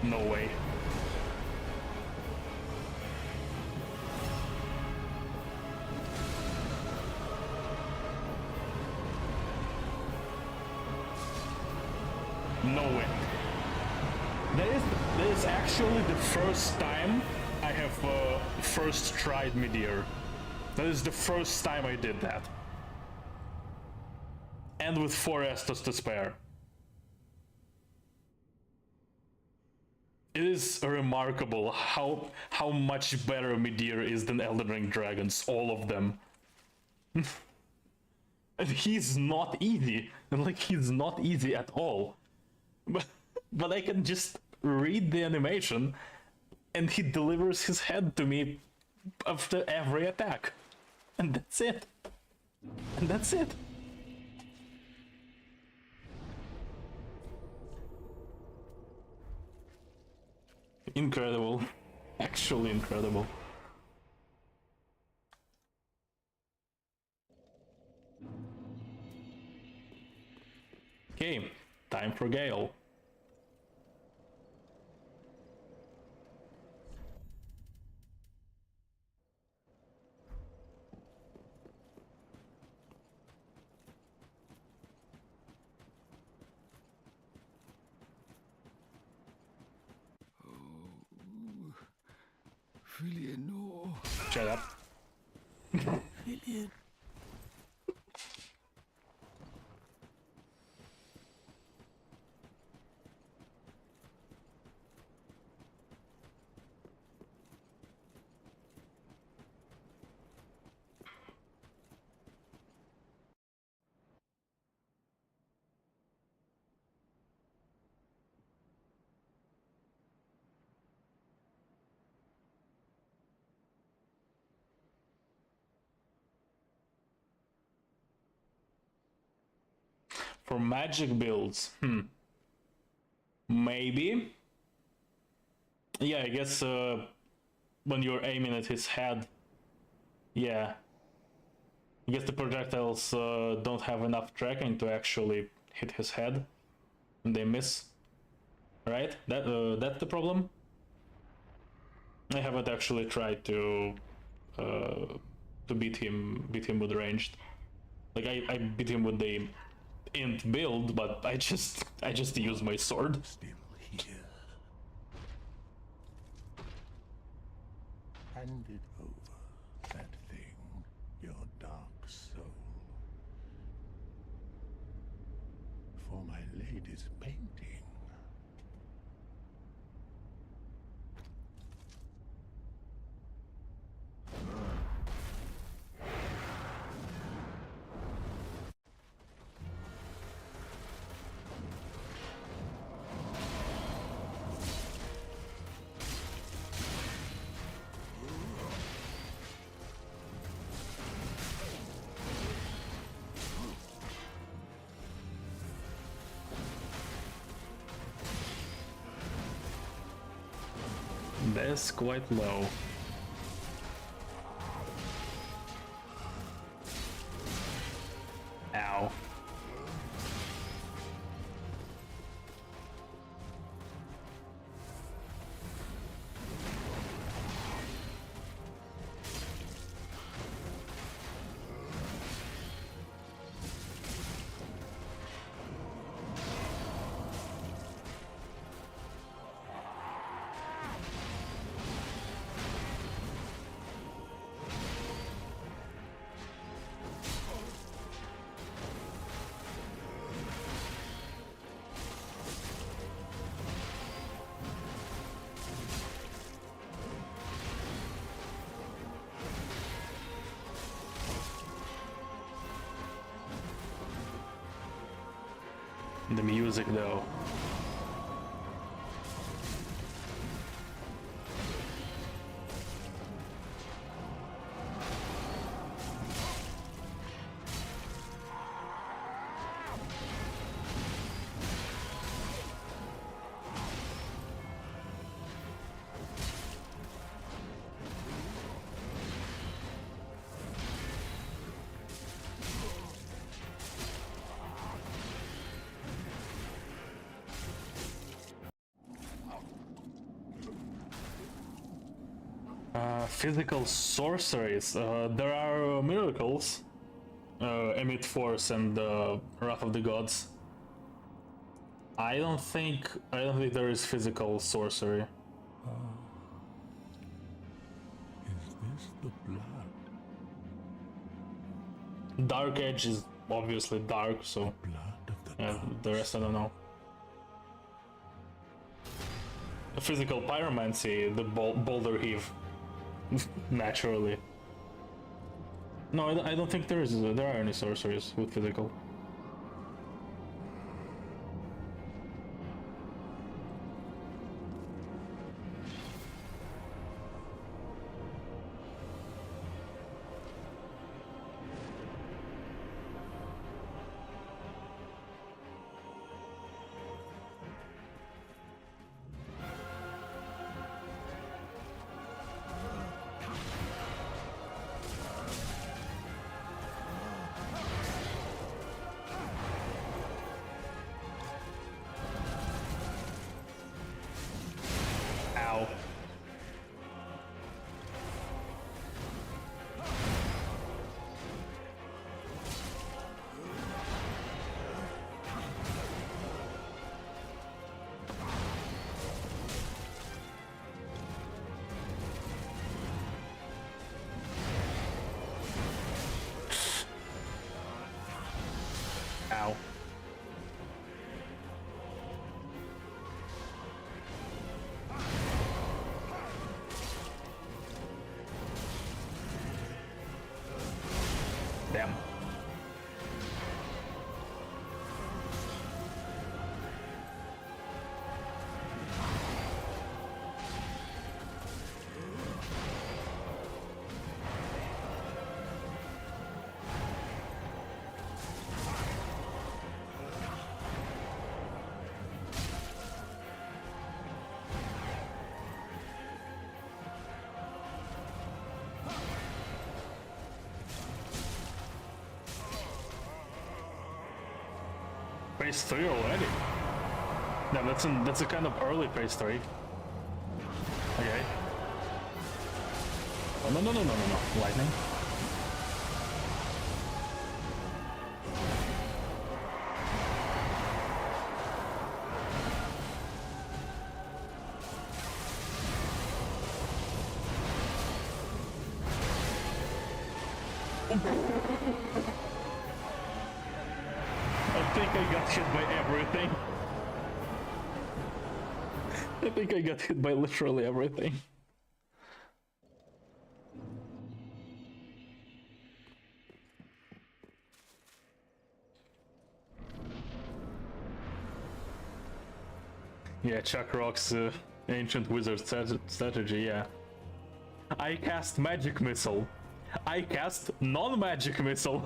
No way. No way. That is actually the first time I have first tried Meteor. That is the first time I did that. And with 4 Estus to spare. It is remarkable how much better Meteor is than Elden Ring dragons, all of them. And he's not easy. Like, he's not easy at all. But I can just read the animation and he delivers his head to me after every attack. And that's it. And that's it. Incredible. Actually incredible. Okay, time for Gale. no. Shut up. Filian. For magic builds, maybe. Yeah, I guess when you're aiming at his head, yeah. I guess the projectiles don't have enough tracking to actually hit his head, and they miss. Right? That's the problem. I haven't actually tried to beat him with ranged. Like I beat him with the int build, but I just use my sword. Still here. Hand it over, that thing, your dark soul. For my lady's painting. That's quite low. Ow. The music though. Physical sorceries. There are miracles. Emit Force and Wrath of the Gods. I don't think there is physical sorcery. Is this the blood? Dark Edge is obviously dark, so Blood of the the rest I don't know. Physical pyromancy, the boulder heave. Naturally. No, I don't think there are any sorceries with physical. phase 3 already. Yeah, that's a kind of early phase 3. Okay. Oh, no, lightning. I think I got hit by everything. I think I got hit by literally everything. Yeah, Chuck Rock's ancient wizard strategy, yeah. I cast magic missile. I cast non-magic missile.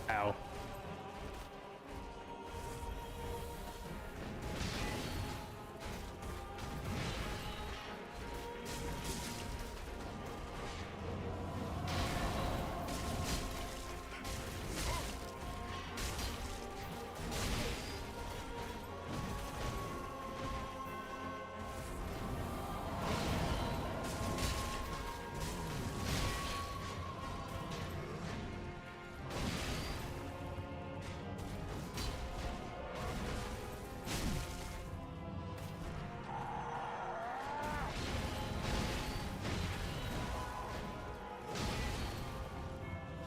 Ow.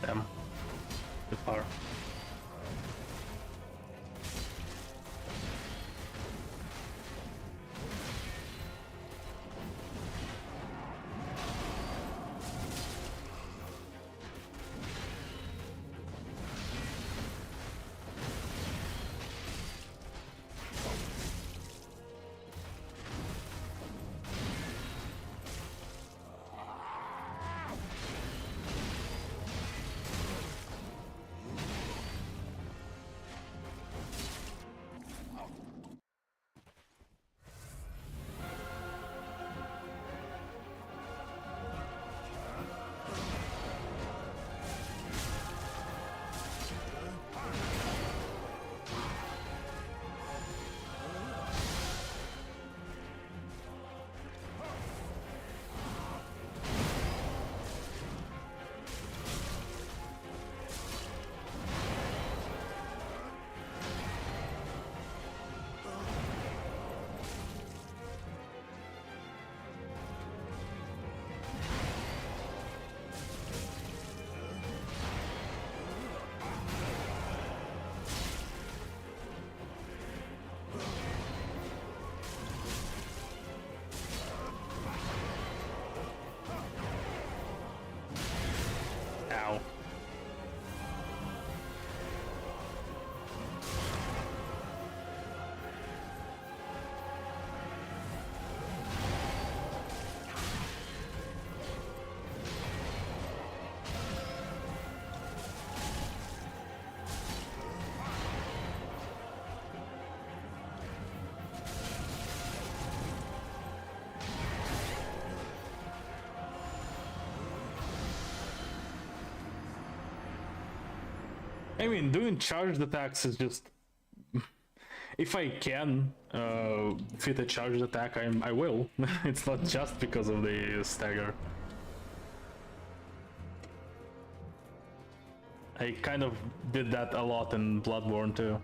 Damn. Too far. Ow. I mean, doing charged attacks is just... If I can fit a charged attack, I will. It's not just because of the stagger. I kind of did that a lot in Bloodborne too.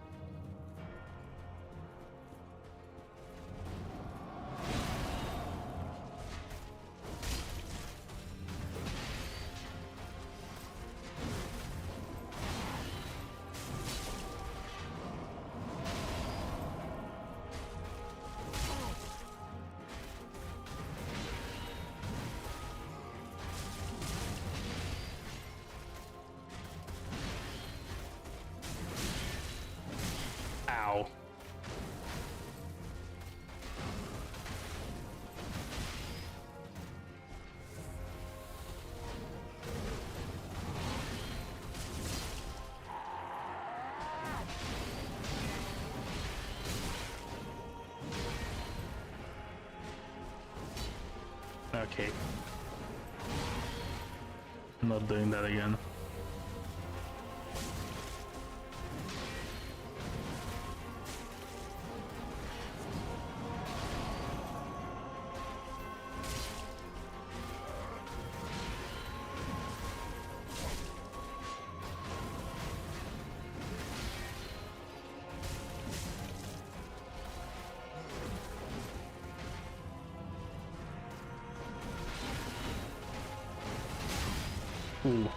Okay. Not doing that again. Ooh.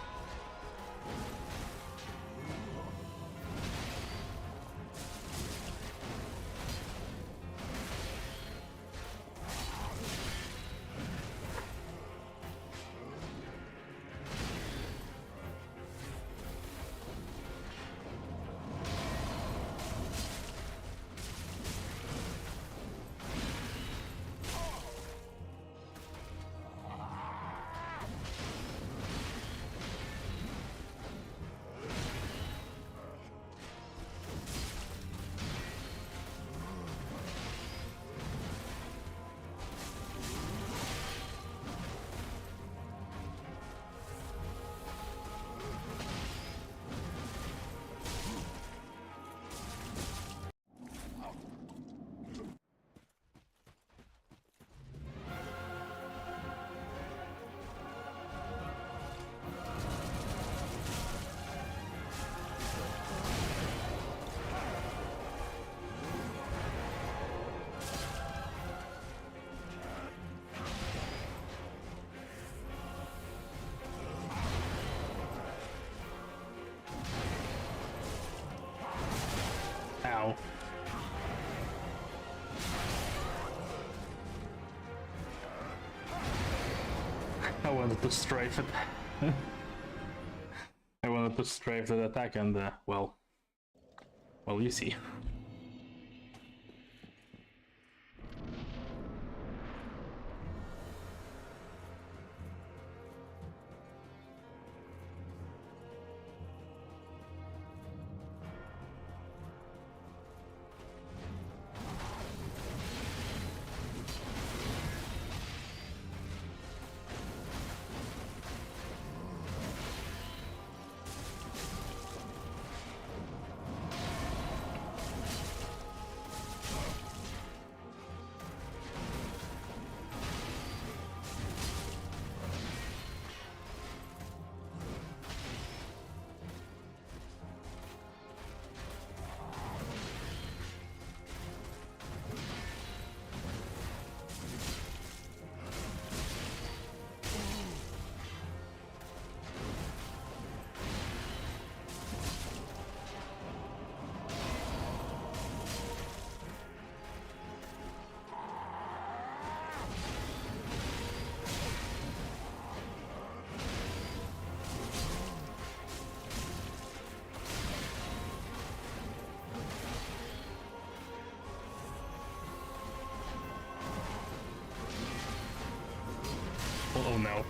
Ow. I wanted to strafe it. I wanted to strafe that attack and, well, you see. Oh no.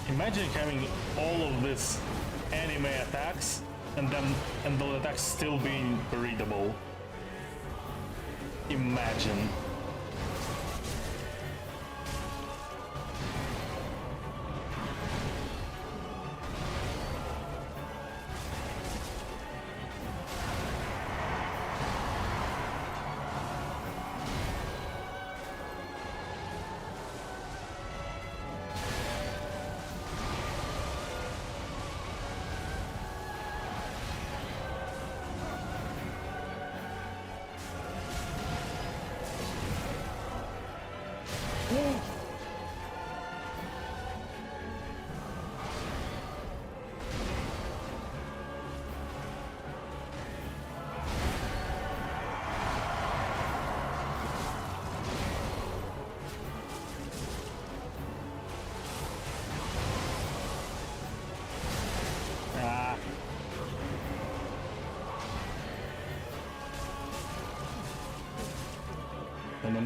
Imagine having all of this anime attacks and those attacks still being readable. Imagine.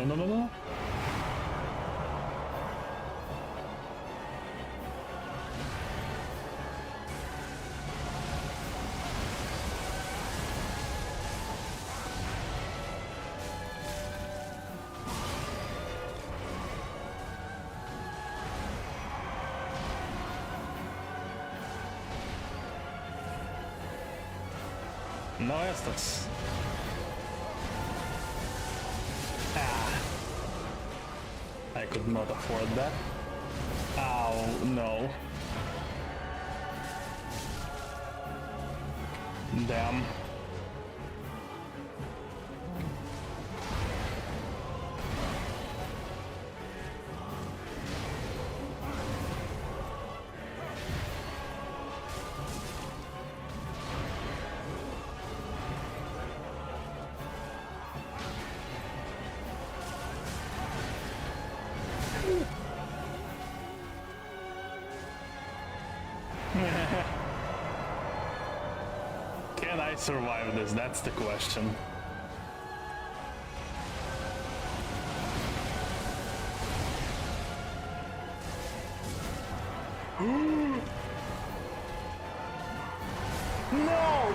No. No estas. I could not afford that. Ow, no. Damn. Can I survive this? That's the question. No!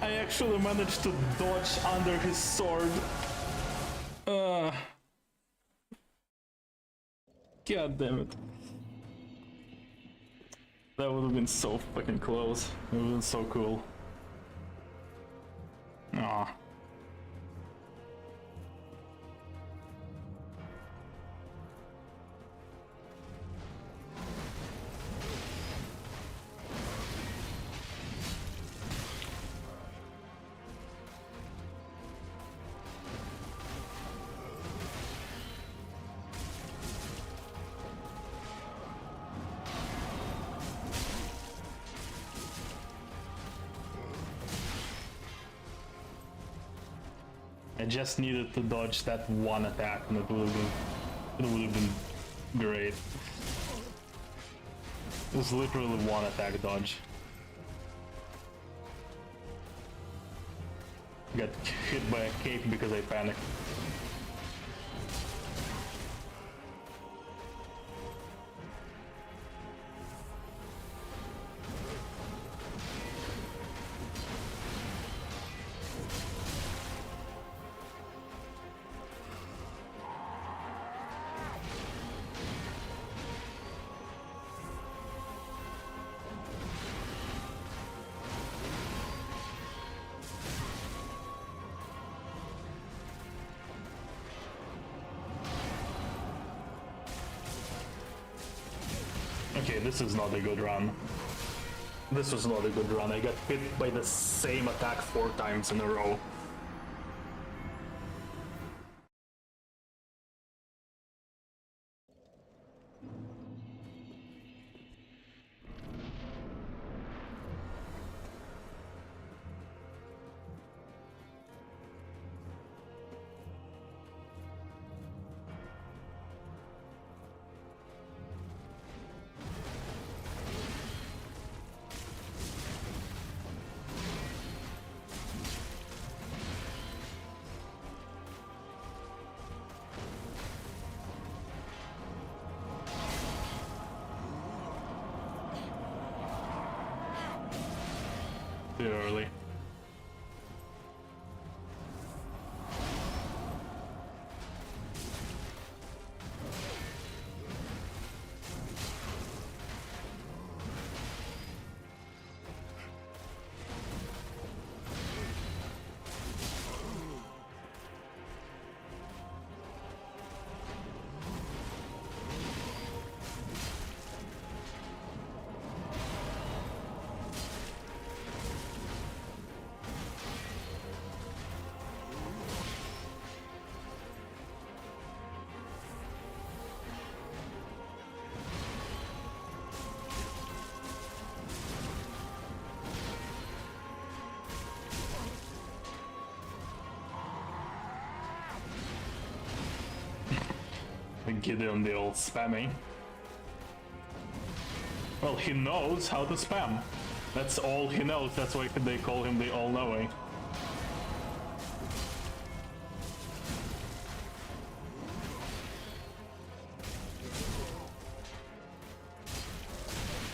I actually managed to dodge under his sword. God damn it. That would have been so fucking close. It would have been so cool. Aw. I just needed to dodge that one attack and it would have been great. It was literally one attack dodge. Got hit by a cape because I panicked. Okay, this is not a good run. This was not a good run. I got hit by the same attack 4 times in a row. Too early. Gideon the old spamming. Well, he knows how to spam. That's all he knows, that's why they call him the all-knowing.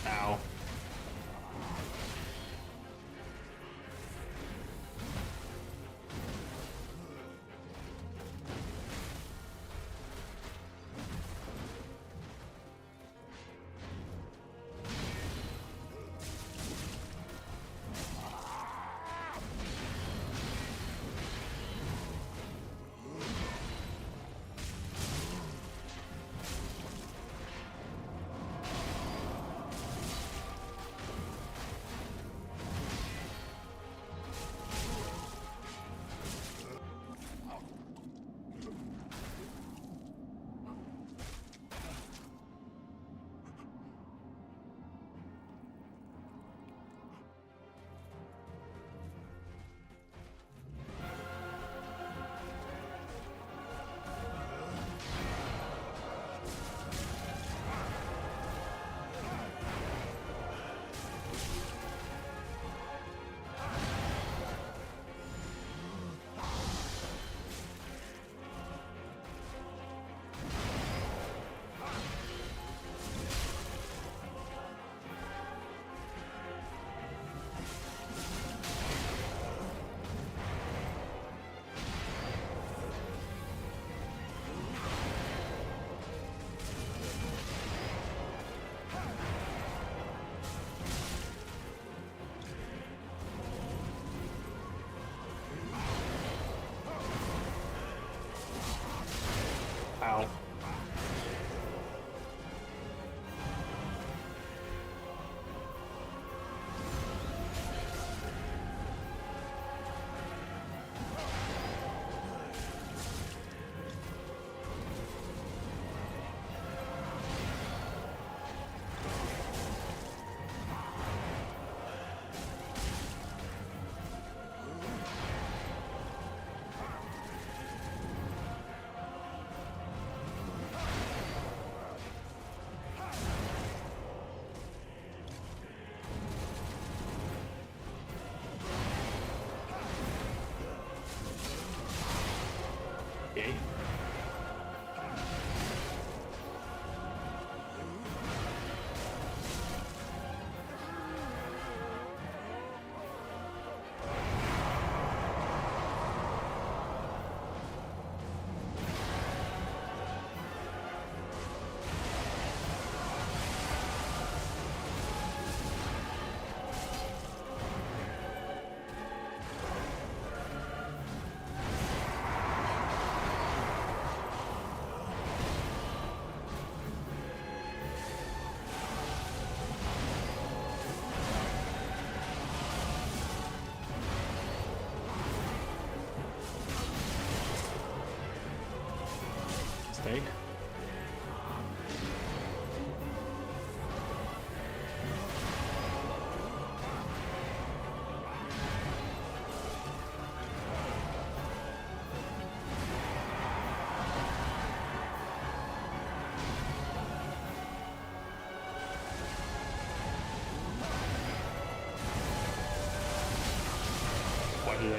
Ow. Ow.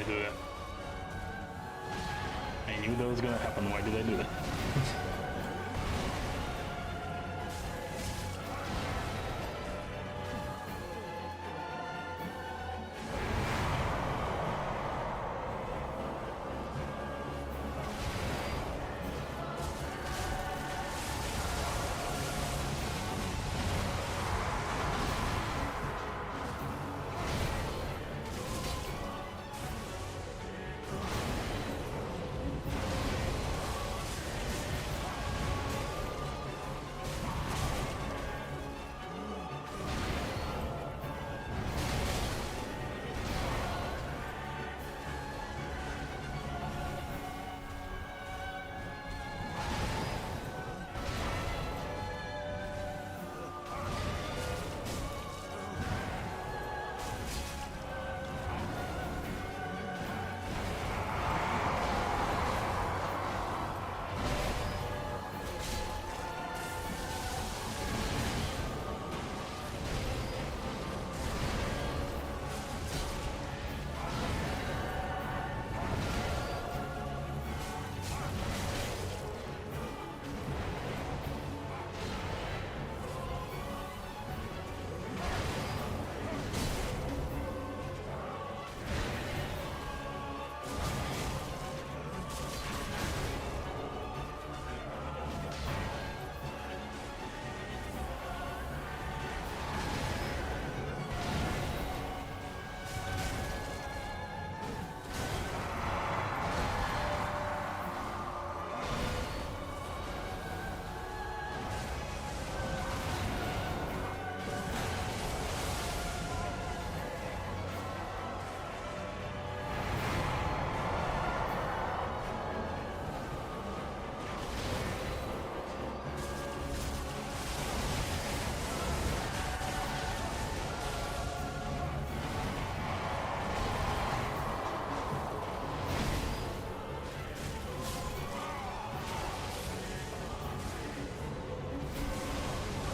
I do that? I knew that was gonna happen, why did I do that?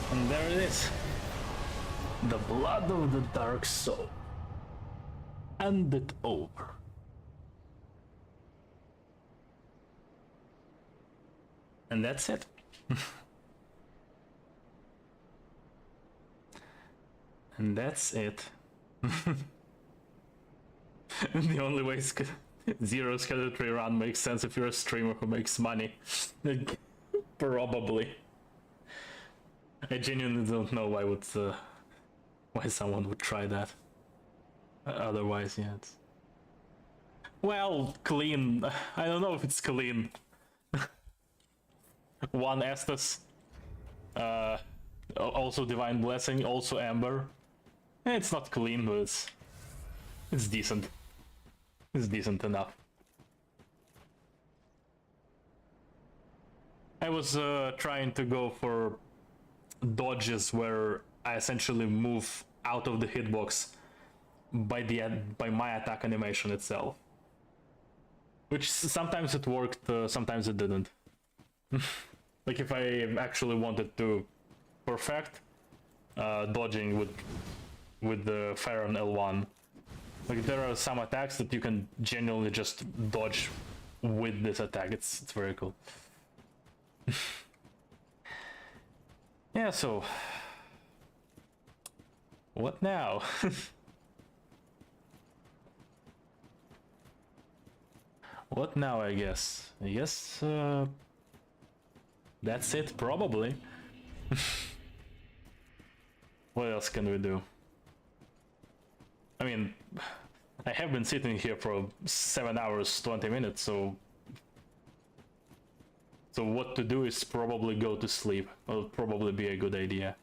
And there it is. The blood of the dark soul. And it over. And that's it. And that's it. The only way zero skeleton run makes sense if you're a streamer who makes money. Probably. I genuinely don't know why someone would try that. Otherwise, yeah, it's... Well, clean. I don't know if it's clean. One Estus. Also Divine Blessing, also Ember. It's not clean, but it's decent. It's decent enough. I was trying to go for dodges where I essentially move out of the hitbox by my attack animation itself. Which sometimes it worked, sometimes it didn't. Like if I actually wanted to perfect dodging with the Fire on L1. Like there are some attacks that you can genuinely just dodge with this attack. It's very cool. Yeah, so what now? What now, I guess? I guess that's it, probably. What else can we do? I mean, I have been sitting here for 7 hours, 20 minutes, so what to do is probably go to sleep. It'll probably be a good idea.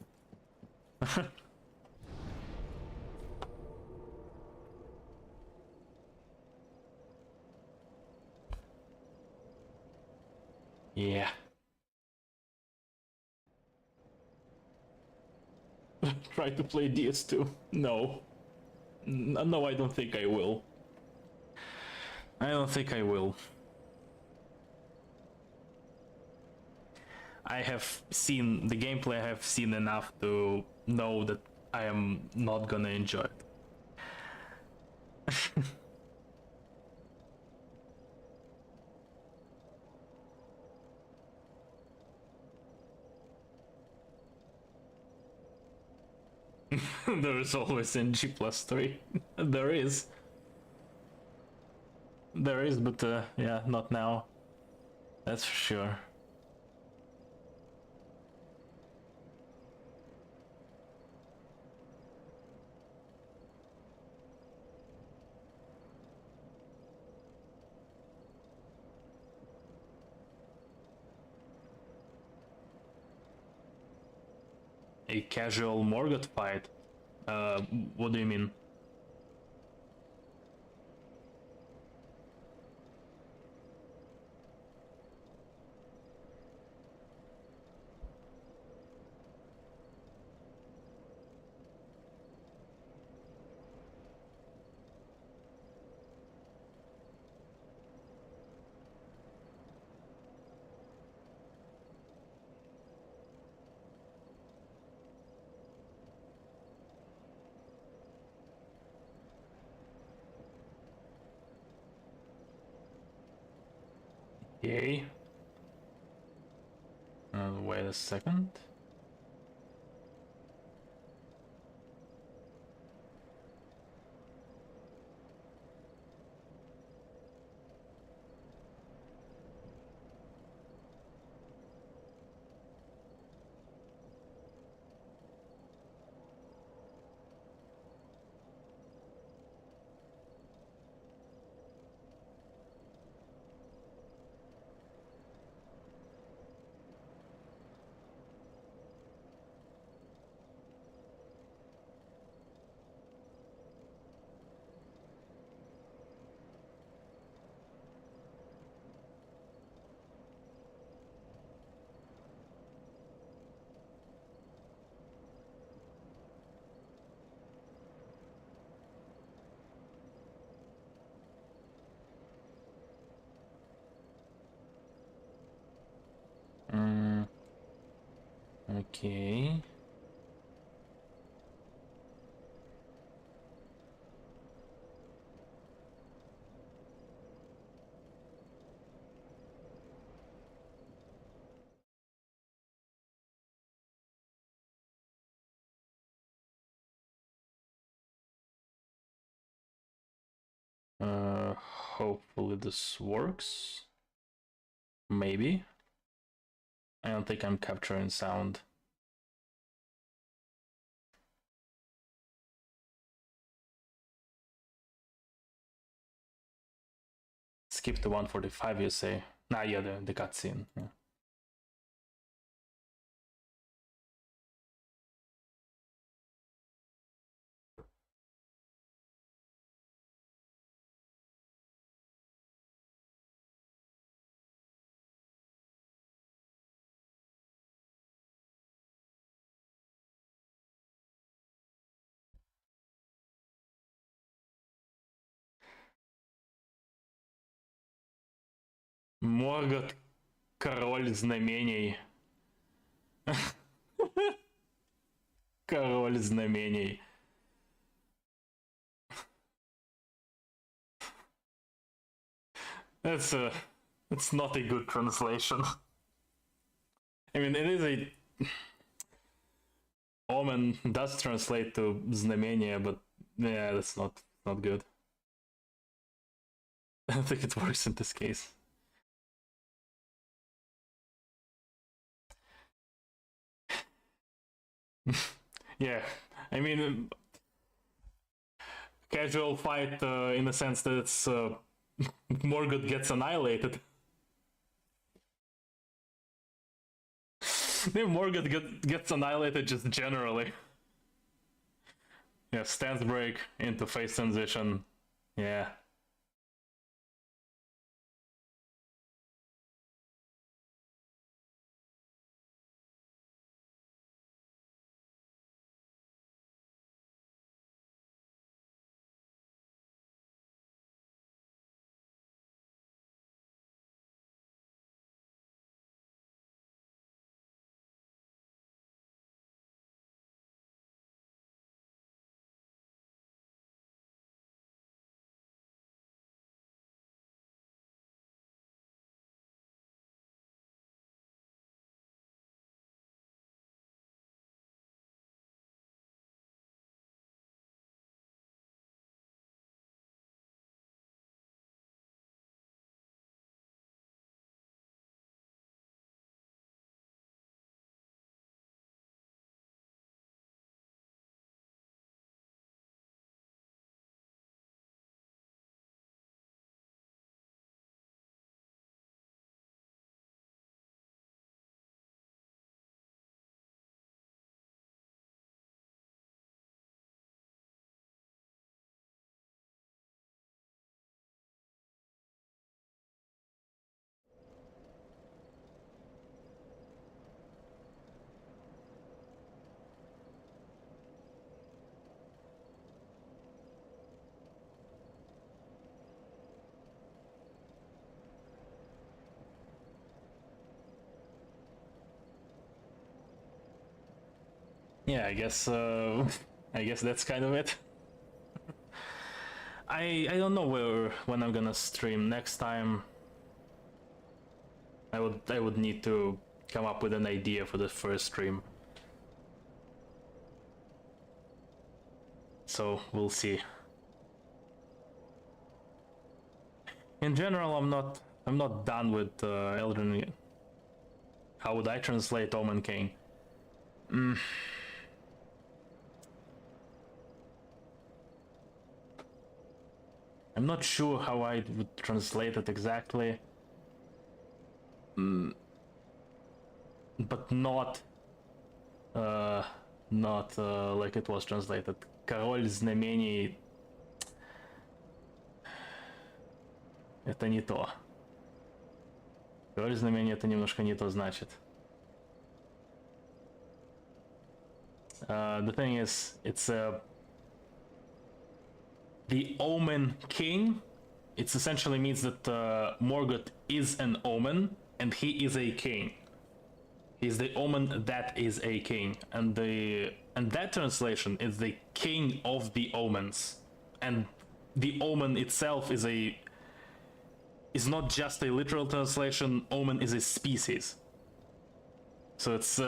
Yeah. Try to play DS2. No. No, I don't think I will. I don't think I will. I have seen the gameplay, I have seen enough to know that I am not gonna enjoy it. There is always NG+3. There is. There is, but yeah, not now. That's for sure. A casual Morgott fight? What do you mean? Okay. Wait a second. Okay. Hopefully this works. Maybe. I don't think I'm capturing sound. Skip to 145, you say? Nah, yeah, the cutscene. Yeah. Morgott, король знамений. Король знамений. It's not a good translation. I mean, it is a... Omen does translate to знамение, but yeah, that's not good. I don't think it works in this case. Yeah, I mean, casual fight in the sense that it's Morgott gets annihilated. Morgott gets annihilated just generally. Yeah, stance break into face transition. Yeah. Yeah, I guess that's kind of it. I don't know when I'm gonna stream next time. I would need to come up with an idea for the first stream. So we'll see. In general, I'm not done with Elden Ring. How would I translate Omen King? I'm not sure how I would translate it exactly. But not like it was translated. Король знамений. Это не то. Король знамений это немножко не то значит. The thing is, it's the Omen King. It essentially means that Morgott is an omen and he is a king. He's the omen that is a king, and that translation is the king of the omens, and the omen itself is not just a literal translation. Omen is a species, so it's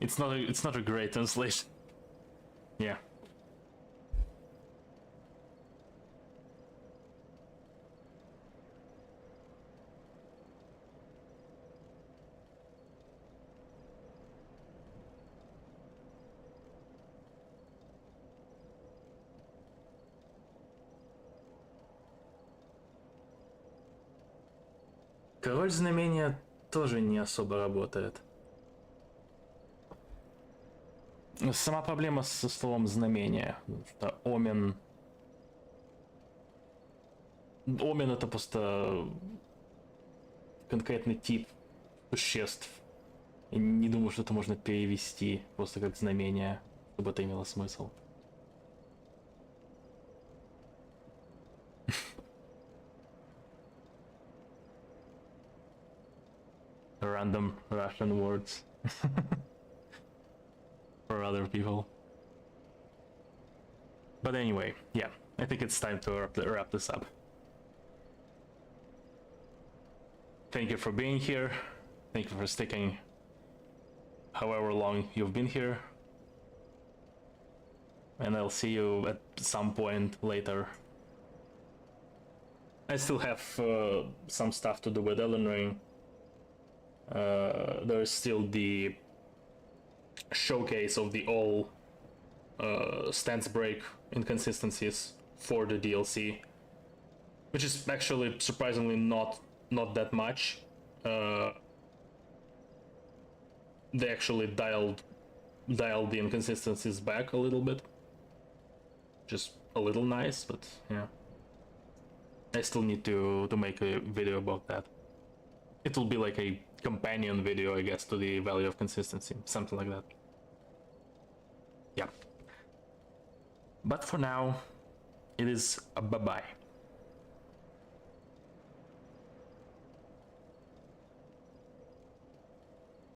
it's not a great translation. Yeah. Король знамения тоже не особо работает. Сама проблема со словом знамение. Что омен... Омен это просто конкретный тип существ. Я не думаю, что это можно перевести просто как знамение, чтобы это имело смысл. Random Russian words for other people. But anyway, yeah, I think it's time to wrap this up. Thank you for being here. Thank you for sticking however long you've been here. And I'll see you at some point later. I still have some stuff to do with Elden Ring. There's still the showcase of the all stance break inconsistencies for the DLC, which is actually surprisingly not that much. They actually dialed the inconsistencies back a little bit, just a little nice, but yeah, I still need to make a video about that. It will be like a companion video, I guess, to the value of consistency, something like that. Yeah. But for now, it is a bye-bye.